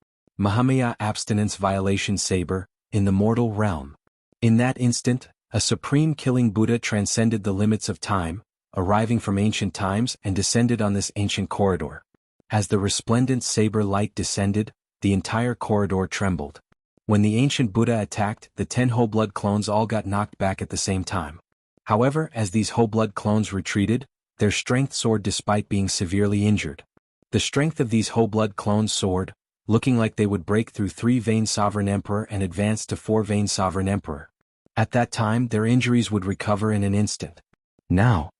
Mahamaya abstinence violation saber, in the mortal realm. In that instant, a supreme killing Buddha transcended the limits of time, arriving from ancient times and descended on this ancient corridor. As the resplendent saber light descended, the entire corridor trembled. When the ancient Buddha attacked, the 10 whole blood clones all got knocked back at the same time. However, as these whole blood clones retreated, their strength soared despite being severely injured. The strength of these whole blood clones soared, looking like they would break through 3-vein sovereign emperor and advance to 4-vein sovereign emperor. At that time their injuries would recover in an instant. Now,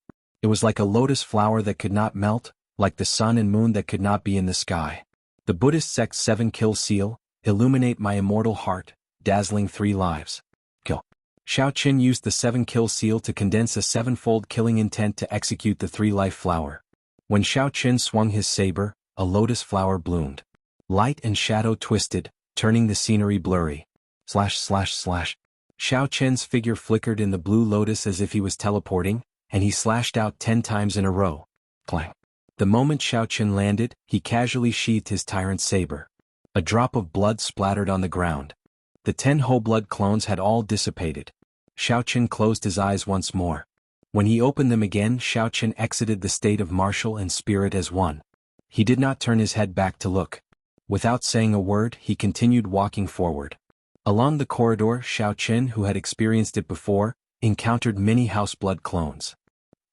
it was like a lotus flower that could not melt, like the sun and moon that could not be in the sky. The Buddhist sect's 7-kill seal, illuminate my immortal heart, dazzling 3 lives. Kill. Xiao Qin used the 7-kill seal to condense a 7-fold killing intent to execute the 3-life flower. When Xiao Qin swung his saber, a lotus flower bloomed. Light and shadow twisted, turning the scenery blurry. / Xiao Qin's figure flickered in the blue lotus as if he was teleporting, and he slashed out 10 times in a row. Clang. The moment Xiao Qin landed, he casually sheathed his tyrant saber. A drop of blood splattered on the ground. The 10 whole blood clones had all dissipated. Xiao Qin closed his eyes once more. When he opened them again, Xiao Qin exited the state of martial and spirit as one. He did not turn his head back to look. Without saying a word, he continued walking forward. Along the corridor, Xiao Qin, who had experienced it before, encountered many houseblood clones.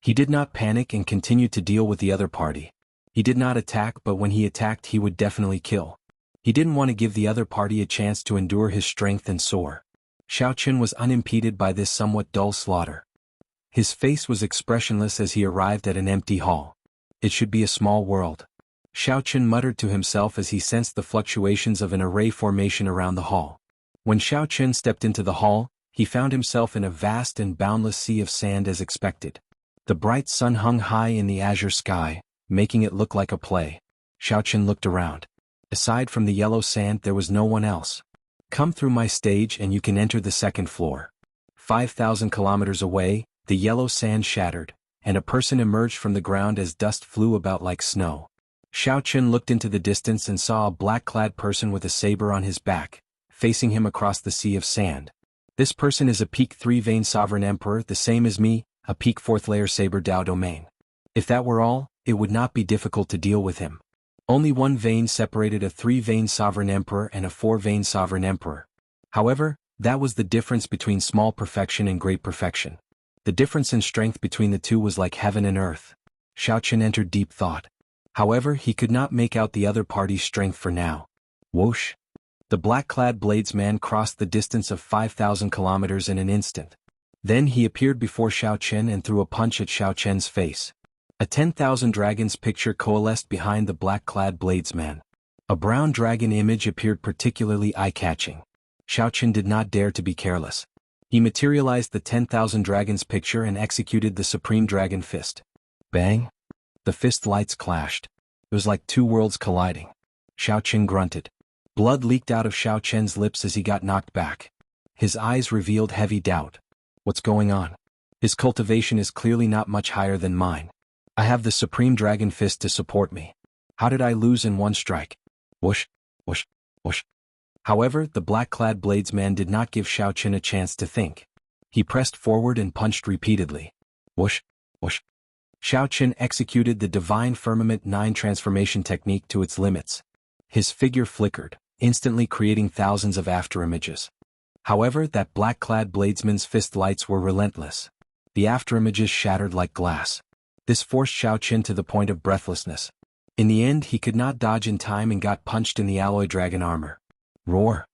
He did not panic and continued to deal with the other party. He did not attack, but when he attacked he would definitely kill. He didn't want to give the other party a chance to endure his strength and soar. Xiao Qin was unimpeded by this somewhat dull slaughter. His face was expressionless as he arrived at an empty hall. It should be a small world. Xiao Qin muttered to himself as he sensed the fluctuations of an array formation around the hall. When Xiao Qin stepped into the hall, he found himself in a vast and boundless sea of sand as expected. The bright sun hung high in the azure sky, making it look like a play. Xiao Qin looked around. Aside from the yellow sand there was no one else. Come through my stage and you can enter the 2nd floor. 5,000 kilometers away, the yellow sand shattered, and a person emerged from the ground as dust flew about like snow. Xiao Qin looked into the distance and saw a black-clad person with a saber on his back, facing him across the sea of sand. This person is a peak 3-vein sovereign emperor, the same as me, a peak 4th-layer saber Dao domain. If that were all, it would not be difficult to deal with him. Only 1 vein separated a 3-vein sovereign emperor and a 4-vein sovereign emperor. However, that was the difference between small perfection and great perfection. The difference in strength between the two was like heaven and earth. Xiao Qin entered deep thought. However, he could not make out the other party's strength for now. Whoosh! The black-clad bladesman crossed the distance of 5,000 kilometers in an instant. Then he appeared before Xiao Qin and threw a punch at Xiao Qin's face. A 10,000 dragons picture coalesced behind the black-clad bladesman. A brown dragon image appeared particularly eye-catching. Xiao Qin did not dare to be careless. He materialized the 10,000 dragons picture and executed the Supreme Dragon Fist. Bang! The fist lights clashed. It was like 2 worlds colliding. Xiao Qin grunted. Blood leaked out of Xiao Qin's lips as he got knocked back. His eyes revealed heavy doubt. What's going on? His cultivation is clearly not much higher than mine. I have the Supreme Dragon Fist to support me. How did I lose in 1 strike? Whoosh, whoosh, whoosh. However, the black-clad bladesman did not give Xiao Qin a chance to think. He pressed forward and punched repeatedly. Whoosh, whoosh. Xiao Qin executed the Divine Firmament 9 transformation technique to its limits. His figure flickered, instantly creating thousands of afterimages. However, that black-clad bladesman's fist lights were relentless. The afterimages shattered like glass. This forced Xiao Qin to the point of breathlessness. In the end, he could not dodge in time and got punched in the alloy dragon armor. Roar!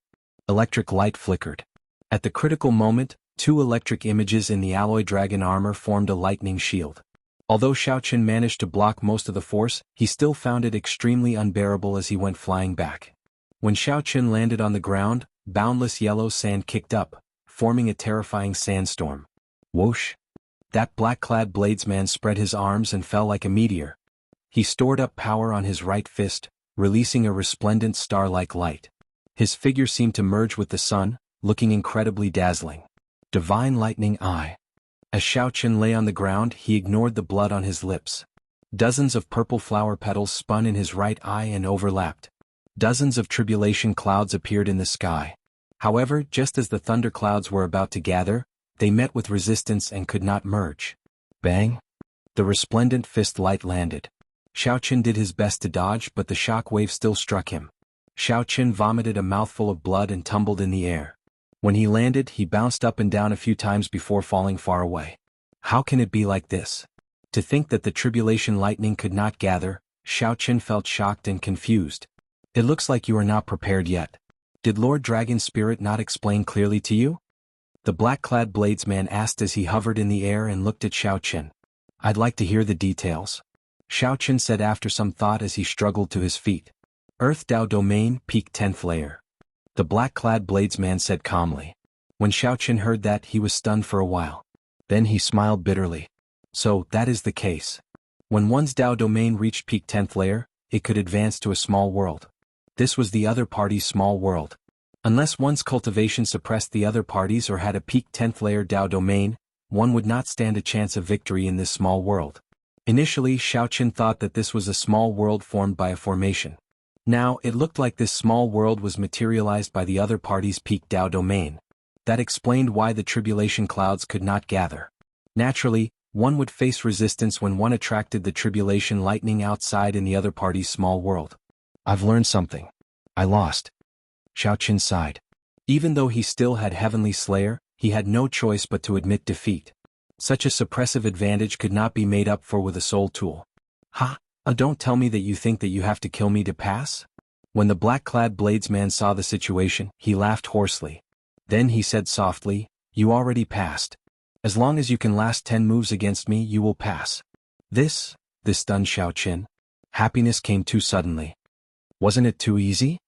Electric light flickered. At the critical moment, 2 electric images in the alloy dragon armor formed a lightning shield. Although Xiao Qin managed to block most of the force, he still found it extremely unbearable as he went flying back. When Xiao Qin landed on the ground, boundless yellow sand kicked up, forming a terrifying sandstorm. Whoosh! That black-clad bladesman spread his arms and fell like a meteor. He stored up power on his right fist, releasing a resplendent star-like light. His figure seemed to merge with the sun, looking incredibly dazzling. Divine Lightning Eye. As Xiao Qin lay on the ground, he ignored the blood on his lips. Dozens of purple flower petals spun in his right eye and overlapped. Dozens of tribulation clouds appeared in the sky. However, just as the thunderclouds were about to gather, they met with resistance and could not merge. Bang! The resplendent fist light landed. Xiao Qin did his best to dodge, but the shock wave still struck him. Xiao Qin vomited a mouthful of blood and tumbled in the air. When he landed, he bounced up and down a few times before falling far away. How can it be like this? To think that the tribulation lightning could not gather, Xiao Qin felt shocked and confused. It looks like you are not prepared yet. Did Lord Dragon Spirit not explain clearly to you? The black-clad bladesman asked as he hovered in the air and looked at Xiaoqin. I'd like to hear the details. Xiaoqin said after some thought as he struggled to his feet. Earth Dao Domain, Peak 10th Layer. The black-clad bladesman said calmly. When Xiaoqin heard that, he was stunned for a while. Then he smiled bitterly. So, that is the case. When one's Dao domain reached peak 10th layer, it could advance to a small world. This was the other party's small world. Unless one's cultivation suppressed the other parties or had a peak 10th layer Dao domain, one would not stand a chance of victory in this small world. Initially, Xiaoqin thought that this was a small world formed by a formation. Now, it looked like this small world was materialized by the other party's peak Dao domain. That explained why the tribulation clouds could not gather. Naturally, one would face resistance when one attracted the tribulation lightning outside in the other party's small world. I've learned something. I lost. Xiaoqin sighed. Even though he still had Heavenly Slayer, he had no choice but to admit defeat. Such a suppressive advantage could not be made up for with a soul tool. Don't tell me that you think that you have to kill me to pass? When the black-clad bladesman saw the situation, he laughed hoarsely. Then he said softly, you already passed. As long as you can last 10 moves against me, you will pass. This stunned Xiaoqin. Happiness came too suddenly. Wasn't it too easy?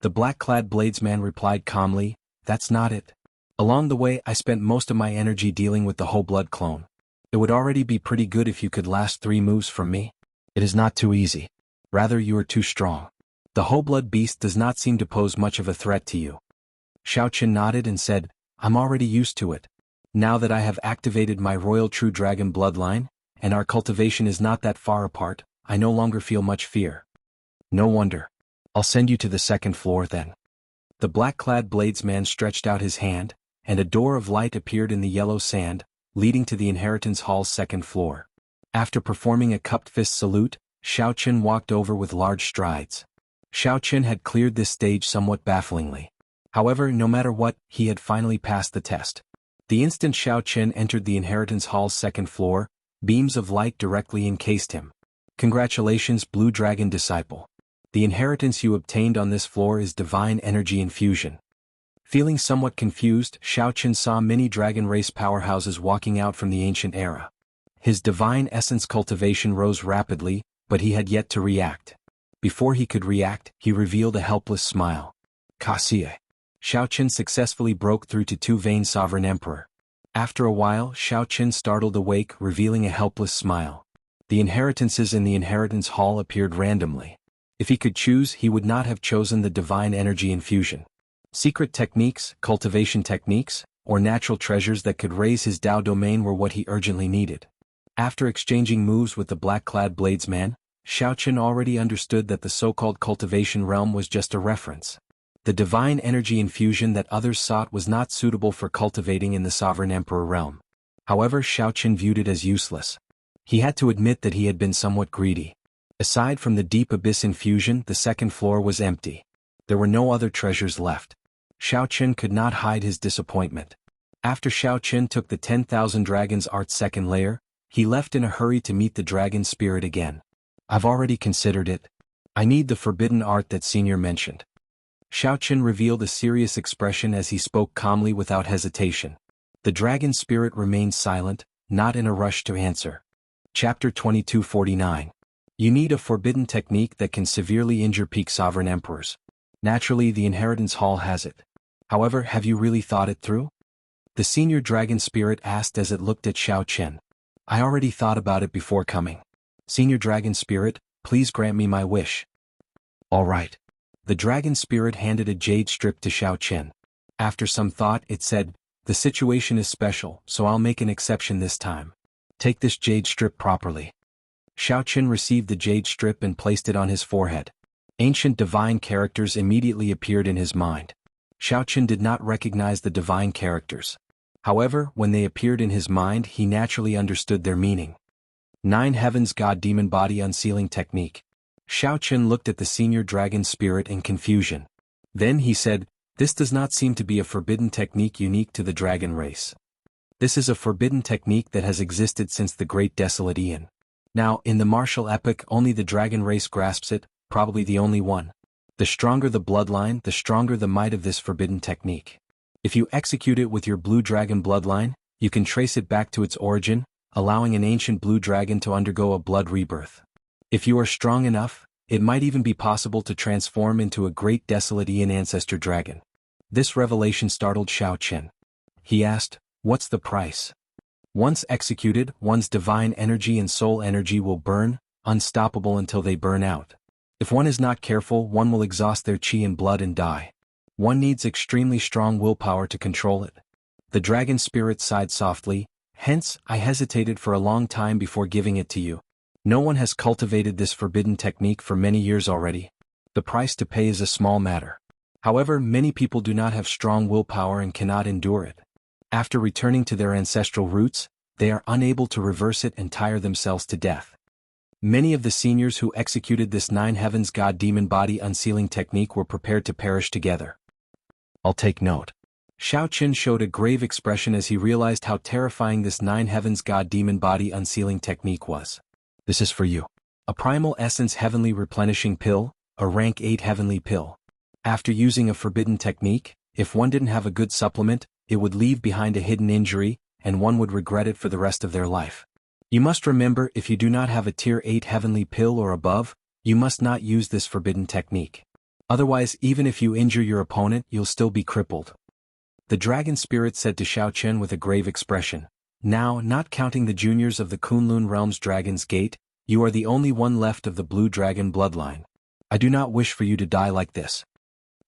The black-clad bladesman replied calmly, that's not it. Along the way I spent most of my energy dealing with the whole blood clone. It would already be pretty good if you could last 3 moves from me. It is not too easy. Rather, you are too strong. The whole blood beast does not seem to pose much of a threat to you. Xiaoqin nodded and said, I'm already used to it. Now that I have activated my royal true dragon bloodline, and our cultivation is not that far apart, I no longer feel much fear. No wonder. I'll send you to the 2nd floor then. The black-clad bladesman stretched out his hand, and a door of light appeared in the yellow sand, leading to the inheritance hall's 2nd floor. After performing a cupped fist salute, Xiaoqin walked over with large strides. Xiaoqin had cleared this stage somewhat bafflingly. However, no matter what, he had finally passed the test. The instant Xiaoqin entered the inheritance hall's 2nd floor, beams of light directly encased him. Congratulations, Blue Dragon Disciple. The inheritance you obtained on this floor is Divine Energy Infusion. Feeling somewhat confused, Xiaoqin saw many dragon race powerhouses walking out from the ancient era. His divine essence cultivation rose rapidly, but he had yet to react. Before he could react, he revealed a helpless smile. Kasie. Xiaoqin successfully broke through to 2-vein Sovereign Emperor. After a while, Xiaoqin startled awake, revealing a helpless smile. The inheritances in the inheritance hall appeared randomly. If he could choose, he would not have chosen the Divine Energy Infusion. Secret techniques, cultivation techniques, or natural treasures that could raise his Dao domain were what he urgently needed. After exchanging moves with the black-clad bladesman, Xiaoqin already understood that the so-called cultivation realm was just a reference. The divine energy infusion that others sought was not suitable for cultivating in the Sovereign Emperor realm. However, Xiaoqin viewed it as useless. He had to admit that he had been somewhat greedy. Aside from the deep abyss infusion, the 2nd floor was empty. There were no other treasures left. Xiaoqin could not hide his disappointment. After Xiaoqin took the 10,000 Dragons Art 2nd layer, he left in a hurry to meet the dragon spirit again. I've already considered it. I need the forbidden art that Senior mentioned. Xiaoqin revealed a serious expression as he spoke calmly without hesitation. The dragon spirit remained silent, not in a rush to answer. Chapter 2249. You need a forbidden technique that can severely injure peak sovereign emperors. Naturally, the inheritance hall has it. However, have you really thought it through? The senior dragon spirit asked as it looked at Xiaoqin. I already thought about it before coming. Senior dragon spirit, please grant me my wish. All right. The dragon spirit handed a jade strip to Xiaoqin. After some thought, it said, the situation is special, so I'll make an exception this time. Take this jade strip properly. Xiaoqin received the jade strip and placed it on his forehead. Ancient divine characters immediately appeared in his mind. Xiaoqin did not recognize the divine characters. However, when they appeared in his mind, he naturally understood their meaning. 9 Heavens God Demon Body Unsealing Technique. Xiaoqin looked at the senior dragon spirit in confusion. Then he said, this does not seem to be a forbidden technique unique to the dragon race. This is a forbidden technique that has existed since the Great Desolate Eon. Now, in the martial epoch only the dragon race grasps it, probably the only one. The stronger the bloodline, the stronger the might of this forbidden technique. If you execute it with your blue dragon bloodline, you can trace it back to its origin, allowing an ancient blue dragon to undergo a blood rebirth. If you are strong enough, it might even be possible to transform into a great desolate Aeon ancestor dragon. This revelation startled Xiao Qin. He asked, "What's the price?" Once executed, one's divine energy and soul energy will burn, unstoppable until they burn out. If one is not careful, one will exhaust their chi and blood and die. One needs extremely strong willpower to control it. The dragon spirit sighed softly, "Hence, I hesitated for a long time before giving it to you. No one has cultivated this forbidden technique for many years already. The price to pay is a small matter. However, many people do not have strong willpower and cannot endure it. After returning to their ancestral roots, they are unable to reverse it and tire themselves to death." Many of the seniors who executed this Nine Heavens God Demon Body unsealing technique were prepared to perish together. "I'll take note." Xiao Qin showed a grave expression as he realized how terrifying this Nine Heavens God Demon Body unsealing technique was. "This is for you. A Primal Essence Heavenly Replenishing Pill, a Rank 8 Heavenly Pill. After using a forbidden technique, if one didn't have a good supplement, it would leave behind a hidden injury, and one would regret it for the rest of their life. You must remember, if you do not have a Tier 8 Heavenly Pill or above, you must not use this forbidden technique. Otherwise, even if you injure your opponent, you'll still be crippled." The dragon spirit said to Xiao Qin with a grave expression, "Now, not counting the juniors of the Kunlun Realm's Dragon's Gate, you are the only one left of the blue dragon bloodline. I do not wish for you to die like this."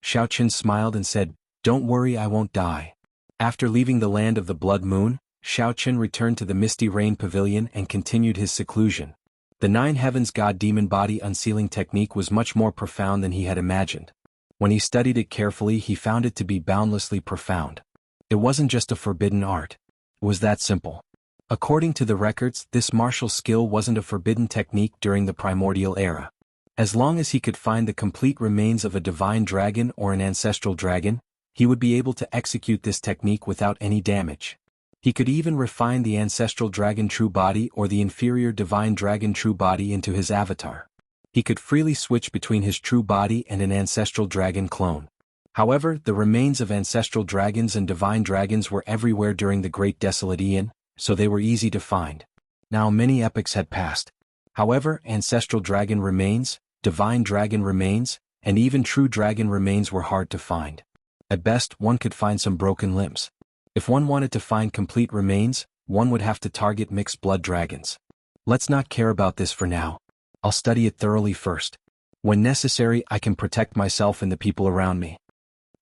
Xiao Qin smiled and said, "Don't worry, I won't die." After leaving the land of the Blood Moon, Xiao Qin returned to the Misty Rain Pavilion and continued his seclusion. The Nine Heavens God Demon Body unsealing technique was much more profound than he had imagined. When he studied it carefully, he found it to be boundlessly profound. It wasn't just a forbidden art. It was that simple. According to the records, this martial skill wasn't a forbidden technique during the primordial era. As long as he could find the complete remains of a divine dragon or an ancestral dragon, he would be able to execute this technique without any damage. He could even refine the ancestral dragon true body or the inferior divine dragon true body into his avatar. He could freely switch between his true body and an ancestral dragon clone. However, the remains of ancestral dragons and divine dragons were everywhere during the Great Desolate Aeon, so they were easy to find. Now many epochs had passed. However, ancestral dragon remains, divine dragon remains, and even true dragon remains were hard to find. At best, one could find some broken limbs. If one wanted to find complete remains, one would have to target mixed blood dragons. Let's not care about this for now. I'll study it thoroughly first. When necessary, I can protect myself and the people around me.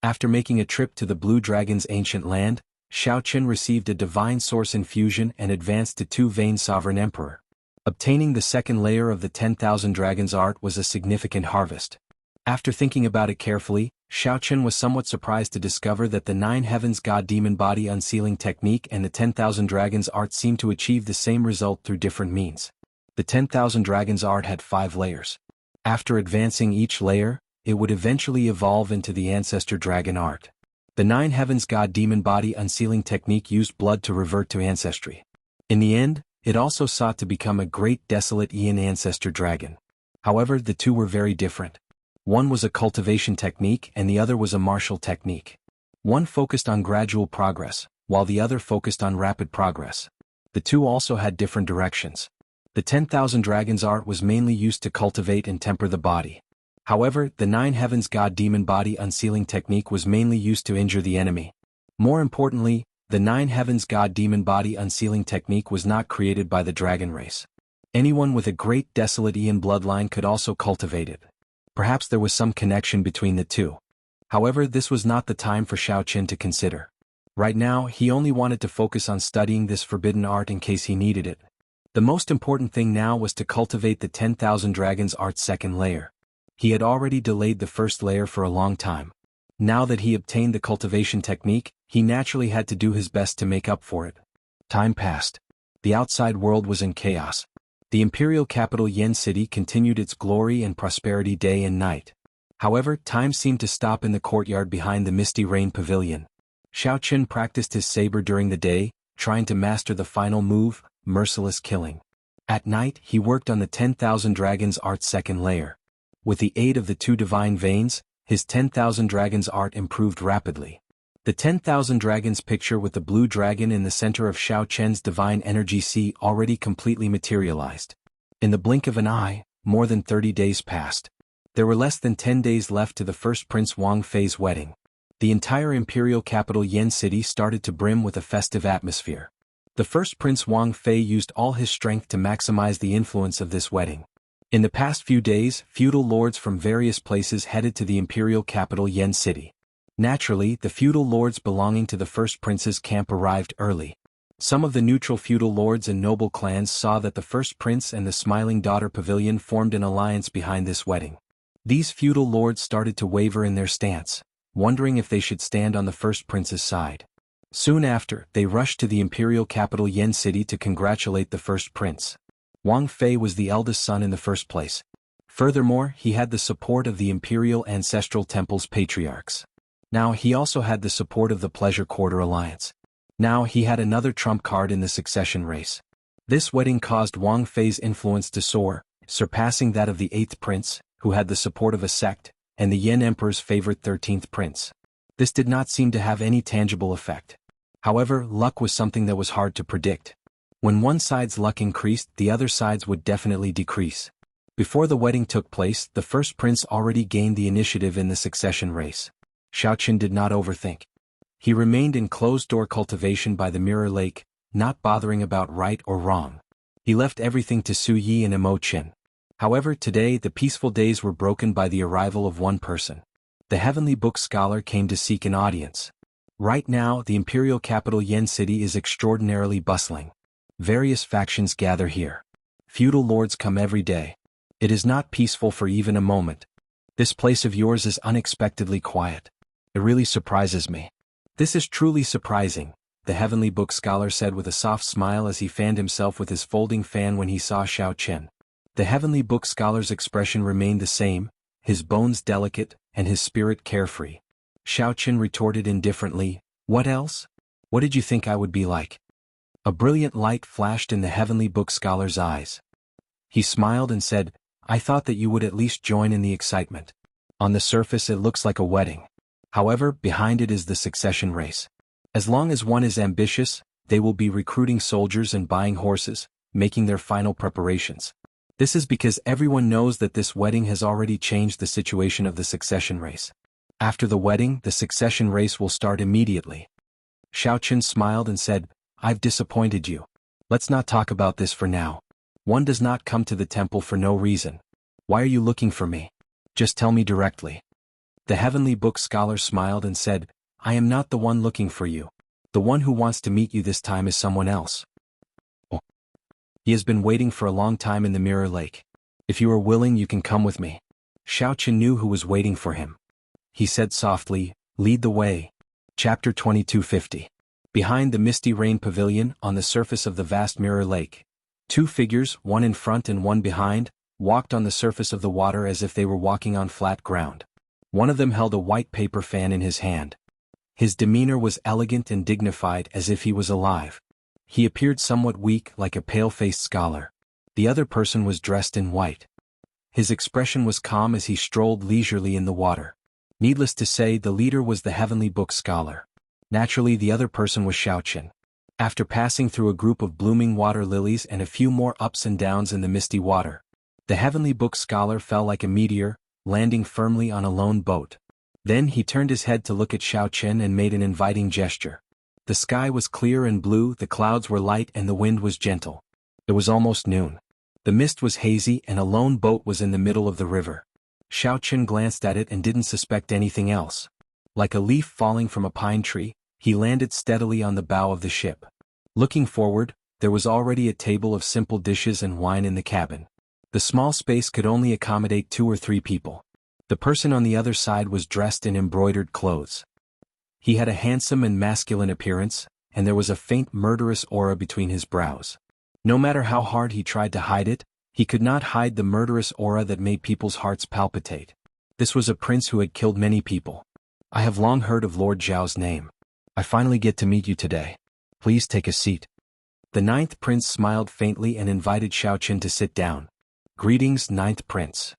After making a trip to the Blue Dragon's ancient land, Xiao Qin received a divine source infusion and advanced to Two-Vein Sovereign Emperor. Obtaining the second layer of the 10,000 Dragons art was a significant harvest. After thinking about it carefully, Xiao Qin was somewhat surprised to discover that the Nine Heavens God Demon Body unsealing technique and the 10,000 Dragons art seemed to achieve the same result through different means. The 10,000 Dragons art had 5 layers. After advancing each layer, it would eventually evolve into the Ancestor Dragon art. The Nine Heavens God Demon Body unsealing technique used blood to revert to ancestry. In the end, it also sought to become a great desolate Aeon Ancestor Dragon. However, the two were very different. One was a cultivation technique and the other was a martial technique. One focused on gradual progress, while the other focused on rapid progress. The two also had different directions. The 10,000 Dragons art was mainly used to cultivate and temper the body. However, the Nine Heavens God Demon Body unsealing technique was mainly used to injure the enemy. More importantly, the Nine Heavens God Demon Body unsealing technique was not created by the dragon race. Anyone with a great desolate Aeon bloodline could also cultivate it. Perhaps there was some connection between the two. However, this was not the time for Xiao Qin to consider. Right now, he only wanted to focus on studying this forbidden art in case he needed it. The most important thing now was to cultivate the 10,000 Dragons art's second layer. He had already delayed the first layer for a long time. Now that he obtained the cultivation technique, he naturally had to do his best to make up for it. Time passed. The outside world was in chaos. The imperial capital Yen City continued its glory and prosperity day and night. However, time seemed to stop in the courtyard behind the Misty Rain Pavilion. Xiao Qin practiced his saber during the day, trying to master the final move, merciless killing. At night, he worked on the 10,000 Dragons art's second layer. With the aid of the two divine veins, his 10,000 dragons art improved rapidly. The 10,000 dragons picture with the blue dragon in the center of Xiao Chen's divine energy sea already completely materialized. In the blink of an eye, more than 30 days passed. There were less than 10 days left to the first Prince Wang Fei's wedding. The entire imperial capital Yan City started to brim with a festive atmosphere. The first Prince Wang Fei used all his strength to maximize the influence of this wedding. In the past few days, feudal lords from various places headed to the imperial capital Yan City. Naturally, the feudal lords belonging to the first prince's camp arrived early. Some of the neutral feudal lords and noble clans saw that the first prince and the smiling daughter pavilion formed an alliance behind this wedding. These feudal lords started to waver in their stance, wondering if they should stand on the first prince's side. Soon after, they rushed to the imperial capital Yan City to congratulate the first prince. Wang Fei was the eldest son in the first place. Furthermore, he had the support of the imperial ancestral temple's patriarchs. Now he also had the support of the Pleasure Quarter Alliance. Now he had another trump card in the succession race. This wedding caused Wang Fei's influence to soar, surpassing that of the 8th prince, who had the support of a sect, and the Yan Emperor's favorite 13th prince. This did not seem to have any tangible effect. However, luck was something that was hard to predict. When one side's luck increased, the other side's would definitely decrease. Before the wedding took place, the first prince already gained the initiative in the succession race. Xiao Qin did not overthink. He remained in closed-door cultivation by the Mirror Lake, not bothering about right or wrong. He left everything to Su Yi and Imo Qin. However, today the peaceful days were broken by the arrival of one person. The Heavenly Book Scholar came to seek an audience. Right now, the imperial capital Yan City is extraordinarily bustling. Various factions gather here. Feudal lords come every day. It is not peaceful for even a moment. This place of yours is unexpectedly quiet. It really surprises me. This is truly surprising, the Heavenly Book Scholar said with a soft smile as he fanned himself with his folding fan when he saw Xiao Chen. The Heavenly Book Scholar's expression remained the same, his bones delicate, and his spirit carefree. Xiao Chen retorted indifferently, "What else? What did you think I would be like?" A brilliant light flashed in the Heavenly Book Scholar's eyes. He smiled and said, "I thought that you would at least join in the excitement. On the surface it looks like a wedding. However, behind it is the succession race. As long as one is ambitious, they will be recruiting soldiers and buying horses, making their final preparations. This is because everyone knows that this wedding has already changed the situation of the succession race. After the wedding, the succession race will start immediately." Xiao Chen smiled and said, "I've disappointed you. Let's not talk about this for now. One does not come to the temple for no reason. Why are you looking for me? Just tell me directly." The Heavenly Book Scholar smiled and said, "I am not the one looking for you. The one who wants to meet you this time is someone else. Oh. He has been waiting for a long time in the Mirror Lake. If you are willing, you can come with me." Xiao Chen knew who was waiting for him. He said softly, "Lead the way." Chapter 2250. Behind the misty rain pavilion, on the surface of the vast Mirror Lake, two figures, one in front and one behind, walked on the surface of the water as if they were walking on flat ground. One of them held a white paper fan in his hand. His demeanor was elegant and dignified as if he was alive. He appeared somewhat weak, like a pale-faced scholar. The other person was dressed in white. His expression was calm as he strolled leisurely in the water. Needless to say, the leader was the Heavenly Book Scholar. Naturally, the other person was Xiao Chen. After passing through a group of blooming water lilies and a few more ups and downs in the misty water, the Heavenly Book Scholar fell like a meteor, landing firmly on a lone boat. Then he turned his head to look at Xiao Chen and made an inviting gesture. The sky was clear and blue, the clouds were light and the wind was gentle. It was almost noon. The mist was hazy and a lone boat was in the middle of the river. Xiao Chen glanced at it and didn't suspect anything else. Like a leaf falling from a pine tree, he landed steadily on the bow of the ship. Looking forward, there was already a table of simple dishes and wine in the cabin. The small space could only accommodate 2 or 3 people. The person on the other side was dressed in embroidered clothes. He had a handsome and masculine appearance, and there was a faint murderous aura between his brows. No matter how hard he tried to hide it, he could not hide the murderous aura that made people's hearts palpitate. This was a prince who had killed many people. "I have long heard of Lord Zhao's name. I finally get to meet you today. Please take a seat." The 9th prince smiled faintly and invited Xiao Chen to sit down. "Greetings, 9th prince.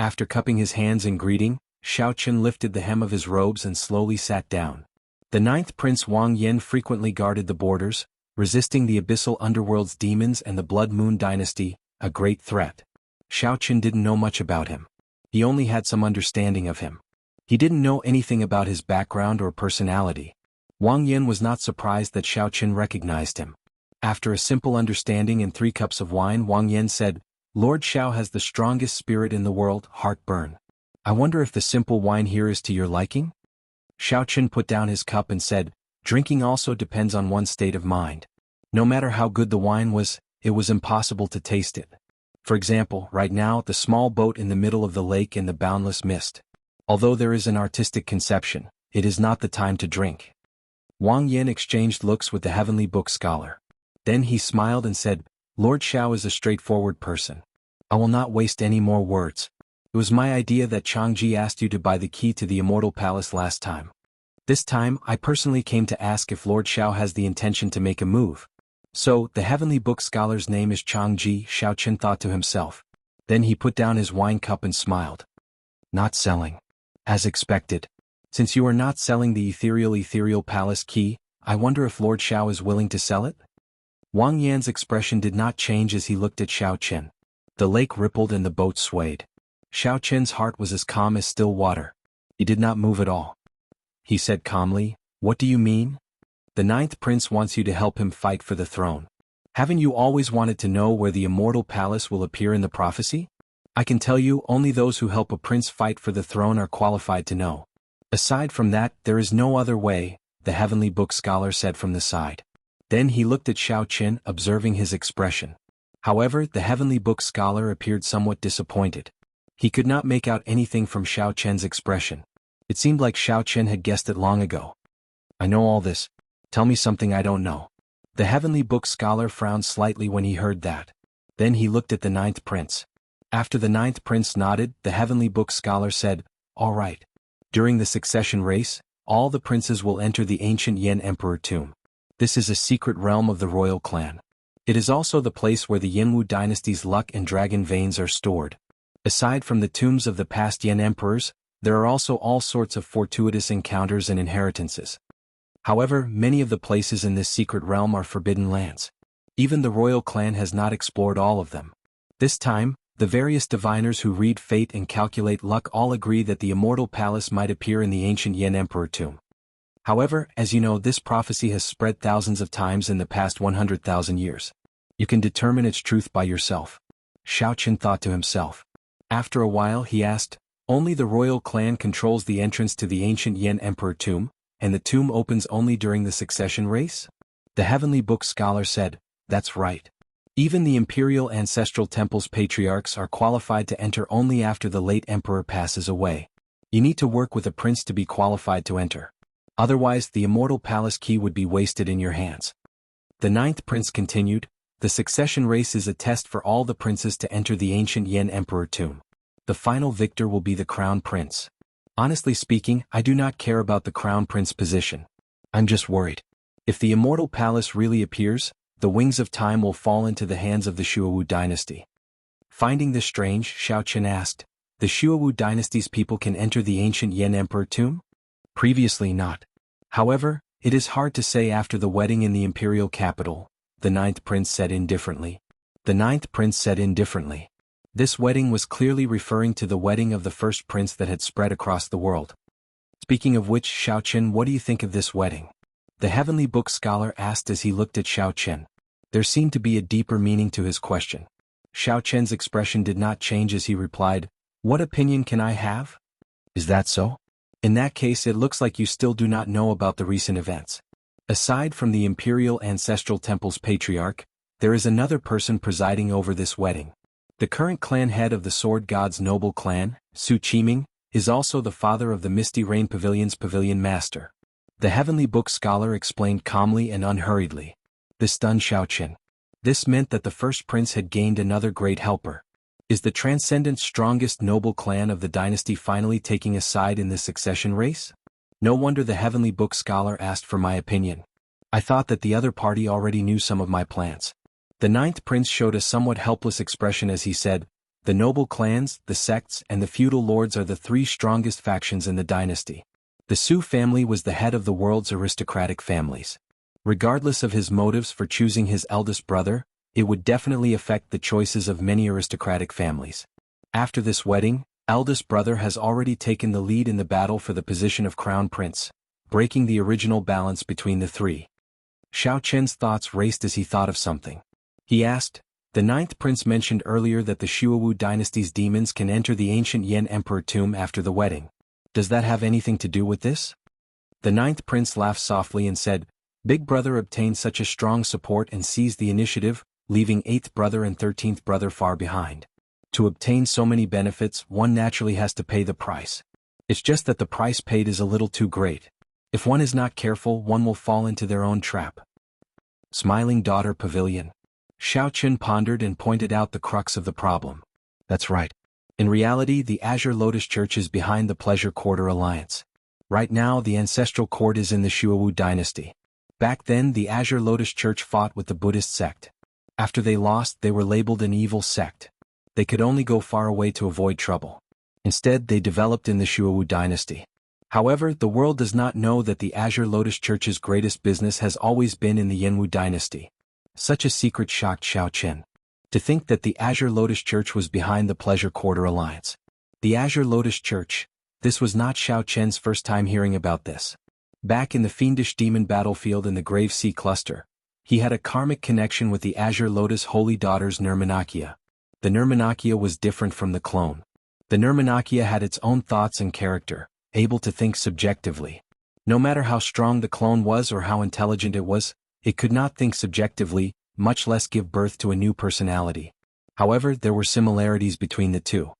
After cupping his hands in greeting, Xiaoqun lifted the hem of his robes and slowly sat down. The ninth prince Wang Yan frequently guarded the borders, resisting the abyssal underworld's demons and the Blood Moon dynasty, a great threat. Xiaoqun didn't know much about him. He only had some understanding of him. He didn't know anything about his background or personality. Wang Yan was not surprised that Xiaoqun recognized him. After a simple understanding and 3 cups of wine, Wang Yan said, "Lord Xiao has the strongest spirit in the world, heartburn. I wonder if the simple wine here is to your liking?" Xiaoqun put down his cup and said, "Drinking also depends on one's state of mind. No matter how good the wine was, it was impossible to taste it. For example, right now, the small boat in the middle of the lake in the boundless mist. Although there is an artistic conception, it is not the time to drink." Wang Yan exchanged looks with the heavenly book scholar. Then he smiled and said, "Lord Xiao is a straightforward person. I will not waste any more words. It was my idea that Changji asked you to buy the key to the Immortal Palace last time. This time, I personally came to ask if Lord Xiao has the intention to make a move." So, the heavenly book scholar's name is Changji, Xiaoqun thought to himself. Then he put down his wine cup and smiled. "Not selling. As expected. Since you are not selling the ethereal palace key, I wonder if Lord Xiao is willing to sell it?" Wang Yan's expression did not change as he looked at Xiaoqun. The lake rippled and the boat swayed. Xiaoqun's heart was as calm as still water. He did not move at all. He said calmly, "What do you mean?" "The ninth prince wants you to help him fight for the throne. Haven't you always wanted to know where the Immortal Palace will appear in the prophecy? I can tell you, only those who help a prince fight for the throne are qualified to know. Aside from that, there is no other way," the heavenly book scholar said from the side. Then he looked at Xiaoqun, observing his expression. However, the heavenly book scholar appeared somewhat disappointed. He could not make out anything from Xiaoqun's expression. It seemed like Xiaoqun had guessed it long ago. "I know all this. Tell me something I don't know." The heavenly book scholar frowned slightly when he heard that. Then he looked at the ninth prince. After the ninth prince nodded, the heavenly book scholar said, "All right. During the succession race, all the princes will enter the ancient Yan Emperor tomb. This is a secret realm of the royal clan. It is also the place where the Yinwu dynasty's luck and dragon veins are stored. Aside from the tombs of the past Yan emperors, there are also all sorts of fortuitous encounters and inheritances. However, many of the places in this secret realm are forbidden lands. Even the royal clan has not explored all of them. This time, the various diviners who read fate and calculate luck all agree that the Immortal Palace might appear in the ancient Yan Emperor tomb. However, as you know, this prophecy has spread thousands of times in the past 100,000 years. You can determine its truth by yourself." Xiaoqun thought to himself. After a while he asked, "Only the royal clan controls the entrance to the ancient Yan Emperor tomb, and the tomb opens only during the succession race?" The heavenly book scholar said, "That's right. Even the imperial ancestral temple's patriarchs are qualified to enter only after the late emperor passes away. You need to work with a prince to be qualified to enter. Otherwise, the Immortal Palace key would be wasted in your hands." The ninth prince continued, "The succession race is a test for all the princes to enter the ancient Yan Emperor tomb. The final victor will be the crown prince. Honestly speaking, I do not care about the crown prince position. I'm just worried. If the Immortal Palace really appears, the wings of time will fall into the hands of the Shuowu dynasty." Finding this strange, Xiaoqun asked, "The Shuowu dynasty's people can enter the ancient Yan Emperor tomb?" "Previously not. However, it is hard to say after the wedding in the imperial capital," the ninth prince said indifferently. The ninth prince said indifferently. This wedding was clearly referring to the wedding of the first prince that had spread across the world. "Speaking of which, Xiaoqun, what do you think of this wedding?" the heavenly book scholar asked as he looked at Xiaoqun. There seemed to be a deeper meaning to his question. Xiaoqun's expression did not change as he replied, "What opinion can I have? Is that so? In that case, it looks like you still do not know about the recent events. Aside from the imperial ancestral temple's patriarch, there is another person presiding over this wedding. The current clan head of the Sword God's noble clan, Su Qiming, is also the father of the Misty Rain Pavilion's pavilion master." The heavenly book scholar explained calmly and unhurriedly. This stunned Xiaoqun. This meant that the first prince had gained another great helper. Is the transcendent strongest noble clan of the dynasty finally taking a side in this succession race? No wonder the heavenly book scholar asked for my opinion. I thought that the other party already knew some of my plans. The ninth prince showed a somewhat helpless expression as he said, The noble clans, the sects, and the feudal lords are the three strongest factions in the dynasty. The Su family was the head of the world's aristocratic families. Regardless of his motives for choosing his eldest brother, it would definitely affect the choices of many aristocratic families. After this wedding, eldest brother has already taken the lead in the battle for the position of crown prince, breaking the original balance between the three. Xiao Chen's thoughts raced as he thought of something. He asked, "The ninth prince mentioned earlier that the Shuowu dynasty's demons can enter the ancient Yan emperor tomb after the wedding. Does that have anything to do with this?" The ninth prince laughed softly and said, "Big brother obtained such a strong support and seized the initiative, leaving 8th brother and 13th brother far behind. To obtain so many benefits, one naturally has to pay the price. It's just that the price paid is a little too great. If one is not careful, one will fall into their own trap." Smiling Daughter Pavilion. Xiao Chen pondered and pointed out the crux of the problem. That's right. In reality, the Azure Lotus Church is behind the Pleasure Quarter Alliance. Right now, the ancestral court is in the Shuowu dynasty. Back then, the Azure Lotus Church fought with the Buddhist sect. After they lost, they were labeled an evil sect. They could only go far away to avoid trouble. Instead, they developed in the Shuowu dynasty. However, the world does not know that the Azure Lotus Church's greatest business has always been in the Yanwu dynasty. Such a secret shocked Xiao Chen. To think that the Azure Lotus Church was behind the Pleasure Quarter Alliance. The Azure Lotus Church. This was not Xiao Chen's first time hearing about this. Back in the fiendish demon battlefield in the Grave Sea Cluster, he had a karmic connection with the Azure Lotus Holy Daughters Nirmanakia. The Nirmanakia was different from the clone. The Nirmanakia had its own thoughts and character, able to think subjectively. No matter how strong the clone was or how intelligent it was, it could not think subjectively, much less give birth to a new personality. However, there were similarities between the two.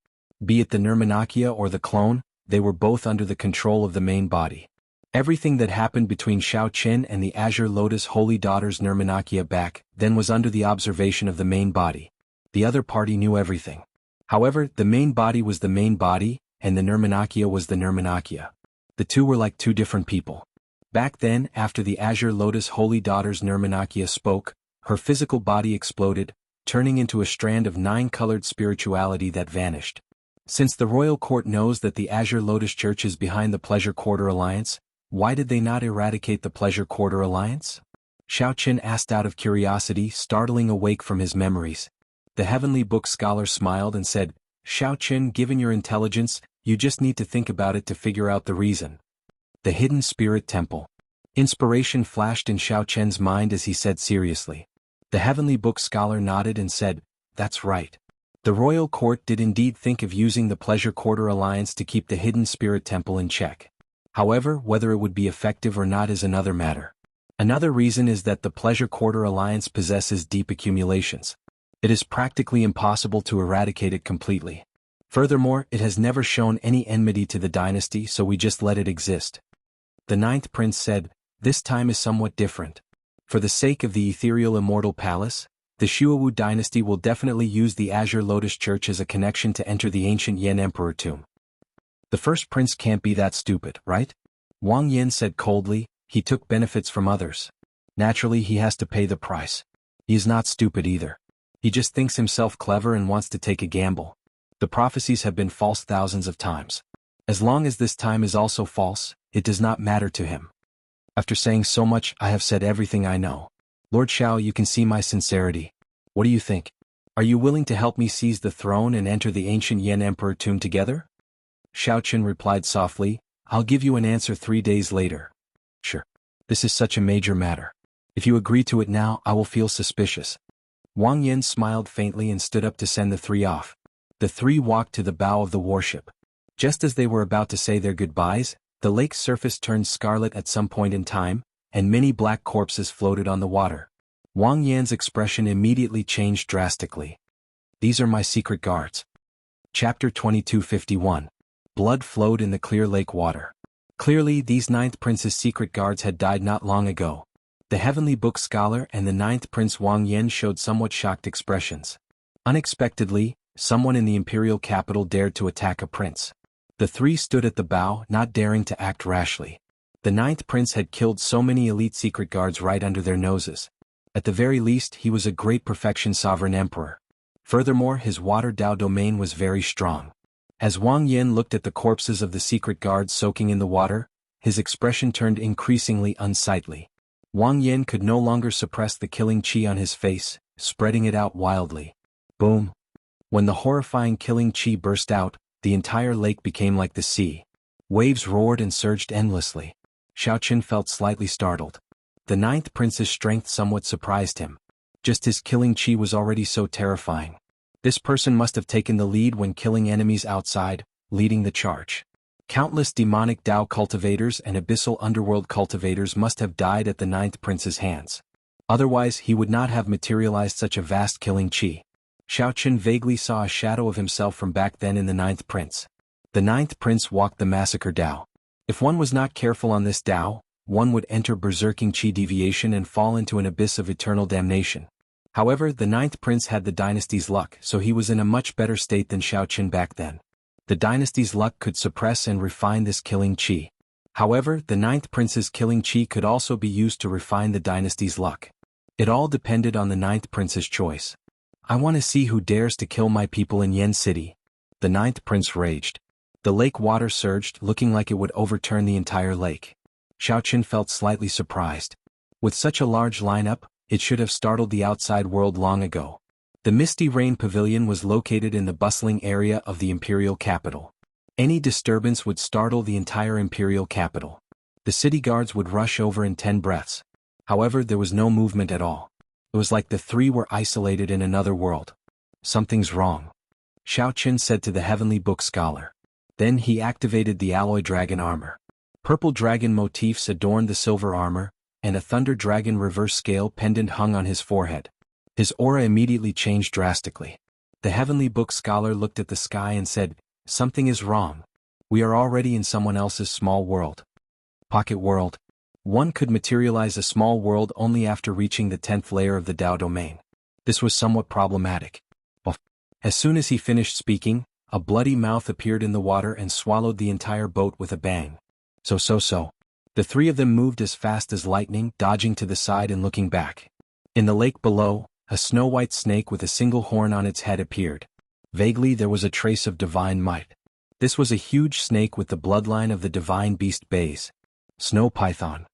Be it the Nirmanakia or the clone, they were both under the control of the main body. Everything that happened between Xiao Chen and the Azure Lotus Holy Daughters Nirmanakia back then was under the observation of the main body. The other party knew everything. However, the main body was the main body, and the Nirmanakia was the Nirmanakia. The two were like two different people. Back then, after the Azure Lotus Holy Daughters Nirmanakia spoke, her physical body exploded, turning into a strand of 9-colored spirituality that vanished. Since the royal court knows that the Azure Lotus Church is behind the Pleasure Quarter Alliance, why did they not eradicate the Pleasure Quarter Alliance? Xiao Chen asked out of curiosity, startling awake from his memories. The Heavenly Book scholar smiled and said, "Xiao Chen, given your intelligence, you just need to think about it to figure out the reason." The Hidden Spirit Temple. Inspiration flashed in Xiao Chen's mind as he said seriously. The Heavenly Book scholar nodded and said, "That's right. The royal court did indeed think of using the Pleasure Quarter Alliance to keep the Hidden Spirit Temple in check. However, whether it would be effective or not is another matter. Another reason is that the Pleasure Quarter Alliance possesses deep accumulations. It is practically impossible to eradicate it completely. Furthermore, it has never shown any enmity to the dynasty, so we just let it exist." The ninth prince said, "This time is somewhat different. For the sake of the ethereal immortal palace, the Shuowu dynasty will definitely use the Azure Lotus Church as a connection to enter the ancient Yan emperor tomb." "The first prince can't be that stupid, right?" Wang Yan said coldly. "He took benefits from others. Naturally, he has to pay the price. He is not stupid either. He just thinks himself clever and wants to take a gamble. The prophecies have been false thousands of times. As long as this time is also false, it does not matter to him. After saying so much, I have said everything I know. Lord Xiao, you can see my sincerity. What do you think? Are you willing to help me seize the throne and enter the ancient Yan emperor tomb together?" Xiao Chen replied softly, "I'll give you an answer 3 days later." "Sure. This is such a major matter. If you agree to it now, I will feel suspicious." Wang Yan smiled faintly and stood up to send the three off. The three walked to the bow of the warship. Just as they were about to say their goodbyes, the lake's surface turned scarlet at some point in time, and many black corpses floated on the water. Wang Yan's expression immediately changed drastically. "These are my secret guards." Chapter 2251. Blood flowed in the clear lake water. Clearly, these ninth prince's secret guards had died not long ago. The Heavenly Book scholar and the ninth prince Wang Yan showed somewhat shocked expressions. Unexpectedly, someone in the imperial capital dared to attack a prince. The three stood at the bow, not daring to act rashly. The ninth prince had killed so many elite secret guards right under their noses. At the very least, he was a great perfection sovereign emperor. Furthermore, his water Dao domain was very strong. As Wang Yin looked at the corpses of the secret guards soaking in the water, his expression turned increasingly unsightly. Wang Yin could no longer suppress the killing qi on his face, spreading it out wildly. Boom! When the horrifying killing qi burst out, the entire lake became like the sea. Waves roared and surged endlessly. Xiaoqin felt slightly startled. The ninth prince's strength somewhat surprised him. Just his killing qi was already so terrifying. This person must have taken the lead when killing enemies outside, leading the charge. Countless demonic Dao cultivators and abyssal underworld cultivators must have died at the ninth prince's hands. Otherwise he would not have materialized such a vast killing qi. Xiaoqin vaguely saw a shadow of himself from back then in the ninth prince. The ninth prince walked the massacre Dao. If one was not careful on this Dao, one would enter berserking qi deviation and fall into an abyss of eternal damnation. However, the ninth prince had the dynasty's luck, so he was in a much better state than Xiaoqin back then. The dynasty's luck could suppress and refine this killing qi. However, the ninth prince's killing qi could also be used to refine the dynasty's luck. It all depended on the ninth prince's choice. I want to see who dares to kill my people in Yen City. The ninth prince raged. The lake water surged, looking like it would overturn the entire lake. Xiaoqin felt slightly surprised. With such a large lineup, it should have startled the outside world long ago. The Misty Rain Pavilion was located in the bustling area of the imperial capital. Any disturbance would startle the entire imperial capital. The city guards would rush over in 10 breaths. However, there was no movement at all. It was like the three were isolated in another world. Something's wrong, Xiaoqin said to the Heavenly Book scholar. Then he activated the alloy dragon armor. Purple dragon motifs adorned the silver armor, and a thunder dragon reverse scale pendant hung on his forehead. His aura immediately changed drastically. The Heavenly Book scholar looked at the sky and said, "Something is wrong. We are already in someone else's small world." Pocket world. One could materialize a small world only after reaching the 10th layer of the Dao domain. This was somewhat problematic. As soon as he finished speaking, a bloody mouth appeared in the water and swallowed the entire boat with a bang. So. The three of them moved as fast as lightning, dodging to the side and looking back. In the lake below, a snow-white snake with a single horn on its head appeared. Vaguely there was a trace of divine might. This was a huge snake with the bloodline of the divine beast Bays. Snow python.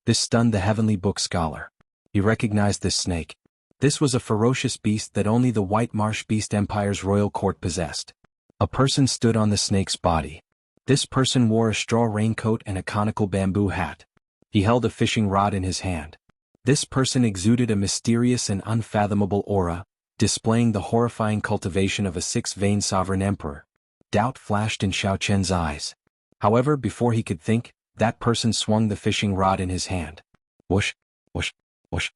This stunned the Heavenly Book scholar. He recognized this snake. This was a ferocious beast that only the White Marsh Beast Empire's royal court possessed. A person stood on the snake's body. This person wore a straw raincoat and a conical bamboo hat. He held a fishing rod in his hand. This person exuded a mysterious and unfathomable aura, displaying the horrifying cultivation of a six-vein sovereign emperor. Doubt flashed in Xiaoqin's eyes. However, before he could think, that person swung the fishing rod in his hand. Whoosh, whoosh, whoosh.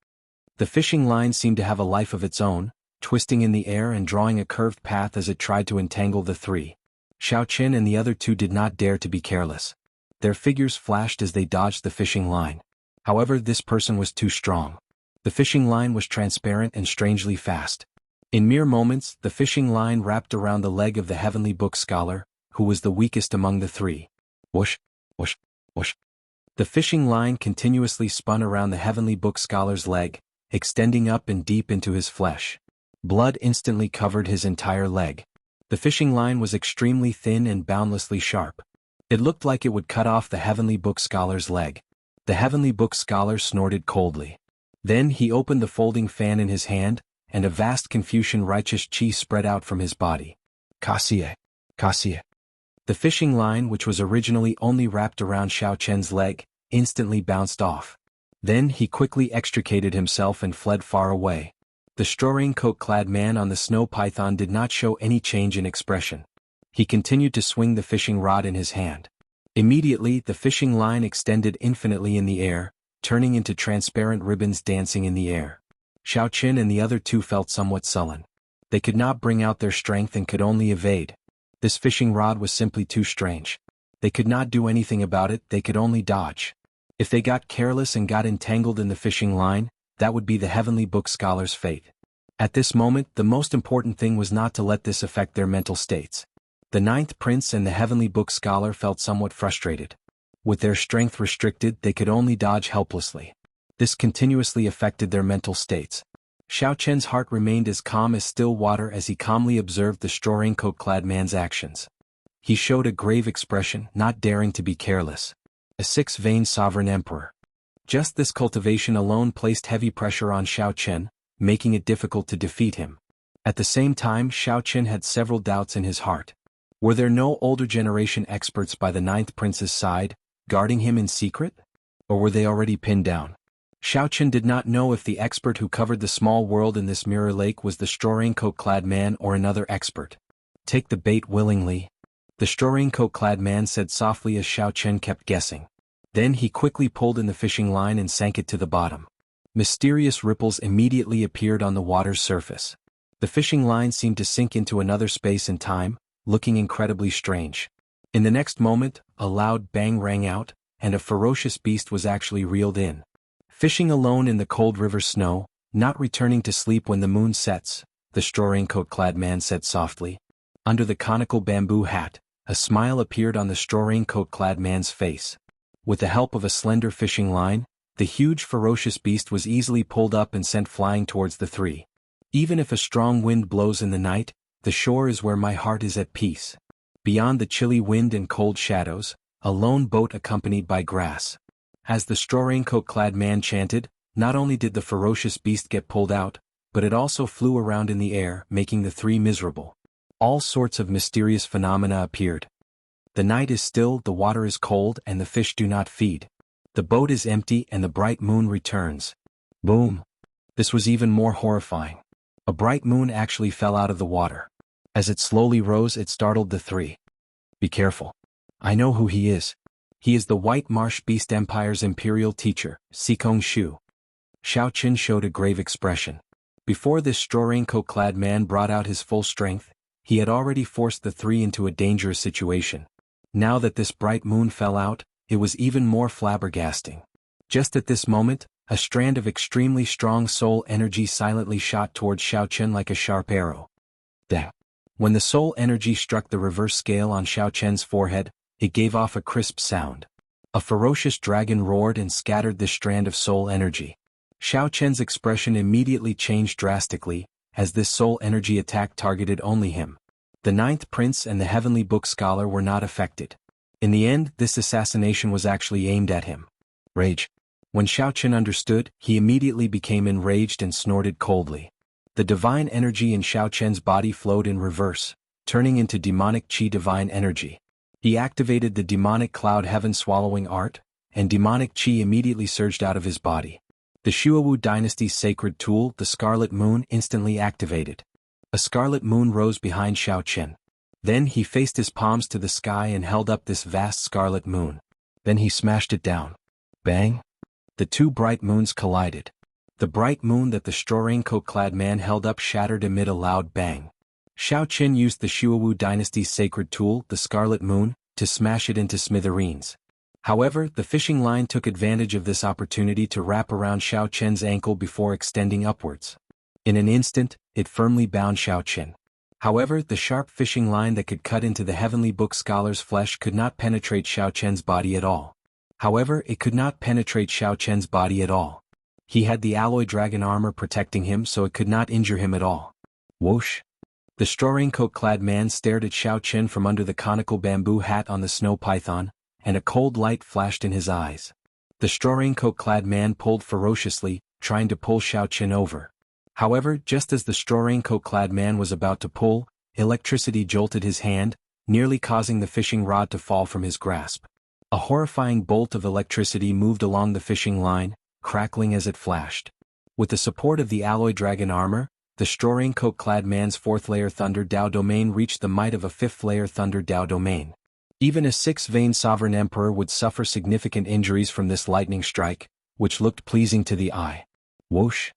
The fishing line seemed to have a life of its own, twisting in the air and drawing a curved path as it tried to entangle the three. Xiaoqin and the other two did not dare to be careless. Their figures flashed as they dodged the fishing line. However, this person was too strong. The fishing line was transparent and strangely fast. In mere moments, the fishing line wrapped around the leg of the Heavenly Book scholar, who was the weakest among the three. Whoosh, whoosh, whoosh. The fishing line continuously spun around the Heavenly Book scholar's leg, extending up and deep into his flesh. Blood instantly covered his entire leg. The fishing line was extremely thin and boundlessly sharp. It looked like it would cut off the Heavenly Book scholar's leg. The Heavenly Book scholar snorted coldly. Then he opened the folding fan in his hand, and a vast Confucian righteous qi spread out from his body. Kaxie, Kaxie. The fishing line, which was originally only wrapped around Xiaoqin's leg, instantly bounced off. Then he quickly extricated himself and fled far away. The straw raincoat-clad man on the snow python did not show any change in expression. He continued to swing the fishing rod in his hand. Immediately, the fishing line extended infinitely in the air, turning into transparent ribbons dancing in the air. Xiaoqin and the other two felt somewhat sullen. They could not bring out their strength and could only evade. This fishing rod was simply too strange. They could not do anything about it, they could only dodge. If they got careless and got entangled in the fishing line, that would be the Heavenly Book scholar's fate. At this moment, the most important thing was not to let this affect their mental states. The ninth prince and the Heavenly Book scholar felt somewhat frustrated. With their strength restricted, they could only dodge helplessly. This continuously affected their mental states. Xiao Chen's heart remained as calm as still water as he calmly observed the straw raincoat-clad man's actions. He showed a grave expression, not daring to be careless. A six-vein sovereign emperor. Just this cultivation alone placed heavy pressure on Xiao Chen, making it difficult to defeat him. At the same time, Xiao Chen had several doubts in his heart. Were there no older generation experts by the ninth prince's side, guarding him in secret? Or were they already pinned down? Xiao Chen did not know if the expert who covered the small world in this mirror lake was the straw raincoat-clad man or another expert. Take the bait willingly, the straw raincoat-clad man said softly as Xiao Chen kept guessing. Then he quickly pulled in the fishing line and sank it to the bottom. Mysterious ripples immediately appeared on the water's surface. The fishing line seemed to sink into another space and time, looking incredibly strange. In the next moment, a loud bang rang out, and a ferocious beast was actually reeled in. Fishing alone in the cold river snow, not returning to sleep when the moon sets, the straw raincoat-clad man said softly. Under the conical bamboo hat, a smile appeared on the straw raincoat-clad man's face. With the help of a slender fishing line, the huge ferocious beast was easily pulled up and sent flying towards the three. Even if a strong wind blows in the night, the shore is where my heart is at peace. Beyond the chilly wind and cold shadows, a lone boat accompanied by grass. As the straw raincoat-clad man chanted, not only did the ferocious beast get pulled out, but it also flew around in the air, making the three miserable. All sorts of mysterious phenomena appeared. The night is still, the water is cold, and the fish do not feed. The boat is empty and the bright moon returns. Boom! This was even more horrifying. A bright moon actually fell out of the water. As it slowly rose, it startled the three. Be careful. I know who he is. He is the White Marsh Beast Empire's imperial teacher, Sikong Shu. Xiao Chen showed a grave expression. Before this straw raincoat-clad man brought out his full strength, he had already forced the three into a dangerous situation. Now that this bright moon fell out, it was even more flabbergasting. Just at this moment, a strand of extremely strong soul energy silently shot towards Xiao Chen like a sharp arrow. Then, when the soul energy struck the reverse scale on Xiao Chen's forehead, it gave off a crisp sound. A ferocious dragon roared and scattered this strand of soul energy. Xiao Chen's expression immediately changed drastically, as this soul energy attack targeted only him. The ninth prince and the heavenly book scholar were not affected. In the end, this assassination was actually aimed at him. Rage. When Xiao Chen understood, he immediately became enraged and snorted coldly. The divine energy in Xiao Chen's body flowed in reverse, turning into demonic chi divine energy. He activated the demonic cloud heaven swallowing art, and demonic chi immediately surged out of his body. The Shuowu dynasty's sacred tool, the Scarlet Moon, instantly activated. A scarlet moon rose behind Xiao Chen. Then he faced his palms to the sky and held up this vast scarlet moon. Then he smashed it down. Bang! The two bright moons collided. The bright moon that the straw raincoat-clad man held up shattered amid a loud bang. Xiao Chen used the Shuowu dynasty's sacred tool, the Scarlet Moon, to smash it into smithereens. However, the fishing line took advantage of this opportunity to wrap around Xiao Chen's ankle before extending upwards. In an instant, it firmly bound Xiao Chen. However, the sharp fishing line that could cut into the heavenly book scholar's flesh could not penetrate Xiao Chen's body at all. He had the alloy dragon armor protecting him, so it could not injure him at all. Whoosh! The straw raincoat-clad man stared at Xiao Chen from under the conical bamboo hat on the snow python, and a cold light flashed in his eyes. The straw raincoat-clad man pulled ferociously, trying to pull Xiao Chen over. However, just as the straw raincoat-clad man was about to pull, electricity jolted his hand, nearly causing the fishing rod to fall from his grasp. A horrifying bolt of electricity moved along the fishing line, crackling as it flashed. With the support of the alloy dragon armor, the straw raincoat-clad man's fourth-layer Thunder Dao domain reached the might of a fifth-layer Thunder Dao domain. Even a six-vein sovereign emperor would suffer significant injuries from this lightning strike, which looked pleasing to the eye. Whoosh!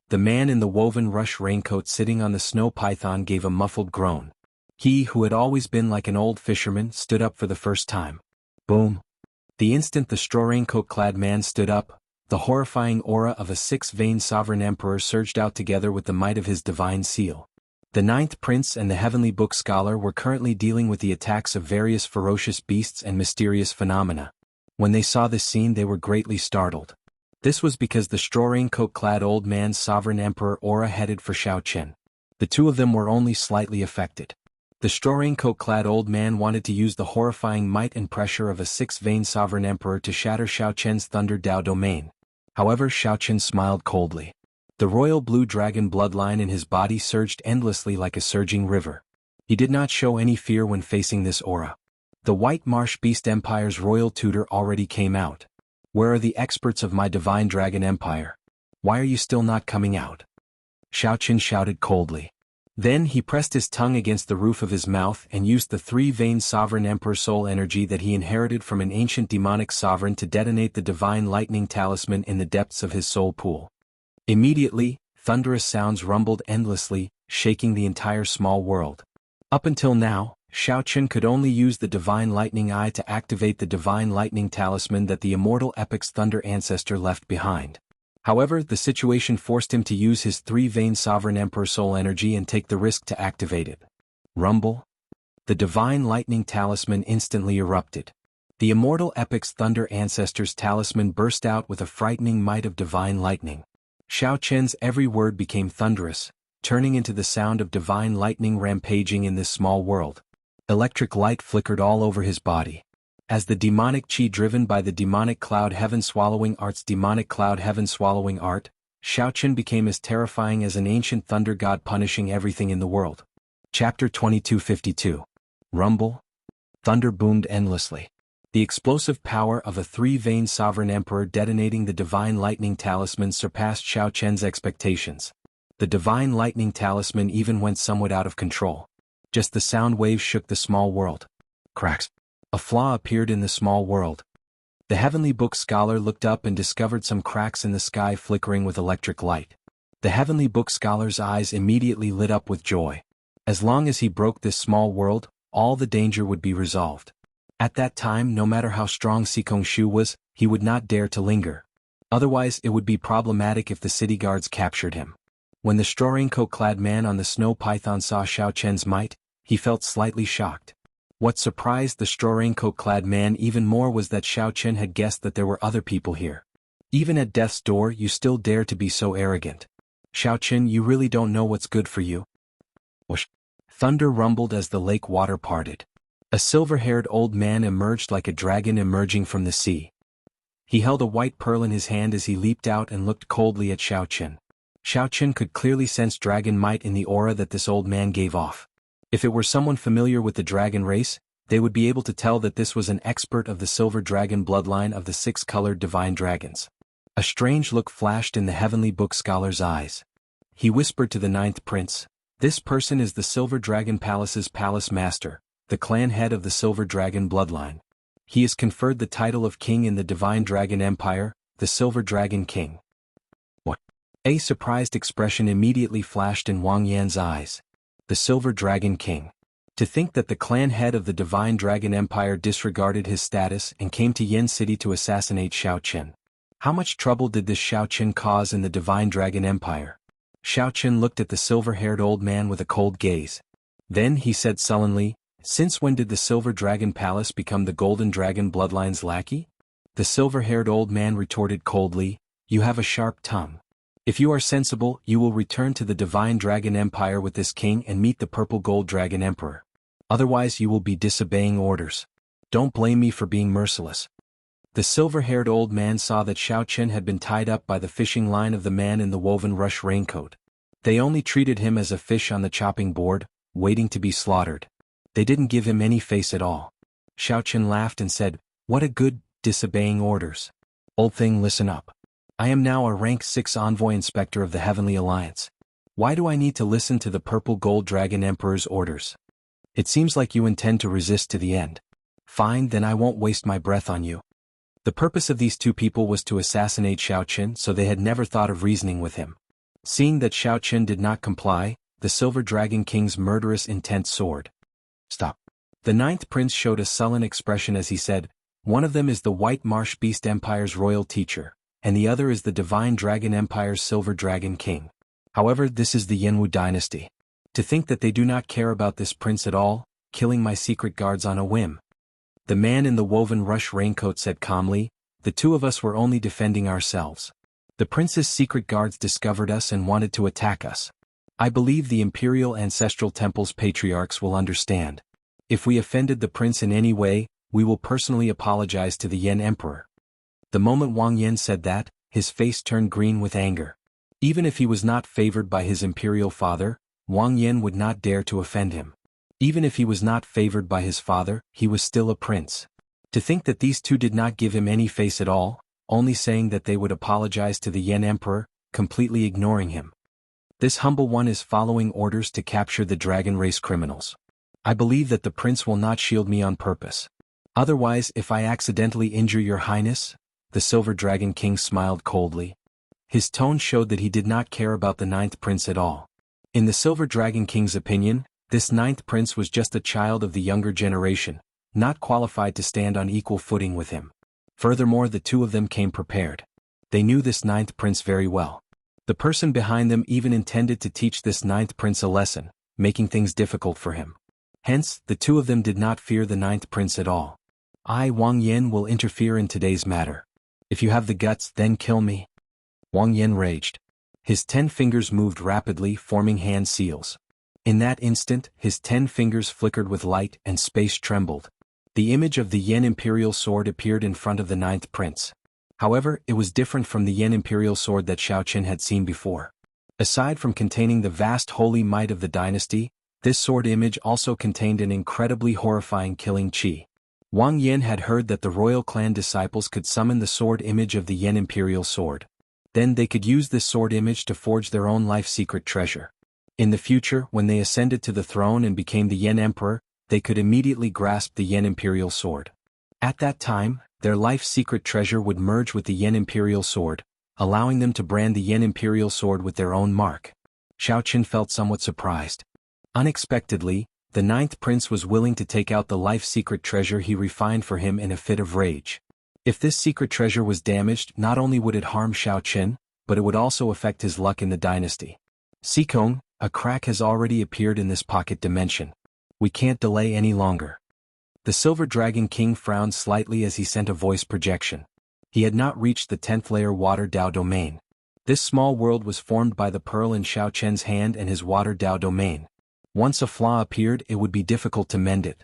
The man in the woven rush raincoat sitting on the snow python gave a muffled groan. He, who had always been like an old fisherman, stood up for the first time. Boom! The instant the straw raincoat-clad man stood up, the horrifying aura of a six-vein sovereign emperor surged out together with the might of his divine seal. The ninth prince and the heavenly book scholar were currently dealing with the attacks of various ferocious beasts and mysterious phenomena. When they saw this scene, they were greatly startled. This was because the straw raincoat-clad old man's sovereign emperor aura headed for Xiao Chen. The two of them were only slightly affected. The straw raincoat-clad old man wanted to use the horrifying might and pressure of a six-vein sovereign emperor to shatter Xiao Chen's Thunder Dao domain. However, Xiao Chen smiled coldly. The royal blue dragon bloodline in his body surged endlessly like a surging river. He did not show any fear when facing this aura. The White Marsh Beast Empire's royal tutor already came out. Where are the experts of my divine dragon empire? Why are you still not coming out? Xiao Chen shouted coldly. Then he pressed his tongue against the roof of his mouth and used the three-vein sovereign emperor soul energy that he inherited from an ancient demonic sovereign to detonate the divine lightning talisman in the depths of his soul pool. Immediately, thunderous sounds rumbled endlessly, shaking the entire small world. Up until now, Xiao Chen could only use the divine lightning eye to activate the divine lightning talisman that the immortal epic's thunder ancestor left behind. However, the situation forced him to use his three-vein sovereign emperor soul energy and take the risk to activate it. Rumble? The divine lightning talisman instantly erupted. The immortal epic's thunder ancestor's talisman burst out with a frightening might of divine lightning. Xiao Chen's every word became thunderous, turning into the sound of divine lightning rampaging in this small world. Electric light flickered all over his body. As the demonic chi driven by the demonic cloud heaven swallowing art's demonic cloud heaven swallowing art, Xiao Chen became as terrifying as an ancient thunder god punishing everything in the world. Chapter 2252. Rumble? Thunder boomed endlessly. The explosive power of a three-vein sovereign emperor detonating the divine lightning talisman surpassed Xiao Chen's expectations. The divine lightning talisman even went somewhat out of control. Just the sound waves shook the small world. Cracks. A flaw appeared in the small world. The heavenly book scholar looked up and discovered some cracks in the sky flickering with electric light. The heavenly book scholar's eyes immediately lit up with joy. As long as he broke this small world, all the danger would be resolved. At that time, no matter how strong Sikong Shu was, he would not dare to linger. Otherwise, it would be problematic if the city guards captured him. When the straw raincoat-clad man on the snow python saw Xiao Chen's might, he felt slightly shocked. What surprised the straw raincoat-clad man even more was that Xiao Chen had guessed that there were other people here. Even at death's door you still dare to be so arrogant. Xiao Chen, you really don't know what's good for you? Whoosh. Thunder rumbled as the lake water parted. A silver-haired old man emerged like a dragon emerging from the sea. He held a white pearl in his hand as he leaped out and looked coldly at Xiao Chen. Xiao Chen could clearly sense dragon might in the aura that this old man gave off. If it were someone familiar with the dragon race, they would be able to tell that this was an expert of the silver dragon bloodline of the six-colored divine dragons. A strange look flashed in the heavenly book scholar's eyes. He whispered to the ninth prince, "This person is the Silver Dragon Palace's palace master, the clan head of the Silver Dragon bloodline. He is conferred the title of king in the Divine Dragon Empire, the Silver Dragon King." What? A surprised expression immediately flashed in Wang Yan's eyes. The Silver Dragon King. To think that the clan head of the Divine Dragon Empire disregarded his status and came to Yen City to assassinate Xiao Chen. How much trouble did this Xiao Chen cause in the Divine Dragon Empire? Xiao Chen looked at the silver-haired old man with a cold gaze. Then he said sullenly, "Since when did the Silver Dragon Palace become the Golden Dragon bloodline's lackey?" The silver-haired old man retorted coldly, "You have a sharp tongue. If you are sensible, you will return to the Divine Dragon Empire with this king and meet the Purple Gold Dragon Emperor. Otherwise you will be disobeying orders. Don't blame me for being merciless." The silver-haired old man saw that Xiao Chen had been tied up by the fishing line of the man in the woven rush raincoat. They only treated him as a fish on the chopping board, waiting to be slaughtered. They didn't give him any face at all. Xiao Chen laughed and said, "What a good, disobeying orders. Old thing, listen up. I am now a rank 6 envoy inspector of the Heavenly Alliance. Why do I need to listen to the Purple Gold Dragon Emperor's orders? It seems like you intend to resist to the end. Fine, then I won't waste my breath on you." The purpose of these two people was to assassinate Xiao Chen, so they had never thought of reasoning with him. Seeing that Xiao Chen did not comply, the Silver Dragon King's murderous intent soared. "Stop." The ninth prince showed a sullen expression as he said, "One of them is the White Marsh Beast Empire's royal teacher, and the other is the Divine Dragon Empire's Silver Dragon King. However, this is the Yanwu dynasty. To think that they do not care about this prince at all, killing my secret guards on a whim." The man in the woven rush raincoat said calmly, The two of us were only defending ourselves. The prince's secret guards discovered us and wanted to attack us. I believe the Imperial Ancestral Temple's patriarchs will understand. If we offended the prince in any way, we will personally apologize to the Yen Emperor. The moment Wang Yan said that, his face turned green with anger. Even if he was not favored by his imperial father, Wang Yan would not dare to offend him. Even if he was not favored by his father, he was still a prince. To think that these two did not give him any face at all, only saying that they would apologize to the Yen Emperor, completely ignoring him. This humble one is following orders to capture the dragon race criminals. I believe that the prince will not shield me on purpose. Otherwise, if I accidentally injure your highness, the Silver Dragon King smiled coldly. His tone showed that he did not care about the ninth prince at all. In the Silver Dragon King's opinion, this ninth prince was just a child of the younger generation, not qualified to stand on equal footing with him. Furthermore, the two of them came prepared. They knew this ninth prince very well. The person behind them even intended to teach this ninth prince a lesson, making things difficult for him. Hence, the two of them did not fear the ninth prince at all. I, Wang Yan, will interfere in today's matter. If you have the guts, then kill me. Wang Yan raged. His 10 fingers moved rapidly, forming hand seals. In that instant, his 10 fingers flickered with light and space trembled. The image of the Yen Imperial Sword appeared in front of the ninth prince. However, it was different from the Yen Imperial Sword that Xiao Qin had seen before. Aside from containing the vast holy might of the dynasty, this sword image also contained an incredibly horrifying killing chi. Wang Yan had heard that the royal clan disciples could summon the sword image of the Yen Imperial Sword. Then they could use this sword image to forge their own life secret treasure. In the future, when they ascended to the throne and became the Yen Emperor, they could immediately grasp the Yen Imperial Sword. At that time, their life secret treasure would merge with the Yen Imperial Sword, allowing them to brand the Yen Imperial Sword with their own mark. Xiao Qin felt somewhat surprised. Unexpectedly, the ninth prince was willing to take out the life secret treasure he refined for him in a fit of rage. If this secret treasure was damaged, not only would it harm Xiao Qin, but it would also affect his luck in the dynasty. Sikong, a crack has already appeared in this pocket dimension. We can't delay any longer. The Silver Dragon King frowned slightly as he sent a voice projection. He had not reached the 10th layer Water Dao domain. This small world was formed by the pearl in Xiao Qian's hand and his Water Dao domain. Once a flaw appeared, it would be difficult to mend it.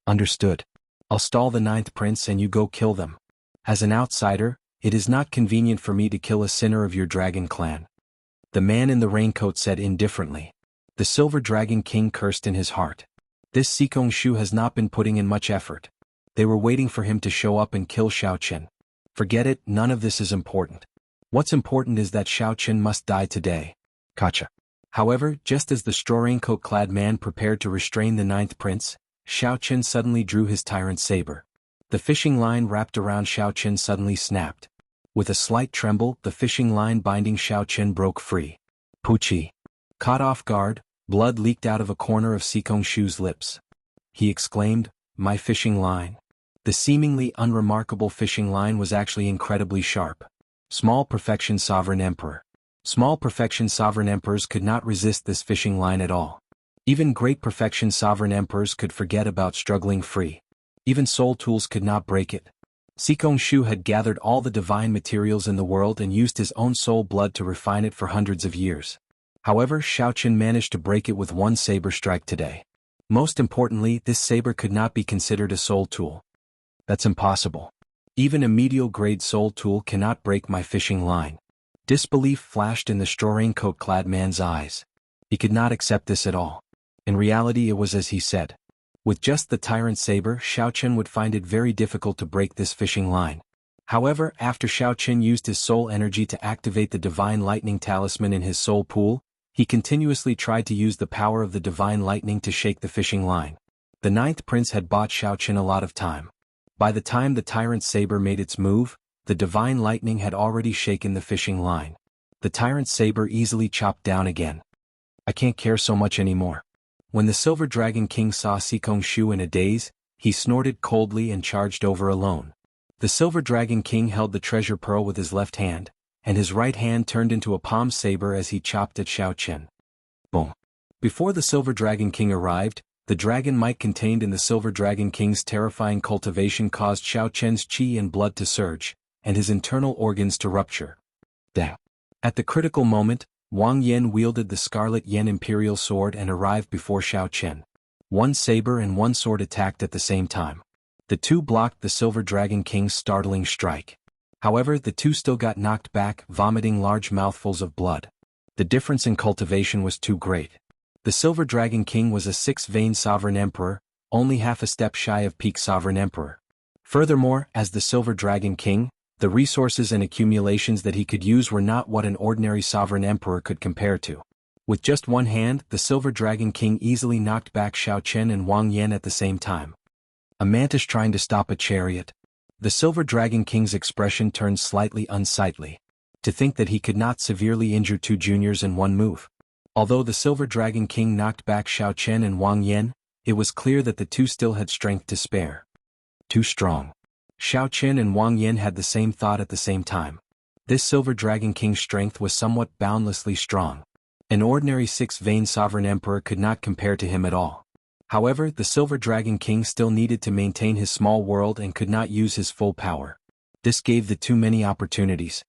Understood. I'll stall the ninth prince and you go kill them. As an outsider, it is not convenient for me to kill a sinner of your dragon clan. The man in the raincoat said indifferently. The Silver Dragon King cursed in his heart. This Sikong Shu has not been putting in much effort. They were waiting for him to show up and kill Xiao Qin. Forget it, none of this is important. What's important is that Xiao Qin must die today. Gotcha. However, just as the straw raincoat-clad man prepared to restrain the ninth prince, Xiao Qin suddenly drew his tyrant saber. The fishing line wrapped around Xiao Qin suddenly snapped. With a slight tremble, the fishing line binding Xiao Qin broke free. Puchi. Caught off guard, blood leaked out of a corner of Sikong Shu's lips. He exclaimed, "My fishing line." The seemingly unremarkable fishing line was actually incredibly sharp. Small Perfection Sovereign Emperor. Small Perfection Sovereign Emperors could not resist this fishing line at all. Even Great Perfection Sovereign Emperors could forget about struggling free. Even soul tools could not break it. Sikong Shu had gathered all the divine materials in the world and used his own soul blood to refine it for hundreds of years. However, Xiao Qin managed to break it with one saber strike today. Most importantly, this saber could not be considered a soul tool. That's impossible. Even a medial-grade soul tool cannot break my fishing line. Disbelief flashed in the straw raincoat-clad man's eyes. He could not accept this at all. In reality, it was as he said. With just the tyrant saber, Xiao Qin would find it very difficult to break this fishing line. However, after Xiao Qin used his soul energy to activate the divine lightning talisman in his soul pool, he continuously tried to use the power of the divine lightning to shake the fishing line. The ninth prince had bought Xiao Qin a lot of time. By the time the tyrant saber made its move, the divine lightning had already shaken the fishing line. The tyrant saber easily chopped down again. I can't care so much anymore. When the Silver Dragon King saw Sikong Shu in a daze, he snorted coldly and charged over alone. The Silver Dragon King held the treasure pearl with his left hand, and his right hand turned into a palm saber as he chopped at Xiao Qin. Boom. Before the Silver Dragon King arrived, the dragon might contained in the Silver Dragon King's terrifying cultivation caused Xiao Qin's chi and blood to surge, and his internal organs to rupture. At the critical moment, Wang Yan wielded the Scarlet Yen Imperial Sword and arrived before Xiao Chen. One saber and one sword attacked at the same time. The two blocked the Silver Dragon King's startling strike. However, the two still got knocked back, vomiting large mouthfuls of blood. The difference in cultivation was too great. The Silver Dragon King was a six-vein sovereign emperor, only half a step shy of peak sovereign emperor. Furthermore, as the Silver Dragon King, the resources and accumulations that he could use were not what an ordinary sovereign emperor could compare to. With just one hand, the Silver Dragon King easily knocked back Xiao Chen and Wang Yan at the same time. A mantis trying to stop a chariot. The Silver Dragon King's expression turned slightly unsightly. To think that he could not severely injure two juniors in one move. Although the Silver Dragon King knocked back Xiao Chen and Wang Yan, it was clear that the two still had strength to spare. Too strong. Xiao Chen and Wang Yan had the same thought at the same time. This Silver Dragon King's strength was somewhat boundlessly strong. An ordinary six-vein sovereign emperor could not compare to him at all. However, the Silver Dragon King still needed to maintain his small world and could not use his full power. This gave the two many opportunities.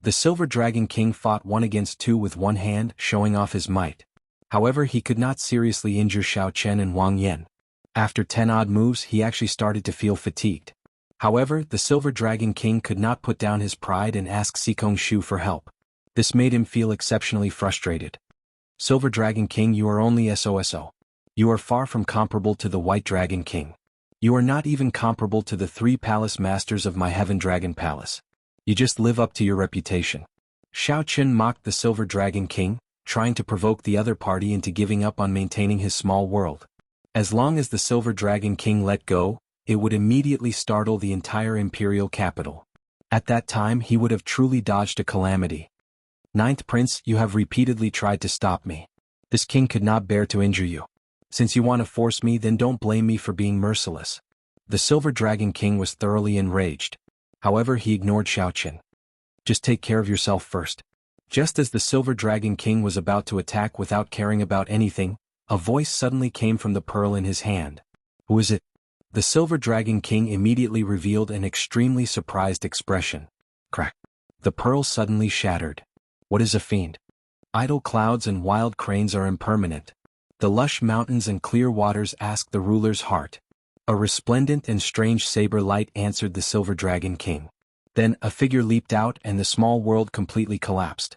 The Silver Dragon King fought 1 against 2 with one hand, showing off his might. However, he could not seriously injure Xiao Chen and Wang Yan. After 10 odd moves, he actually started to feel fatigued. However, the Silver Dragon King could not put down his pride and ask Xikong Shu for help. This made him feel exceptionally frustrated. Silver Dragon King, you are only SOSO. You are far from comparable to the White Dragon King. You are not even comparable to the 3 palace masters of my Heaven Dragon Palace. You just live up to your reputation. Xiao Chen mocked the Silver Dragon King, trying to provoke the other party into giving up on maintaining his small world. As long as the Silver Dragon King let go, it would immediately startle the entire imperial capital. At that time he would have truly dodged a calamity. Ninth Prince, you have repeatedly tried to stop me. This king could not bear to injure you. Since you want to force me, then don't blame me for being merciless. The Silver Dragon King was thoroughly enraged. However, he ignored Xiao Chen. Just take care of yourself first. Just as the Silver Dragon King was about to attack without caring about anything, a voice suddenly came from the pearl in his hand. Who is it? The Silver Dragon King immediately revealed an extremely surprised expression. Crack. The pearl suddenly shattered. What is a fiend? Idle clouds and wild cranes are impermanent. The lush mountains and clear waters ask the ruler's heart. A resplendent and strange saber light answered the Silver Dragon King. Then a figure leaped out and the small world completely collapsed.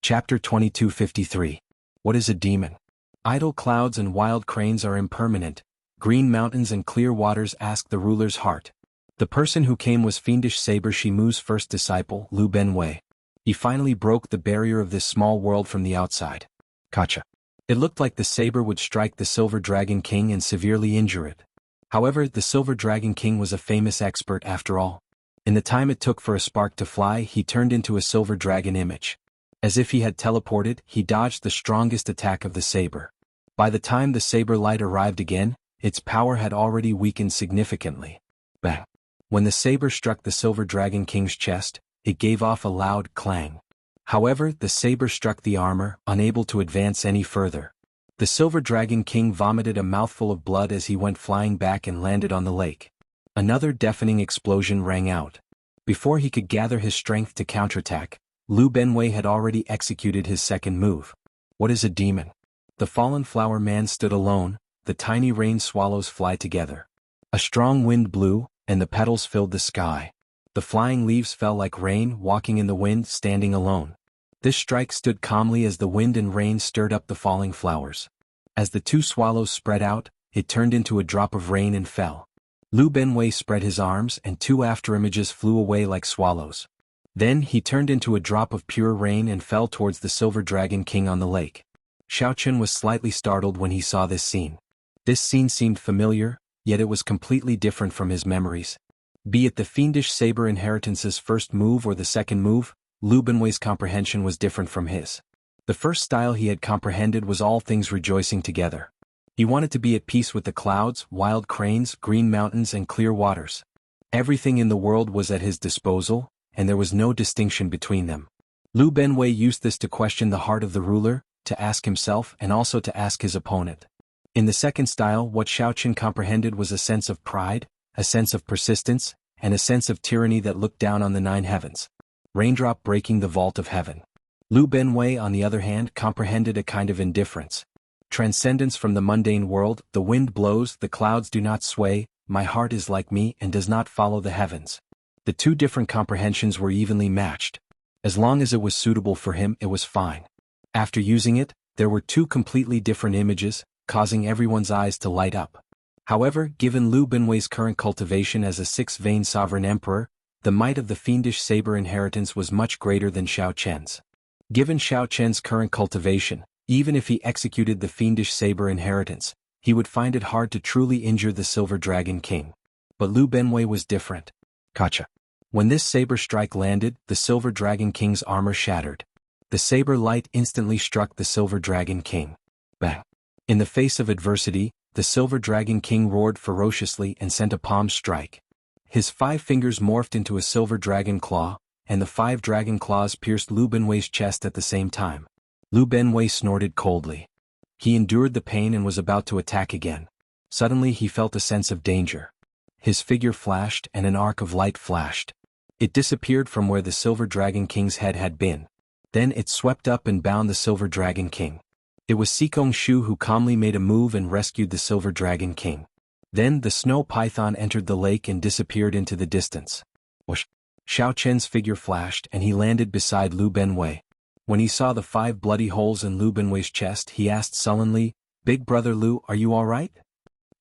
Chapter 2253. What is a demon? Idle clouds and wild cranes are impermanent. Green mountains and clear waters ask the ruler's heart. The person who came was Fiendish Saber Shimu's first disciple, Lu Benwei. He finally broke the barrier of this small world from the outside. Gotcha. It looked like the saber would strike the Silver Dragon King and severely injure it. However, the Silver Dragon King was a famous expert after all. In the time it took for a spark to fly, he turned into a silver dragon image. As if he had teleported, he dodged the strongest attack of the saber. By the time the saber light arrived again, its power had already weakened significantly. Bang! When the saber struck the Silver Dragon King's chest, it gave off a loud clang. However, the saber struck the armor, unable to advance any further. The Silver Dragon King vomited a mouthful of blood as he went flying back and landed on the lake. Another deafening explosion rang out. Before he could gather his strength to counterattack, Lu Benwei had already executed his second move. What is a demon? The fallen flower man stood alone, the tiny rain swallows fly together. A strong wind blew, and the petals filled the sky. The flying leaves fell like rain, walking in the wind, standing alone. This strike stood calmly as the wind and rain stirred up the falling flowers. As the two swallows spread out, it turned into a drop of rain and fell. Lu Benwei spread his arms and 2 afterimages flew away like swallows. Then he turned into a drop of pure rain and fell towards the Silver Dragon King on the lake. Xiao Chen was slightly startled when he saw this scene. This scene seemed familiar, yet it was completely different from his memories. Be it the Fiendish Saber Inheritance's first move or the second move, Lu Benwei's comprehension was different from his. The first style he had comprehended was all things rejoicing together. He wanted to be at peace with the clouds, wild cranes, green mountains and clear waters. Everything in the world was at his disposal, and there was no distinction between them. Lu Benwei used this to question the heart of the ruler, to ask himself and also to ask his opponent. In the second style, what Xiao Chen comprehended was a sense of pride, a sense of persistence, and a sense of tyranny that looked down on the 9 heavens. Raindrop breaking the vault of heaven. Lu Benwei, on the other hand, comprehended a kind of indifference. Transcendence from the mundane world, the wind blows, the clouds do not sway, my heart is like me and does not follow the heavens. The two different comprehensions were evenly matched. As long as it was suitable for him, it was fine. After using it, there were two completely different images, causing everyone's eyes to light up. However, given Lu Benwei's current cultivation as a 6-vein sovereign emperor, the might of the fiendish saber inheritance was much greater than Xiao Chen's. Given Xiao Chen's current cultivation, even if he executed the fiendish saber inheritance, he would find it hard to truly injure the Silver Dragon King. But Lu Benwei was different. Gotcha. When this saber strike landed, the Silver Dragon King's armor shattered. The saber light instantly struck the Silver Dragon King. Bang! In the face of adversity, the Silver Dragon King roared ferociously and sent a palm strike. His 5 fingers morphed into a silver dragon claw, and the 5 dragon claws pierced Lu Benwei's chest at the same time. Lu Benwei snorted coldly. He endured the pain and was about to attack again. Suddenly he felt a sense of danger. His figure flashed and an arc of light flashed. It disappeared from where the Silver Dragon King's head had been. Then it swept up and bound the Silver Dragon King. It was Sikong Shu who calmly made a move and rescued the Silver Dragon King. Then the snow python entered the lake and disappeared into the distance. Whoosh! Xiao Chen's figure flashed and he landed beside Lu Benwei. When he saw the 5 bloody holes in Lu Benwei's chest, he asked sullenly, "Big brother Lu, are you all right?"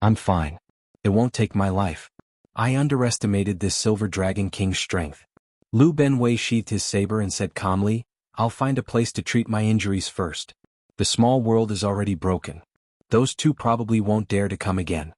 "I'm fine. It won't take my life." I underestimated this Silver Dragon King's strength. Lu Benwei sheathed his saber and said calmly, "I'll find a place to treat my injuries first. The small world is already broken. Those two probably won't dare to come again."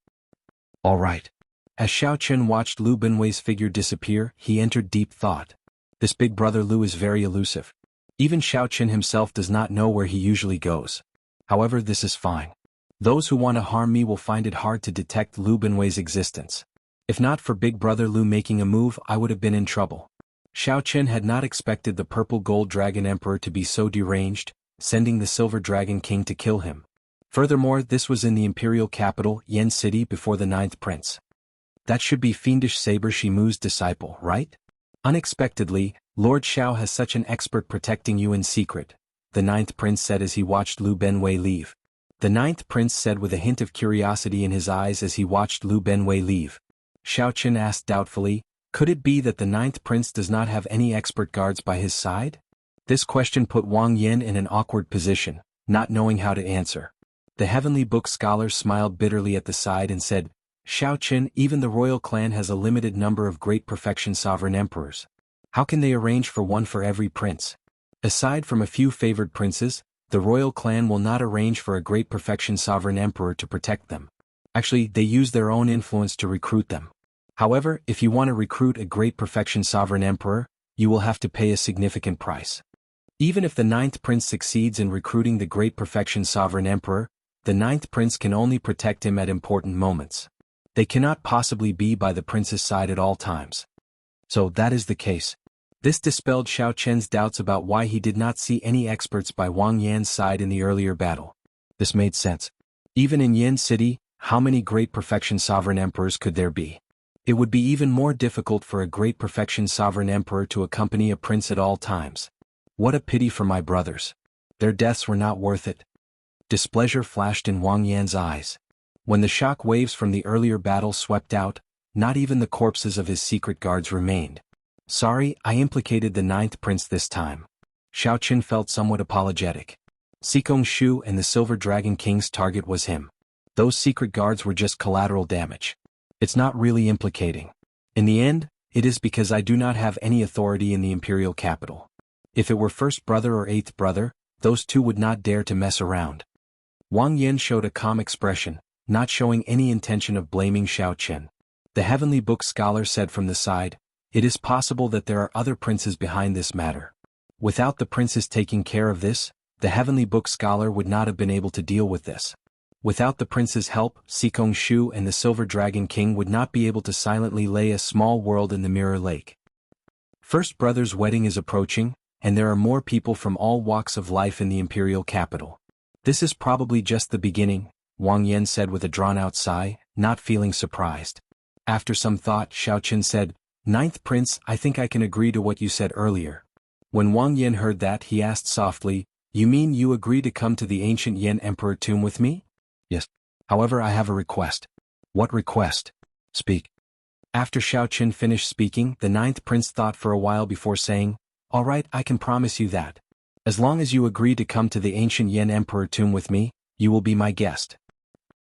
"All right." As Xiao Chen watched Lu Benwei's figure disappear, he entered deep thought. This big brother Lu is very elusive. Even Xiao Chen himself does not know where he usually goes. However, this is fine. Those who want to harm me will find it hard to detect Lu Benwei's existence. If not for big brother Lu making a move, I would have been in trouble. Xiao Chen had not expected the purple gold dragon emperor to be so deranged, sending the Silver Dragon King to kill him. Furthermore, this was in the imperial capital, Yan City, before the 9th prince. That should be fiendish Saber Shimu's disciple, right? Unexpectedly, Lord Xiao has such an expert protecting you in secret, the 9th prince said as he watched Lu Benwei leave. The 9th prince said with a hint of curiosity in his eyes as he watched Lu Benwei leave. Xiao Chen asked doubtfully, could it be that the 9th prince does not have any expert guards by his side? This question put Wang Yin in an awkward position, not knowing how to answer. The Heavenly Book scholar smiled bitterly at the side and said, Xiao Chen, even the royal clan has a limited number of great perfection sovereign emperors. How can they arrange for one for every prince? Aside from a few favored princes, the royal clan will not arrange for a great perfection sovereign emperor to protect them. Actually, they use their own influence to recruit them. However, if you want to recruit a great perfection sovereign emperor, you will have to pay a significant price. Even if the 9th prince succeeds in recruiting the great perfection sovereign emperor, the 9th prince can only protect him at important moments. They cannot possibly be by the prince's side at all times. So that is the case. This dispelled Xiao Chen's doubts about why he did not see any experts by Wang Yan's side in the earlier battle. This made sense. Even in Yan City, how many great perfection sovereign emperors could there be? It would be even more difficult for a great perfection sovereign emperor to accompany a prince at all times. What a pity for my brothers. Their deaths were not worth it. Displeasure flashed in Wang Yan's eyes. When the shock waves from the earlier battle swept out, not even the corpses of his secret guards remained. Sorry, I implicated the 9th prince this time. Xiao Chen felt somewhat apologetic. Sikong Shu and the Silver Dragon King's target was him. Those secret guards were just collateral damage. It's not really implicating. In the end, it is because I do not have any authority in the imperial capital. If it were first brother or 8th brother, those two would not dare to mess around. Wang Yan showed a calm expression, not showing any intention of blaming Xiao Chen. The Heavenly Book scholar said from the side, it is possible that there are other princes behind this matter. Without the princes taking care of this, the Heavenly Book scholar would not have been able to deal with this. Without the prince's help, Sikong Shu and the Silver Dragon King would not be able to silently lay a small world in the Mirror Lake. First brother's wedding is approaching, and there are more people from all walks of life in the imperial capital. This is probably just the beginning, Wang Yan said with a drawn-out sigh, not feeling surprised. After some thought, Xiao Chen said, Ninth Prince, I think I can agree to what you said earlier. When Wang Yan heard that, he asked softly, you mean you agree to come to the ancient Yan Emperor tomb with me? Yes. However, I have a request. What request? Speak. After Xiao Qin finished speaking, the ninth prince thought for a while before saying, all right, I can promise you that. As long as you agree to come to the ancient Yan Emperor tomb with me, you will be my guest.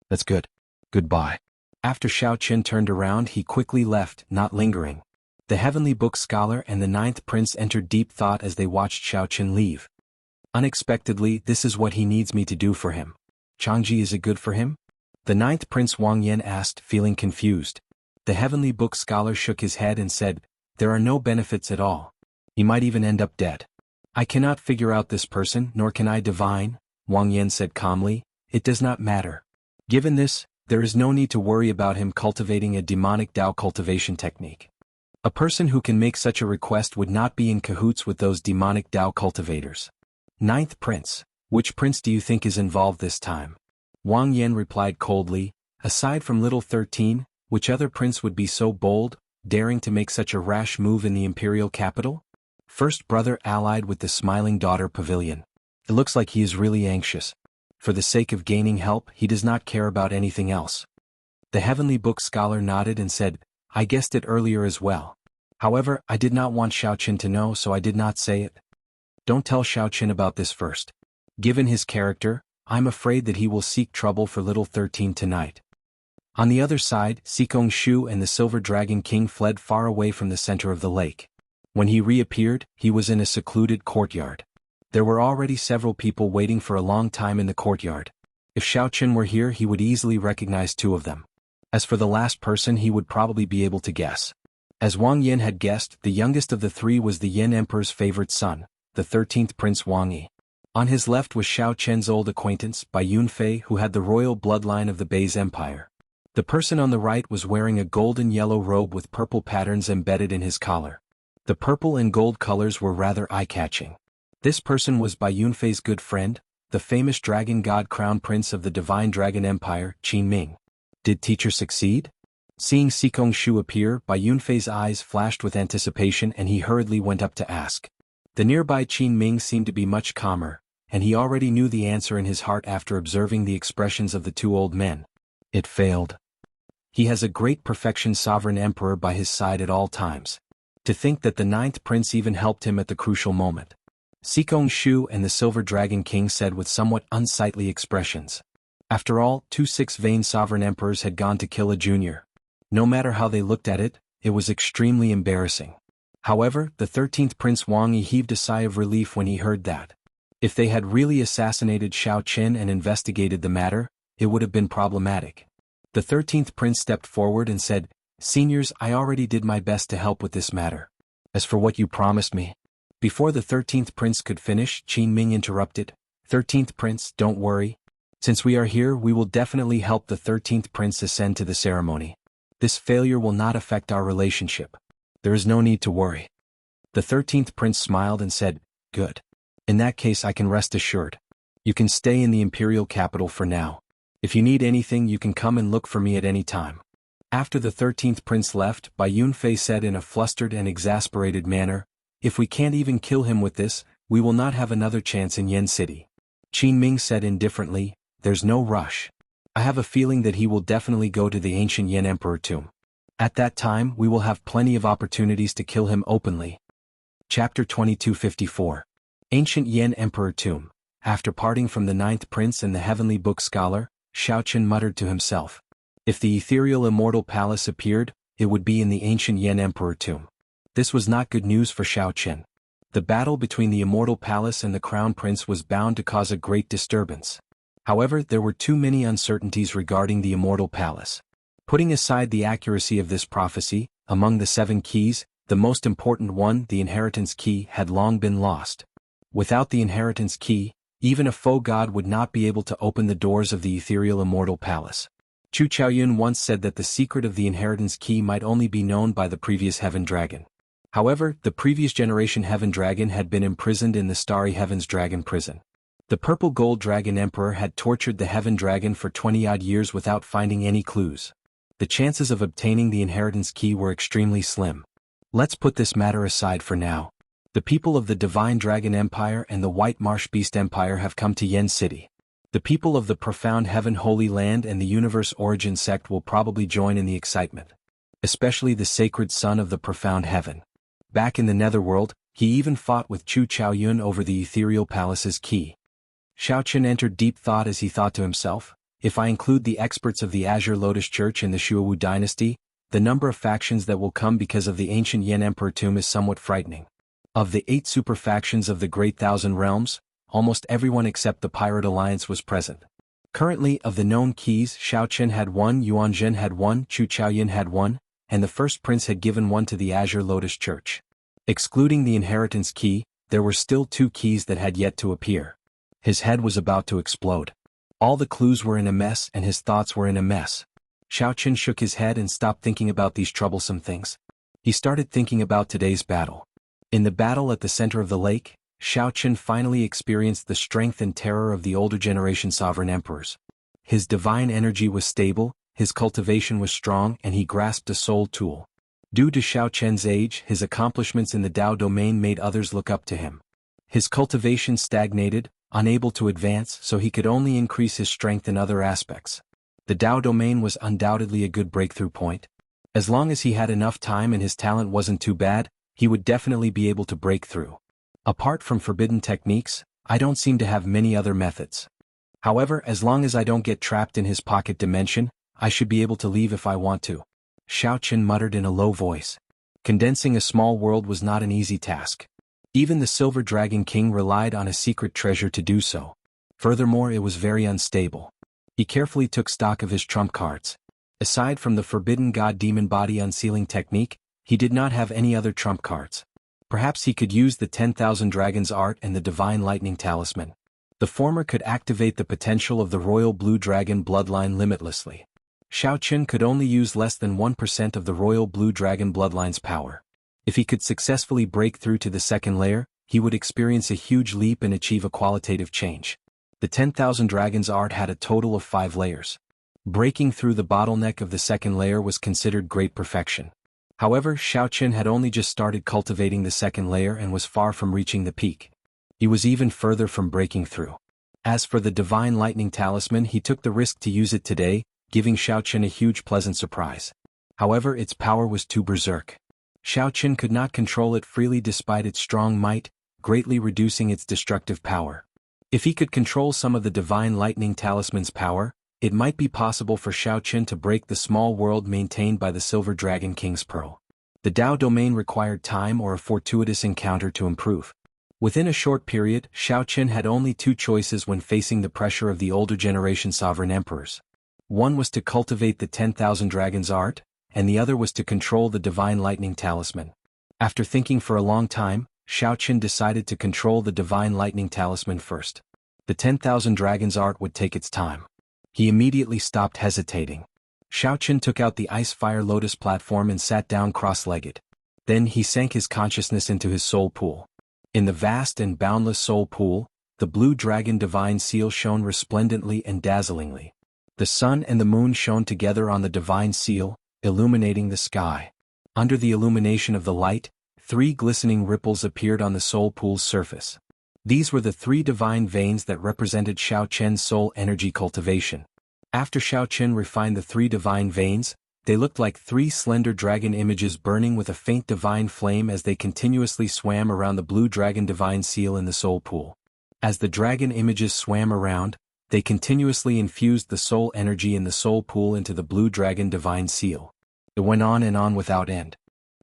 That's good. Goodbye. After Xiao Qin turned around, he quickly left, not lingering. The heavenly book scholar and the ninth prince entered deep thought as they watched Xiao Qin leave. Unexpectedly, this is what he needs me to do for him. Changji, is it good for him? The ninth prince Wang Yan asked, feeling confused. The heavenly book scholar shook his head and said, there are no benefits at all. He might even end up dead. I cannot figure out this person, nor can I divine, Wang Yan said calmly. It does not matter. Given this, there is no need to worry about him cultivating a demonic Tao cultivation technique. A person who can make such a request would not be in cahoots with those demonic Tao cultivators. Ninth prince, which prince do you think is involved this time? Wang Yan replied coldly, aside from little 13, which other prince would be so bold, daring to make such a rash move in the imperial capital? First brother allied with the smiling daughter pavilion. It looks like he is really anxious. For the sake of gaining help, he does not care about anything else. The heavenly book scholar nodded and said, I guessed it earlier as well. However, I did not want Xiao Qin to know, so I did not say it. Don't tell Xiao Qin about this first. Given his character, I'm afraid that he will seek trouble for little 13 tonight. On the other side, Sikong Shu and the Silver Dragon King fled far away from the center of the lake. When he reappeared, he was in a secluded courtyard. There were already several people waiting for a long time in the courtyard. If Xiao Qin were here, he would easily recognize two of them. As for the last person, he would probably be able to guess. As Wang Yan had guessed, the youngest of the three was the Yan Emperor's favorite son, the 13th Prince Wang Yi. On his left was Xiao Qin's old acquaintance, Bai Yunfei, who had the royal bloodline of the Bei's Empire. The person on the right was wearing a golden yellow robe with purple patterns embedded in his collar. The purple and gold colors were rather eye-catching. This person was Bai Yunfei's good friend, the famous dragon god crown prince of the divine dragon empire, Qin Ming. Did teacher succeed? Seeing Sikong Shu appear, Bai Yunfei's eyes flashed with anticipation and he hurriedly went up to ask. The nearby Qin Ming seemed to be much calmer, and he already knew the answer in his heart after observing the expressions of the two old men. It failed. He has a great perfection sovereign emperor by his side at all times. To think that the ninth prince even helped him at the crucial moment. Sikong Shu and the Silver Dragon King said with somewhat unsightly expressions. After all, 2 6-vein sovereign emperors had gone to kill a junior. No matter how they looked at it, it was extremely embarrassing. However, the 13th Prince Wang Yi heaved a sigh of relief when he heard that. If they had really assassinated Xiao Qin and investigated the matter, it would have been problematic. The 13th Prince stepped forward and said, Seniors, I already did my best to help with this matter. As for what you promised me. Before the 13th Prince could finish, Qin Ming interrupted. 13th Prince, don't worry. Since we are here, we will definitely help the 13th Prince ascend to the ceremony. This failure will not affect our relationship. There is no need to worry. The 13th Prince smiled and said, Good. In that case, I can rest assured. You can stay in the imperial capital for now. If you need anything, you can come and look for me at any time. After the 13th Prince left, Bai Yunfei said in a flustered and exasperated manner, If we can't even kill him with this, we will not have another chance in Yen City. Qin Ming said indifferently, There's no rush. I have a feeling that he will definitely go to the ancient Yan Emperor tomb. At that time, we will have plenty of opportunities to kill him openly. Chapter 2254. Ancient Yan Emperor Tomb. After parting from the ninth prince and the heavenly book scholar, Xiao Qin muttered to himself. If the ethereal immortal palace appeared, it would be in the ancient Yan Emperor tomb. This was not good news for Xiao Qin. The battle between the immortal palace and the crown prince was bound to cause a great disturbance. However, there were too many uncertainties regarding the immortal palace. Putting aside the accuracy of this prophecy, among the 7 keys, the most important one, the inheritance key, had long been lost. Without the inheritance key, even a faux god would not be able to open the doors of the ethereal immortal palace. Chu Chaoyun once said that the secret of the inheritance key might only be known by the previous heaven dragon. However, the previous generation heaven dragon had been imprisoned in the starry heavens dragon prison. The purple gold dragon emperor had tortured the heaven dragon for 20-odd years without finding any clues. The chances of obtaining the inheritance key were extremely slim. Let's put this matter aside for now. The people of the Divine Dragon Empire and the White Marsh Beast Empire have come to Yen City. The people of the Profound Heaven Holy Land and the Universe Origin sect will probably join in the excitement. Especially the Sacred Son of the Profound Heaven. Back in the Netherworld, he even fought with Chu Chaoyun over the Ethereal Palace's key. Xiaoqun entered deep thought as he thought to himself, if I include the experts of the Azure Lotus Church in the Shuowu dynasty, the number of factions that will come because of the ancient Yen Emperor tomb is somewhat frightening. Of the 8 super factions of the Great Thousand Realms, almost everyone except the Pirate Alliance was present. Currently, of the known keys, Xiaoqun had 1, Yuanzhen had 1, Chu Chaoyun had 1, and the first prince had given 1 to the Azure Lotus Church. Excluding the inheritance key, there were still 2 keys that had yet to appear. His head was about to explode. All the clues were in a mess and his thoughts were in a mess. Xiaoqun shook his head and stopped thinking about these troublesome things. He started thinking about today's battle. In the battle at the center of the lake, Xiaoqun finally experienced the strength and terror of the older generation sovereign emperors. His divine energy was stable, his cultivation was strong, and he grasped a soul tool. Due to Xiaoqun's age, his accomplishments in the Dao domain made others look up to him. His cultivation stagnated, unable to advance, so he could only increase his strength in other aspects. The Dao domain was undoubtedly a good breakthrough point. As long as he had enough time and his talent wasn't too bad, he would definitely be able to break through. Apart from forbidden techniques, I don't seem to have many other methods. However, as long as I don't get trapped in his pocket dimension, I should be able to leave if I want to. Xiaoqun muttered in a low voice. Condensing a small world was not an easy task. Even the Silver Dragon King relied on a secret treasure to do so. Furthermore, it was very unstable. He carefully took stock of his trump cards. Aside from the Forbidden God Demon Body Unsealing technique, he did not have any other trump cards. Perhaps he could use the 10,000 Dragons Art and the Divine Lightning Talisman. The former could activate the potential of the Royal Blue Dragon bloodline limitlessly. Xiaoqun could only use less than 1% of the Royal Blue Dragon bloodline's power. If he could successfully break through to the second layer, he would experience a huge leap and achieve a qualitative change. The 10,000 Dragons Art had a total of 5 layers. Breaking through the bottleneck of the second layer was considered great perfection. However, Xiaoqun had only just started cultivating the second layer and was far from reaching the peak. He was even further from breaking through. As for the Divine Lightning Talisman, he took the risk to use it today, giving Xiaoqun a huge pleasant surprise. However, its power was too berserk. Xiaoqun could not control it freely despite its strong might, greatly reducing its destructive power. If he could control some of the Divine Lightning Talisman's power, it might be possible for Xiaoqun to break the small world maintained by the Silver Dragon King's Pearl. The Dao domain required time or a fortuitous encounter to improve. Within a short period, Xiaoqun had only 2 choices when facing the pressure of the older generation sovereign emperors. One was to cultivate the 10,000 Dragons Art, and the other was to control the Divine Lightning Talisman. After thinking for a long time, Xiaoqun decided to control the Divine Lightning Talisman first. The 10,000 Dragons Art would take its time. He immediately stopped hesitating. Xiaoqun took out the Ice Fire Lotus platform and sat down cross-legged. Then he sank his consciousness into his soul pool. In the vast and boundless soul pool, the blue dragon divine seal shone resplendently and dazzlingly. The sun and the moon shone together on the divine seal, illuminating the sky. Under the illumination of the light, 3 glistening ripples appeared on the soul pool's surface. These were the 3 divine veins that represented Xiaoqun's soul energy cultivation. After Xiaoqun refined the 3 divine veins, they looked like 3 slender dragon images burning with a faint divine flame as they continuously swam around the blue dragon divine seal in the soul pool. As the dragon images swam around, they continuously infused the soul energy in the soul pool into the blue dragon divine seal. It went on and on without end.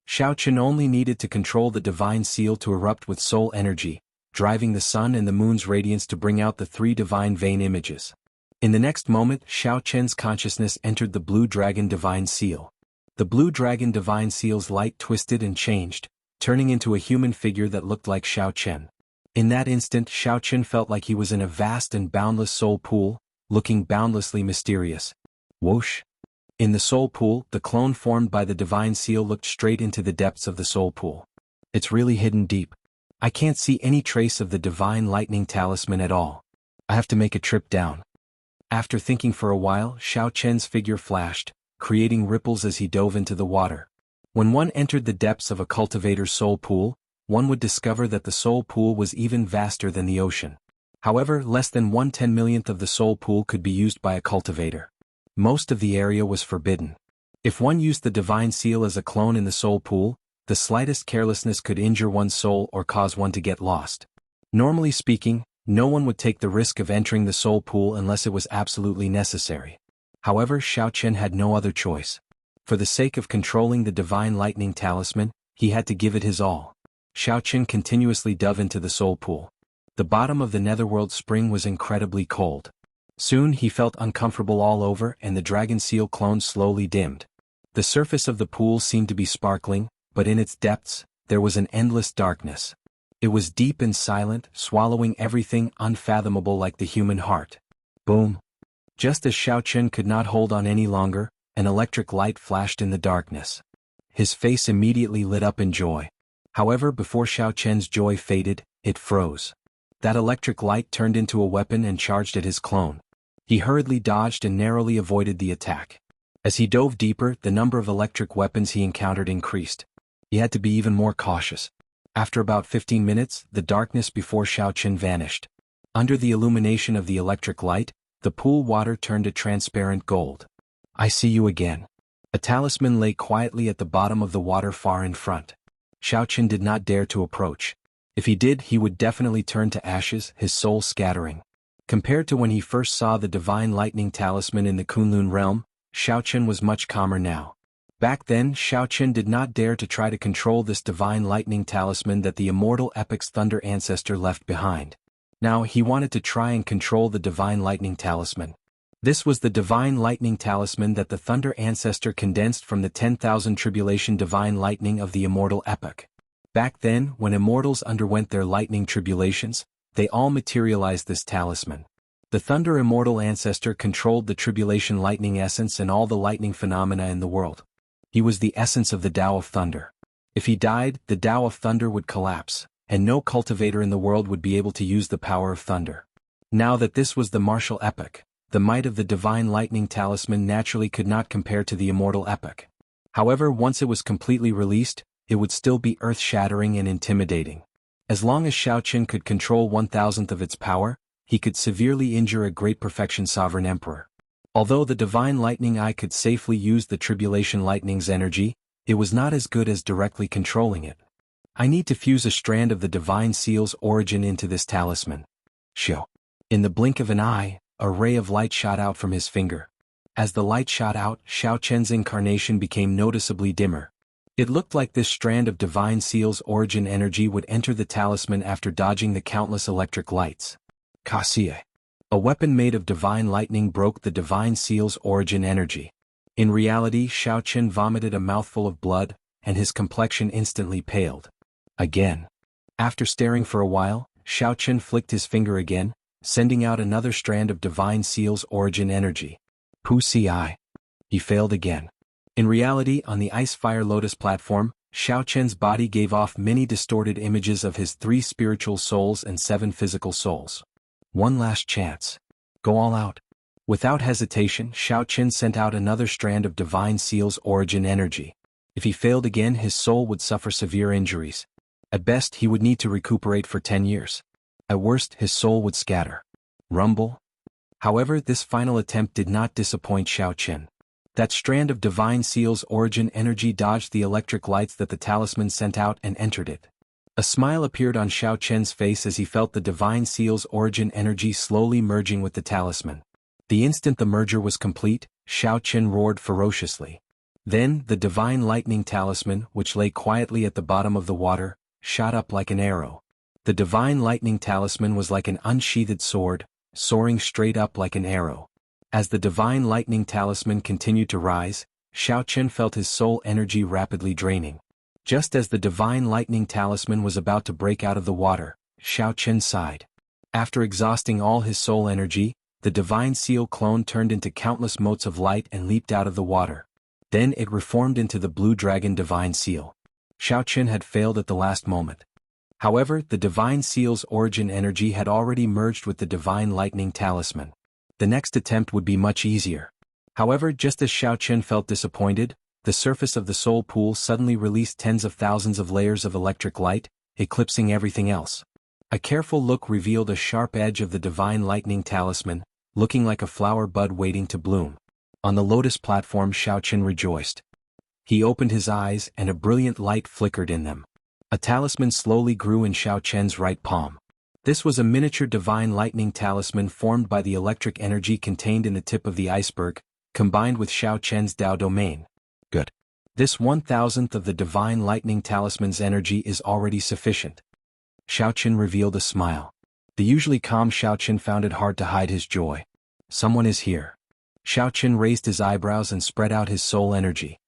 Xiaoqun only needed to control the divine seal to erupt with soul energy, driving the sun and the moon's radiance to bring out the 3 divine vein images. In the next moment, Xiaoqun's consciousness entered the blue dragon divine seal. The blue dragon divine seal's light twisted and changed, turning into a human figure that looked like Xiaoqun. In that instant, Xiaoqun felt like he was in a vast and boundless soul pool, looking boundlessly mysterious. Whoosh! In the soul pool, the clone formed by the divine seal looked straight into the depths of the soul pool. It's really hidden deep. I can't see any trace of the divine lightning talisman at all. I have to make a trip down. After thinking for a while, Xiaoqun's figure flashed, creating ripples as he dove into the water. When one entered the depths of a cultivator's soul pool, one would discover that the soul pool was even vaster than the ocean. However, less than 1/10,000,000th of the soul pool could be used by a cultivator. Most of the area was forbidden. If one used the divine seal as a clone in the soul pool, the slightest carelessness could injure one's soul or cause one to get lost. Normally speaking, no one would take the risk of entering the soul pool unless it was absolutely necessary. However, Xiaochen had no other choice. For the sake of controlling the divine lightning talisman, he had to give it his all. Xiaochen continuously dove into the soul pool. The bottom of the netherworld spring was incredibly cold. Soon he felt uncomfortable all over and the dragon seal clone slowly dimmed. The surface of the pool seemed to be sparkling, but in its depths, there was an endless darkness. It was deep and silent, swallowing everything, unfathomable like the human heart. Boom! Just as Xiaochen could not hold on any longer, an electric light flashed in the darkness. His face immediately lit up in joy. However, before Xiaochen's joy faded, it froze. That electric light turned into a weapon and charged at his clone. He hurriedly dodged and narrowly avoided the attack. As he dove deeper, the number of electric weapons he encountered increased. He had to be even more cautious. After about 15 minutes, the darkness before Xiaochen vanished. Under the illumination of the electric light, the pool water turned to transparent gold. "I see you again." A talisman lay quietly at the bottom of the water far in front. Xiaochen did not dare to approach. If he did, he would definitely turn to ashes, his soul scattering. Compared to when he first saw the divine lightning talisman in the Kunlun realm, Xiaochen was much calmer now. Back then, Xiaochen did not dare to try to control this divine lightning talisman that the immortal epic's thunder ancestor left behind. Now he wanted to try and control the divine lightning talisman. This was the divine lightning talisman that the thunder ancestor condensed from the 10,000 tribulation divine lightning of the immortal epic. Back then, when immortals underwent their lightning tribulations, they all materialized this talisman. The thunder immortal ancestor controlled the tribulation lightning essence and all the lightning phenomena in the world. He was the essence of the Tao of Thunder. If he died, the Tao of Thunder would collapse, and no cultivator in the world would be able to use the power of thunder. Now that this was the martial epic, the might of the divine lightning talisman naturally could not compare to the immortal epic. However, once it was completely released, it would still be earth-shattering and intimidating. As long as Xiaochen could control 1,000th of its power, he could severely injure a great perfection sovereign emperor. Although the divine lightning eye could safely use the tribulation lightning's energy, it was not as good as directly controlling it. "I need to fuse a strand of the divine seal's origin into this talisman." Shoo! In the blink of an eye, a ray of light shot out from his finger. As the light shot out, Xiaochen's incarnation became noticeably dimmer. It looked like this strand of divine seal's origin energy would enter the talisman after dodging the countless electric lights. Kasie. A weapon made of divine lightning broke the divine seal's origin energy. In reality, Xiaochen vomited a mouthful of blood, and his complexion instantly paled. Again. After staring for a while, Xiaochen flicked his finger again, sending out another strand of divine seal's origin energy. Pusi. He failed again. In reality, on the Ice Fire Lotus platform, Xiaochen's body gave off many distorted images of his 3 spiritual souls and 7 physical souls. One last chance. Go all out. Without hesitation, Xiaochen sent out another strand of divine seal's origin energy. If he failed again, his soul would suffer severe injuries. At best, he would need to recuperate for 10 years. At worst, his soul would scatter. Rumble. However, this final attempt did not disappoint Xiaochen. That strand of divine seal's origin energy dodged the electric lights that the talisman sent out and entered it. A smile appeared on Xiaochen's face as he felt the divine seal's origin energy slowly merging with the talisman. The instant the merger was complete, Xiaochen roared ferociously. Then, the divine lightning talisman, which lay quietly at the bottom of the water, shot up like an arrow. The divine lightning talisman was like an unsheathed sword, soaring straight up like an arrow. As the divine lightning talisman continued to rise, Xiaochen felt his soul energy rapidly draining. Just as the divine lightning talisman was about to break out of the water, Xiaochen sighed. After exhausting all his soul energy, the divine seal clone turned into countless motes of light and leaped out of the water. Then it reformed into the blue dragon divine seal. Xiaochen had failed at the last moment. However, the divine seal's origin energy had already merged with the divine lightning talisman. The next attempt would be much easier. However, just as Xiaochen felt disappointed, the surface of the soul pool suddenly released tens of thousands of layers of electric light, eclipsing everything else. A careful look revealed a sharp edge of the divine lightning talisman, looking like a flower bud waiting to bloom. On the lotus platform, Xiaoqin rejoiced. He opened his eyes and a brilliant light flickered in them. A talisman slowly grew in Xiaoqian's right palm. This was a miniature divine lightning talisman formed by the electric energy contained in the tip of the iceberg, combined with Xiaoqian's Dao domain. Good. This 1,000th of the divine lightning talisman's energy is already sufficient. Xiaoqin revealed a smile. The usually calm Xiaoqin found it hard to hide his joy. Someone is here. Xiaoqin raised his eyebrows and spread out his soul energy.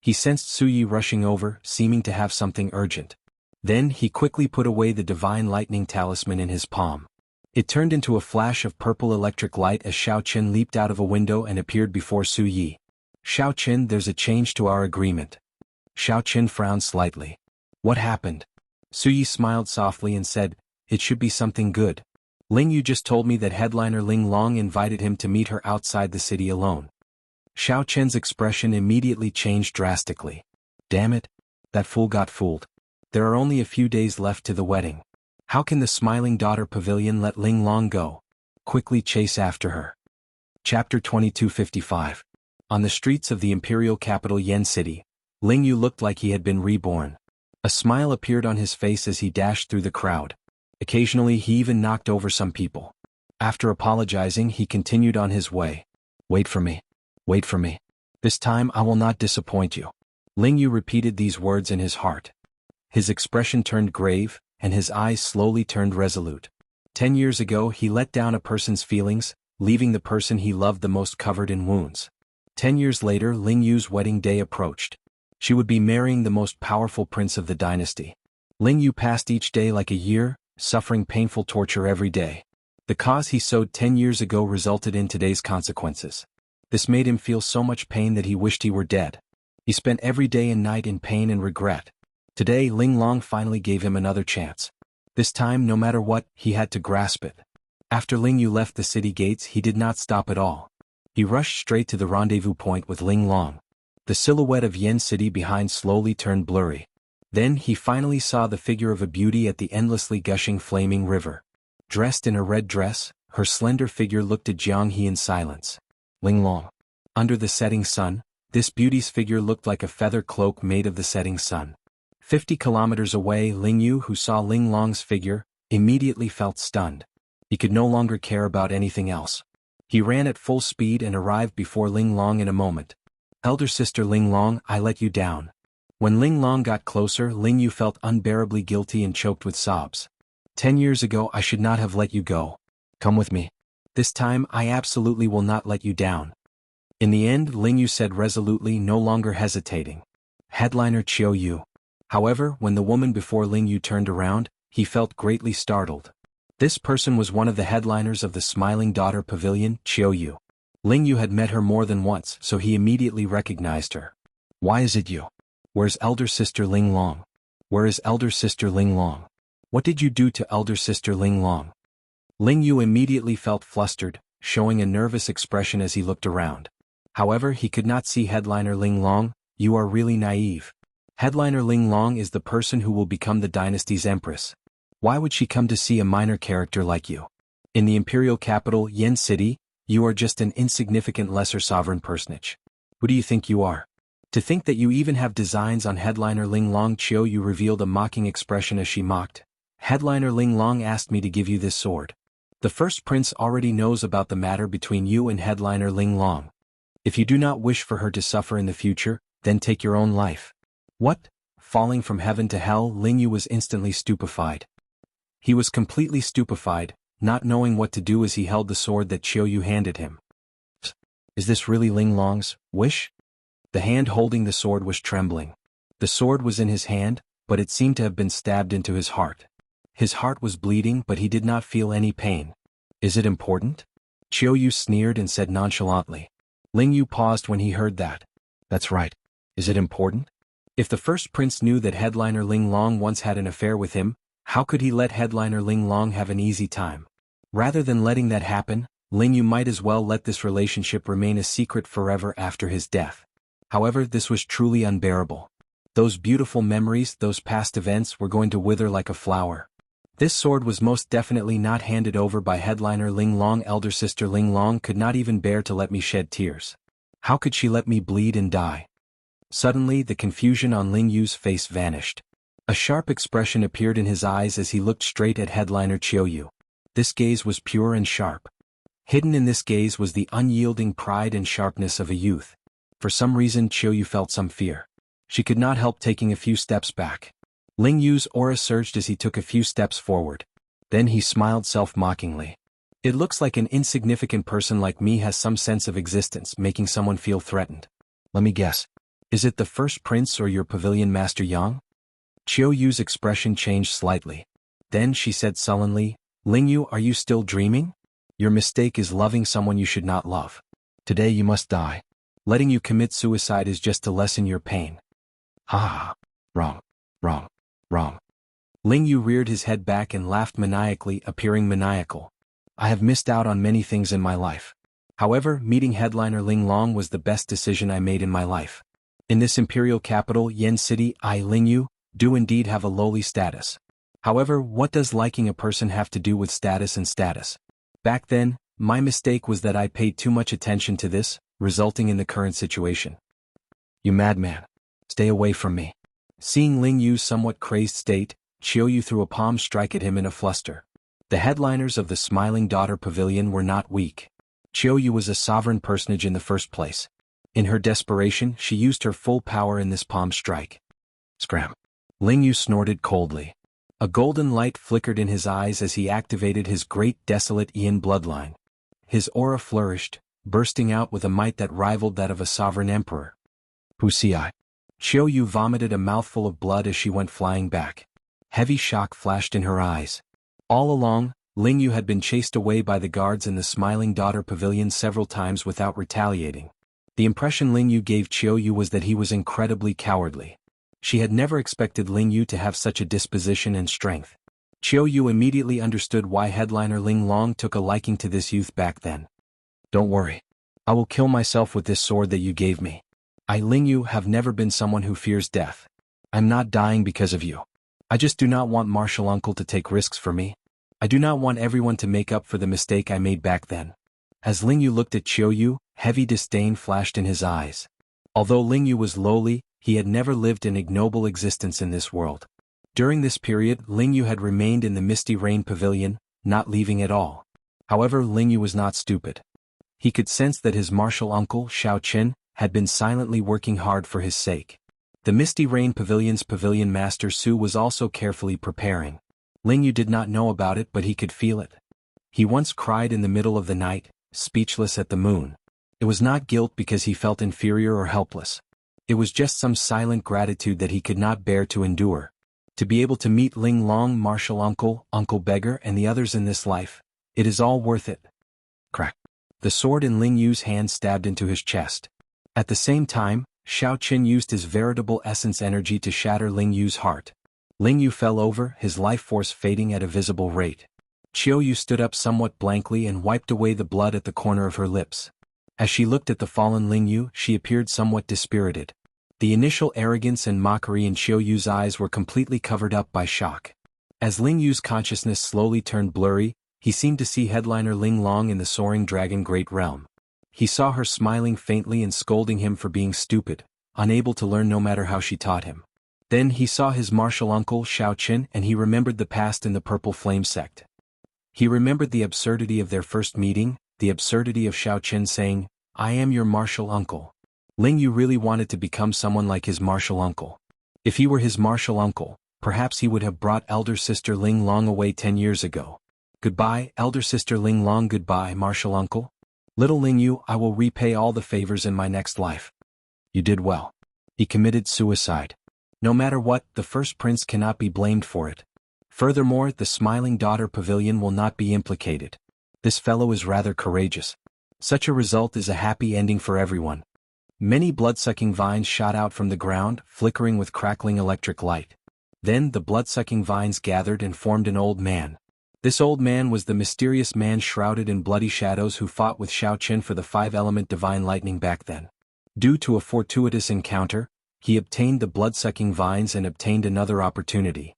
He sensed Suyi rushing over, seeming to have something urgent. Then he quickly put away the divine lightning talisman in his palm. It turned into a flash of purple electric light as Xiaoqin leaped out of a window and appeared before Suyi. Xiaoqin, there's a change to our agreement. Xiaoqin frowned slightly. What happened? Suyi smiled softly and said, it should be something good. Ling Yu just told me that headliner Ling Long invited him to meet her outside the city alone. Xiaoqian's expression immediately changed drastically. Damn it. That fool got fooled. There are only a few days left to the wedding. How can the smiling daughter pavilion let Ling Long go? Quickly chase after her. Chapter 2255. On the streets of the imperial capital Yen City, Ling Yu looked like he had been reborn. A smile appeared on his face as he dashed through the crowd. Occasionally he even knocked over some people. After apologizing, he continued on his way. Wait for me. Wait for me. This time I will not disappoint you. Ling Yu repeated these words in his heart. His expression turned grave, and his eyes slowly turned resolute. 10 years ago he let down a person's feelings, leaving the person he loved the most covered in wounds. 10 years later Ling Yu's wedding day approached. She would be marrying the most powerful prince of the dynasty. Ling Yu passed each day like a year, suffering painful torture every day. The cause he sowed 10 years ago resulted in today's consequences. This made him feel so much pain that he wished he were dead. He spent every day and night in pain and regret. Today Ling Long finally gave him another chance. This time, no matter what, he had to grasp it. After Ling Yu left the city gates, he did not stop at all. He rushed straight to the rendezvous point with Ling Long. The silhouette of Yen City behind slowly turned blurry. Then he finally saw the figure of a beauty at the endlessly gushing flaming river. Dressed in a red dress, her slender figure looked at Jiang He in silence. Ling Long. Under the setting sun, this beauty's figure looked like a feather cloak made of the setting sun. 50 kilometers away, Ling Yu, who saw Ling Long's figure, immediately felt stunned. He could no longer care about anything else. He ran at full speed and arrived before Ling Long in a moment. Elder sister Ling Long, I let you down. When Ling Long got closer, Ling Yu felt unbearably guilty and choked with sobs. 10 years ago I should not have let you go. Come with me. This time I absolutely will not let you down. In the end, Ling Yu said resolutely, no longer hesitating. Headliner Qiu Yu. However, when the woman before Ling Yu turned around, he felt greatly startled. This person was one of the headliners of the Smiling Daughter Pavilion, Qiu Yu. Ling Yu had met her more than once, so he immediately recognized her. Why is it you? Where's elder sister Ling Long? Where is elder sister Ling Long? What did you do to elder sister Ling Long? Ling Yu immediately felt flustered, showing a nervous expression as he looked around. However, he could not see headliner Ling Long. You are really naive. Headliner Ling Long is the person who will become the dynasty's empress. Why would she come to see a minor character like you? In the imperial capital, Yen City, you are just an insignificant lesser sovereign personage. Who do you think you are? To think that you even have designs on headliner Ling Long. Qiu Yu revealed a mocking expression as she mocked. Headliner Ling Long asked me to give you this sword. The first prince already knows about the matter between you and headliner Ling Long. If you do not wish for her to suffer in the future, then take your own life. What? Falling from heaven to hell? Ling Yu was instantly stupefied. He was completely stupefied, not knowing what to do as he held the sword that Qiu Yu handed him. Is this really Ling Long's wish? The hand holding the sword was trembling. The sword was in his hand, but it seemed to have been stabbed into his heart. His heart was bleeding, but he did not feel any pain. Is it important? Qiu Yu sneered and said nonchalantly. Ling Yu paused when he heard that. That's right. Is it important? If the first prince knew that headliner Ling Long once had an affair with him, how could he let headliner Ling Long have an easy time? Rather than letting that happen, Ling Yu might as well let this relationship remain a secret forever after his death. However, this was truly unbearable. Those beautiful memories, those past events were going to wither like a flower. This sword was most definitely not handed over by headliner Ling Long. Elder sister Ling Long could not even bear to let me shed tears. How could she let me bleed and die? Suddenly, the confusion on Ling Yu's face vanished. A sharp expression appeared in his eyes as he looked straight at headliner Qiuyu. This gaze was pure and sharp. Hidden in this gaze was the unyielding pride and sharpness of a youth. For some reason, Qiuyu felt some fear. She could not help taking a few steps back. Ling Yu's aura surged as he took a few steps forward. Then he smiled self-mockingly. It looks like an insignificant person like me has some sense of existence, making someone feel threatened. Let me guess. Is it the first prince or your pavilion master Yang? Qiuyu's expression changed slightly. Then she said sullenly, Ling Yu, are you still dreaming? Your mistake is loving someone you should not love. Today you must die. Letting you commit suicide is just to lessen your pain. Ha! Wrong. Wrong. Wrong. Ling Yu reared his head back and laughed maniacally, appearing maniacal. I have missed out on many things in my life. However, meeting headliner Ling Long was the best decision I made in my life. In this imperial capital, Yen City, I, Ling Yu, do indeed have a lowly status. However, what does liking a person have to do with status and status? Back then, my mistake was that I paid too much attention to this, resulting in the current situation. You madman. Stay away from me. Seeing Ling Yu's somewhat crazed state, Qiuyu threw a palm strike at him in a fluster. The headliners of the Smiling Daughter Pavilion were not weak. Qiuyu was a sovereign personage in the first place. In her desperation, she used her full power in this palm strike. Scram. Ling Yu snorted coldly. A golden light flickered in his eyes as he activated his great desolate Yin bloodline. His aura flourished, bursting out with a might that rivaled that of a sovereign emperor. Wuxia. Qiuyu vomited a mouthful of blood as she went flying back. Heavy shock flashed in her eyes. All along, Ling Yu had been chased away by the guards in the Smiling Daughter Pavilion several times without retaliating. The impression Ling Yu gave Qiuyu was that he was incredibly cowardly. She had never expected Ling Yu to have such a disposition and strength. Qiuyu immediately understood why headliner Ling Long took a liking to this youth back then. Don't worry. I will kill myself with this sword that you gave me. I, Ling Yu, have never been someone who fears death. I'm not dying because of you. I just do not want Martial Uncle to take risks for me. I do not want everyone to make up for the mistake I made back then. As Ling Yu looked at Qiuyu, heavy disdain flashed in his eyes. Although Ling Yu was lowly, he had never lived an ignoble existence in this world. During this period, Ling Yu had remained in the Misty Rain Pavilion, not leaving at all. However, Ling Yu was not stupid. He could sense that his martial uncle, Shao Qin, had been silently working hard for his sake. The Misty Rain Pavilion's pavilion master Su was also carefully preparing. Ling Yu did not know about it, but he could feel it. He once cried in the middle of the night, speechless at the moon. It was not guilt because he felt inferior or helpless. It was just some silent gratitude that he could not bear to endure. To be able to meet Ling Long, martial uncle, Uncle Beggar, and the others in this life, it is all worth it. Crack. The sword in Ling Yu's hand stabbed into his chest. At the same time, Shao Qin used his veritable essence energy to shatter Ling Yu's heart. Ling Yu fell over, his life force fading at a visible rate. Qiuyu stood up somewhat blankly and wiped away the blood at the corner of her lips. As she looked at the fallen Ling Yu, she appeared somewhat dispirited. The initial arrogance and mockery in Qiuyu's eyes were completely covered up by shock. As Ling Yu's consciousness slowly turned blurry, he seemed to see headliner Ling Long in the soaring dragon great realm. He saw her smiling faintly and scolding him for being stupid, unable to learn no matter how she taught him. Then he saw his martial uncle Shao Qin and he remembered the past in the Purple Flame sect. He remembered the absurdity of their first meeting, the absurdity of Shao Qin saying, I am your martial uncle. Ling Yu really wanted to become someone like his martial uncle. If he were his martial uncle, perhaps he would have brought elder sister Ling Long away 10 years ago. Goodbye, elder sister Ling Long, goodbye, martial uncle. Little Ling Yu, I will repay all the favors in my next life. You did well. He committed suicide. No matter what, the first prince cannot be blamed for it. Furthermore, the Smiling Daughter Pavilion will not be implicated. This fellow is rather courageous. Such a result is a happy ending for everyone. Many blood-sucking vines shot out from the ground, flickering with crackling electric light. Then the blood-sucking vines gathered and formed an old man. This old man was the mysterious man shrouded in bloody shadows who fought with Shao Qin for the 5-element divine lightning back then. Due to a fortuitous encounter, he obtained the blood-sucking vines and obtained another opportunity.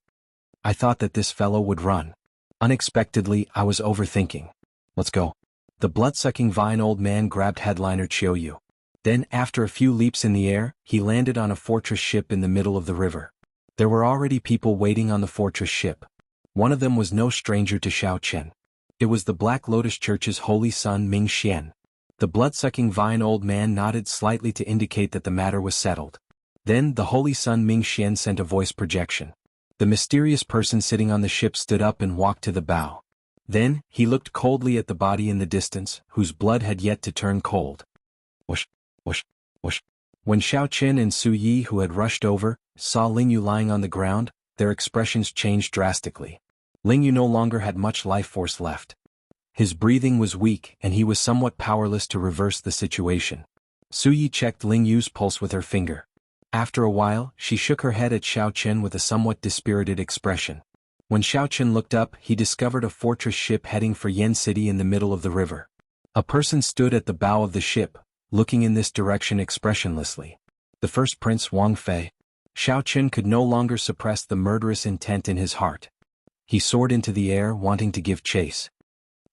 I thought that this fellow would run. Unexpectedly, I was overthinking. Let's go. The blood-sucking vine old man grabbed headliner Chiyoyu. Then, after a few leaps in the air, he landed on a fortress ship in the middle of the river. There were already people waiting on the fortress ship. One of them was no stranger to Xiao Chen. It was the Black Lotus Church's holy son Ming Xian. The blood-sucking vine old man nodded slightly to indicate that the matter was settled. Then the holy son Ming Xian sent a voice projection. The mysterious person sitting on the ship stood up and walked to the bow. Then, he looked coldly at the body in the distance, whose blood had yet to turn cold. Whoosh, whoosh, whoosh. When Xiao Chen and Su Yi, who had rushed over, saw Ling Yu lying on the ground, their expressions changed drastically. Ling Yu no longer had much life force left. His breathing was weak and he was somewhat powerless to reverse the situation. Su Yi checked Ling Yu's pulse with her finger. After a while, she shook her head at Xiao Chen with a somewhat dispirited expression. When Xiao Chen looked up, he discovered a fortress ship heading for Yen City in the middle of the river. A person stood at the bow of the ship, looking in this direction expressionlessly. The first prince Wang Fei. Xiao Chen could no longer suppress the murderous intent in his heart. He soared into the air, wanting to give chase.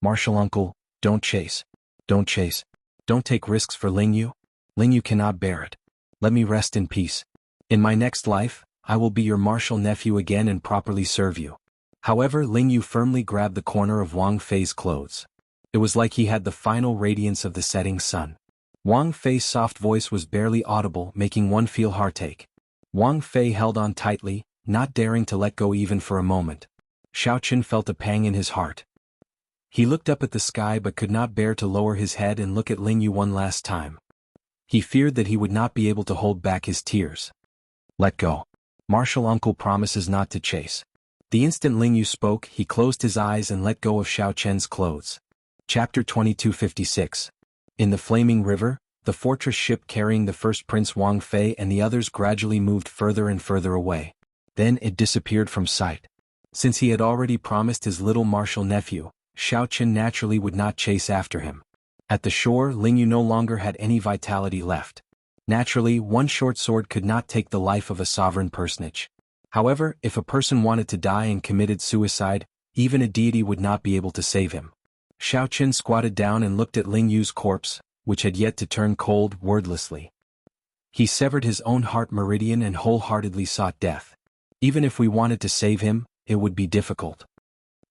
Martial uncle, don't chase. Don't chase. Don't take risks for Ling Yu. Ling Yu cannot bear it. Let me rest in peace. In my next life, I will be your martial nephew again and properly serve you. However, Ling Yu firmly grabbed the corner of Wang Fei's clothes. It was like he had the final radiance of the setting sun. Wang Fei's soft voice was barely audible, making one feel heartache. Wang Fei held on tightly, not daring to let go even for a moment. Xiao Chen felt a pang in his heart. He looked up at the sky but could not bear to lower his head and look at Ling Yu one last time. He feared that he would not be able to hold back his tears. Let go. Martial uncle promises not to chase. The instant Ling Yu spoke, he closed his eyes and let go of Xiao Chen's clothes. Chapter 2256. In the flaming river, the fortress ship carrying the first Prince Wang Fei and the others gradually moved further and further away. Then it disappeared from sight. Since he had already promised his little martial nephew, Xiao Chen naturally would not chase after him. At the shore, Ling Yu no longer had any vitality left. Naturally, one short sword could not take the life of a sovereign personage. However, if a person wanted to die and committed suicide, even a deity would not be able to save him. Xiao Chen squatted down and looked at Ling Yu's corpse, which had yet to turn cold, wordlessly. He severed his own heart meridian and wholeheartedly sought death. Even if we wanted to save him, it would be difficult.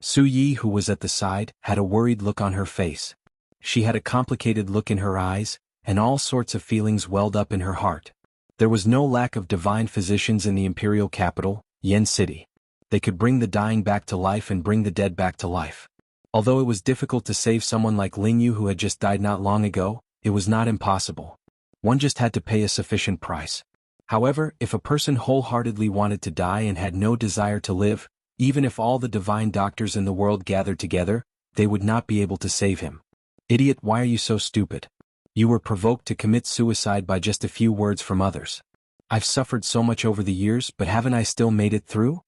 Su Yi, who was at the side, had a worried look on her face. She had a complicated look in her eyes, and all sorts of feelings welled up in her heart. There was no lack of divine physicians in the imperial capital, Yen City. They could bring the dying back to life and bring the dead back to life. Although it was difficult to save someone like Ling Yu who had just died not long ago, it was not impossible. One just had to pay a sufficient price. However, if a person wholeheartedly wanted to die and had no desire to live, even if all the divine doctors in the world gathered together, they would not be able to save him. Idiot, why are you so stupid? You were provoked to commit suicide by just a few words from others. I've suffered so much over the years, but haven't I still made it through?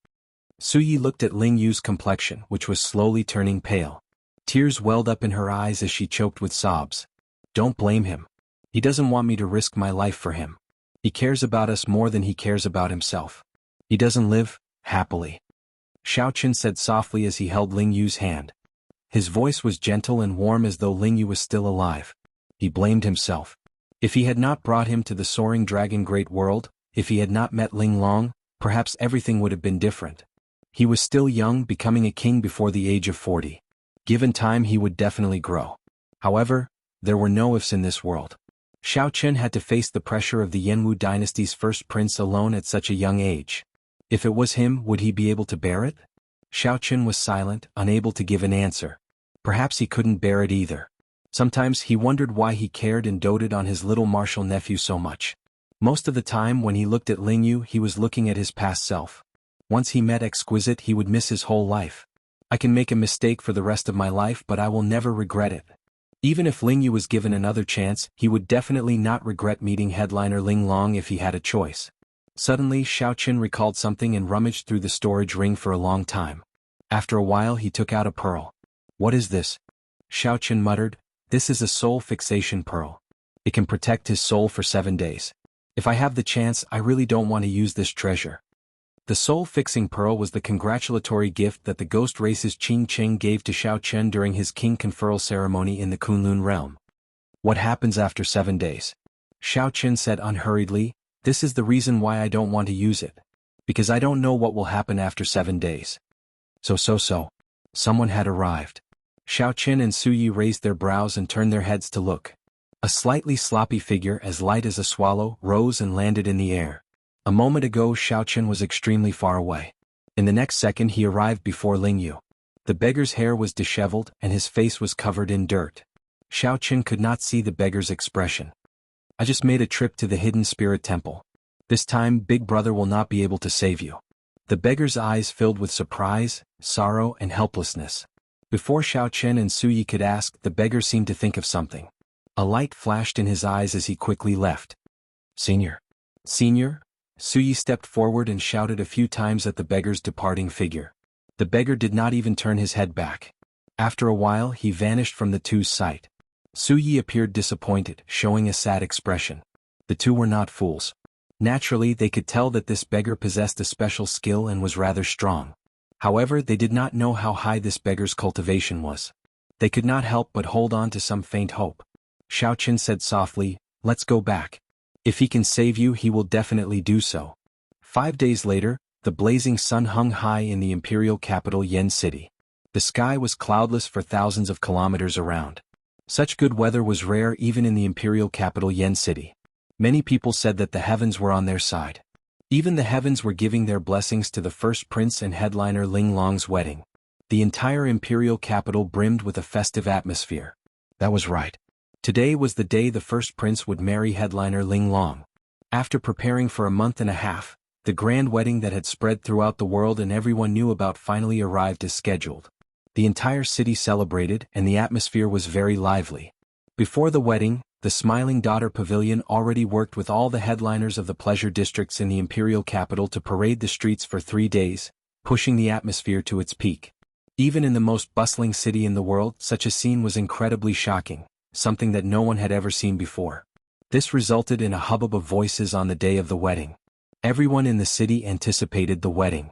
Su Yi looked at Ling Yu's complexion, which was slowly turning pale. Tears welled up in her eyes as she choked with sobs. Don't blame him. He doesn't want me to risk my life for him. He cares about us more than he cares about himself. He doesn't live happily. Xiao Chen said softly as he held Ling Yu's hand. His voice was gentle and warm as though Ling Yu was still alive. He blamed himself. If he had not brought him to the soaring dragon great world, if he had not met Ling Long, perhaps everything would have been different. He was still young, becoming a king before the age of 40. Given time, he would definitely grow. However, there were no ifs in this world. Xiao Chen had to face the pressure of the Yanwu dynasty's first prince alone at such a young age. If it was him, would he be able to bear it? Xiao Chen was silent, unable to give an answer. Perhaps he couldn't bear it either. Sometimes he wondered why he cared and doted on his little martial nephew so much. Most of the time when he looked at Ling Yu, he was looking at his past self. Once he met Exquisite, he would miss his whole life. I can make a mistake for the rest of my life, but I will never regret it. Even if Ling Yu was given another chance, he would definitely not regret meeting headliner Ling Long if he had a choice. Suddenly, Xiao Chen recalled something and rummaged through the storage ring for a long time. After a while, he took out a pearl. What is this? Xiao Chen muttered. This is a soul fixation pearl. It can protect his soul for 7 days. If I have the chance, I really don't want to use this treasure. The soul-fixing pearl was the congratulatory gift that the ghost race's Qing Cheng gave to Xiao Chen during his king conferral ceremony in the Kunlun realm. What happens after 7 days? Xiao Chen said unhurriedly, "This is the reason why I don't want to use it. Because I don't know what will happen after 7 days. So. Someone had arrived. Xiao Chen and Su Yi raised their brows and turned their heads to look. A slightly sloppy figure as light as a swallow rose and landed in the air. A moment ago Xiao Chen was extremely far away. In the next second he arrived before Ling Yu. The beggar's hair was disheveled and his face was covered in dirt. Xiao Chen could not see the beggar's expression. "I just made a trip to the hidden spirit temple. This time Big Brother will not be able to save you." The beggar's eyes filled with surprise, sorrow and helplessness. Before Xiao Chen and Su Yi could ask, the beggar seemed to think of something. A light flashed in his eyes as he quickly left. "Senior. Senior?" Su Yi stepped forward and shouted a few times at the beggar's departing figure. The beggar did not even turn his head back. After a while he vanished from the two's sight. Su Yi appeared disappointed, showing a sad expression. The two were not fools. Naturally, they could tell that this beggar possessed a special skill and was rather strong. However, they did not know how high this beggar's cultivation was. They could not help but hold on to some faint hope. Xiao Chen said softly, "Let's go back. If he can save you, he will definitely do so." 5 days later, the blazing sun hung high in the imperial capital Yen City. The sky was cloudless for thousands of kilometers around. Such good weather was rare even in the imperial capital Yen City. Many people said that the heavens were on their side. Even the heavens were giving their blessings to the first prince and headliner Ling Long's wedding. The entire imperial capital brimmed with a festive atmosphere. That was right. Today was the day the first prince would marry headliner Ling Long. After preparing for a month and a half, the grand wedding that had spread throughout the world and everyone knew about finally arrived as scheduled. The entire city celebrated and the atmosphere was very lively. Before the wedding, the Smiling Daughter Pavilion already worked with all the headliners of the pleasure districts in the imperial capital to parade the streets for 3 days, pushing the atmosphere to its peak. Even in the most bustling city in the world, such a scene was incredibly shocking, something that no one had ever seen before. This resulted in a hubbub of voices on the day of the wedding. Everyone in the city anticipated the wedding.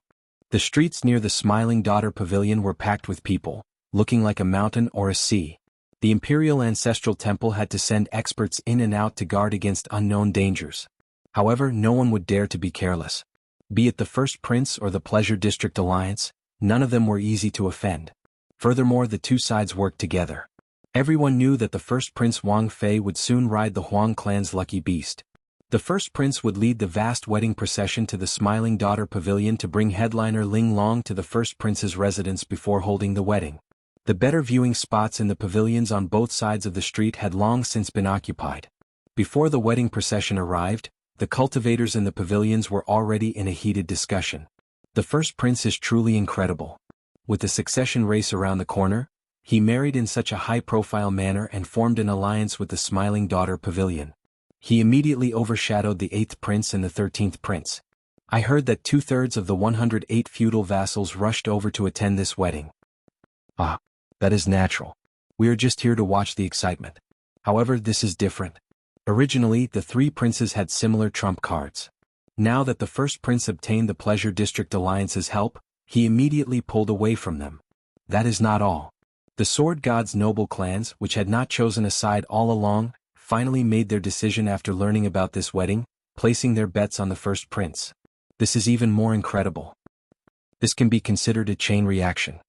The streets near the Smiling Daughter Pavilion were packed with people, looking like a mountain or a sea. The Imperial Ancestral Temple had to send experts in and out to guard against unknown dangers. However, no one would dare to be careless. Be it the First Prince or the Pleasure District Alliance, none of them were easy to offend. Furthermore, the two sides worked together. Everyone knew that the First Prince Wang Fei would soon ride the Huang clan's lucky beast. The First Prince would lead the vast wedding procession to the Smiling Daughter Pavilion to bring headliner Ling Long to the First Prince's residence before holding the wedding. The better viewing spots in the pavilions on both sides of the street had long since been occupied. Before the wedding procession arrived, the cultivators in the pavilions were already in a heated discussion. The First Prince is truly incredible. With the succession race around the corner, he married in such a high-profile manner and formed an alliance with the Smiling Daughter Pavilion. He immediately overshadowed the 8th Prince and the 13th Prince. I heard that 2/3 of the 108 feudal vassals rushed over to attend this wedding. Ah, that is natural. We are just here to watch the excitement. However, this is different. Originally, the 3 princes had similar trump cards. Now that the First Prince obtained the Pleasure District Alliance's help, he immediately pulled away from them. That is not all. The Sword God's noble clans, which had not chosen a side all along, finally made their decision after learning about this wedding, placing their bets on the First Prince. This is even more incredible. This can be considered a chain reaction.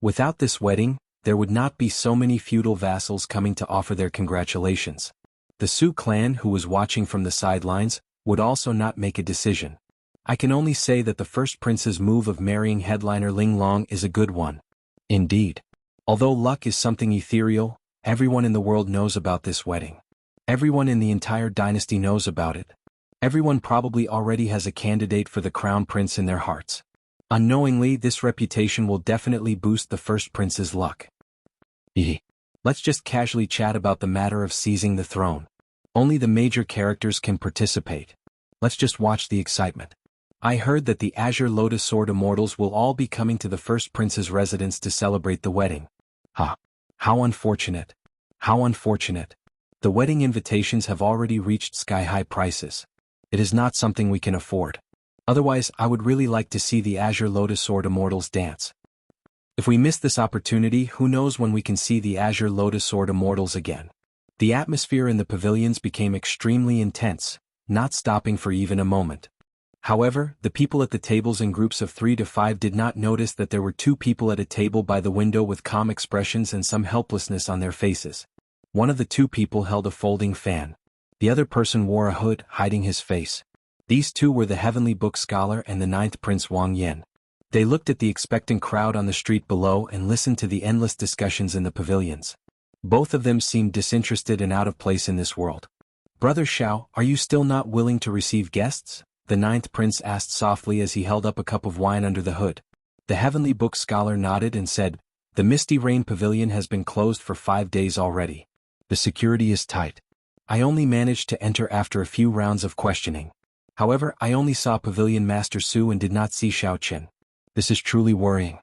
Without this wedding, there would not be so many feudal vassals coming to offer their congratulations. The Su clan, who was watching from the sidelines, would also not make a decision. I can only say that the First Prince's move of marrying headliner Ling Long is a good one. Indeed. Although luck is something ethereal, everyone in the world knows about this wedding. Everyone in the entire dynasty knows about it. Everyone probably already has a candidate for the crown prince in their hearts. Unknowingly, this reputation will definitely boost the First Prince's luck. Let's just casually chat about the matter of seizing the throne. Only the major characters can participate. Let's just watch the excitement. I heard that the Azure Lotus Sword Immortals will all be coming to the First Prince's residence to celebrate the wedding. How unfortunate. How unfortunate. The wedding invitations have already reached sky-high prices. It is not something we can afford. Otherwise, I would really like to see the Azure Lotus Sword Immortals dance. If we miss this opportunity, who knows when we can see the Azure Lotus Sword Immortals again. The atmosphere in the pavilions became extremely intense, not stopping for even a moment. However, the people at the tables in groups of 3 to 5 did not notice that there were 2 people at a table by the window with calm expressions and some helplessness on their faces. One of the 2 people held a folding fan. The other person wore a hood, hiding his face. These 2 were the Heavenly Book Scholar and the 9th Prince Wang Yan. They looked at the expectant crowd on the street below and listened to the endless discussions in the pavilions. Both of them seemed disinterested and out of place in this world. "Brother Xiao, are you still not willing to receive guests?" the 9th Prince asked softly as he held up a cup of wine under the hood. The Heavenly Book Scholar nodded and said, "The Misty Rain Pavilion has been closed for 5 days already. The security is tight. I only managed to enter after a few rounds of questioning. However, I only saw Pavilion Master Su and did not see Xiao Qin. This is truly worrying."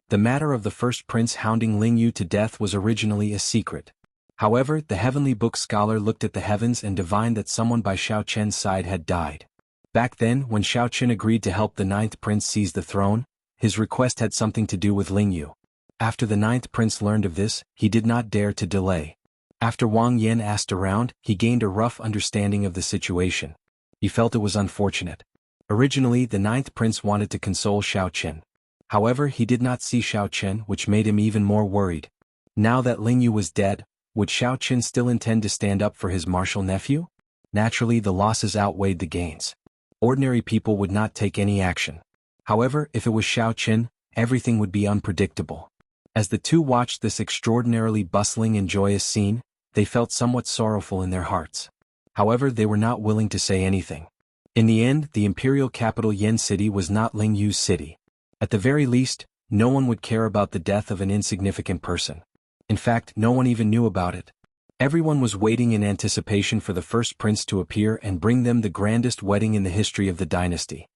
The matter of the first prince hounding Ling Yu to death was originally a secret. However, the Heavenly Book Scholar looked at the heavens and divined that someone by Xiao Qian's side had died. Back then, when Xiao Qin agreed to help the 9th Prince seize the throne, his request had something to do with Ling Yu. After the 9th Prince learned of this, he did not dare to delay. After Wang Yan asked around, he gained a rough understanding of the situation. He felt it was unfortunate. Originally, the 9th Prince wanted to console Xiao Qin. However, he did not see Xiao Qin, which made him even more worried. Now that Ling Yu was dead, would Xiao Qin still intend to stand up for his martial nephew? Naturally, the losses outweighed the gains. Ordinary people would not take any action. However, if it was Xiao Qin, everything would be unpredictable. As the 2 watched this extraordinarily bustling and joyous scene, they felt somewhat sorrowful in their hearts. However, they were not willing to say anything. In the end, the imperial capital Yen City was not Ling Yu's city. At the very least, no one would care about the death of an insignificant person. In fact, no one even knew about it. Everyone was waiting in anticipation for the first prince to appear and bring them the grandest wedding in the history of the dynasty.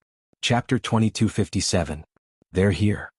Chapter 2257. They're here.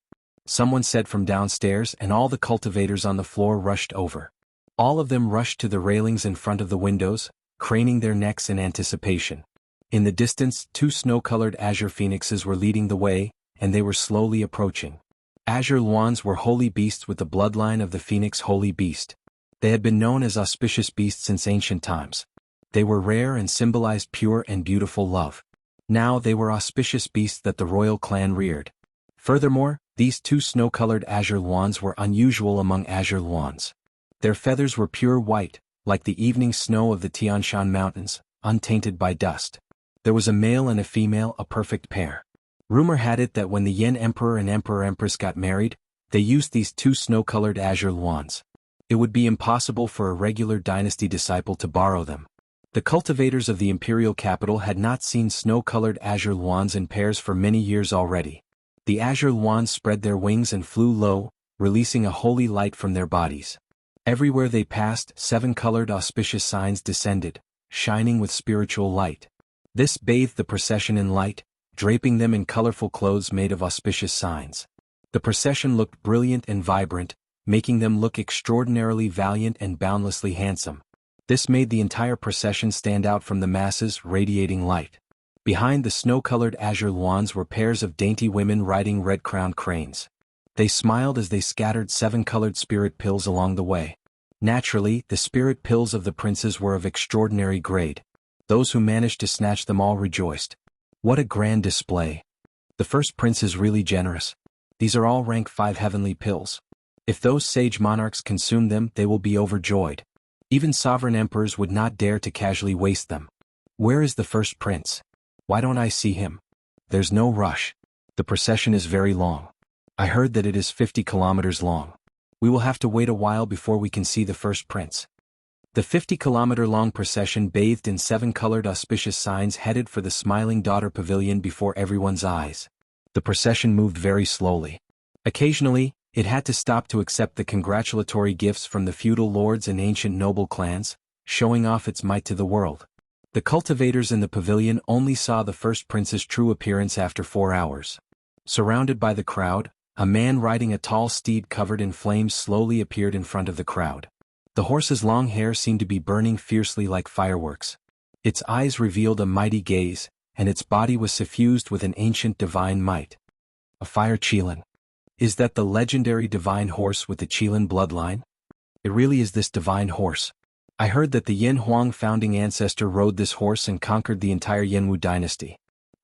Someone said from downstairs, and all the cultivators on the floor rushed over. All of them rushed to the railings in front of the windows, craning their necks in anticipation. In the distance, 2 snow-colored azure phoenixes were leading the way, and they were slowly approaching. Azure Luans were holy beasts with the bloodline of the phoenix holy beast. They had been known as auspicious beasts since ancient times. They were rare and symbolized pure and beautiful love. Now they were auspicious beasts that the royal clan reared. Furthermore, these 2 snow-colored azure Luans were unusual among azure Luans. Their feathers were pure white, like the evening snow of the Tian Shan Mountains, untainted by dust. There was a male and a female, a perfect pair. Rumor had it that when the Yen Emperor and Emperor-Empress got married, they used these 2 snow-colored azure Luans. It would be impossible for a regular dynasty disciple to borrow them. The cultivators of the imperial capital had not seen snow-colored azure Luans in pairs for many years already. The azure Luans spread their wings and flew low, releasing a holy light from their bodies. Everywhere they passed, 7-colored auspicious signs descended, shining with spiritual light. This bathed the procession in light, draping them in colorful clothes made of auspicious signs. The procession looked brilliant and vibrant, making them look extraordinarily valiant and boundlessly handsome. This made the entire procession stand out from the masses, radiating light. Behind the snow-colored azure Luans were pairs of dainty women riding red-crowned cranes. They smiled as they scattered 7-colored spirit pills along the way. Naturally, the spirit pills of the princes were of extraordinary grade. Those who managed to snatch them all rejoiced. What a grand display. The first prince is really generous. These are all rank 5 heavenly pills. If those sage monarchs consume them, they will be overjoyed. Even sovereign emperors would not dare to casually waste them. Where is the first prince? Why don't I see him? There's no rush. The procession is very long. I heard that it is 50 kilometers long. We will have to wait a while before we can see the first prince. The 50-kilometer-long procession bathed in 7-colored auspicious signs headed for the Smiling Daughter Pavilion before everyone's eyes. The procession moved very slowly. Occasionally, it had to stop to accept the congratulatory gifts from the feudal lords and ancient noble clans, showing off its might to the world. The cultivators in the pavilion only saw the first prince's true appearance after 4 hours. Surrounded by the crowd, a man riding a tall steed covered in flames slowly appeared in front of the crowd. The horse's long hair seemed to be burning fiercely like fireworks. Its eyes revealed a mighty gaze, and its body was suffused with an ancient divine might. A fire Qilin. Is that the legendary divine horse with the Qilin bloodline? It really is this divine horse. I heard that the Yin Huang founding ancestor rode this horse and conquered the entire Yanwu dynasty.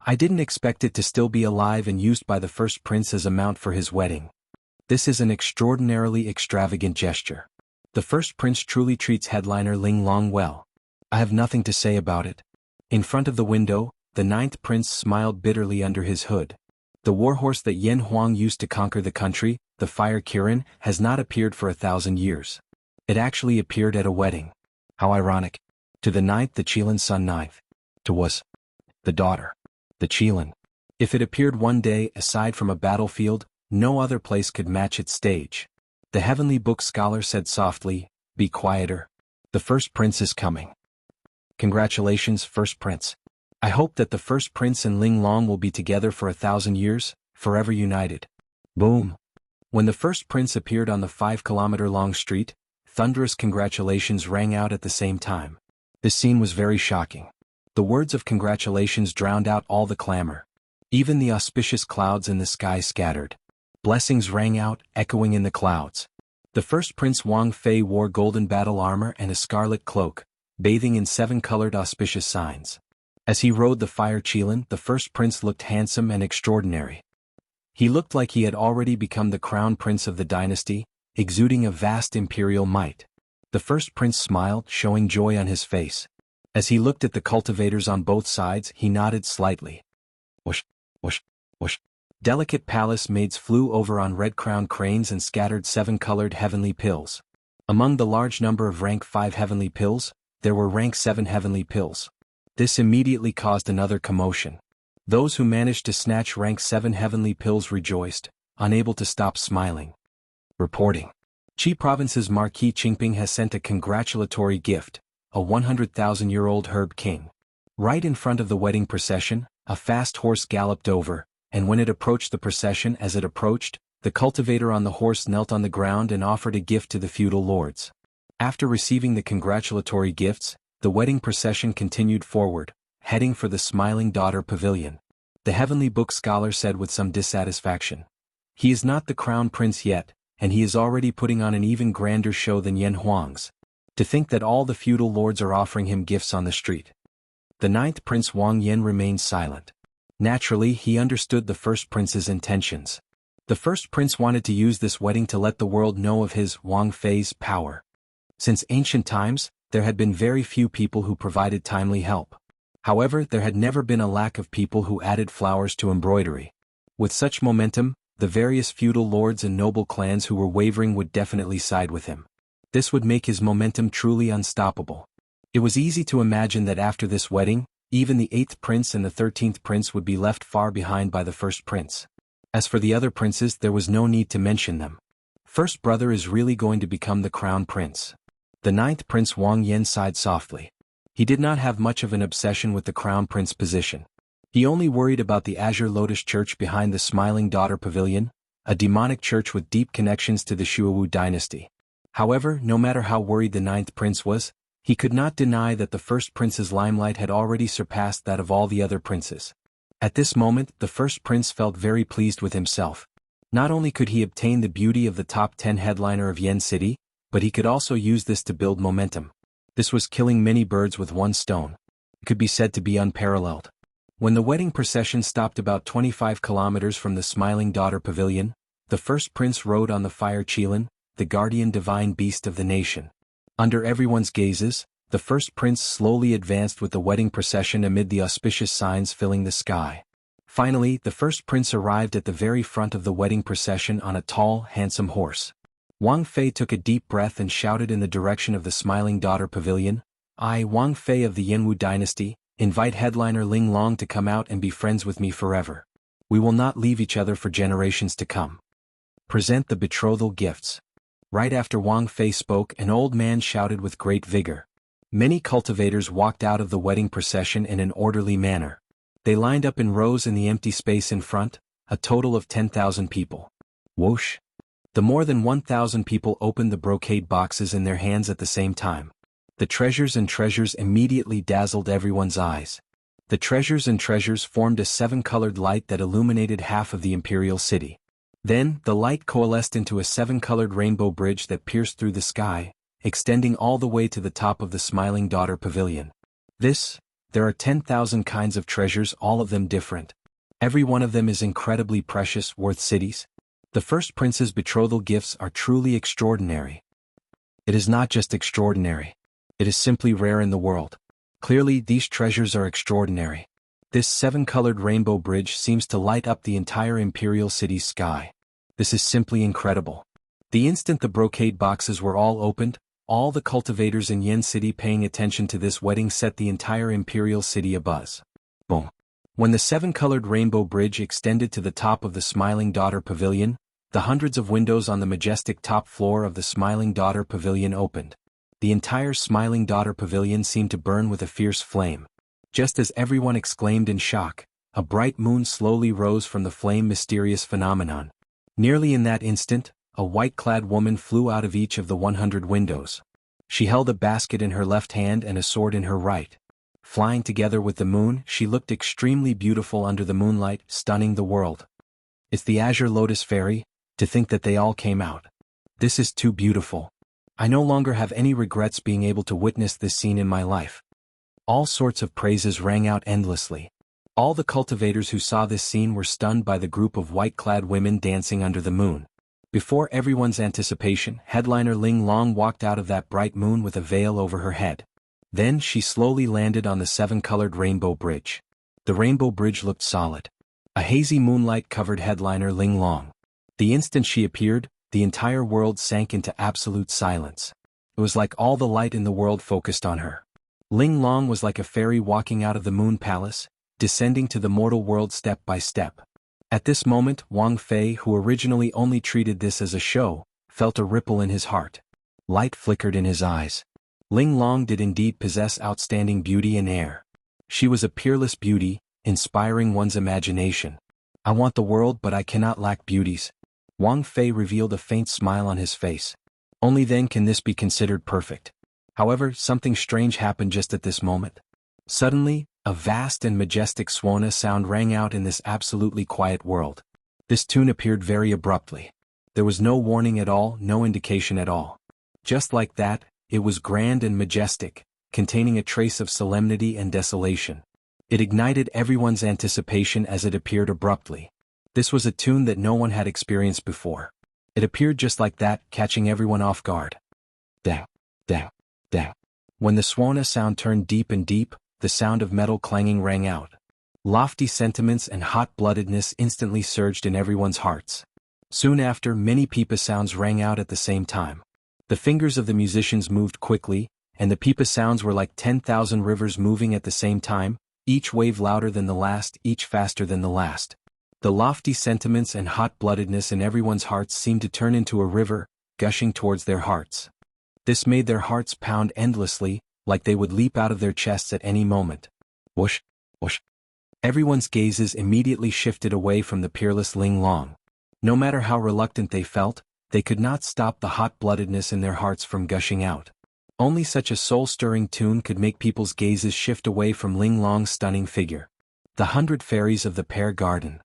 I didn't expect it to still be alive and used by the first prince as a mount for his wedding. This is an extraordinarily extravagant gesture. The first prince truly treats headliner Ling Long well. I have nothing to say about it. In front of the window, the ninth prince smiled bitterly under his hood. The warhorse that Yin Huang used to conquer the country, the fire Kirin, has not appeared for 1,000 years. It actually appeared at a wedding. How ironic. To the ninth the Qilin's son ninth. To was the daughter. The Qilin. If it appeared one day aside from a battlefield, no other place could match its stage. The heavenly book scholar said softly, "Be quieter. The first prince is coming." Congratulations, first prince. I hope that the first prince and Ling Long will be together for 1,000 years, forever united. Boom. When the first prince appeared on the 5-kilometer-long street, thunderous congratulations rang out at the same time. This scene was very shocking. The words of congratulations drowned out all the clamor. Even the auspicious clouds in the sky scattered. Blessings rang out, echoing in the clouds. The first prince Wang Fei wore golden battle armor and a scarlet cloak, bathing in 7-colored auspicious signs. As he rode the fire Qilin, the first prince looked handsome and extraordinary. He looked like he had already become the crown prince of the dynasty, exuding a vast imperial might. The first prince smiled, showing joy on his face. As he looked at the cultivators on both sides, he nodded slightly. Whoosh, whoosh, whoosh. Delicate palace maids flew over on red-crowned cranes and scattered 7-colored heavenly pills. Among the large number of rank 5 heavenly pills, there were rank 7 heavenly pills. This immediately caused another commotion. Those who managed to snatch rank 7 heavenly pills rejoiced, unable to stop smiling. Reporting. Qi Province's Marquis Qingping has sent a congratulatory gift, a 100,000-year-old herb king. Right in front of the wedding procession, a fast horse galloped over, and when it approached the procession as it approached, the cultivator on the horse knelt on the ground and offered a gift to the feudal lords. After receiving the congratulatory gifts, the wedding procession continued forward, heading for the Smiling Daughter Pavilion. The heavenly book scholar said with some dissatisfaction. He is not the crown prince yet, and he is already putting on an even grander show than Yin Huang's. To think that all the feudal lords are offering him gifts on the street. The ninth prince Wang Yin remained silent. Naturally, he understood the first prince's intentions. The first prince wanted to use this wedding to let the world know of his, Wang Fei's, power. Since ancient times, there had been very few people who provided timely help. However, there had never been a lack of people who added flowers to embroidery. With such momentum, the various feudal lords and noble clans who were wavering would definitely side with him. This would make his momentum truly unstoppable. It was easy to imagine that after this wedding, even the 8th prince and the 13th prince would be left far behind by the first prince. As for the other princes, there was no need to mention them. First brother is really going to become the crown prince. The 9th prince Wang Yin sighed softly. He did not have much of an obsession with the crown prince position. He only worried about the Azure Lotus Church behind the Smiling Daughter Pavilion, a demonic church with deep connections to the Shuowu dynasty. However, no matter how worried the 9th prince was, he could not deny that the first prince's limelight had already surpassed that of all the other princes. At this moment, the first prince felt very pleased with himself. Not only could he obtain the beauty of the top 10 headliner of Yen City, but he could also use this to build momentum. This was killing many birds with one stone. It could be said to be unparalleled. When the wedding procession stopped about 25 kilometers from the Smiling Daughter Pavilion, the first prince rode on the fire Qilin, the guardian divine beast of the nation. Under everyone's gazes, the first prince slowly advanced with the wedding procession amid the auspicious signs filling the sky. Finally, the first prince arrived at the very front of the wedding procession on a tall, handsome horse. Wang Fei took a deep breath and shouted in the direction of the Smiling Daughter Pavilion, "I, Wang Fei of the Yanwu dynasty, invite headliner Ling Long to come out and be friends with me forever. We will not leave each other for generations to come. Present the betrothal gifts." Right after Wang Fei spoke, an old man shouted with great vigor. Many cultivators walked out of the wedding procession in an orderly manner. They lined up in rows in the empty space in front, a total of 10,000 people. Whoosh! The more than 1,000 people opened the brocade boxes in their hands at the same time. The treasures and treasures immediately dazzled everyone's eyes. The treasures and treasures formed a seven-colored light that illuminated half of the imperial city. Then, the light coalesced into a seven-colored rainbow bridge that pierced through the sky, extending all the way to the top of the Smiling Daughter Pavilion. There are 10,000 kinds of treasures, all of them different. Every one of them is incredibly precious, worth cities. The first prince's betrothal gifts are truly extraordinary. It is not just extraordinary. It is simply rare in the world. Clearly, these treasures are extraordinary. This seven-colored rainbow bridge seems to light up the entire imperial city's sky. This is simply incredible. The instant the brocade boxes were all opened, all the cultivators in Yen City paying attention to this wedding set the entire imperial city abuzz. Boom. When the seven-colored rainbow bridge extended to the top of the Smiling Daughter Pavilion, the hundreds of windows on the majestic top floor of the Smiling Daughter Pavilion opened. The entire Smiling Daughter Pavilion seemed to burn with a fierce flame. Just as everyone exclaimed in shock, a bright moon slowly rose from the flame. Mysterious phenomenon. Nearly in that instant, a white-clad woman flew out of each of the 100 windows. She held a basket in her left hand and a sword in her right. Flying together with the moon, she looked extremely beautiful under the moonlight, stunning the world. It's the Azure Lotus Fairy. To think that they all came out. This is too beautiful. I no longer have any regrets being able to witness this scene in my life. All sorts of praises rang out endlessly. All the cultivators who saw this scene were stunned by the group of white-clad women dancing under the moon. Before everyone's anticipation, headliner Ling Long walked out of that bright moon with a veil over her head. Then she slowly landed on the seven-colored rainbow bridge. The rainbow bridge looked solid. A hazy moonlight covered headliner Ling Long. The instant she appeared, the entire world sank into absolute silence. It was like all the light in the world focused on her. Ling Long was like a fairy walking out of the moon palace, descending to the mortal world step by step. At this moment, Wang Fei, who originally only treated this as a show, felt a ripple in his heart. Light flickered in his eyes. Ling Long did indeed possess outstanding beauty and air. She was a peerless beauty, inspiring one's imagination. I want the world, but I cannot lack beauties. Wang Fei revealed a faint smile on his face. Only then can this be considered perfect. However, something strange happened just at this moment. Suddenly, a vast and majestic Swana sound rang out in this absolutely quiet world. This tune appeared very abruptly. There was no warning at all, no indication at all. Just like that, it was grand and majestic, containing a trace of solemnity and desolation. It ignited everyone's anticipation as it appeared abruptly. This was a tune that no one had experienced before. It appeared just like that, catching everyone off guard. Da, da, da. When the Swana sound turned deep and deep, the sound of metal clanging rang out. Lofty sentiments and hot-bloodedness instantly surged in everyone's hearts. Soon after, many pipa sounds rang out at the same time. The fingers of the musicians moved quickly, and the pipa sounds were like 10,000 rivers moving at the same time, each wave louder than the last, each faster than the last. The lofty sentiments and hot-bloodedness in everyone's hearts seemed to turn into a river, gushing towards their hearts. This made their hearts pound endlessly, like they would leap out of their chests at any moment. Whoosh, whoosh. Everyone's gazes immediately shifted away from the peerless Ling Long. No matter how reluctant they felt, they could not stop the hot-bloodedness in their hearts from gushing out. Only such a soul-stirring tune could make people's gazes shift away from Ling Long's stunning figure. The 100 Fairies of the Pear Garden.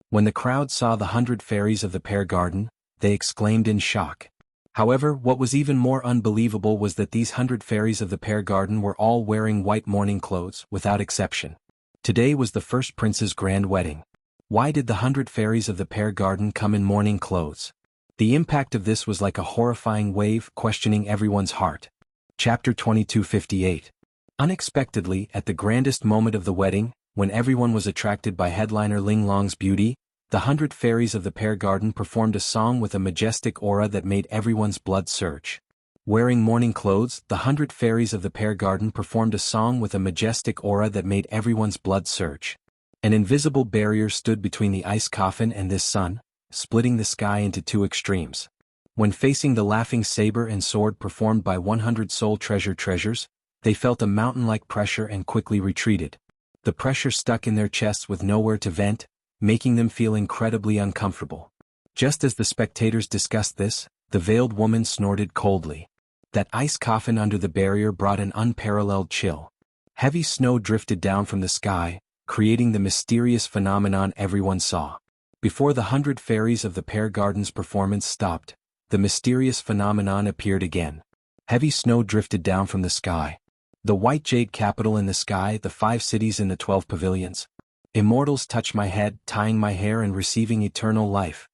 When the crowd saw the 100 fairies of the Pear Garden, they exclaimed in shock. However, what was even more unbelievable was that these 100 fairies of the Pear Garden were all wearing white mourning clothes, without exception. Today was the first prince's grand wedding. Why did the 100 fairies of the Pear Garden come in mourning clothes? The impact of this was like a horrifying wave, questioning everyone's heart. Chapter 2258. Unexpectedly, at the grandest moment of the wedding, when everyone was attracted by headliner Ling Long's beauty, the 100 fairies of the Pear Garden performed a song with a majestic aura that made everyone's blood surge. Wearing mourning clothes, the 100 fairies of the Pear Garden performed a song with a majestic aura that made everyone's blood surge. An invisible barrier stood between the ice coffin and this sun, splitting the sky into two extremes. When facing the laughing saber and sword performed by 100 soul treasures, they felt a mountain-like pressure and quickly retreated. The pressure stuck in their chests with nowhere to vent, making them feel incredibly uncomfortable. Just as the spectators discussed this, the veiled woman snorted coldly. That ice coffin under the barrier brought an unparalleled chill. Heavy snow drifted down from the sky, creating the mysterious phenomenon everyone saw. Before the 100 fairies of the Pear Garden's performance stopped, the mysterious phenomenon appeared again. Heavy snow drifted down from the sky. The white jade capital in the sky, the 5 cities in the 12 pavilions. Immortals touch my head, tying my hair and receiving eternal life.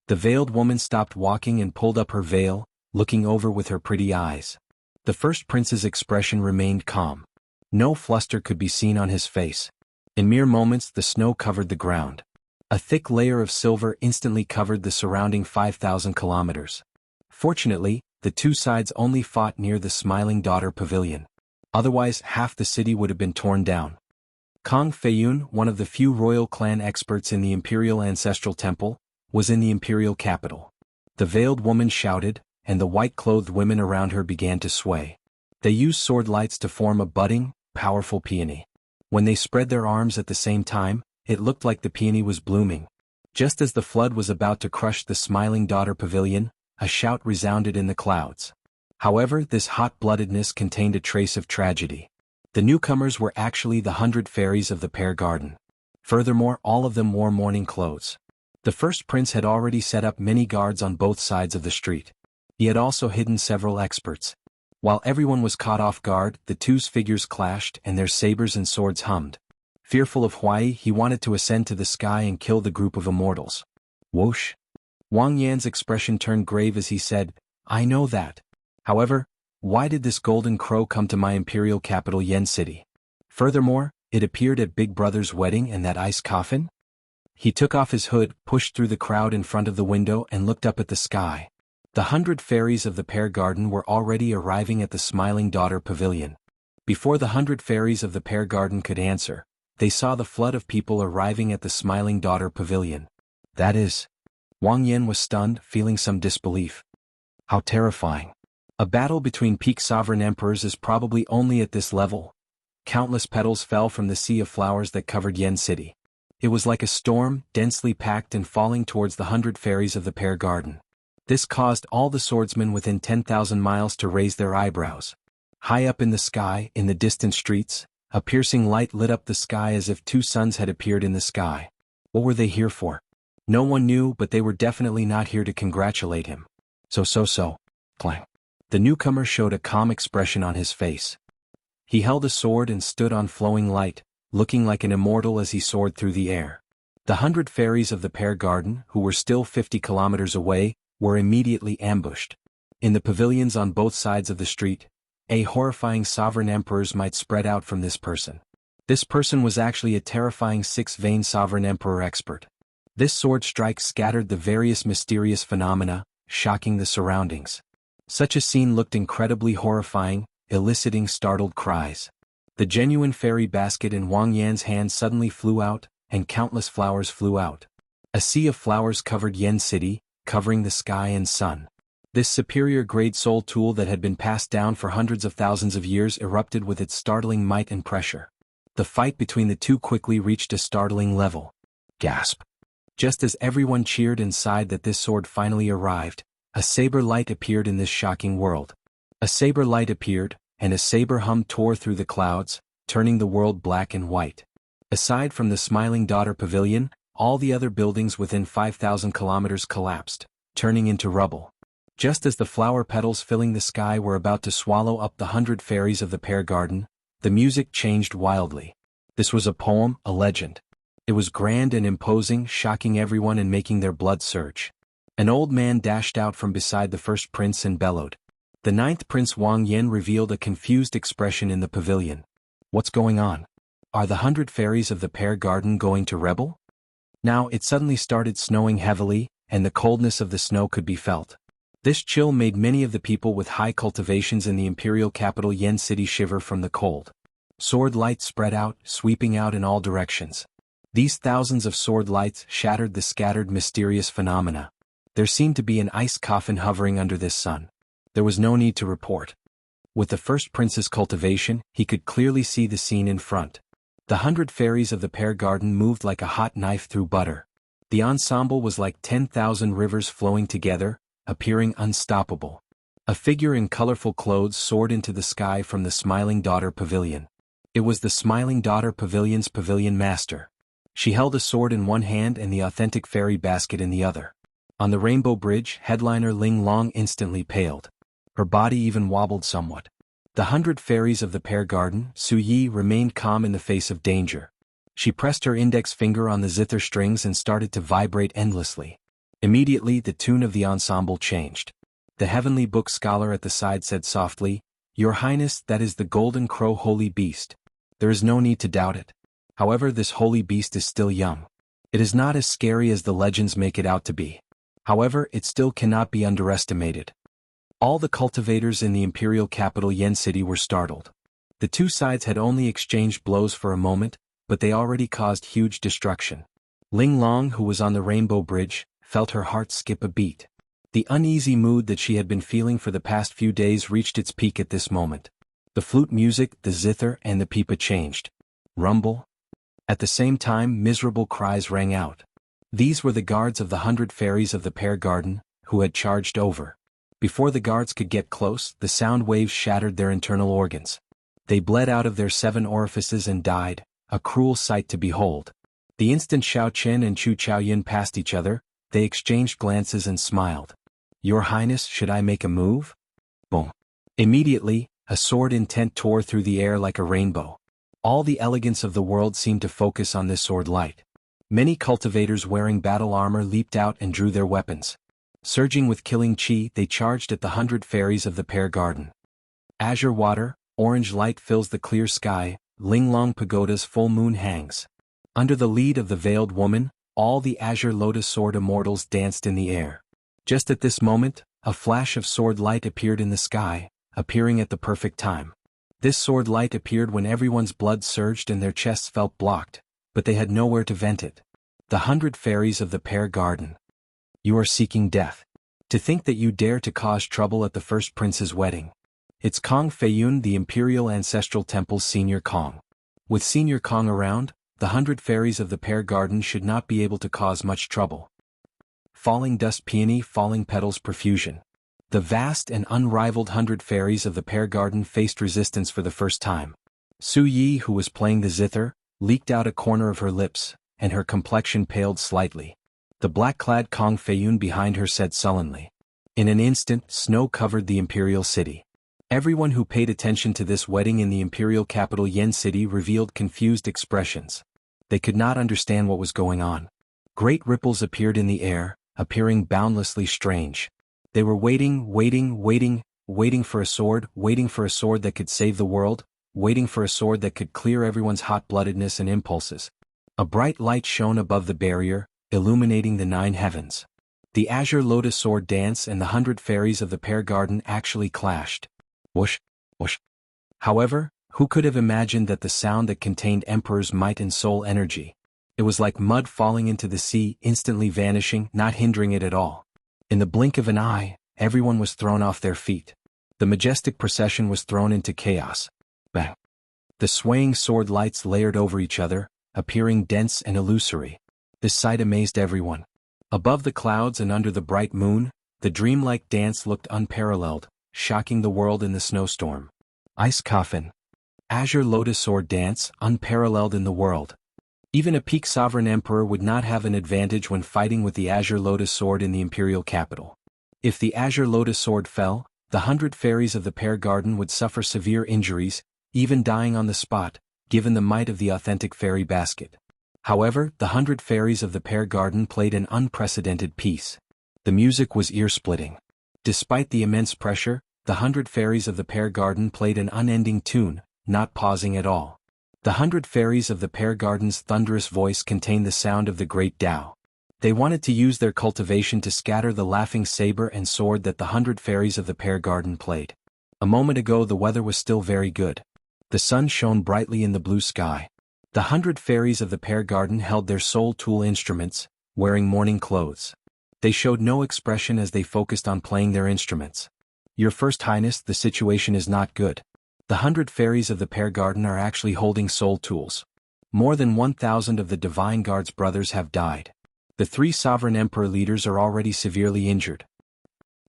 The veiled woman stopped walking and pulled up her veil, looking over with her pretty eyes. The first prince's expression remained calm. No fluster could be seen on his face. In mere moments the snow covered the ground. A thick layer of silver instantly covered the surrounding 5,000 kilometers. Fortunately, the two sides only fought near the Smiling Daughter Pavilion. Otherwise, half the city would have been torn down. Kong Feiyun, one of the few royal clan experts in the Imperial Ancestral Temple, was in the imperial capital. The veiled woman shouted, and the white-clothed women around her began to sway. They used sword lights to form a budding, powerful peony. When they spread their arms at the same time, it looked like the peony was blooming. Just as the flood was about to crush the Smiling Daughter Pavilion, a shout resounded in the clouds. However, this hot-bloodedness contained a trace of tragedy. The newcomers were actually the 100 fairies of the Pear Garden. Furthermore, all of them wore mourning clothes. The first prince had already set up many guards on both sides of the street. He had also hidden several experts. While everyone was caught off guard, the two's figures clashed and their sabers and swords hummed. Fearful of Huai, he wanted to ascend to the sky and kill the group of immortals. Whoosh! Wang Yan's expression turned grave as he said, "I know that. However, why did this golden crow come to my imperial capital Yen City? Furthermore, it appeared at Big Brother's wedding in that ice coffin?" He took off his hood, pushed through the crowd in front of the window and looked up at the sky. The 100 fairies of the Pear Garden were already arriving at the Smiling Daughter Pavilion. Before the 100 fairies of the Pear Garden could answer, they saw the flood of people arriving at the Smiling Daughter Pavilion. That is. Wang Yan was stunned, feeling some disbelief. How terrifying. A battle between peak sovereign emperors is probably only at this level. Countless petals fell from the sea of flowers that covered Yen City. It was like a storm, densely packed and falling towards the 100 fairies of the Pear Garden. This caused all the swordsmen within 10,000 miles to raise their eyebrows. High up in the sky, in the distant streets, a piercing light lit up the sky as if 2 suns had appeared in the sky. What were they here for? No one knew, but they were definitely not here to congratulate him. So. Clang. The newcomer showed a calm expression on his face. He held a sword and stood on flowing light, looking like an immortal as he soared through the air. The 100 fairies of the Pear Garden, who were still 50 kilometers away, were immediately ambushed. In the pavilions on both sides of the street, a horrifying sovereign emperors might spread out from this person. This person was actually a terrifying 6-vein sovereign emperor expert. This sword strike scattered the various mysterious phenomena, shocking the surroundings. Such a scene looked incredibly horrifying, eliciting startled cries. The genuine fairy basket in Wang Yan's hand suddenly flew out, and countless flowers flew out. A sea of flowers covered Yen City, covering the sky and sun. This superior-grade soul tool that had been passed down for hundreds of thousands of years erupted with its startling might and pressure. The fight between the two quickly reached a startling level. Gasp! Just as everyone cheered and sighed that this sword finally arrived, a saber light appeared in this shocking world. A saber light appeared, and a saber hum tore through the clouds, turning the world black and white. Aside from the Smiling Daughter Pavilion, all the other buildings within 5,000 kilometers collapsed, turning into rubble. Just as the flower petals filling the sky were about to swallow up the 100 fairies of the Pear Garden, the music changed wildly. This was a poem, a legend. It was grand and imposing, shocking everyone and making their blood surge. An old man dashed out from beside the first prince and bellowed. The 9th Prince Wang Yan revealed a confused expression in the pavilion. What's going on? Are the 100 fairies of the Pear Garden going to rebel? Now it suddenly started snowing heavily, and the coldness of the snow could be felt. This chill made many of the people with high cultivations in the imperial capital Yen City shiver from the cold. Sword lights spread out, sweeping out in all directions. These thousands of sword lights shattered the scattered mysterious phenomena. There seemed to be an ice coffin hovering under this sun. There was no need to report. With the first prince's cultivation, he could clearly see the scene in front. The 100 fairies of the Pear Garden moved like a hot knife through butter. The ensemble was like 10,000 rivers flowing together, appearing unstoppable. A figure in colorful clothes soared into the sky from the Smiling Daughter Pavilion. It was the Smiling Daughter Pavilion's pavilion master. She held a sword in one hand and the authentic fairy basket in the other. On the Rainbow Bridge, headliner Ling Long instantly paled. Her body even wobbled somewhat. The 100 fairies of the Pear Garden, Su Yi, remained calm in the face of danger. She pressed her index finger on the zither strings and started to vibrate endlessly. Immediately the tune of the ensemble changed. The heavenly book scholar at the side said softly, "Your Highness, that is the golden crow holy beast. There is no need to doubt it. However, this holy beast is still young. It is not as scary as the legends make it out to be. However, it still cannot be underestimated." All the cultivators in the imperial capital Yen City were startled. The two sides had only exchanged blows for a moment, but they already caused huge destruction. Ling Long, who was on the Rainbow Bridge, felt her heart skip a beat. The uneasy mood that she had been feeling for the past few days reached its peak at this moment. The flute music, the zither, and the pipa changed. Rumble. At the same time, miserable cries rang out. These were the guards of the 100 fairies of the Pear Garden, who had charged over. Before the guards could get close, the sound waves shattered their internal organs. They bled out of their 7 orifices and died, a cruel sight to behold. The instant Xiao Qian and Chu Chaoyin passed each other, they exchanged glances and smiled. "Your Highness, should I make a move?" Boom. Immediately, a sword intent tore through the air like a rainbow. All the elegance of the world seemed to focus on this sword light. Many cultivators wearing battle armor leaped out and drew their weapons. Surging with killing chi, they charged at the 100 fairies of the Pear Garden. Azure water, orange light fills the clear sky, Linglong Pagoda's full moon hangs. Under the lead of the veiled woman, all the azure lotus sword immortals danced in the air. Just at this moment, a flash of sword light appeared in the sky, appearing at the perfect time. This sword light appeared when everyone's blood surged and their chests felt blocked, but they had nowhere to vent it. The 100 fairies of the Pear Garden. You are seeking death. To think that you dare to cause trouble at the first prince's wedding. It's Kong Feiyun, the Imperial Ancestral Temple's Senior Kong. With Senior Kong around, the 100 fairies of the Pear Garden should not be able to cause much trouble. Falling dust peony, falling petals profusion. The vast and unrivaled 100 fairies of the Pear Garden faced resistance for the first time. Su Yi, who was playing the zither, leaked out a corner of her lips, and her complexion paled slightly. The black-clad Kong Feiyun behind her said sullenly. In an instant, snow covered the imperial city. Everyone who paid attention to this wedding in the imperial capital Yen City revealed confused expressions. They could not understand what was going on. Great ripples appeared in the air, appearing boundlessly strange. They were waiting for a sword, waiting for a sword that could save the world, waiting for a sword that could clear everyone's hot-bloodedness and impulses. A bright light shone above the barrier, illuminating the 9 heavens. The azure lotus sword dance and the 100 fairies of the Pear Garden actually clashed. Whoosh, whoosh. However, who could have imagined that the sound that contained Emperor's might and soul energy? It was like mud falling into the sea, instantly vanishing, not hindering it at all. In the blink of an eye, everyone was thrown off their feet. The majestic procession was thrown into chaos. Bang! The swaying sword lights layered over each other, appearing dense and illusory. This sight amazed everyone. Above the clouds and under the bright moon, the dreamlike dance looked unparalleled, shocking the world in the snowstorm. Ice coffin. Azure lotus sword dance, unparalleled in the world. Even a peak sovereign emperor would not have an advantage when fighting with the azure lotus sword in the imperial capital. If the azure lotus sword fell, the 100 fairies of the Pear Garden would suffer severe injuries, even dying on the spot, given the might of the authentic fairy basket. However, the 100 fairies of the Pear Garden played an unprecedented piece. The music was ear-splitting. Despite the immense pressure, the 100 fairies of the Pear Garden played an unending tune, not pausing at all. The 100 fairies of the Pear Garden's thunderous voice contained the sound of the great Tao. They wanted to use their cultivation to scatter the laughing saber and sword that the 100 fairies of the Pear Garden played. A moment ago the weather was still very good. The sun shone brightly in the blue sky. The 100 fairies of the Pear Garden held their soul tool instruments, wearing mourning clothes. They showed no expression as they focused on playing their instruments. Your First Highness, the situation is not good. The 100 fairies of the Pear Garden are actually holding soul tools. More than 1,000 of the Divine Guard's brothers have died. The three sovereign emperor leaders are already severely injured.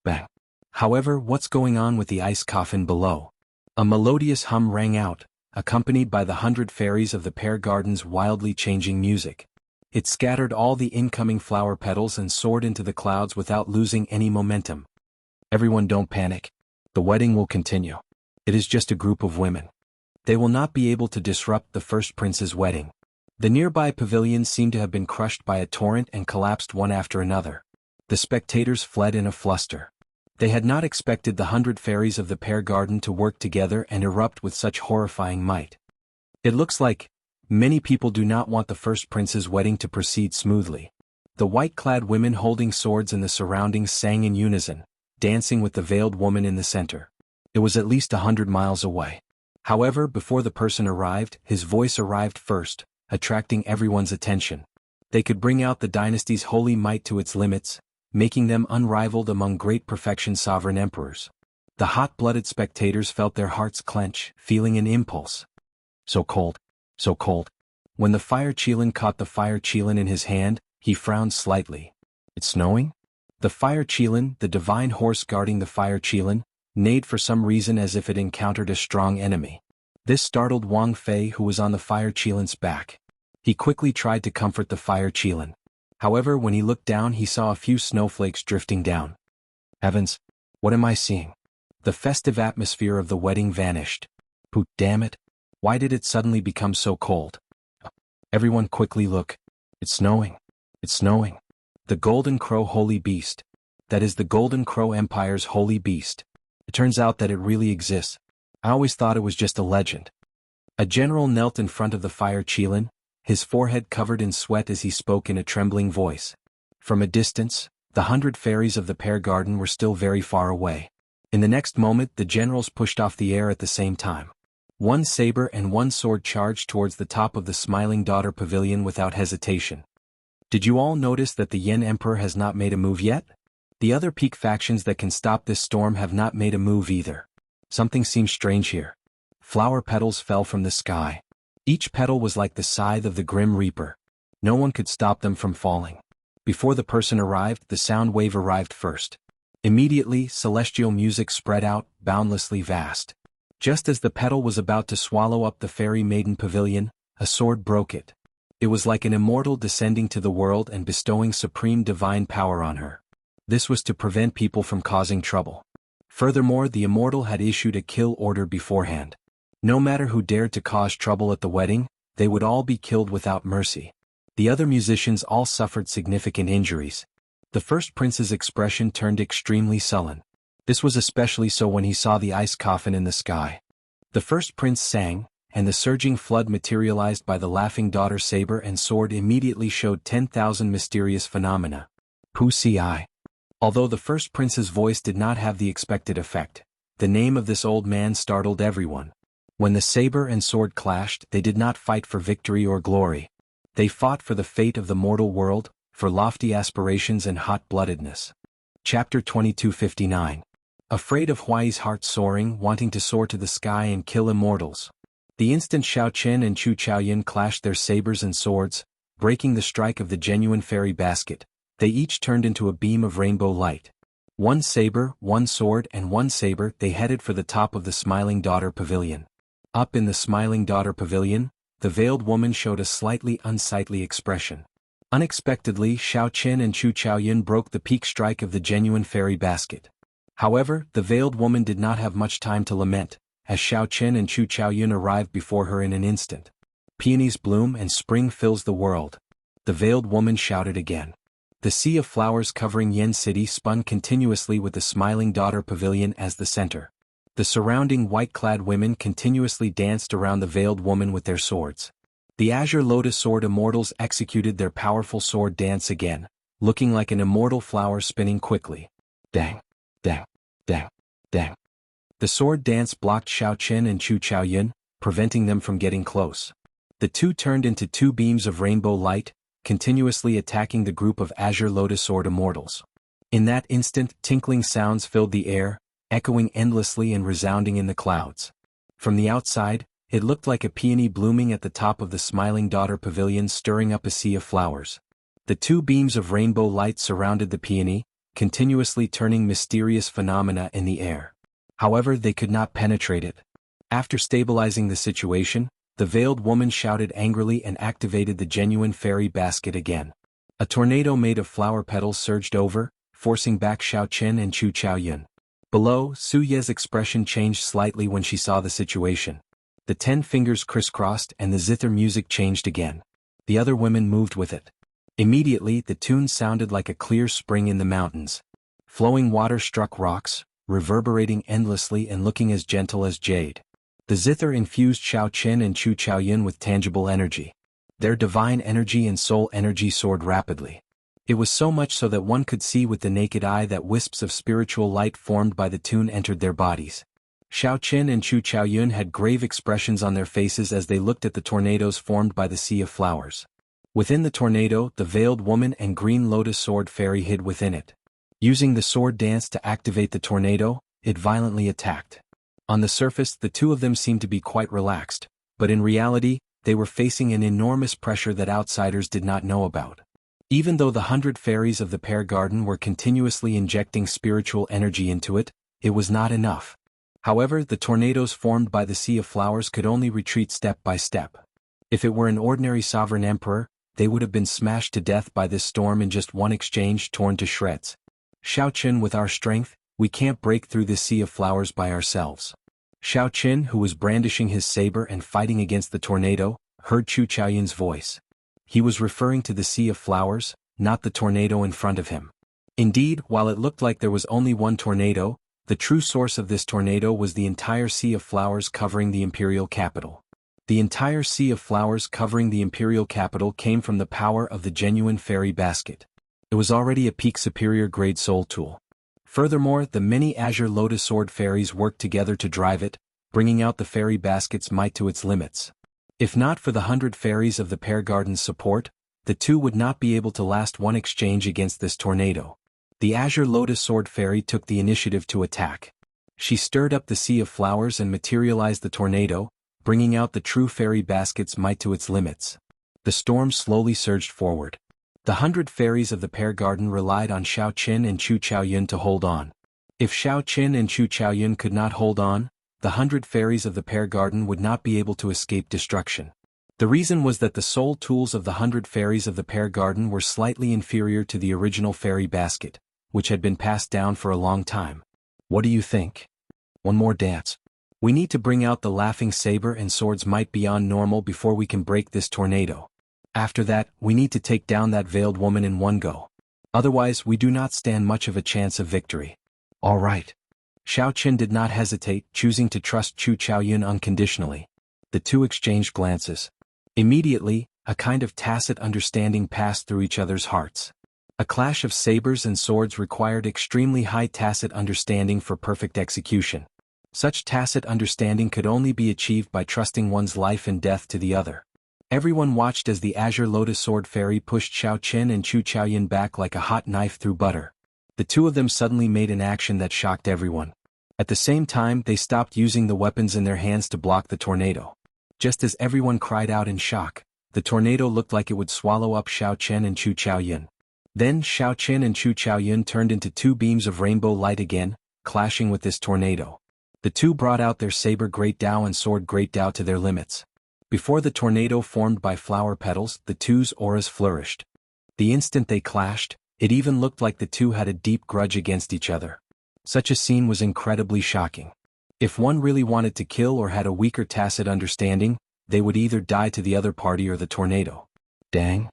Bang. However, what's going on with the ice coffin below? A melodious hum rang out, accompanied by the 100 fairies of the pear garden's wildly changing music. It scattered all the incoming flower petals and soared into the clouds without losing any momentum. Everyone, don't panic. The wedding will continue. It is just a group of women. They will not be able to disrupt the first prince's wedding. The nearby pavilions seemed to have been crushed by a torrent and collapsed one after another. The spectators fled in a fluster. They had not expected the 100 fairies of the pear garden to work together and erupt with such horrifying might. It looks like many people do not want the first prince's wedding to proceed smoothly. The white-clad women holding swords in the surroundings sang in unison, dancing with the veiled woman in the center. It was at least 100 miles away. However, before the person arrived, his voice arrived first, attracting everyone's attention. They could bring out the dynasty's holy might to its limits, making them unrivaled among great perfection sovereign emperors. The hot-blooded spectators felt their hearts clench, feeling an impulse. So cold, so cold. When the fire Qilin caught the fire Qilin in his hand, he frowned slightly. It's snowing? The fire Qilin, the divine horse guarding the fire Qilin, neighed for some reason as if it encountered a strong enemy. This startled Wang Fei, who was on the fire Qilin's back. He quickly tried to comfort the fire Qilin. However, when he looked down, he saw a few snowflakes drifting down. Heavens! What am I seeing? The festive atmosphere of the wedding vanished. Pooh, damn it! Why did it suddenly become so cold? Everyone quickly look. It's snowing. It's snowing. The Golden Crow Holy Beast. That is the Golden Crow Empire's holy beast. It turns out that it really exists. I always thought it was just a legend. A general knelt in front of the fire Qilin, his forehead covered in sweat as he spoke in a trembling voice. From a distance, the 100 fairies of the pear garden were still very far away. In the next moment, the generals pushed off the air at the same time. One saber and one sword charged towards the top of the Smiling Daughter Pavilion without hesitation. Did you all notice that the Yen Emperor has not made a move yet? The other peak factions that can stop this storm have not made a move either. Something seems strange here. Flower petals fell from the sky. Each petal was like the scythe of the Grim Reaper. No one could stop them from falling. Before the person arrived, the sound wave arrived first. Immediately, celestial music spread out, boundlessly vast. Just as the petal was about to swallow up the fairy maiden pavilion, a sword broke it. It was like an immortal descending to the world and bestowing supreme divine power on her. This was to prevent people from causing trouble. Furthermore, the immortal had issued a kill order beforehand. No matter who dared to cause trouble at the wedding, they would all be killed without mercy. The other musicians all suffered significant injuries. The first prince's expression turned extremely sullen. This was especially so when he saw the ice coffin in the sky. The first prince sang, and the surging flood materialized by the laughing daughter saber and sword immediately showed 10,000 mysterious phenomena. Wuxia. Although the first prince's voice did not have the expected effect, the name of this old man startled everyone. When the saber and sword clashed, they did not fight for victory or glory. They fought for the fate of the mortal world, for lofty aspirations and hot-bloodedness. Chapter 2259. Afraid of Huai's heart soaring, wanting to soar to the sky and kill immortals. The instant Xiao Qian and Chu Chaoyun clashed their sabers and swords, breaking the strike of the genuine fairy basket, they each turned into a beam of rainbow light. One saber, one sword and one saber, they headed for the top of the Smiling Daughter Pavilion. Up in the Smiling Daughter Pavilion, the veiled woman showed a slightly unsightly expression. Unexpectedly, Xiao Qian and Chu Chaoyun broke the peak strike of the genuine fairy basket. However, the veiled woman did not have much time to lament, as Xiao Qian and Chu Chaoyun arrived before her in an instant. Peonies bloom and spring fills the world. The veiled woman shouted again. The sea of flowers covering Yen City spun continuously with the Smiling Daughter Pavilion as the center. The surrounding white-clad women continuously danced around the veiled woman with their swords. The Azure Lotus Sword Immortals executed their powerful sword dance again, looking like an immortal flower spinning quickly. Dang, dang, dang, dang. The sword dance blocked Xiao Qian and Chu Chaoyun, preventing them from getting close. The two turned into two beams of rainbow light, continuously attacking the group of Azure Lotus Sword Immortals. In that instant, tinkling sounds filled the air, echoing endlessly and resounding in the clouds. From the outside, it looked like a peony blooming at the top of the Smiling Daughter Pavilion, stirring up a sea of flowers. The two beams of rainbow light surrounded the peony, continuously turning mysterious phenomena in the air. However, they could not penetrate it. After stabilizing the situation, the veiled woman shouted angrily and activated the genuine fairy basket again. A tornado made of flower petals surged over, forcing back Xiao Qin and Chu Chaoyun. Below, Su Ye's expression changed slightly when she saw the situation. The 10 fingers crisscrossed and the zither music changed again. The other women moved with it. Immediately, the tune sounded like a clear spring in the mountains. Flowing water struck rocks, reverberating endlessly and looking as gentle as jade. The zither infused Xiao Qin and Chu Chaoyun with tangible energy. Their divine energy and soul energy soared rapidly. It was so much so that one could see with the naked eye that wisps of spiritual light formed by the tune entered their bodies. Xiao Qin and Chu Chaoyun had grave expressions on their faces as they looked at the tornadoes formed by the sea of flowers. Within the tornado, the veiled woman and green lotus sword fairy hid within it. Using the sword dance to activate the tornado, it violently attacked. On the surface, the two of them seemed to be quite relaxed, but in reality, they were facing an enormous pressure that outsiders did not know about. Even though the 100 fairies of the pear garden were continuously injecting spiritual energy into it, it was not enough. However, the tornadoes formed by the sea of flowers could only retreat step by step. If it were an ordinary sovereign emperor, they would have been smashed to death by this storm in just one exchange, torn to shreds. Xiao Qin, with our strength, we can't break through this sea of flowers by ourselves. Xiao Qin, who was brandishing his saber and fighting against the tornado, heard Chu Chaoyun's voice. He was referring to the sea of flowers, not the tornado in front of him. Indeed, while it looked like there was only one tornado, the true source of this tornado was the entire sea of flowers covering the imperial capital. The entire sea of flowers covering the imperial capital came from the power of the genuine fairy basket. It was already a peak superior grade soul tool. Furthermore, the many azure lotus sword fairies worked together to drive it, bringing out the fairy basket's might to its limits. If not for the 100 fairies of the pear garden's support, the two would not be able to last one exchange against this tornado. The azure lotus sword fairy took the initiative to attack. She stirred up the sea of flowers and materialized the tornado, bringing out the true fairy basket's might to its limits. The storm slowly surged forward. The 100 fairies of the pear garden relied on Xiao Qin and Chu Chaoyun to hold on. If Xiao Qin and Chu Chaoyun could not hold on, the 100 fairies of the pear garden would not be able to escape destruction. The reason was that the soul tools of the 100 fairies of the pear garden were slightly inferior to the original fairy basket, which had been passed down for a long time. What do you think? One more dance. We need to bring out the laughing saber and sword's might beyond normal before we can break this tornado. After that, we need to take down that veiled woman in one go. Otherwise, we do not stand much of a chance of victory. All right. Xiao Qin did not hesitate, choosing to trust Chu Chaoyun unconditionally. The two exchanged glances. Immediately, a kind of tacit understanding passed through each other's hearts. A clash of sabers and swords required extremely high tacit understanding for perfect execution. Such tacit understanding could only be achieved by trusting one's life and death to the other. Everyone watched as the azure lotus sword fairy pushed Xiao Qin and Chu Chaoyun back like a hot knife through butter. The two of them suddenly made an action that shocked everyone. At the same time, they stopped using the weapons in their hands to block the tornado. Just as everyone cried out in shock, the tornado looked like it would swallow up Xiao Qin and Chu Chaoyun. Then Xiao Qin and Chu Chaoyun turned into two beams of rainbow light again, clashing with this tornado. The two brought out their saber Great Dao and sword Great Dao to their limits. Before the tornado formed by flower petals, the two's auras flourished. The instant they clashed, it even looked like the two had a deep grudge against each other. Such a scene was incredibly shocking. If one really wanted to kill or had a weaker tacit understanding, they would either die to the other party or the tornado. Dang.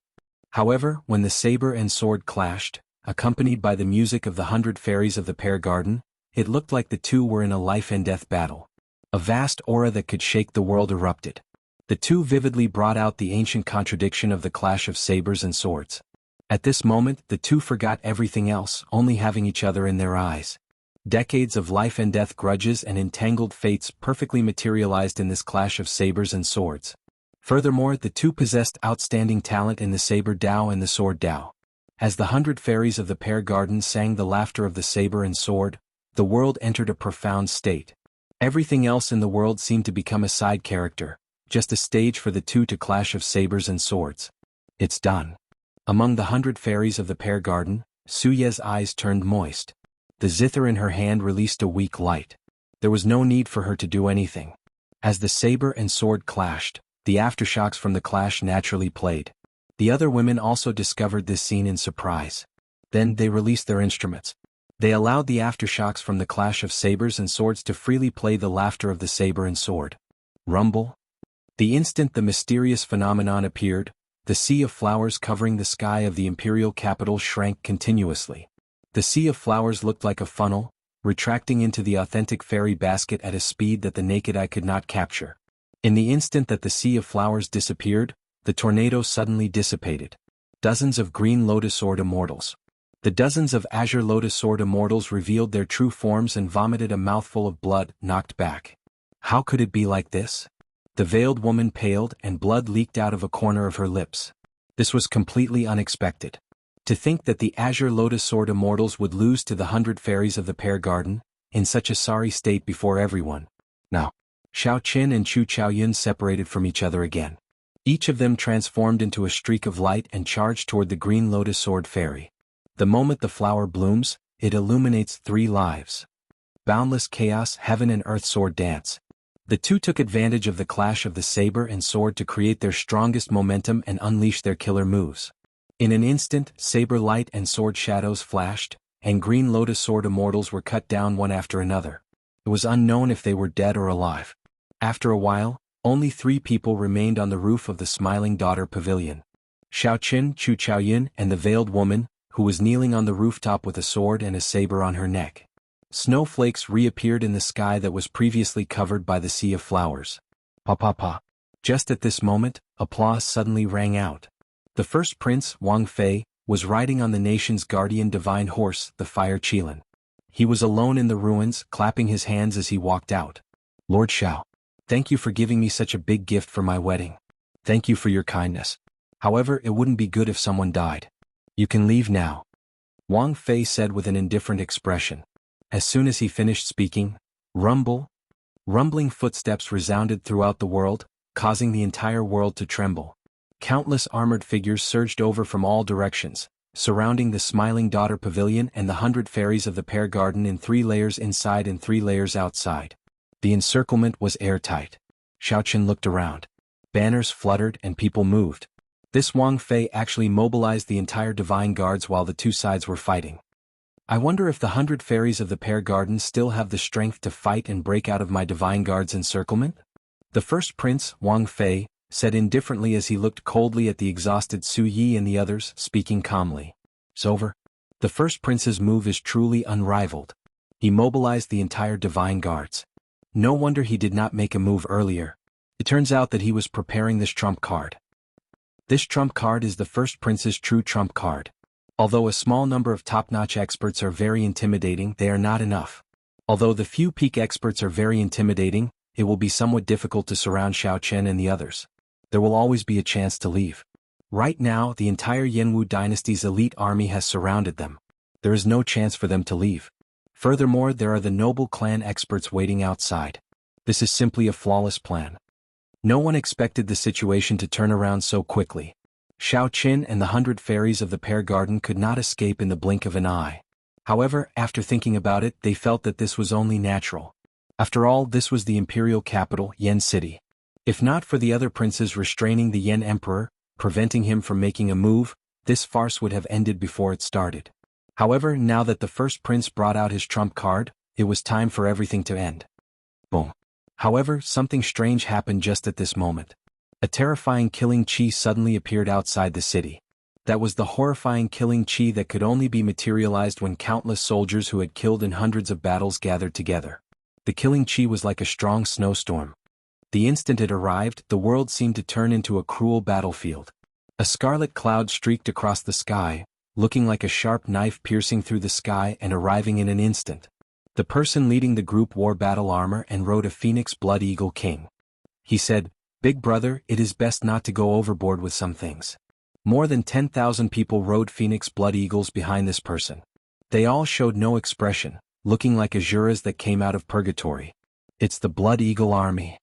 However, when the saber and sword clashed, accompanied by the music of the 100 fairies of the pear garden, it looked like the two were in a life and death battle. A vast aura that could shake the world erupted. The two vividly brought out the ancient contradiction of the clash of sabers and swords. At this moment, the two forgot everything else, only having each other in their eyes. Decades of life and death grudges and entangled fates perfectly materialized in this clash of sabers and swords. Furthermore, the two possessed outstanding talent in the saber Dao and the sword Dao. As the 100 fairies of the pear garden sang the laughter of the saber and sword, the world entered a profound state. Everything else in the world seemed to become a side character, just a stage for the two to clash of sabers and swords. It's done. Among the 100 fairies of the pear garden, Suye's eyes turned moist. The zither in her hand released a weak light. There was no need for her to do anything. As the saber and sword clashed, the aftershocks from the clash naturally played. The other women also discovered this scene in surprise. Then they released their instruments. They allowed the aftershocks from the clash of sabers and swords to freely play the laughter of the saber and sword. Rumble. The instant the mysterious phenomenon appeared, the sea of flowers covering the sky of the imperial capital shrank continuously. The sea of flowers looked like a funnel, retracting into the authentic fairy basket at a speed that the naked eye could not capture. In the instant that the sea of flowers disappeared, the tornado suddenly dissipated. Dozens of green lotus sword immortals. The dozens of azure lotus sword immortals revealed their true forms and vomited a mouthful of blood, knocked back. How could it be like this? The veiled woman paled and blood leaked out of a corner of her lips. This was completely unexpected. To think that the azure lotus sword immortals would lose to the 100 fairies of the pear garden, in such a sorry state before everyone. Now, Xiao Qin and Chu Chaoyun separated from each other again. Each of them transformed into a streak of light and charged toward the green lotus sword fairy. The moment the flower blooms, it illuminates 3 lives. Boundless chaos, heaven and earth sword dance. The two took advantage of the clash of the saber and sword to create their strongest momentum and unleash their killer moves. In an instant, saber light and sword shadows flashed, and green lotus sword immortals were cut down one after another. It was unknown if they were dead or alive. After a while, only 3 people remained on the roof of the Smiling Daughter Pavilion. Xiao Qin, Chu Chaoyun, and the veiled woman, who was kneeling on the rooftop with a sword and a saber on her neck. Snowflakes reappeared in the sky that was previously covered by the sea of flowers. Pa pa pa. Just at this moment, applause suddenly rang out. The first prince, Wang Fei, was riding on the nation's guardian divine horse, the Fire Qilin. He was alone in the ruins, clapping his hands as he walked out. Lord Xiao, thank you for giving me such a big gift for my wedding. Thank you for your kindness. However, it wouldn't be good if someone died. You can leave now. Wang Fei said with an indifferent expression. As soon as he finished speaking, rumbling footsteps resounded throughout the world, causing the entire world to tremble. Countless armored figures surged over from all directions, surrounding the Smiling Daughter Pavilion and the 100 fairies of the pear garden in 3 layers inside and 3 layers outside. The encirclement was airtight. Xiao Qin looked around. Banners fluttered and people moved. This Wang Fei actually mobilized the entire divine guards while the 2 sides were fighting. I wonder if the 100 fairies of the pear garden still have the strength to fight and break out of my divine guard's encirclement? The first prince, Wang Fei, said indifferently as he looked coldly at the exhausted Su Yi and the others, speaking calmly. It's over. The first prince's move is truly unrivaled. He mobilized the entire divine guards. No wonder he did not make a move earlier. It turns out that he was preparing this trump card. This trump card is the first prince's true trump card. Although a small number of top-notch experts are very intimidating, they are not enough. Although the few peak experts are very intimidating, it will be somewhat difficult to surround Xiao Chen and the others. There will always be a chance to leave. Right now, the entire Yanwu dynasty's elite army has surrounded them. There is no chance for them to leave. Furthermore, there are the noble clan experts waiting outside. This is simply a flawless plan. No one expected the situation to turn around so quickly. Xiao Qin and the 100 fairies of the pear garden could not escape in the blink of an eye. However, after thinking about it, they felt that this was only natural. After all, this was the imperial capital, Yan City. If not for the other princes restraining the Yan Emperor, preventing him from making a move, this farce would have ended before it started. However, now that the first prince brought out his trump card, it was time for everything to end. Boom. However, something strange happened just at this moment. A terrifying killing chi suddenly appeared outside the city. That was the horrifying killing chi that could only be materialized when countless soldiers who had killed in hundreds of battles gathered together. The killing chi was like a strong snowstorm. The instant it arrived, the world seemed to turn into a cruel battlefield. A scarlet cloud streaked across the sky, looking like a sharp knife piercing through the sky and arriving in an instant. The person leading the group wore battle armor and rode a phoenix blood eagle king. He said, "Big brother, it is best not to go overboard with some things." More than 10,000 people rode phoenix blood eagles behind this person. They all showed no expression, looking like Azuras that came out of purgatory. It's the Blood Eagle army.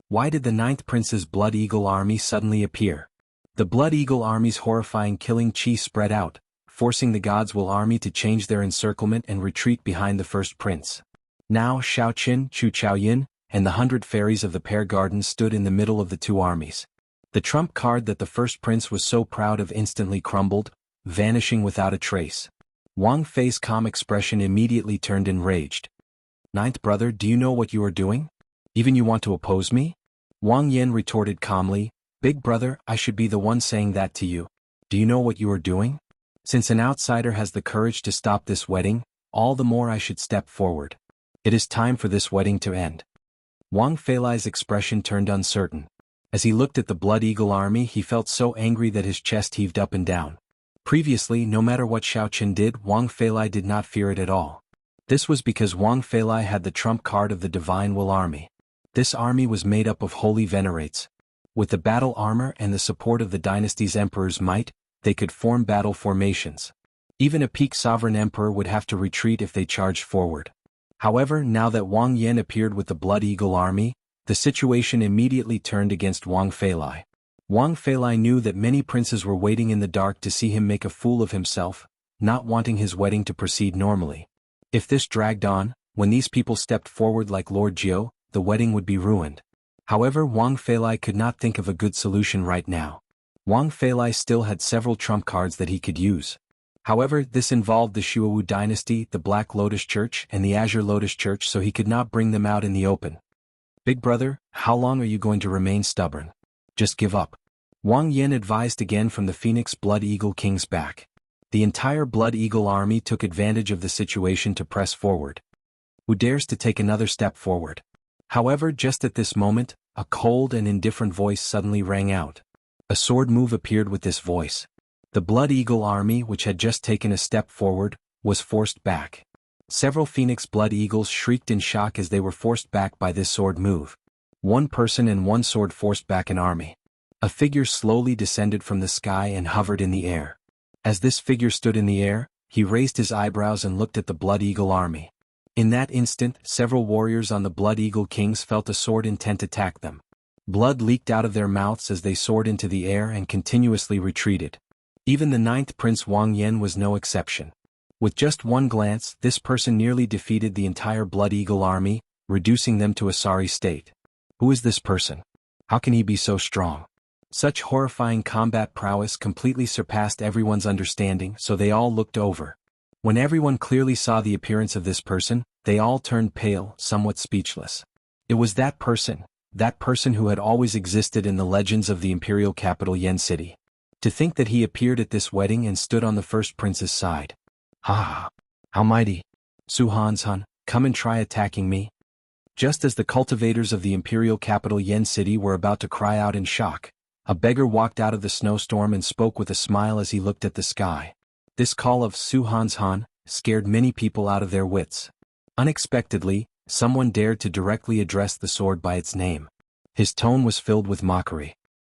Why did the 9th prince's Blood Eagle army suddenly appear? The Blood Eagle army's horrifying killing chi spread out, forcing the God's Will army to change their encirclement and retreat behind the first prince. Now Shaoqin, Chu Chaoyin, and the 100 fairies of the Pear Garden stood in the middle of the two armies. The trump card that the first prince was so proud of instantly crumbled, vanishing without a trace. Wang Fei's calm expression immediately turned enraged. "Ninth brother, do you know what you are doing? Even you want to oppose me?" Wang Yan retorted calmly, "Big brother, I should be the one saying that to you. Do you know what you are doing? Since an outsider has the courage to stop this wedding, all the more I should step forward. It is time for this wedding to end." Wang Feilai's expression turned uncertain. As he looked at the Blood Eagle army, he felt so angry that his chest heaved up and down. Previously, no matter what Shaoqin did, Wang Feilai did not fear it at all. This was because Wang Feilai had the trump card of the Divine Will army. This army was made up of holy venerates. With the battle armor and the support of the dynasty's emperor's might, they could form battle formations. Even a peak sovereign emperor would have to retreat if they charged forward. However, now that Wang Yan appeared with the Blood Eagle army, the situation immediately turned against Wang Feilai. Wang Feilai knew that many princes were waiting in the dark to see him make a fool of himself, not wanting his wedding to proceed normally. If this dragged on, when these people stepped forward like Lord Jiu, the wedding would be ruined. However, Wang Feilai could not think of a good solution right now. Wang Feilai still had several trump cards that he could use. However, this involved the Shuowu dynasty, the Black Lotus Church, and the Azure Lotus Church, so he could not bring them out in the open. "Big brother, how long are you going to remain stubborn? Just give up." Wang Yan advised again from the Phoenix Blood Eagle King's back. The entire Blood Eagle army took advantage of the situation to press forward. Who dares to take another step forward? However, just at this moment, a cold and indifferent voice suddenly rang out. A sword move appeared with this voice. The Blood Eagle army, which had just taken a step forward, was forced back. Several Phoenix Blood Eagles shrieked in shock as they were forced back by this sword move. One person and one sword forced back an army. A figure slowly descended from the sky and hovered in the air. As this figure stood in the air, he raised his eyebrows and looked at the Blood Eagle army. In that instant, several warriors on the Blood Eagle Kings felt a sword intent attack them. Blood leaked out of their mouths as they soared into the air and continuously retreated. Even the 9th Prince Wang Yan was no exception. With just one glance, this person nearly defeated the entire Blood Eagle army, reducing them to a sorry state. Who is this person? How can he be so strong? Such horrifying combat prowess completely surpassed everyone's understanding, so they all looked over. When everyone clearly saw the appearance of this person, they all turned pale, somewhat speechless. It was that person who had always existed in the legends of the imperial capital Yen City. To think that he appeared at this wedding and stood on the first prince's side. Ha! How mighty! Su Han, come and try attacking me. Just as the cultivators of the imperial capital Yen City were about to cry out in shock, a beggar walked out of the snowstorm and spoke with a smile as he looked at the sky. This call of Su Han scared many people out of their wits. Unexpectedly, someone dared to directly address the sword by its name. His tone was filled with mockery.